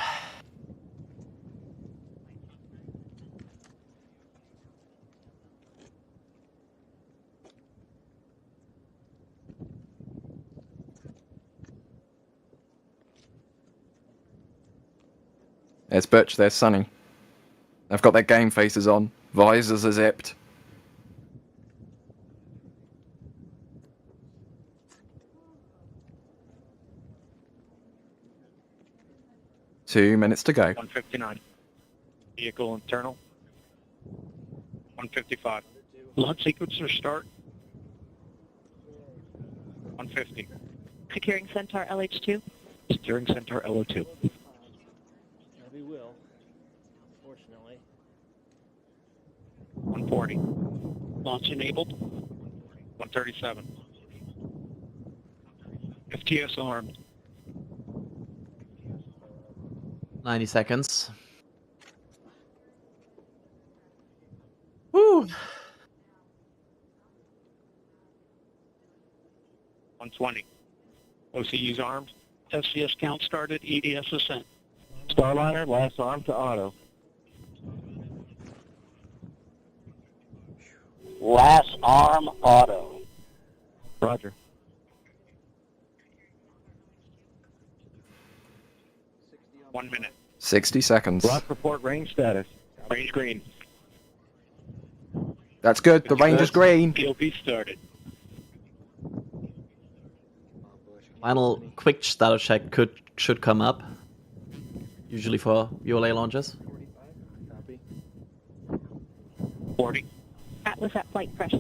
There's Butch, there's Suni. They've got their game faces on. Visors are zipped. Two minutes to go. 159. Vehicle internal. 155. Launch sequencer start. 150. Securing Centaur LH2. Securing Centaur LO2. We will, fortunately. 140. Launch enabled. 137. FTS armed. 90 seconds. Woo! 120. OCU's armed. SCS count started. EDS ascent. Starliner, last arm to auto. Last arm auto. Roger. One minute. 60 seconds. Block report range status. Range green. That's good. The range is green. POP started. Final quick status check should come up. Usually for ULA launches. 40. Atlas at flight press.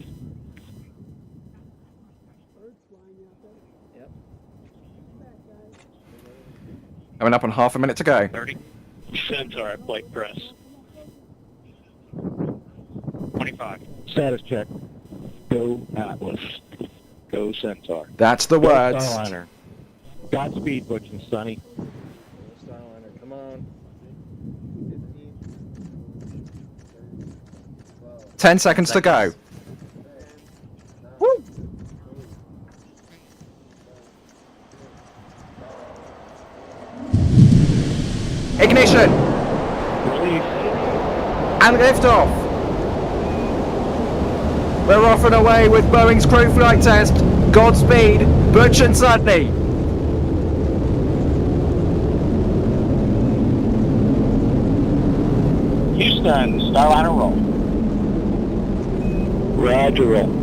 Coming up on half a minute to go. 30. Centaur at flight press. 25. Status check. Go Atlas. Go Centaur. That's the Go words. Starliner. Godspeed, Butch and Suni. Starliner, come on. 10 seconds to go. Woo! Ignition! Release. And liftoff! We're off and away with Boeing's Crew Flight Test. Godspeed, Butch and Suni. Houston, Starliner roll. Roger roll.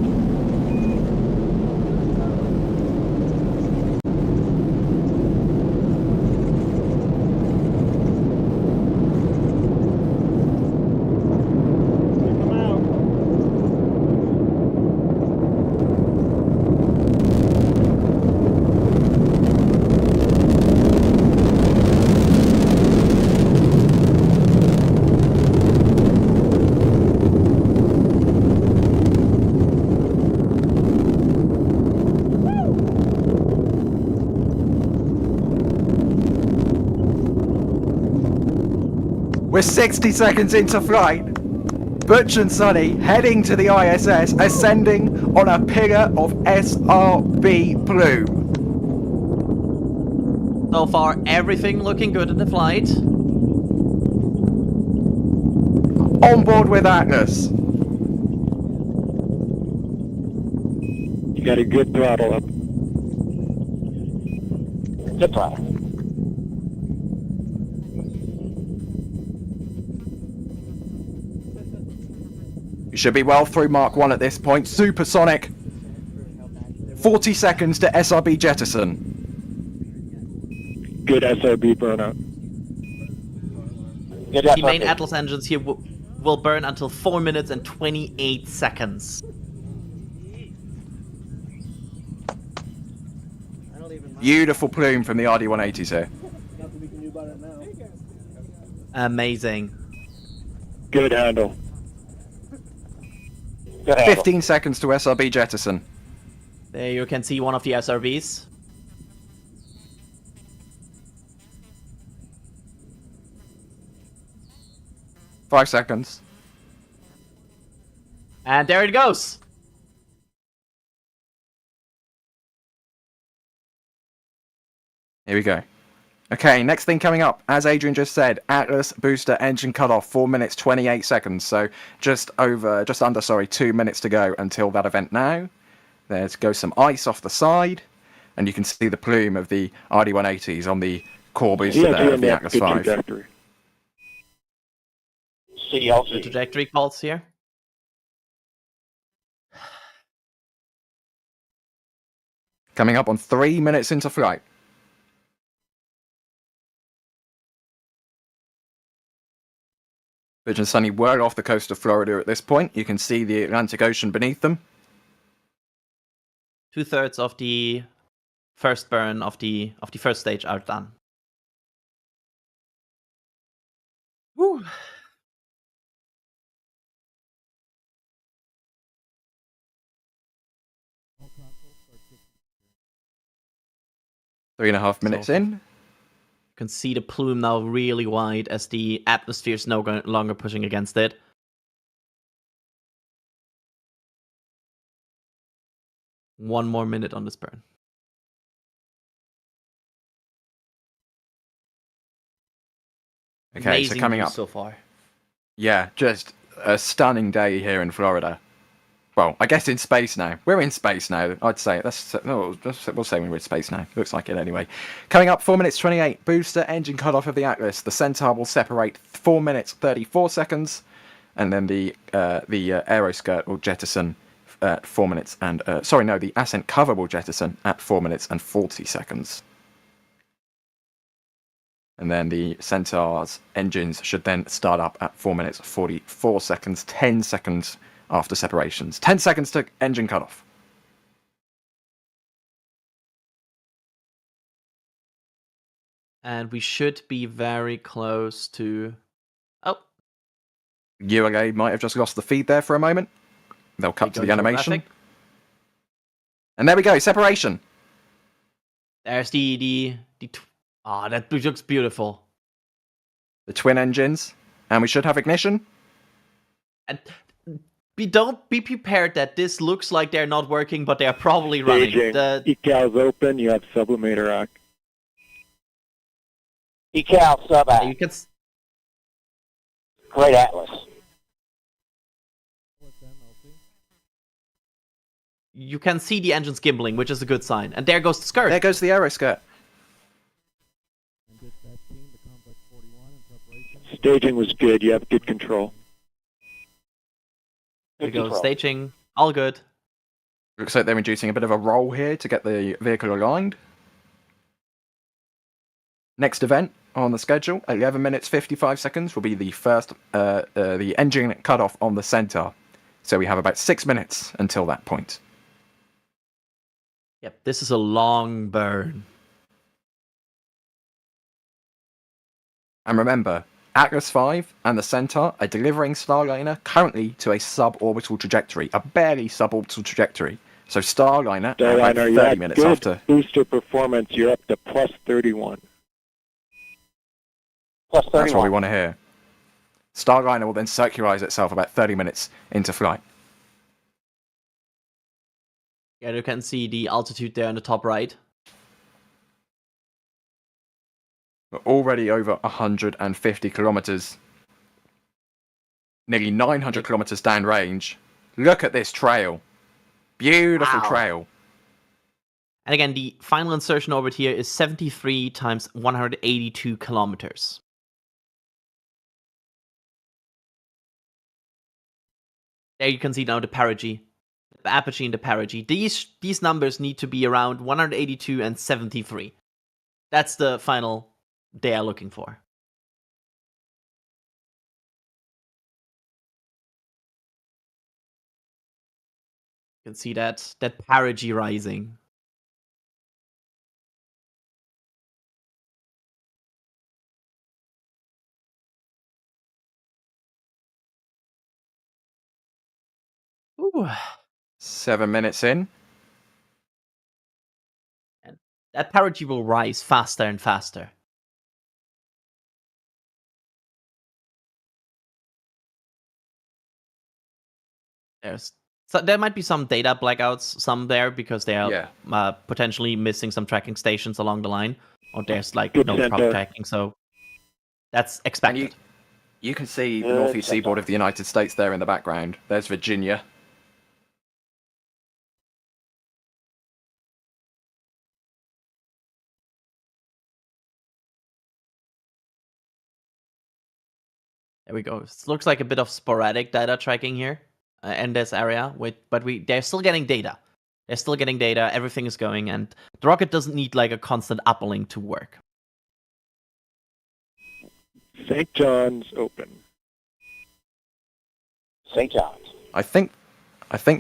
We're 60 seconds into flight. Butch and Suni heading to the ISS, ascending on a pillar of SRB plume. So far, everything looking good in the flight. On board with Atlas. You got a good throttle up. Good throttle. You should be well through Mark 1 at this point. Supersonic. 40 seconds to SRB jettison. Good SRB burnout. Good The main SRB. Atlas engines here will burn until 4 minutes and 28 seconds. Beautiful plume from the RD-180s here. Amazing. Good handle. Good handle. 15 seconds to SRB jettison. There you can see one of the SRBs. Five seconds. And there it goes. Here we go. Okay, next thing coming up, as Adrian just said, Atlas booster engine cutoff, 4 minutes 28 seconds. So just under 2 minutes to go until that event now. There's goes some ice off the side, and you can see the plume of the RD-180s on the core booster there of the Atlas good 5. trajectory. CLC. The trajectory calls here. Coming up on 3 minutes into flight. Butch and Suni were off the coast of Florida at this point. You can see the Atlantic Ocean beneath them. 2/3 of the first burn of the first stage are done. Woo. Three and a half minutes in. You can see the plume now really wide as the atmosphere is no longer pushing against it. One more minute on this burn. Okay, Amazing so coming view up. so far. Yeah, just a stunning day here in Florida. Well, I guess in space now. We're in space now, I'd say. We'll say we're in space now. Looks like it anyway. Coming up, 4 minutes 28. Booster engine cutoff of the Atlas. The Centaur will separate 4 minutes 34 seconds. And then the aeroskirt will jettison at 4 minutes and... the ascent cover will jettison at 4 minutes and 40 seconds. And then the Centaur's engines should then start up at 4 minutes 44 seconds, 10 seconds after separations. 10 seconds to engine cutoff. And we should be very close to... Oh. ULA might have just lost the feed there for a moment. They'll cut to the animation. And there we go, separation. There's that looks beautiful. The twin engines. And we should have ignition. And don't be prepared that this looks like they're not working, but they're probably running. Decals open, you have sublimator rack. Decal sub act. You can... Great Atlas. You can see the engines gimbling, which is a good sign. And there goes the skirt. There goes the aeroskirt. Staging was good. You have good control. There we go. Staging. All good. Looks like they're inducing a bit of a roll here to get the vehicle aligned. Next event on the schedule, 11 minutes 55 seconds, will be the first the engine cutoff on the Centaur. So we have about 6 minutes until that point. Yep, this is a long burn. And remember, Atlas V and the Centaur are delivering Starliner currently to a suborbital trajectory, a barely suborbital trajectory. So Starliner, about 30 minutes good after. Booster performance, you're up to plus 31. Plus 31. That's what we want to hear. Starliner will then circularize itself about 30 minutes into flight. Yeah, you can see the altitude there in the top right. We're already over 150 kilometers. Nearly 900 kilometers downrange. Look at this trail. Beautiful trail. And again, the final insertion orbit here is 73 times 182 kilometers. There you can see now the perigee. The apogee and the perigee. These numbers need to be around 182 and 73. That's the final they are looking for. You can see that perigee rising. Ooh. 7 minutes in. And that perigee will rise faster and faster. There might be some data blackouts, some there because they are potentially missing some tracking stations along the line, or there's like Good no Centaur. proper tracking, so that's expected. And you can see the northeast seaboard of the United States there in the background. There's Virginia. There we go. It looks like a bit of sporadic data tracking here in this area, but they're still getting data. They're still getting data. Everything is going, and the rocket doesn't need like a constant uplink to work. St. John's open. St. John's. I think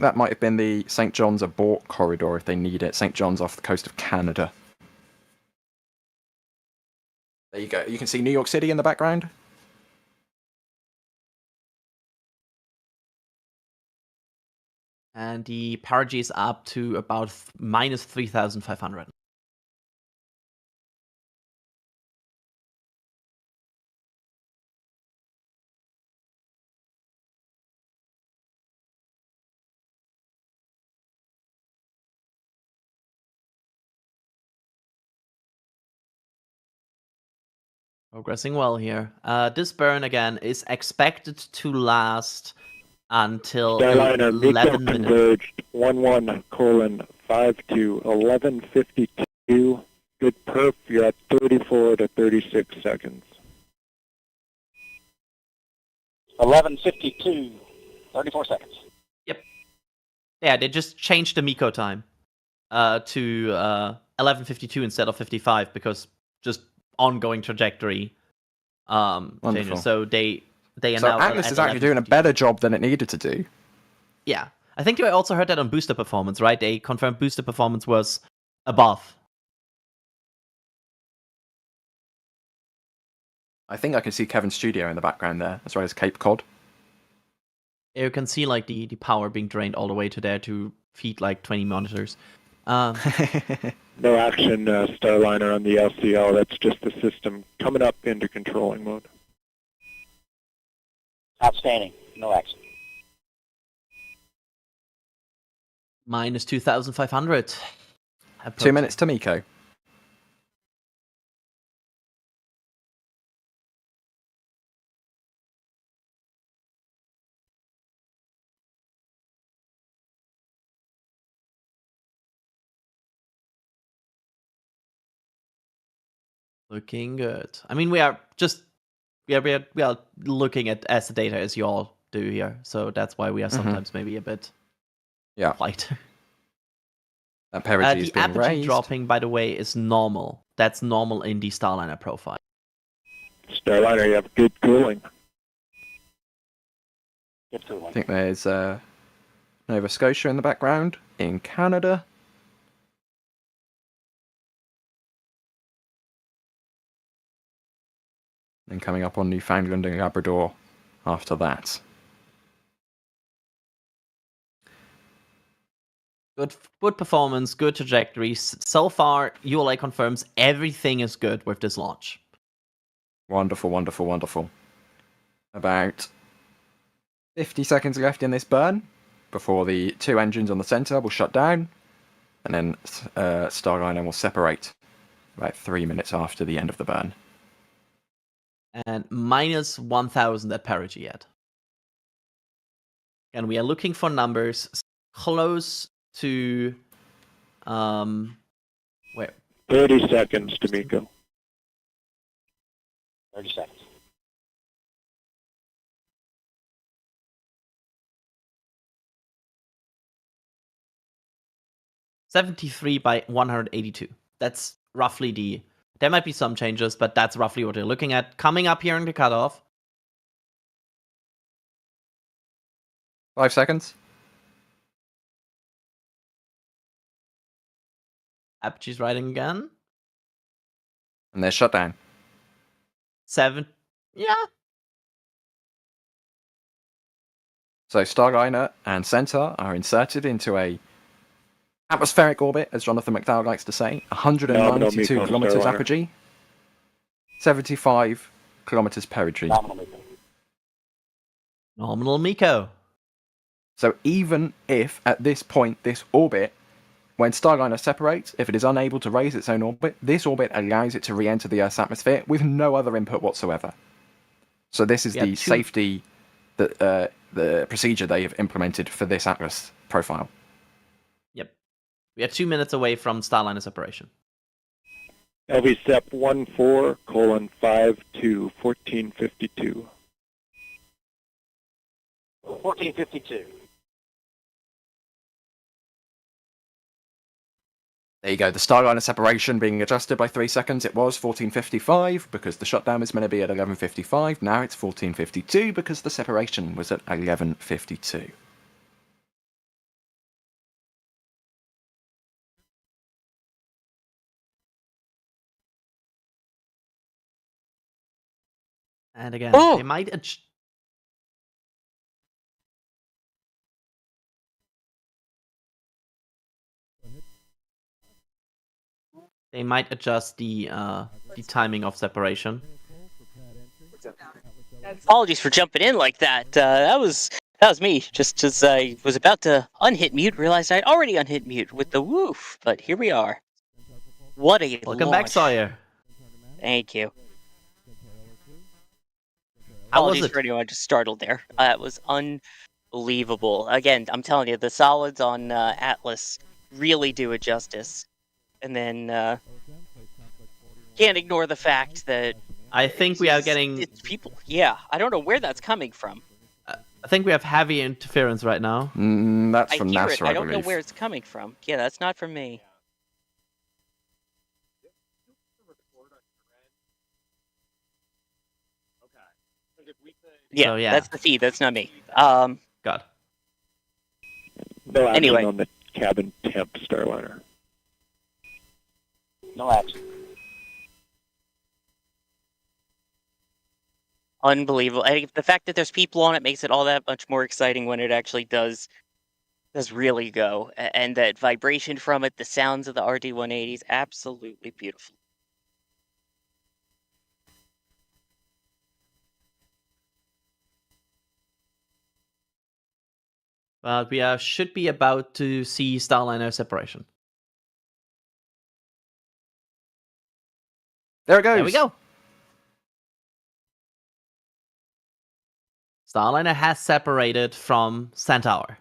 that might have been the St. John's abort corridor if they need it. St. John's off the coast of Canada. There you go. You can see New York City in the background. And the perigee is up to about minus 3,500. Progressing well here. This burn again is expected to last until Starliner, 11 Miko minutes. converged 11:52, 11:52. Good perf, you're at 34 to 36 seconds. 11:52, 34 seconds. Yep. Yeah, they just changed the Miko time to 11:52 instead of 55 because just ongoing trajectory changes. So they are So now Atlas at is actually doing a better job than it needed to do. Yeah. I think you also heard that on booster performance, right? They confirmed booster performance was above. I think I can see Kevin's studio in the background there, as well as Cape Cod. You can see like the power being drained all the way to there to feed like 20 monitors. No action, Starliner on the LCL. That's just the system coming up into controlling mode. Outstanding. No action. Minus 2,500. 2 minutes to Miko. Looking good. I mean, we are looking at as the data as you all do here, so that's why we are sometimes maybe a bit light. That perigee is the being apogee raised. dropping, by the way, is normal. That's normal in the Starliner profile. Starliner, you have good cooling. Good cooling. I think there's Nova Scotia in the background in Canada. And coming up on Newfoundland and Labrador after that. Good performance, good trajectory. So far, ULA confirms everything is good with this launch. Wonderful, wonderful, wonderful. About 50 seconds left in this burn before the 2 engines on the Centaur will shut down, and then Starliner will separate about 3 minutes after the end of the burn. And minus 1,000 at perigee yet. And we are looking for numbers close to where? 30 seconds to Miko. 30 seconds. $73 by 182. That's roughly the There might be some changes, but that's roughly what you're looking at. Coming up here in the cutoff. 5 seconds. Apergy's riding again. And they're shut down. 7. Yeah. So Starliner and Centaur are inserted into a atmospheric orbit, as Jonathan McDowell likes to say, 192 kilometers Starliner. apogee, 75 kilometers perigee. Nominal Miko. So even if at this point, this orbit, when Starliner separates, if it is unable to raise its own orbit, this orbit allows it to re-enter the Earth's atmosphere with no other input whatsoever. So this is the safety, the procedure they have implemented for this Atlas profile. Yep. We are 2 minutes away from Starliner separation. LVSEP 14:52, 1452. 1452. There you go, the Starliner separation being adjusted by 3 seconds. It was 14:55 because the shutdown was meant to be at 11:55. Now it's 14:52 because the separation was at 11:52. And again, Oh! they might adjust the timing of separation. Apologies for jumping in like that. That was me. Just as I was about to unhit mute, realized I'd already unhit mute with the woof. But here we are. What a Welcome back, launch. Sawyer. Thank you. How was Apologies it? for anyone just startled there. It was unbelievable. Again, I'm telling you, the solids on Atlas really do it justice. And then can't ignore the fact that I think we are getting. it's people. Yeah, I don't know where that's coming from. I think we have heavy interference right now. That's I from hear NASA, it. I don't know believe. where it's coming from. Yeah, that's not from me. Yeah, So, yeah. that's the feed. That's not me. God. No action Anyway. on the cabin temp Starliner. No action. Unbelievable. And the fact that there's people on it makes it all that much more exciting when it actually does really go. And that vibration from it, the sounds of the RD-180s, absolutely beautiful. But we should be about to see Starliner separation. There it goes. There we go. Starliner has separated from Centaur.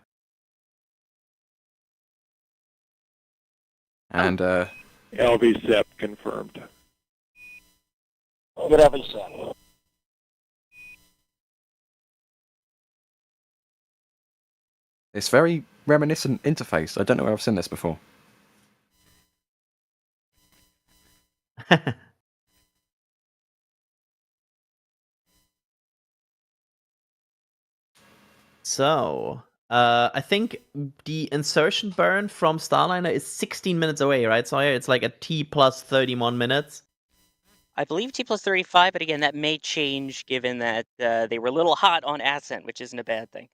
And LVSEP confirmed. Good LVSEP. it's very reminiscent interface. I don't know where I've seen this before. So, I think the insertion burn from Starliner is 16 minutes away, right, Sawyer? It's like a T plus 31 minutes. I believe T plus 35, but again, that may change given that they were a little hot on ascent, which isn't a bad thing.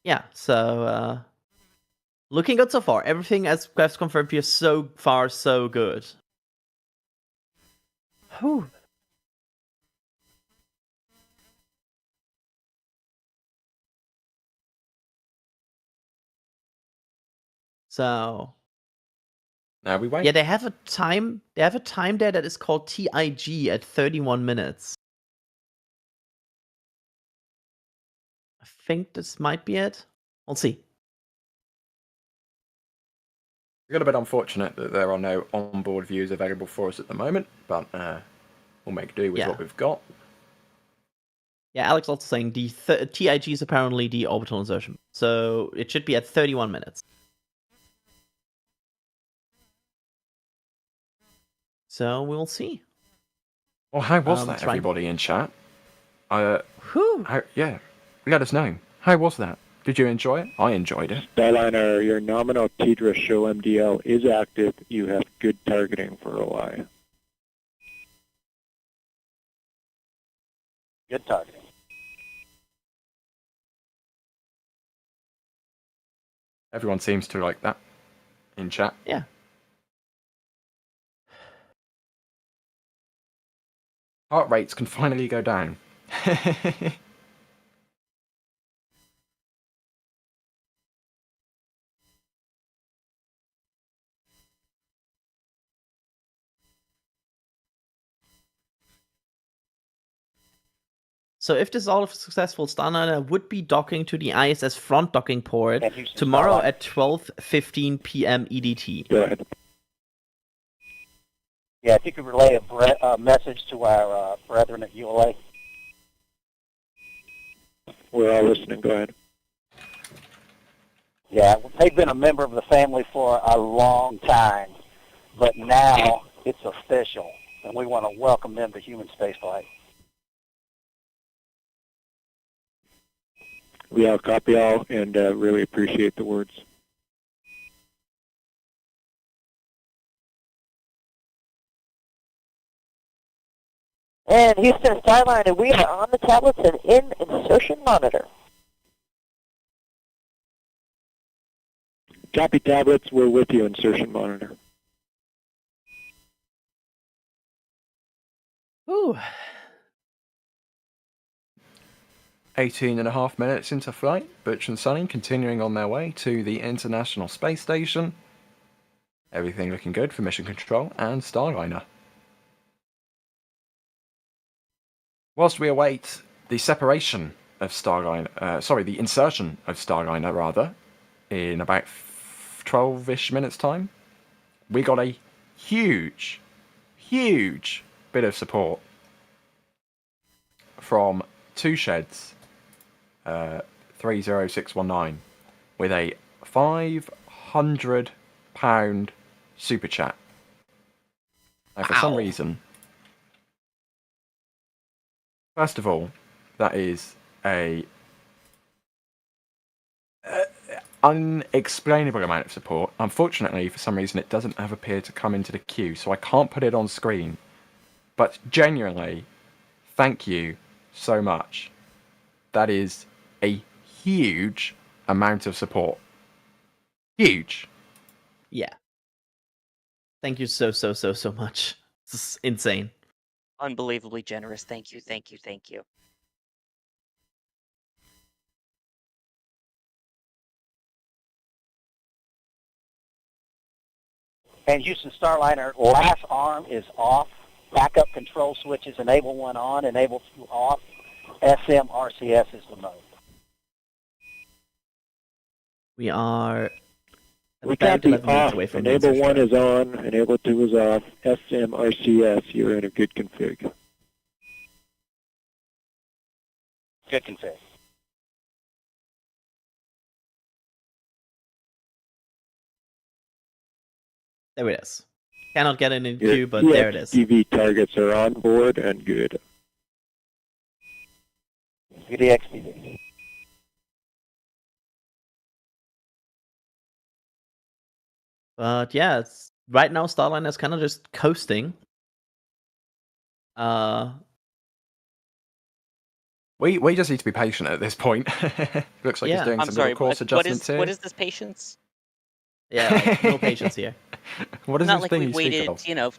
Yeah, so looking good so far. Everything as confirmed here so far so good. Whew. So now we wait. Yeah, they have a time. They have a time there that is called TIG at 31 minutes. I think this might be it. We'll see. It's a bit unfortunate that there are no onboard views available for us at the moment, but we'll make do with what we've got. Yeah, Alex also saying the TIG is apparently the orbital insertion, so it should be at 31 minutes. So we'll see. Well, how was that, trying- everybody in chat? Yeah, let us know. How was that? Did you enjoy it? I enjoyed it. Starliner, your nominal TDRA show MDL is active. You have good targeting for OI. Good targeting. Everyone seems to like that in chat. Yeah. Heart rates can finally go down. So if this is all successful, Starliner would be docking to the ISS front docking port And Houston, tomorrow Starliner. at 12:15 p.m. EDT. Go ahead. Yeah, if you could relay a message to our brethren at ULA. We're all listening. Go ahead. Yeah, they've been a member of the family for a long time, but now it's official, and we want to welcome them to human spaceflight. We all copy all and really appreciate the words. And Houston Starliner, we are on the tablets and in insertion monitor. Copy tablets, we're with you, insertion monitor. Ooh. 18.5 minutes into flight, Butch and Suni continuing on their way to the International Space Station. Everything looking good for Mission Control and Starliner. Whilst we await the separation of Starliner, the insertion of Starliner rather, in about 12-ish minutes time, we got a huge bit of support from two sheds, 30619, with a £500 super chat. Now, for some reason, first of all, that is a unexplainable amount of support. Unfortunately, for some reason, it doesn't have appeared to come into the queue, so I can't put it on screen. But genuinely, thank you so much. That is a huge amount of support. Huge. Yeah. Thank you so much. This is insane. Unbelievably generous. Thank you, thank you, thank you. And Houston Starliner, last arm is off. Backup control switches, enable one on, enable two off. SM RCS is the mode. We are We about copy 11 minutes off. away from the Enable insertion. 1 is on, enable 2 is off. SM RCS, you're in a good config. Good config. There it is. Cannot get it in Your queue, but there it is. EXTV targets are on board and good. Good EXTV. But yeah, right now Starliner is kind of just coasting. We just need to be patient at this point. Looks like he's doing I'm some sorry, little course adjustments here. what is this patience? Yeah, no patience here. What is Not this like thing we you speak waited, of?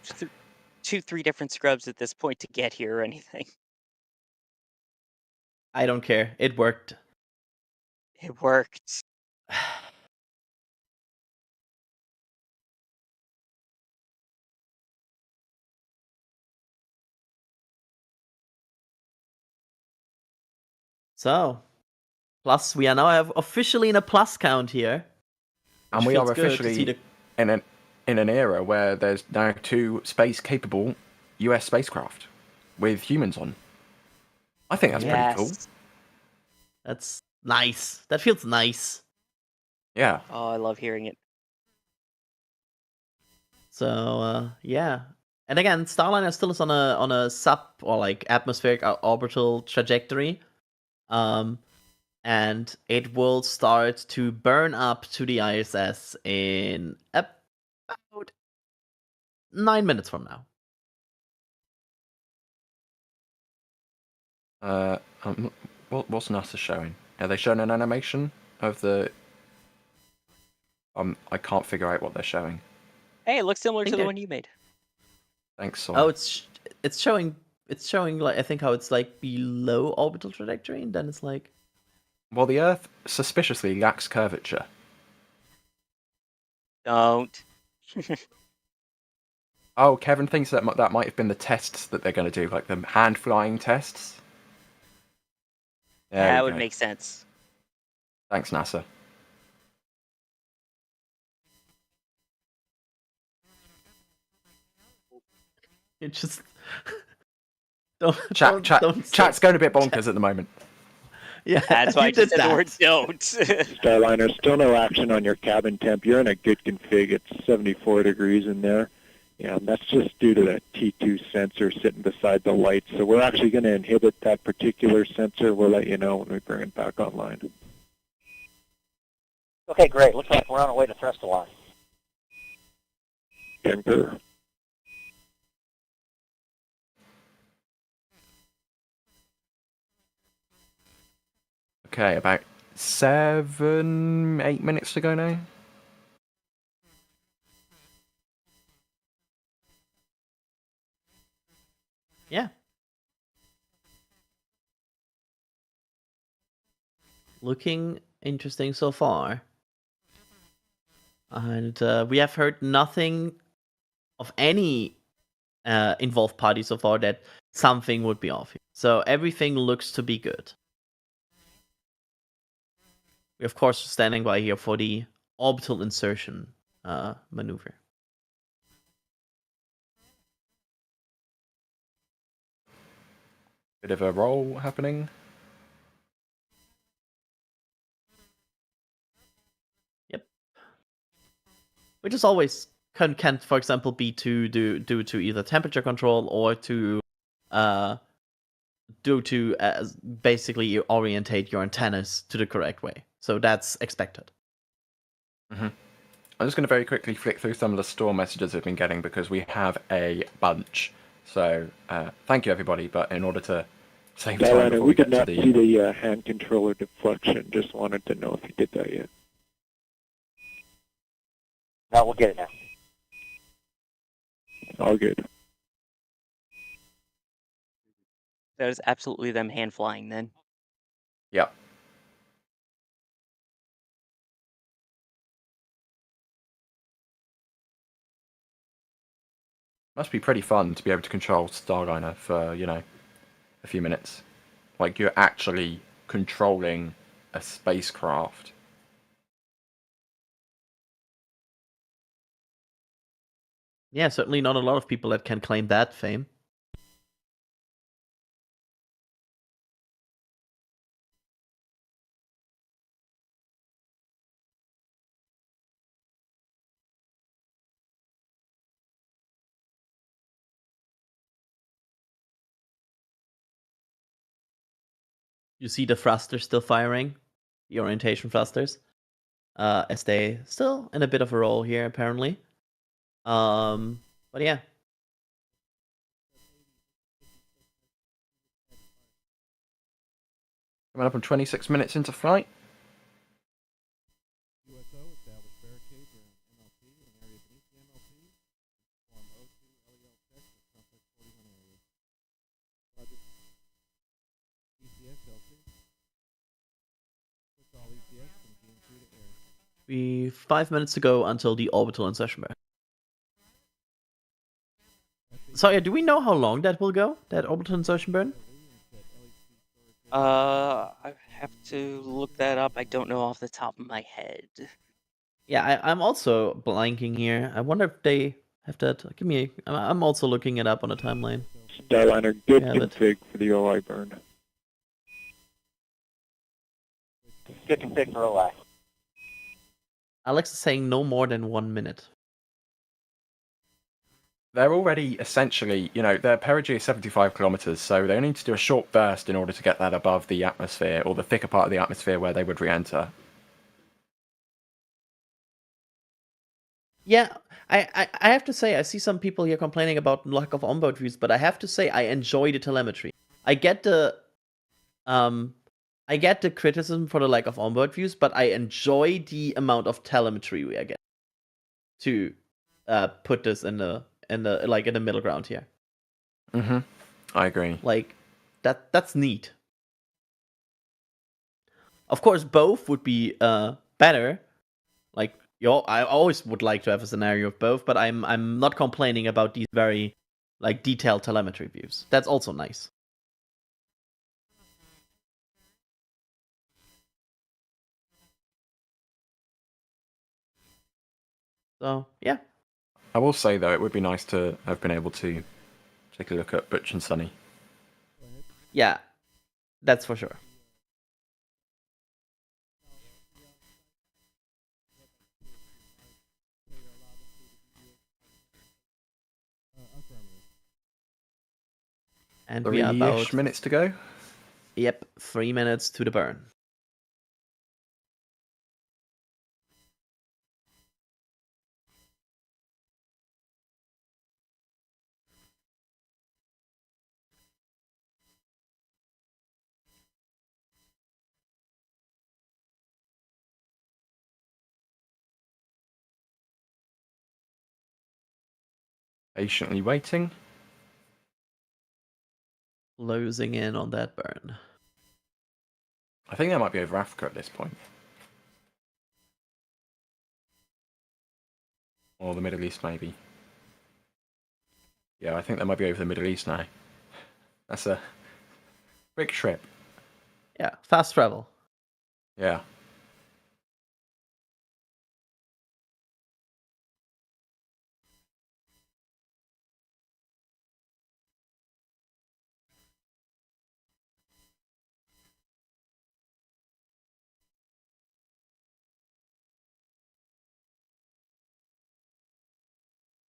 2-3 different scrubs at this point to get here or anything. I don't care. It worked. It worked. So, plus we are now officially in a plus count here. And which we are feels good to see officially the- in an era where there's now 2 space-capable US spacecraft with humans on. I think that's pretty cool. That's nice. That feels nice. Yeah. Oh, I love hearing it. So, yeah. And again, Starliner still is on a sub or like atmospheric orbital trajectory. And it will start to burn up to the ISS in about 9 minutes from now. What's NASA showing? Are they showing an animation of the? I can't figure out what they're showing. Hey, it looks similar to the one you made. Thanks, Suni. Oh, it's showing like I think how it's like below orbital trajectory, and then it's like. Well, the Earth suspiciously lacks curvature. Don't. Oh, Kevin thinks that that might have been the tests that they're going to do, like the hand flying tests. There That we would go. make sense. Thanks, NASA. It just Chat's going a bit bonkers at the moment. Yeah, that's why I just said the word don't. Starliner, still no action on your cabin temp. You're in a good config. It's 74 degrees in there. Yeah, and that's just due to the T2 sensor sitting beside the light. So we're actually going to inhibit that particular sensor. We'll let you know when we bring it back online. Okay, great. Looks like we're on our way to thrust alarm. Denver. Okay, about 7-8 minutes to go now. Yeah. Looking interesting so far. And we have heard nothing of any involved party so far that something would be off here. So everything looks to be good. We're of course standing by here for the orbital insertion maneuver. Bit of a roll happening. Yep. Which is always can for example be due to either temperature control or to due to basically orientate your antennas to the correct way. So that's expected. Mm-hmm. I'm just going to very quickly flick through some of the store messages we've been getting because we have a bunch. So thank you everybody, but in order to save time Starliner, before we we did get to not the... see the hand controller deflection. Just wanted to know if you did that yet. No, we'll get it now. All good. That was absolutely them hand flying then. Yeah. Must be pretty fun to be able to control Starliner for, you know, a few minutes. Like you're actually controlling a spacecraft. Yeah, certainly not a lot of people that can claim that fame. You see the thrusters still firing, the orientation thrusters, as they still in a bit of a roll here apparently. But yeah. Coming up on 26 minutes into flight. We 5 minutes to go until the orbital insertion burn. Sorry, do we know how long that will go? That orbital insertion burn? I have to look that up. I don't know off the top of my head. Yeah, I'm also blanking here. I wonder if they have that. Give me. I'm also looking it up on a timeline. Starliner, good Yeah, config for the OI burn. Good config for OI. Alex is saying no more than 1 minute. they're already essentially, their perigee is 75 kilometers, so they need to do a short burst in order to get that above the atmosphere, or the thicker part of the atmosphere where they would re-enter. Yeah, I have to say, I see some people here complaining about lack of onboard views, but I have to say I enjoy the telemetry. I get the criticism for the lack of onboard views, but I enjoy the amount of telemetry we are getting to put this in the middle ground here. Mm-hmm. I agree. Like that's neat. Of course, both would be better. Like I always would like to have a scenario of both, but I'm not complaining about these very detailed telemetry views. That's also nice. So yeah. I will say though, it would be nice to have been able to take a look at Butch and Suni. Yeah, that's for sure. And we are about minutes to go. Yep, 3 minutes to the burn. Patiently waiting. Closing in on that burn. I think that might be over Africa at this point. Or the Middle East, maybe. Yeah, I think that might be over the Middle East now. That's a quick trip. Yeah, fast travel. Yeah.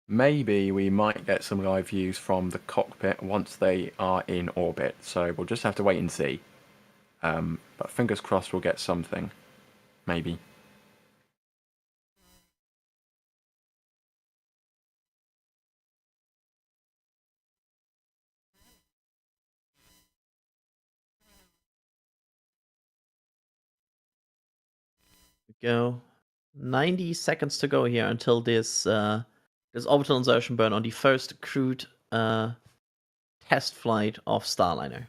Maybe we might get some live views from the cockpit once they are in orbit, so we'll just have to wait and see. But fingers crossed we'll get something. Maybe. Go. 90 seconds to go here until this orbital insertion burn on the first crewed test flight of Starliner.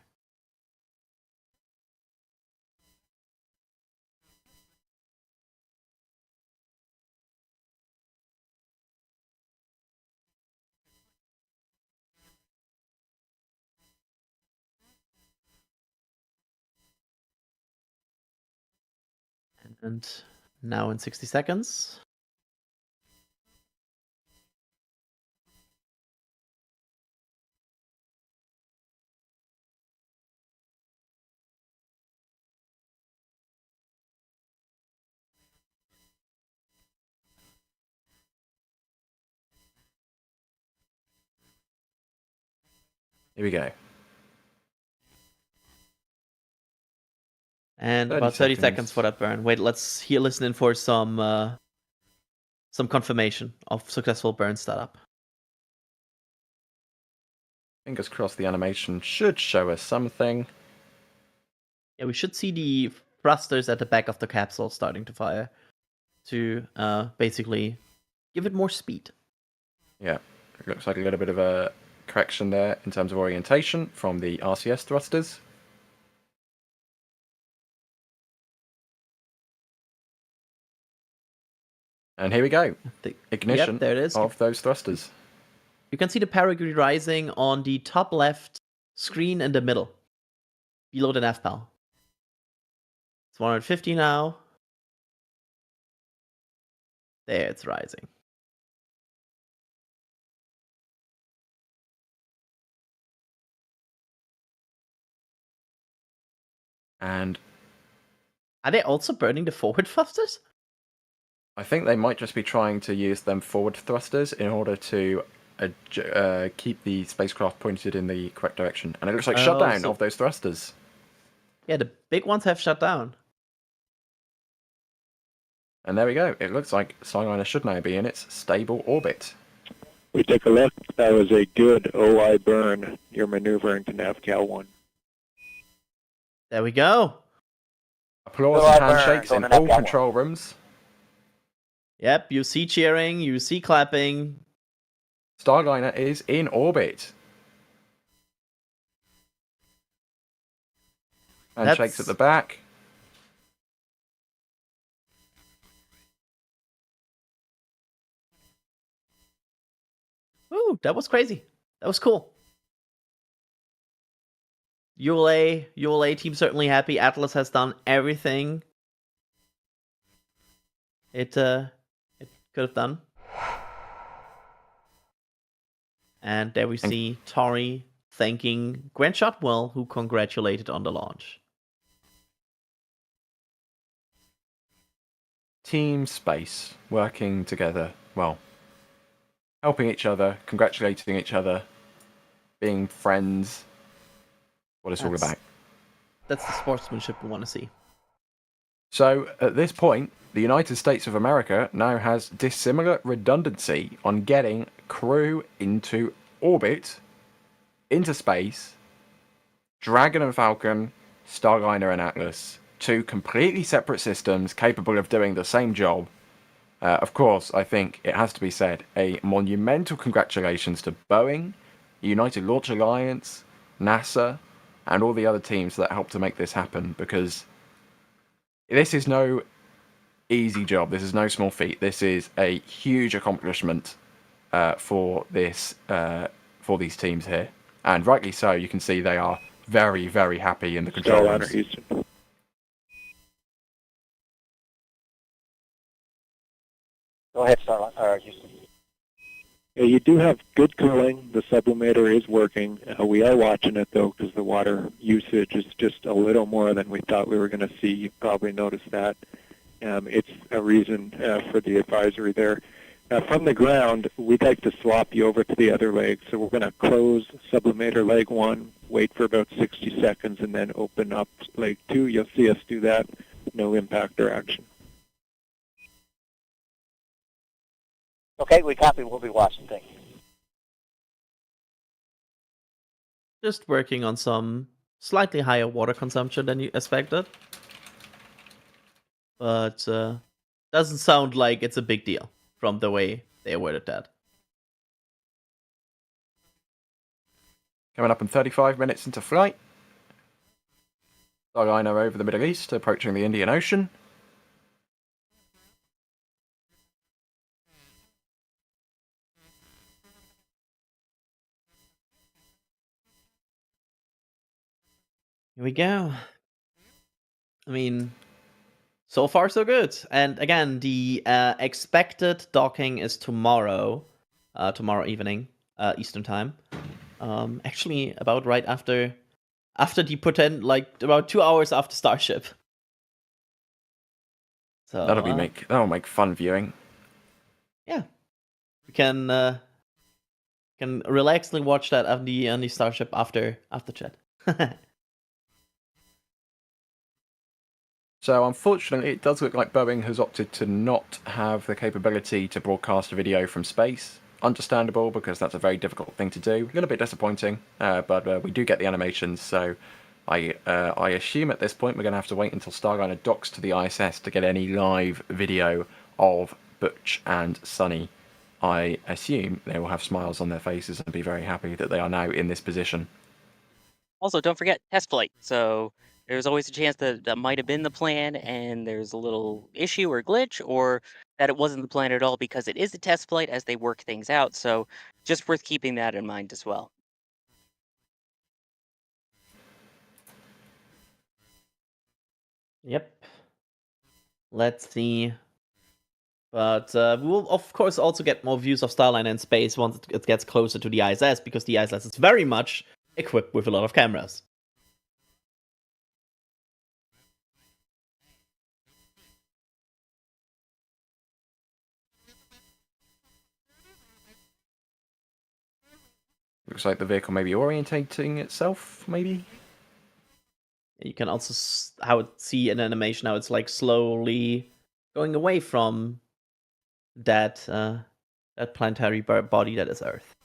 And now in 60 seconds. Here we go. And about 30 seconds for that burn. Wait, let's listen in for some confirmation of successful burn startup. Fingers crossed the animation should show us something. Yeah, we should see the thrusters at the back of the capsule starting to fire to basically give it more speed. Yeah, it looks like a little bit of a correction there in terms of orientation from the RCS thrusters. And here we go. The ignition there it is. of those thrusters. You can see the perigee rising on the top left screen in the middle, below the nav pal. It's 150 now. There, it's rising. And are they also burning the forward thrusters? I think they might just be trying to use them forward thrusters in order to keep the spacecraft pointed in the correct direction. And it looks like Oh, shutdown so- of those thrusters. Yeah, the big ones have shut down. And there we go. It looks like Starliner should now be in its stable orbit. We take a look. That was a good OI burn. You're maneuvering to NavCal 1. There we go. Applause OI and burn handshakes going in to all NavCal 1. control rooms. Yep, you see cheering, you see clapping. Starliner is in orbit. Handshakes at the back. Ooh, that was crazy. That was cool. ULA team certainly happy. Atlas has done everything it could have done. And there we see Tori thanking Grant Shotwell, who congratulated on the launch. Team Space working together. Well, helping each other, congratulating each other, being friends. What it's all about. That's the sportsmanship we want to see. So, at this point, the United States of America now has dissimilar redundancy on getting crew into orbit, into space, Dragon and Falcon, Starliner and Atlas, two completely separate systems capable of doing the same job. Of course, I think it has to be said, a monumental congratulations to Boeing, United Launch Alliance, NASA, and all the other teams that helped to make this happen, because this is no easy job. This is no small feat. This is a huge accomplishment for these teams here, and rightly so. You can see they are very, very happy in the control rooms. Houston. Go ahead, Starliner, Houston. Yeah, you do have good cooling. The sublimator is working. We are watching it, though, because the water usage is just a little more than we thought we were going to see. You probably noticed that. It's a reason for the advisory there. From the ground, we'd like to swap you over to the other leg. So we're going to close sublimator leg 1, wait for about 60 seconds, and then open up leg 2. You'll see us do that. No impact or action. Okay, we copy. We'll be watching. Thank you. Just working on some slightly higher water consumption than you expected. But doesn't sound like it's a big deal from the way they worded that. Coming up in 35 minutes into flight. Starliner over the Middle East, approaching the Indian Ocean. Here we go. I mean, so far so good. And again, the expected docking is tomorrow evening, Eastern time. Actually, about right after the about 2 hours after Starship. So that'll make fun viewing. Yeah, we can relaxedly watch that on the Starship after chat. So unfortunately, it does look like Boeing has opted to not have the capability to broadcast a video from space. Understandable, because that's a very difficult thing to do. A little bit disappointing, but we do get the animations, so I assume at this point we're going to have to wait until Starliner docks to the ISS to get any live video of Butch and Suni. I assume they will have smiles on their faces and be very happy that they are now in this position. Also, don't forget test flight. So there's always a chance that that might have been the plan and there's a little issue or glitch, or that it wasn't the plan at all because it is a test flight as they work things out. So just worth keeping that in mind as well. Yep. Let's see. But we will, of course, also get more views of Starliner in space once it gets closer to the ISS, because the ISS is very much equipped with a lot of cameras. Looks like the vehicle may be orientating itself, maybe? You can also see an animation how it's like slowly going away from that planetary body that is Earth.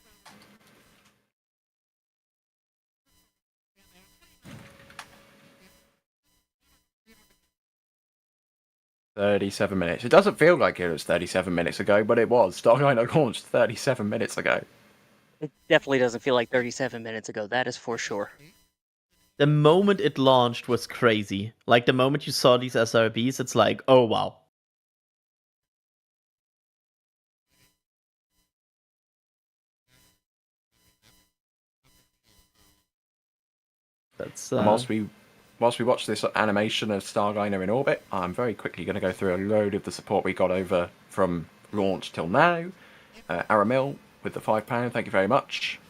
"37 minutes." It doesn't feel like it was 37 minutes ago, but it was. Starliner launched 37 minutes ago. It definitely doesn't feel like 37 minutes ago, that is for sure. The moment it launched was crazy. Like, the moment you saw these SRBs, it's like, oh wow. That's And whilst we watch this animation of Starliner in orbit, I'm very quickly going to go through a load of the support we got over from launch till now. Aramil with the £5, thank you very much.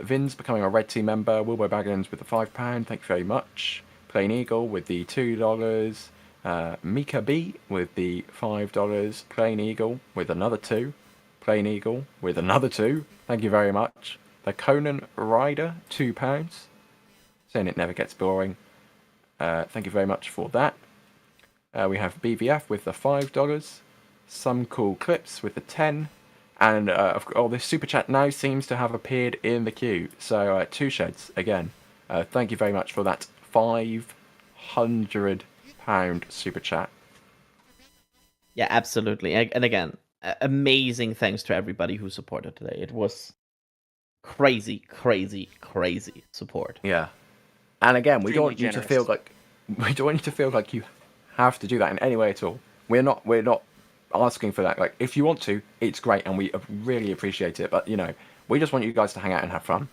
Vin's becoming a Red Team member. Wilbur Baggins with the £5, thank you very much. Plain Eagle with the $2. Mika B with the $5. Plain Eagle with another 2. Plain Eagle with another 2. Thank you very much. The Conan Rider, £2. Saying it never gets boring. Thank you very much for that. We have BVF with the $5. Some Cool Clips with the 10. And this super chat now seems to have appeared in the queue. So 2 Sheds again. Thank you very much for that £500 super chat. Yeah, absolutely. And again, amazing thanks to everybody who supported today. It was crazy support. Yeah. And again, we don't want you Extremely to feel like you have to do that in any way at all. We're not asking for that. Like, if you want to, it's great, and we really appreciate it. But we just want you guys to hang out and have fun.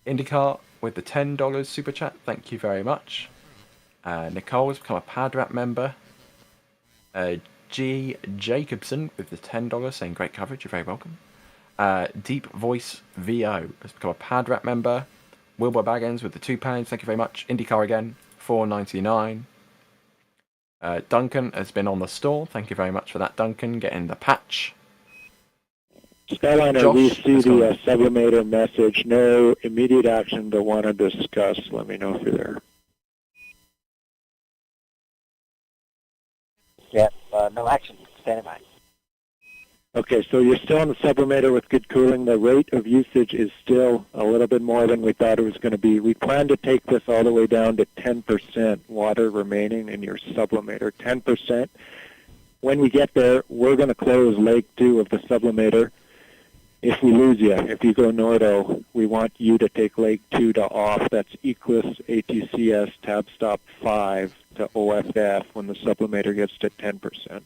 IndyCar with the $10 super chat, thank you very much. Nicole has become a PadRap member. G Jacobson with the $10 saying great coverage, you're very welcome. Deep Voice VO has become a PadRap member. Wilbur Baggins with the £2, thank you very much. IndyCar again, $4.99. Duncan has been on the store. Thank you very much for that, Duncan. Getting the patch. Starliner, we see the sublimator message. No immediate action, but want to discuss. Let me know if you're there. Yeah, no action. Standing by. Okay, so you're still on the sublimator with good cooling. The rate of usage is still a little bit more than we thought it was going to be. We plan to take this all the way down to 10% water remaining in your sublimator. 10%. When we get there, we're going to close leg 2 of the sublimator. If we lose you, if you go Nordo, we want you to take leg 2 to off. That's Eclipse ATCS tab stop 5 to OFF when the sublimator gets to 10%.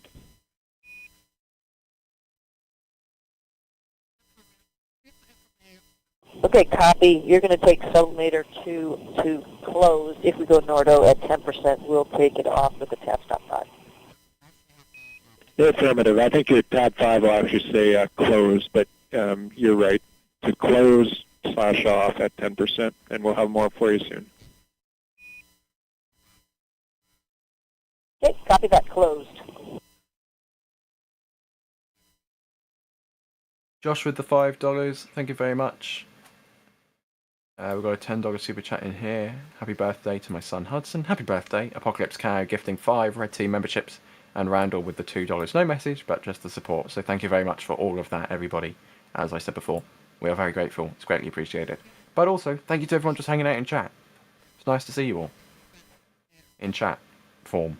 Okay, copy. You're going to take sublimator 2 to close. If we go Nordo at 10%, we'll take it off with the tab stop 5. The affirmative. I think your tab 5 will actually say close, but you're right. To close / off at 10%, and we'll have more for you soon. Okay, copy that. Closed. Josh with the $5, thank you very much. We've got a $10 super chat in here. Happy birthday to my son Hudson. Happy birthday. Apocalypse Cow gifting 5 Red Team memberships. And Randall with the $2. No message, but just the support. So thank you very much for all of that, everybody. As I said before, we are very grateful. It's greatly appreciated. But also, thank you to everyone just hanging out in chat. It's nice to see you all. In chat form.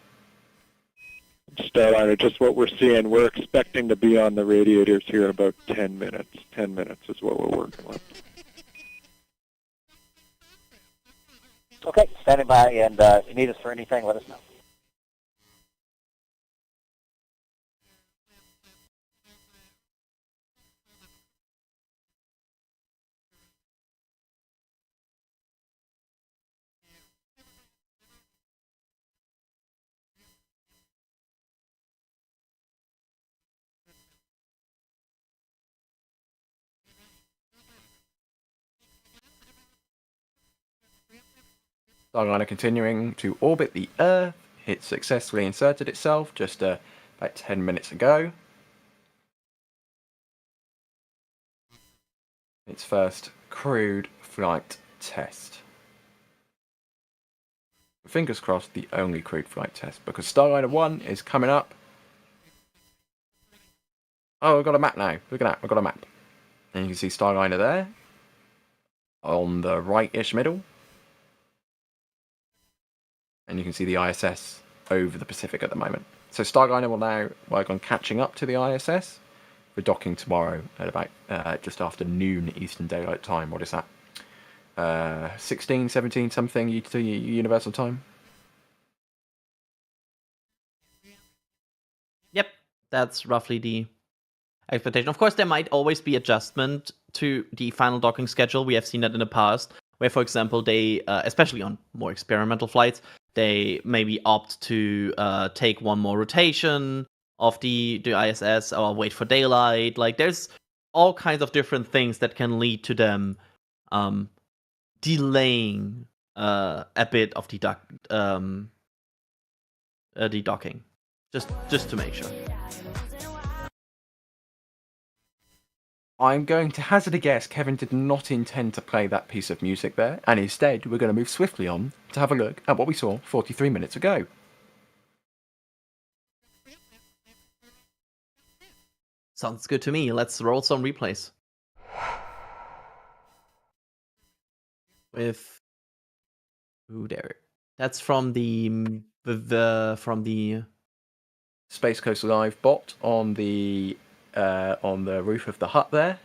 Starliner, just what we're seeing. We're expecting to be on the radiators here in about 10 minutes. 10 minutes is what we're working with. Okay, standing by, and if you need us for anything, let us know. Starliner continuing to orbit the Earth. It successfully inserted itself just about 10 minutes ago. its first crewed flight test. Fingers crossed, the only crewed flight test, because Starliner 1 is coming up. Oh, we've got a map now. Look at that, we've got a map. And you can see Starliner there, on the right-ish middle. And you can see the ISS over the Pacific at the moment. So Starliner will now work on catching up to the ISS. We're docking tomorrow at about just after noon Eastern Daylight Time. What is that? 16, 17 something Universal Time? Yep, that's roughly the expectation. Of course, there might always be adjustment to the final docking schedule. We have seen that in the past, where, for example, they, especially on more experimental flights, they maybe opt to take one more rotation of the ISS or wait for daylight. Like, there's all kinds of different things that can lead to them delaying a bit of the docking, just to make sure. I'm going to hazard a guess Kevin did not intend to play that piece of music there, and instead we're going to move swiftly on to have a look at what we saw 43 minutes ago. Sounds good to me. Let's roll some replays. With there. That's from the Space Coast Live bot on the roof of the hut there.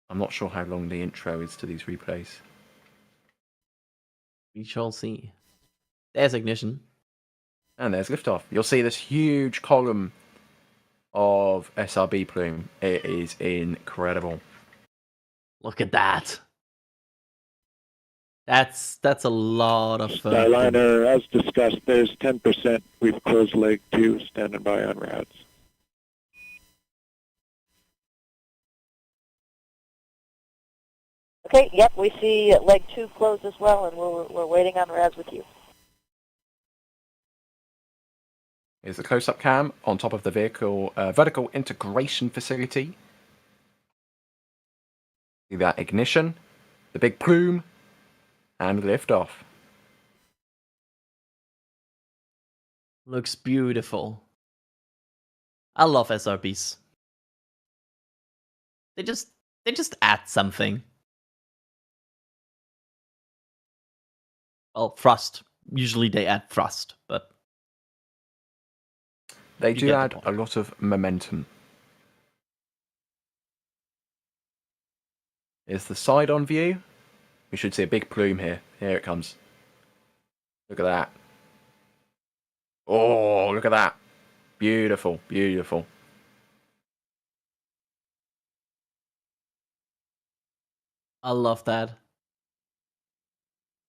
I'm not sure how long the intro is to these replays. We shall see. There's ignition. And there's liftoff. You'll see this huge column of SRB plume. It is incredible. Look at that. That's a lot of Starliner, as discussed, there's 10%. We've closed leg 2, standing by on routes. Okay, yep, we see leg 2 closed as well, and we're waiting on RAS with you. Here's the close-up cam on top of the vehicle vertical integration facility. See that ignition, the big plume, and liftoff. Looks beautiful. I love SRBs. They just add something. Well, thrust. Usually they add thrust, but they do add a lot of momentum. Here's the side-on view. We should see a big plume here. Here it comes. Look at that. Oh, look at that. Beautiful, beautiful. I love that.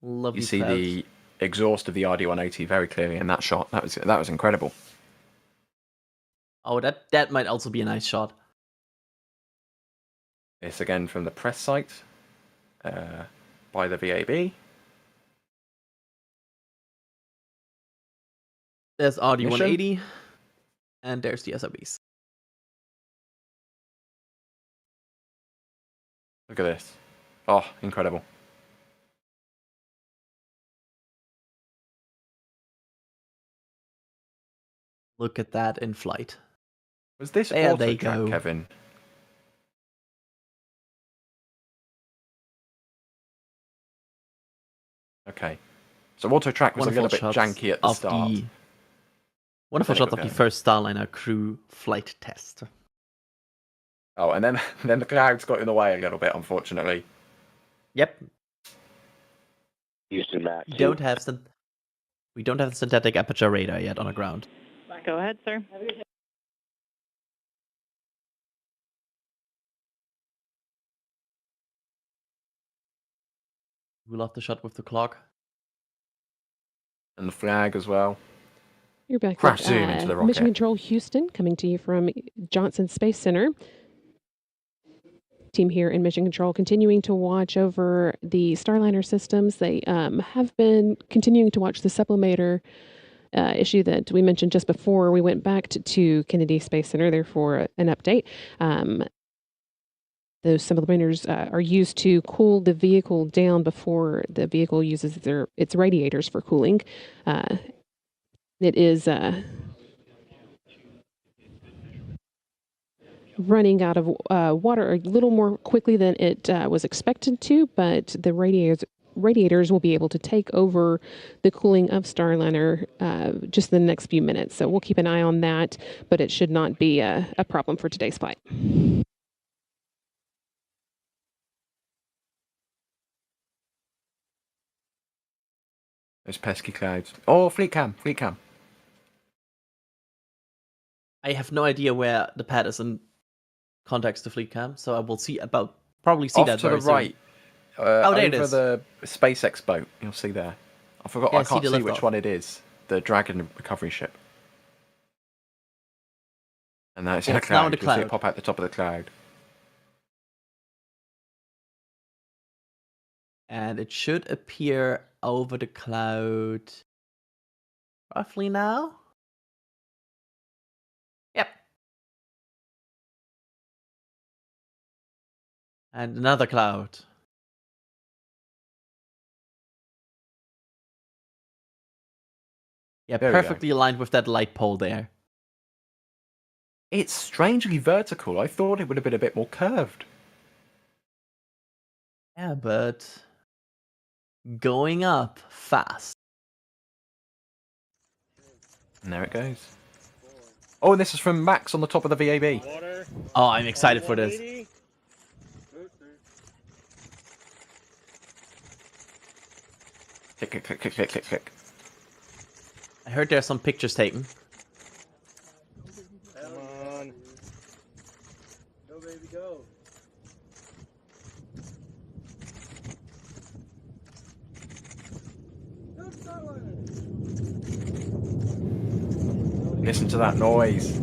Lovely. You see the exhaust of the RD-180 very clearly in that shot. That was incredible. Oh, that might also be a nice shot. This again from the press site by the VAB. There's RD-180, and there's the SRBs. Look at this. Oh, incredible. Look at that in flight. Was this there auto they track, go, Kevin? Okay. So auto track was a little bit janky at the start. Wonderful shots of the first Starliner Crew Flight Test. Oh, and then the clouds got in the way a little bit, unfortunately. Yep. Houston Mac. We don't have the synthetic aperture radar yet on the ground. Go ahead, sir. We love the shot with the clock. And the flag as well. You're back Crash with zoom into the rocket. Mission Control Houston, coming to you from Johnson Space Center. Team here in Mission Control continuing to watch over the Starliner systems. They have been continuing to watch the sublimator issue that we mentioned just before we went back to Kennedy Space Center there for an update. those sublimators are used to cool the vehicle down before the vehicle uses its radiators for cooling. It is running out of water a little more quickly than it was expected to, but the radiators will be able to take over the cooling of Starliner just in the next few minutes. So we'll keep an eye on that, but it should not be a problem for today's flight. Those pesky clouds. Oh, fleet cam. I have no idea where the pad is in context to fleet cam, so I will probably see Off that to the very soon. right. Oh, there it over is. the SpaceX boat. You'll see there. I forgot. Yeah, I can't see see the which Liftoff. one it is. The Dragon recovery ship. And now it's in Yeah, a it's now cloud. in the You'll see it cloud. pop out the top of the cloud. And it should appear over the cloud roughly now. Yep. And another cloud. Yeah, There we go. perfectly aligned with that light pole there. It's strangely vertical. I thought it would have been a bit more curved. Yeah, but going up fast. And there it goes. Oh, and this is from Max on the top of the VAB. Oh, I'm excited for this. Click. I heard there's some pictures taken. Come on. Go, baby, go. Listen to that noise.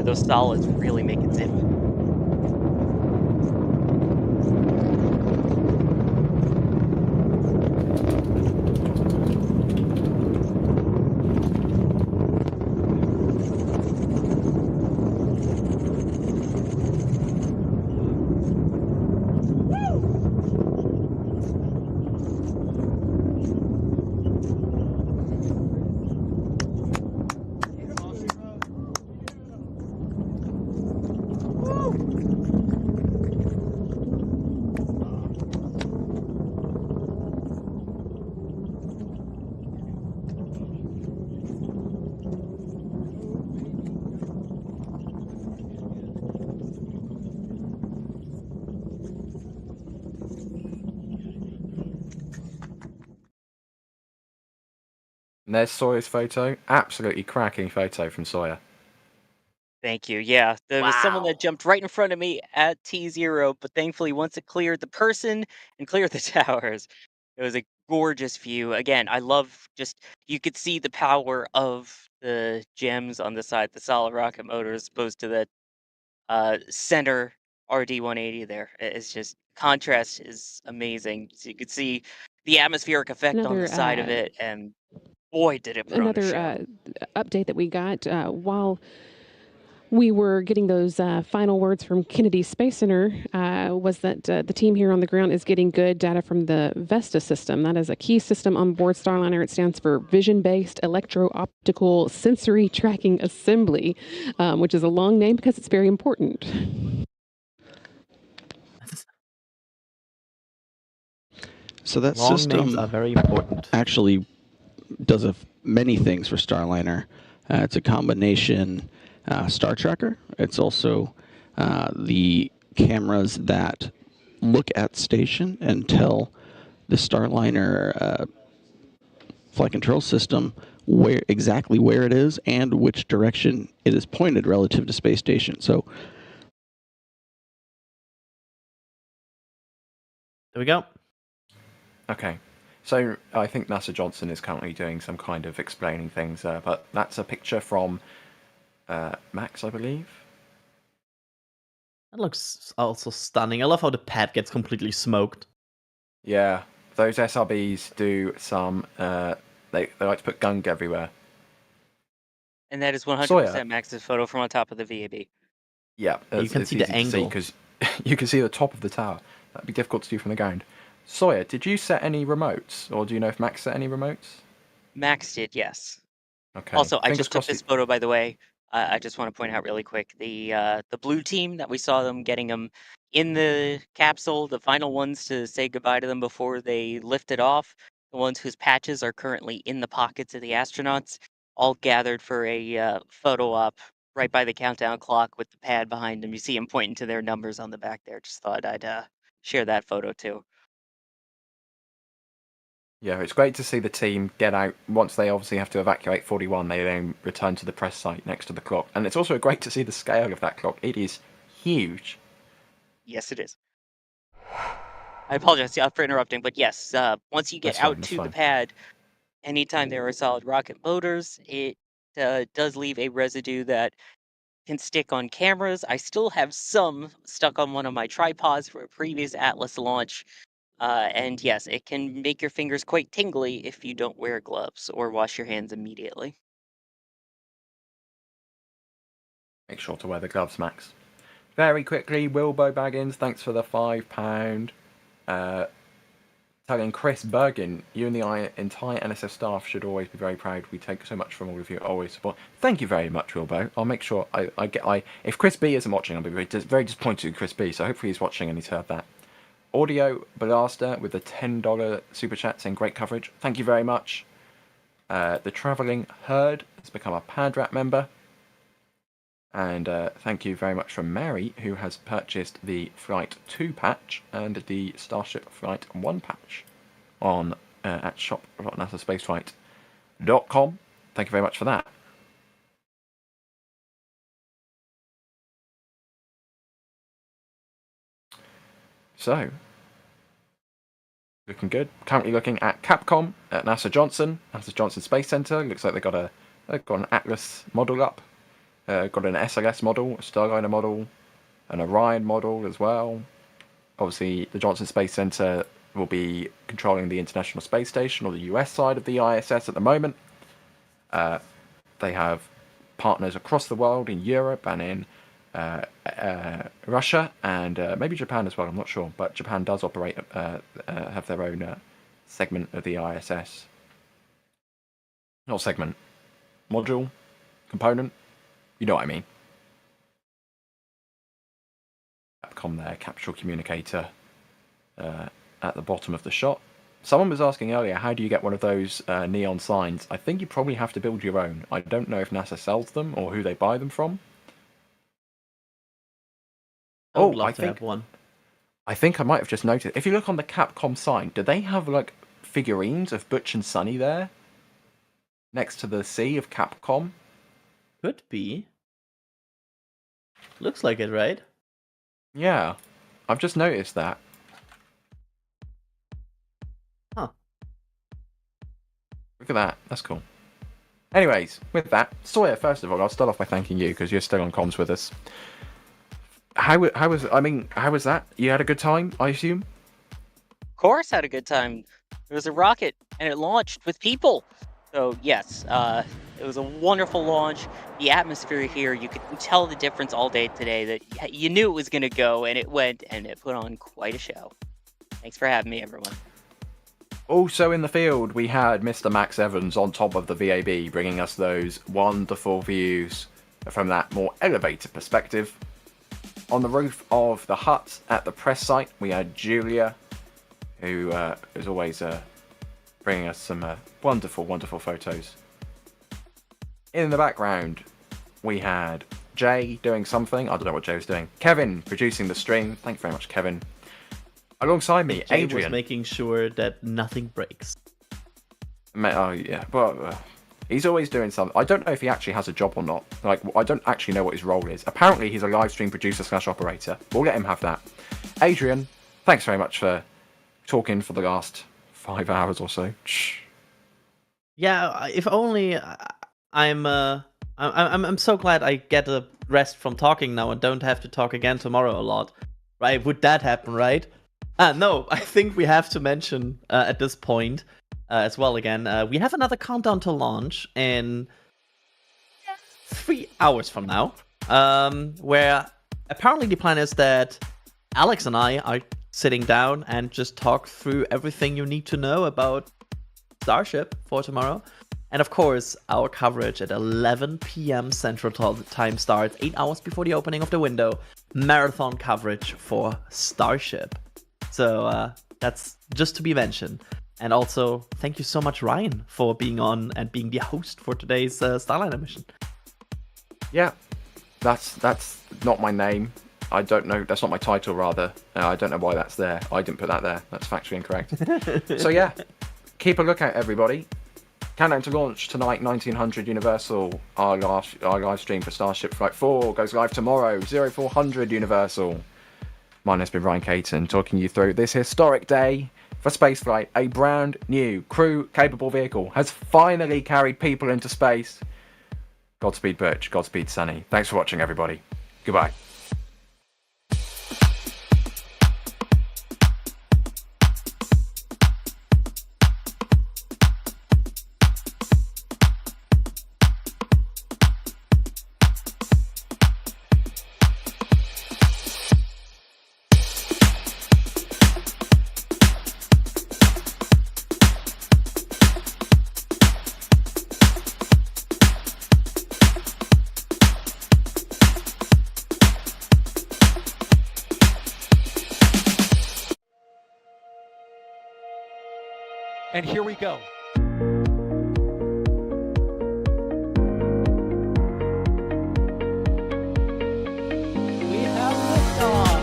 Those solids really make it zip. And there's Sawyer's photo. Absolutely cracking photo from Sawyer. Thank you. Yeah, there was someone that jumped right in front of me at T0, but thankfully, once it cleared the person and cleared the towers, it was a gorgeous view. Again, I love you could see the power of the gems on the side, the solid rocket motor, as opposed to the center RD-180 there. It's just contrast is amazing. So you could see the atmospheric effect on the side of it, and boy, did it put on a show. Another update that we got while we were getting those final words from Kennedy Space Center was that the team here on the ground is getting good data from the VESTA system. That is a key system on board Starliner. It stands for Vision-Based Electro-Optical Sensory Tracking Assembly, which is a long name because it's very important. So that Long system names are very important. Actually does many things for Starliner. It's a combination star tracker. It's also the cameras that look at station and tell the Starliner flight control system exactly where it is and which direction it is pointed relative to space station. So there we go. Okay. So I think NASA Johnson is currently doing some kind of explaining things, but that's a picture from Max, I believe. That looks also stunning. I love how the pad gets completely smoked. Yeah, those SRBs do some. They like to put gunk everywhere. And that is 100% Sawyer. Max's photo from on top of the VAB. Yeah, You can see the angle. because you can see the top of the tower. That'd be difficult to do from the ground. Sawyer, did you set any remotes, or do you know if Max set any remotes? Max did, yes. Okay. Also, I Fingers just took crossed this photo, by the way. I just want to point out really quick the blue team that we saw them getting them in the capsule, the final ones to say goodbye to them before they lifted off, the ones whose patches are currently in the pockets of the astronauts, all gathered for a photo op right by the countdown clock with the pad behind them. You see them pointing to their numbers on the back there. Just thought I'd share that photo too. Yeah, it's great to see the team get out. Once they obviously have to evacuate 41, they then return to the press site next to the clock. And it's also great to see the scale of that clock. It is huge. Yes, it is. I apologize for interrupting, but yes, once you get That's fine, out that's to the fine. pad, anytime there are solid rocket motors, it does leave a residue that can stick on cameras. I still have some stuck on one of my tripods for a previous Atlas launch. And yes, it can make your fingers quite tingly if you don't wear gloves or wash your hands immediately. Make sure to wear the gloves, Max. Very quickly, Wilbo Baggins, thanks for the £5. Telling Chris Bergin, you and the entire NSF staff should always be very proud. We take so much from all of you, always support. Thank you very much, Wilbo. I'll make sure if Chris B isn't watching, I'll be very disappointed with Chris B. So hopefully he's watching and he's heard that. Audio Blaster with the $10 super chat saying great coverage. Thank you very much. The Travelling Herd has become a Padrat member. And thank you very much from Mary, who has purchased the Flight 2 patch and the Starship Flight 1 patch on at shop.nasaspaceflight.com. Thank you very much for that. So, looking good. Currently looking at Capcom at NASA Johnson Space Center. Looks like they've got an Atlas model up. Got an SLS model, a Starliner model, an Orion model as well. Obviously, the Johnson Space Center will be controlling the International Space Station, or the US side of the ISS at the moment. They have partners across the world in Europe and in Russia and maybe Japan as well, I'm not sure. But Japan does operate, have their own segment of the ISS. Not segment, module, component. You know what I mean. Capcom there, Capsule communicator at the bottom of the shot. Someone was asking earlier, how do you get one of those neon signs? I think you probably have to build your own. I don't know if NASA sells them or who they buy them from. I would love to have one. I think I might have just noticed. If you look on the Capcom sign, do they have like figurines of Butch and Suni there? Next to the C of Capcom? Could be. Looks like it, right? Yeah, I've just noticed that. Huh. Look at that. That's cool. Anyways, with that, Sawyer, first of all, I'll start off by thanking you because you're still on comms with us. How was that? You had a good time, I assume? Of course, had a good time. It was a rocket, and it launched with people. So yes, it was a wonderful launch. The atmosphere here, you could tell the difference all day today. That you knew it was going to go, and it went, and it put on quite a show. Thanks for having me, everyone. Also in the field, we had Mr. Max Evans on top of the VAB, bringing us those wonderful views from that more elevated perspective. On the roof of the hut at the press site, we had Julia, who is always bringing us some wonderful, wonderful photos. In the background, we had Jay doing something. I don't know what Jay was doing. Kevin producing the stream. Thank you very much, Kevin. Alongside me, Jay Adrian. was making sure that nothing breaks. Oh, yeah. Well, he's always doing something. I don't know if he actually has a job or not. Like, I don't actually know what his role is. Apparently, he's a live stream producer / operator. We'll let him have that. Adrian, thanks very much for talking for the last 5 hours or so. Shh. Yeah, if only I'm so glad I get a rest from talking now and don't have to talk again tomorrow a lot. Right? Would that happen, right? No, I think we have to mention at this point as well again, we have another countdown to launch in 3 hours from now, where apparently the plan is that Alex and I are sitting down and just talk through everything you need to know about Starship for tomorrow. And of course, our coverage at 11 p.m. Central Time starts 8 hours before the opening of the window. Marathon coverage for Starship. So that's just to be mentioned. And also, thank you so much, Ryan, for being on and being the host for today's Starliner mission. Yeah, that's not my name. I don't know. That's not my title, rather. I don't know why that's there. I didn't put that there. That's factually incorrect. So yeah, keep a lookout, everybody. Countdown to launch tonight, 1900 Universal. Our live stream for Starship Flight 4 goes live tomorrow, 0400 Universal. My name has been Ryan Caton, talking you through this historic day for spaceflight. A brand new crew-capable vehicle has finally carried people into space. Godspeed, Butch. Godspeed, Suni. Thanks for watching, everybody. Goodbye. And here we go. We have liftoff.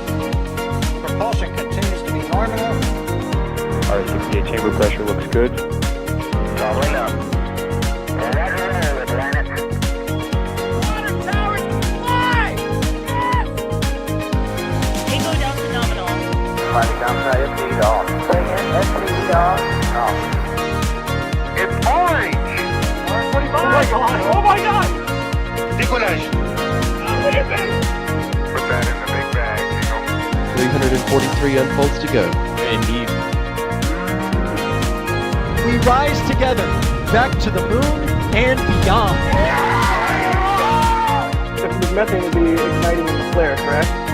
Propulsion continues to be normal. RCPA chamber pressure looks good. Doubling up. Roger, with planet. Water towers, fly! Yes! Tango down to nominal. Flight downside at speed off. Bring in at speed off. It's orange! 145! Oh my god! Oh my god! Declination. What is it? Put that in the big bag, 343 unfolds to go. Indeed. We rise together, back to the moon and beyond. If the methane would be igniting in the flare, correct?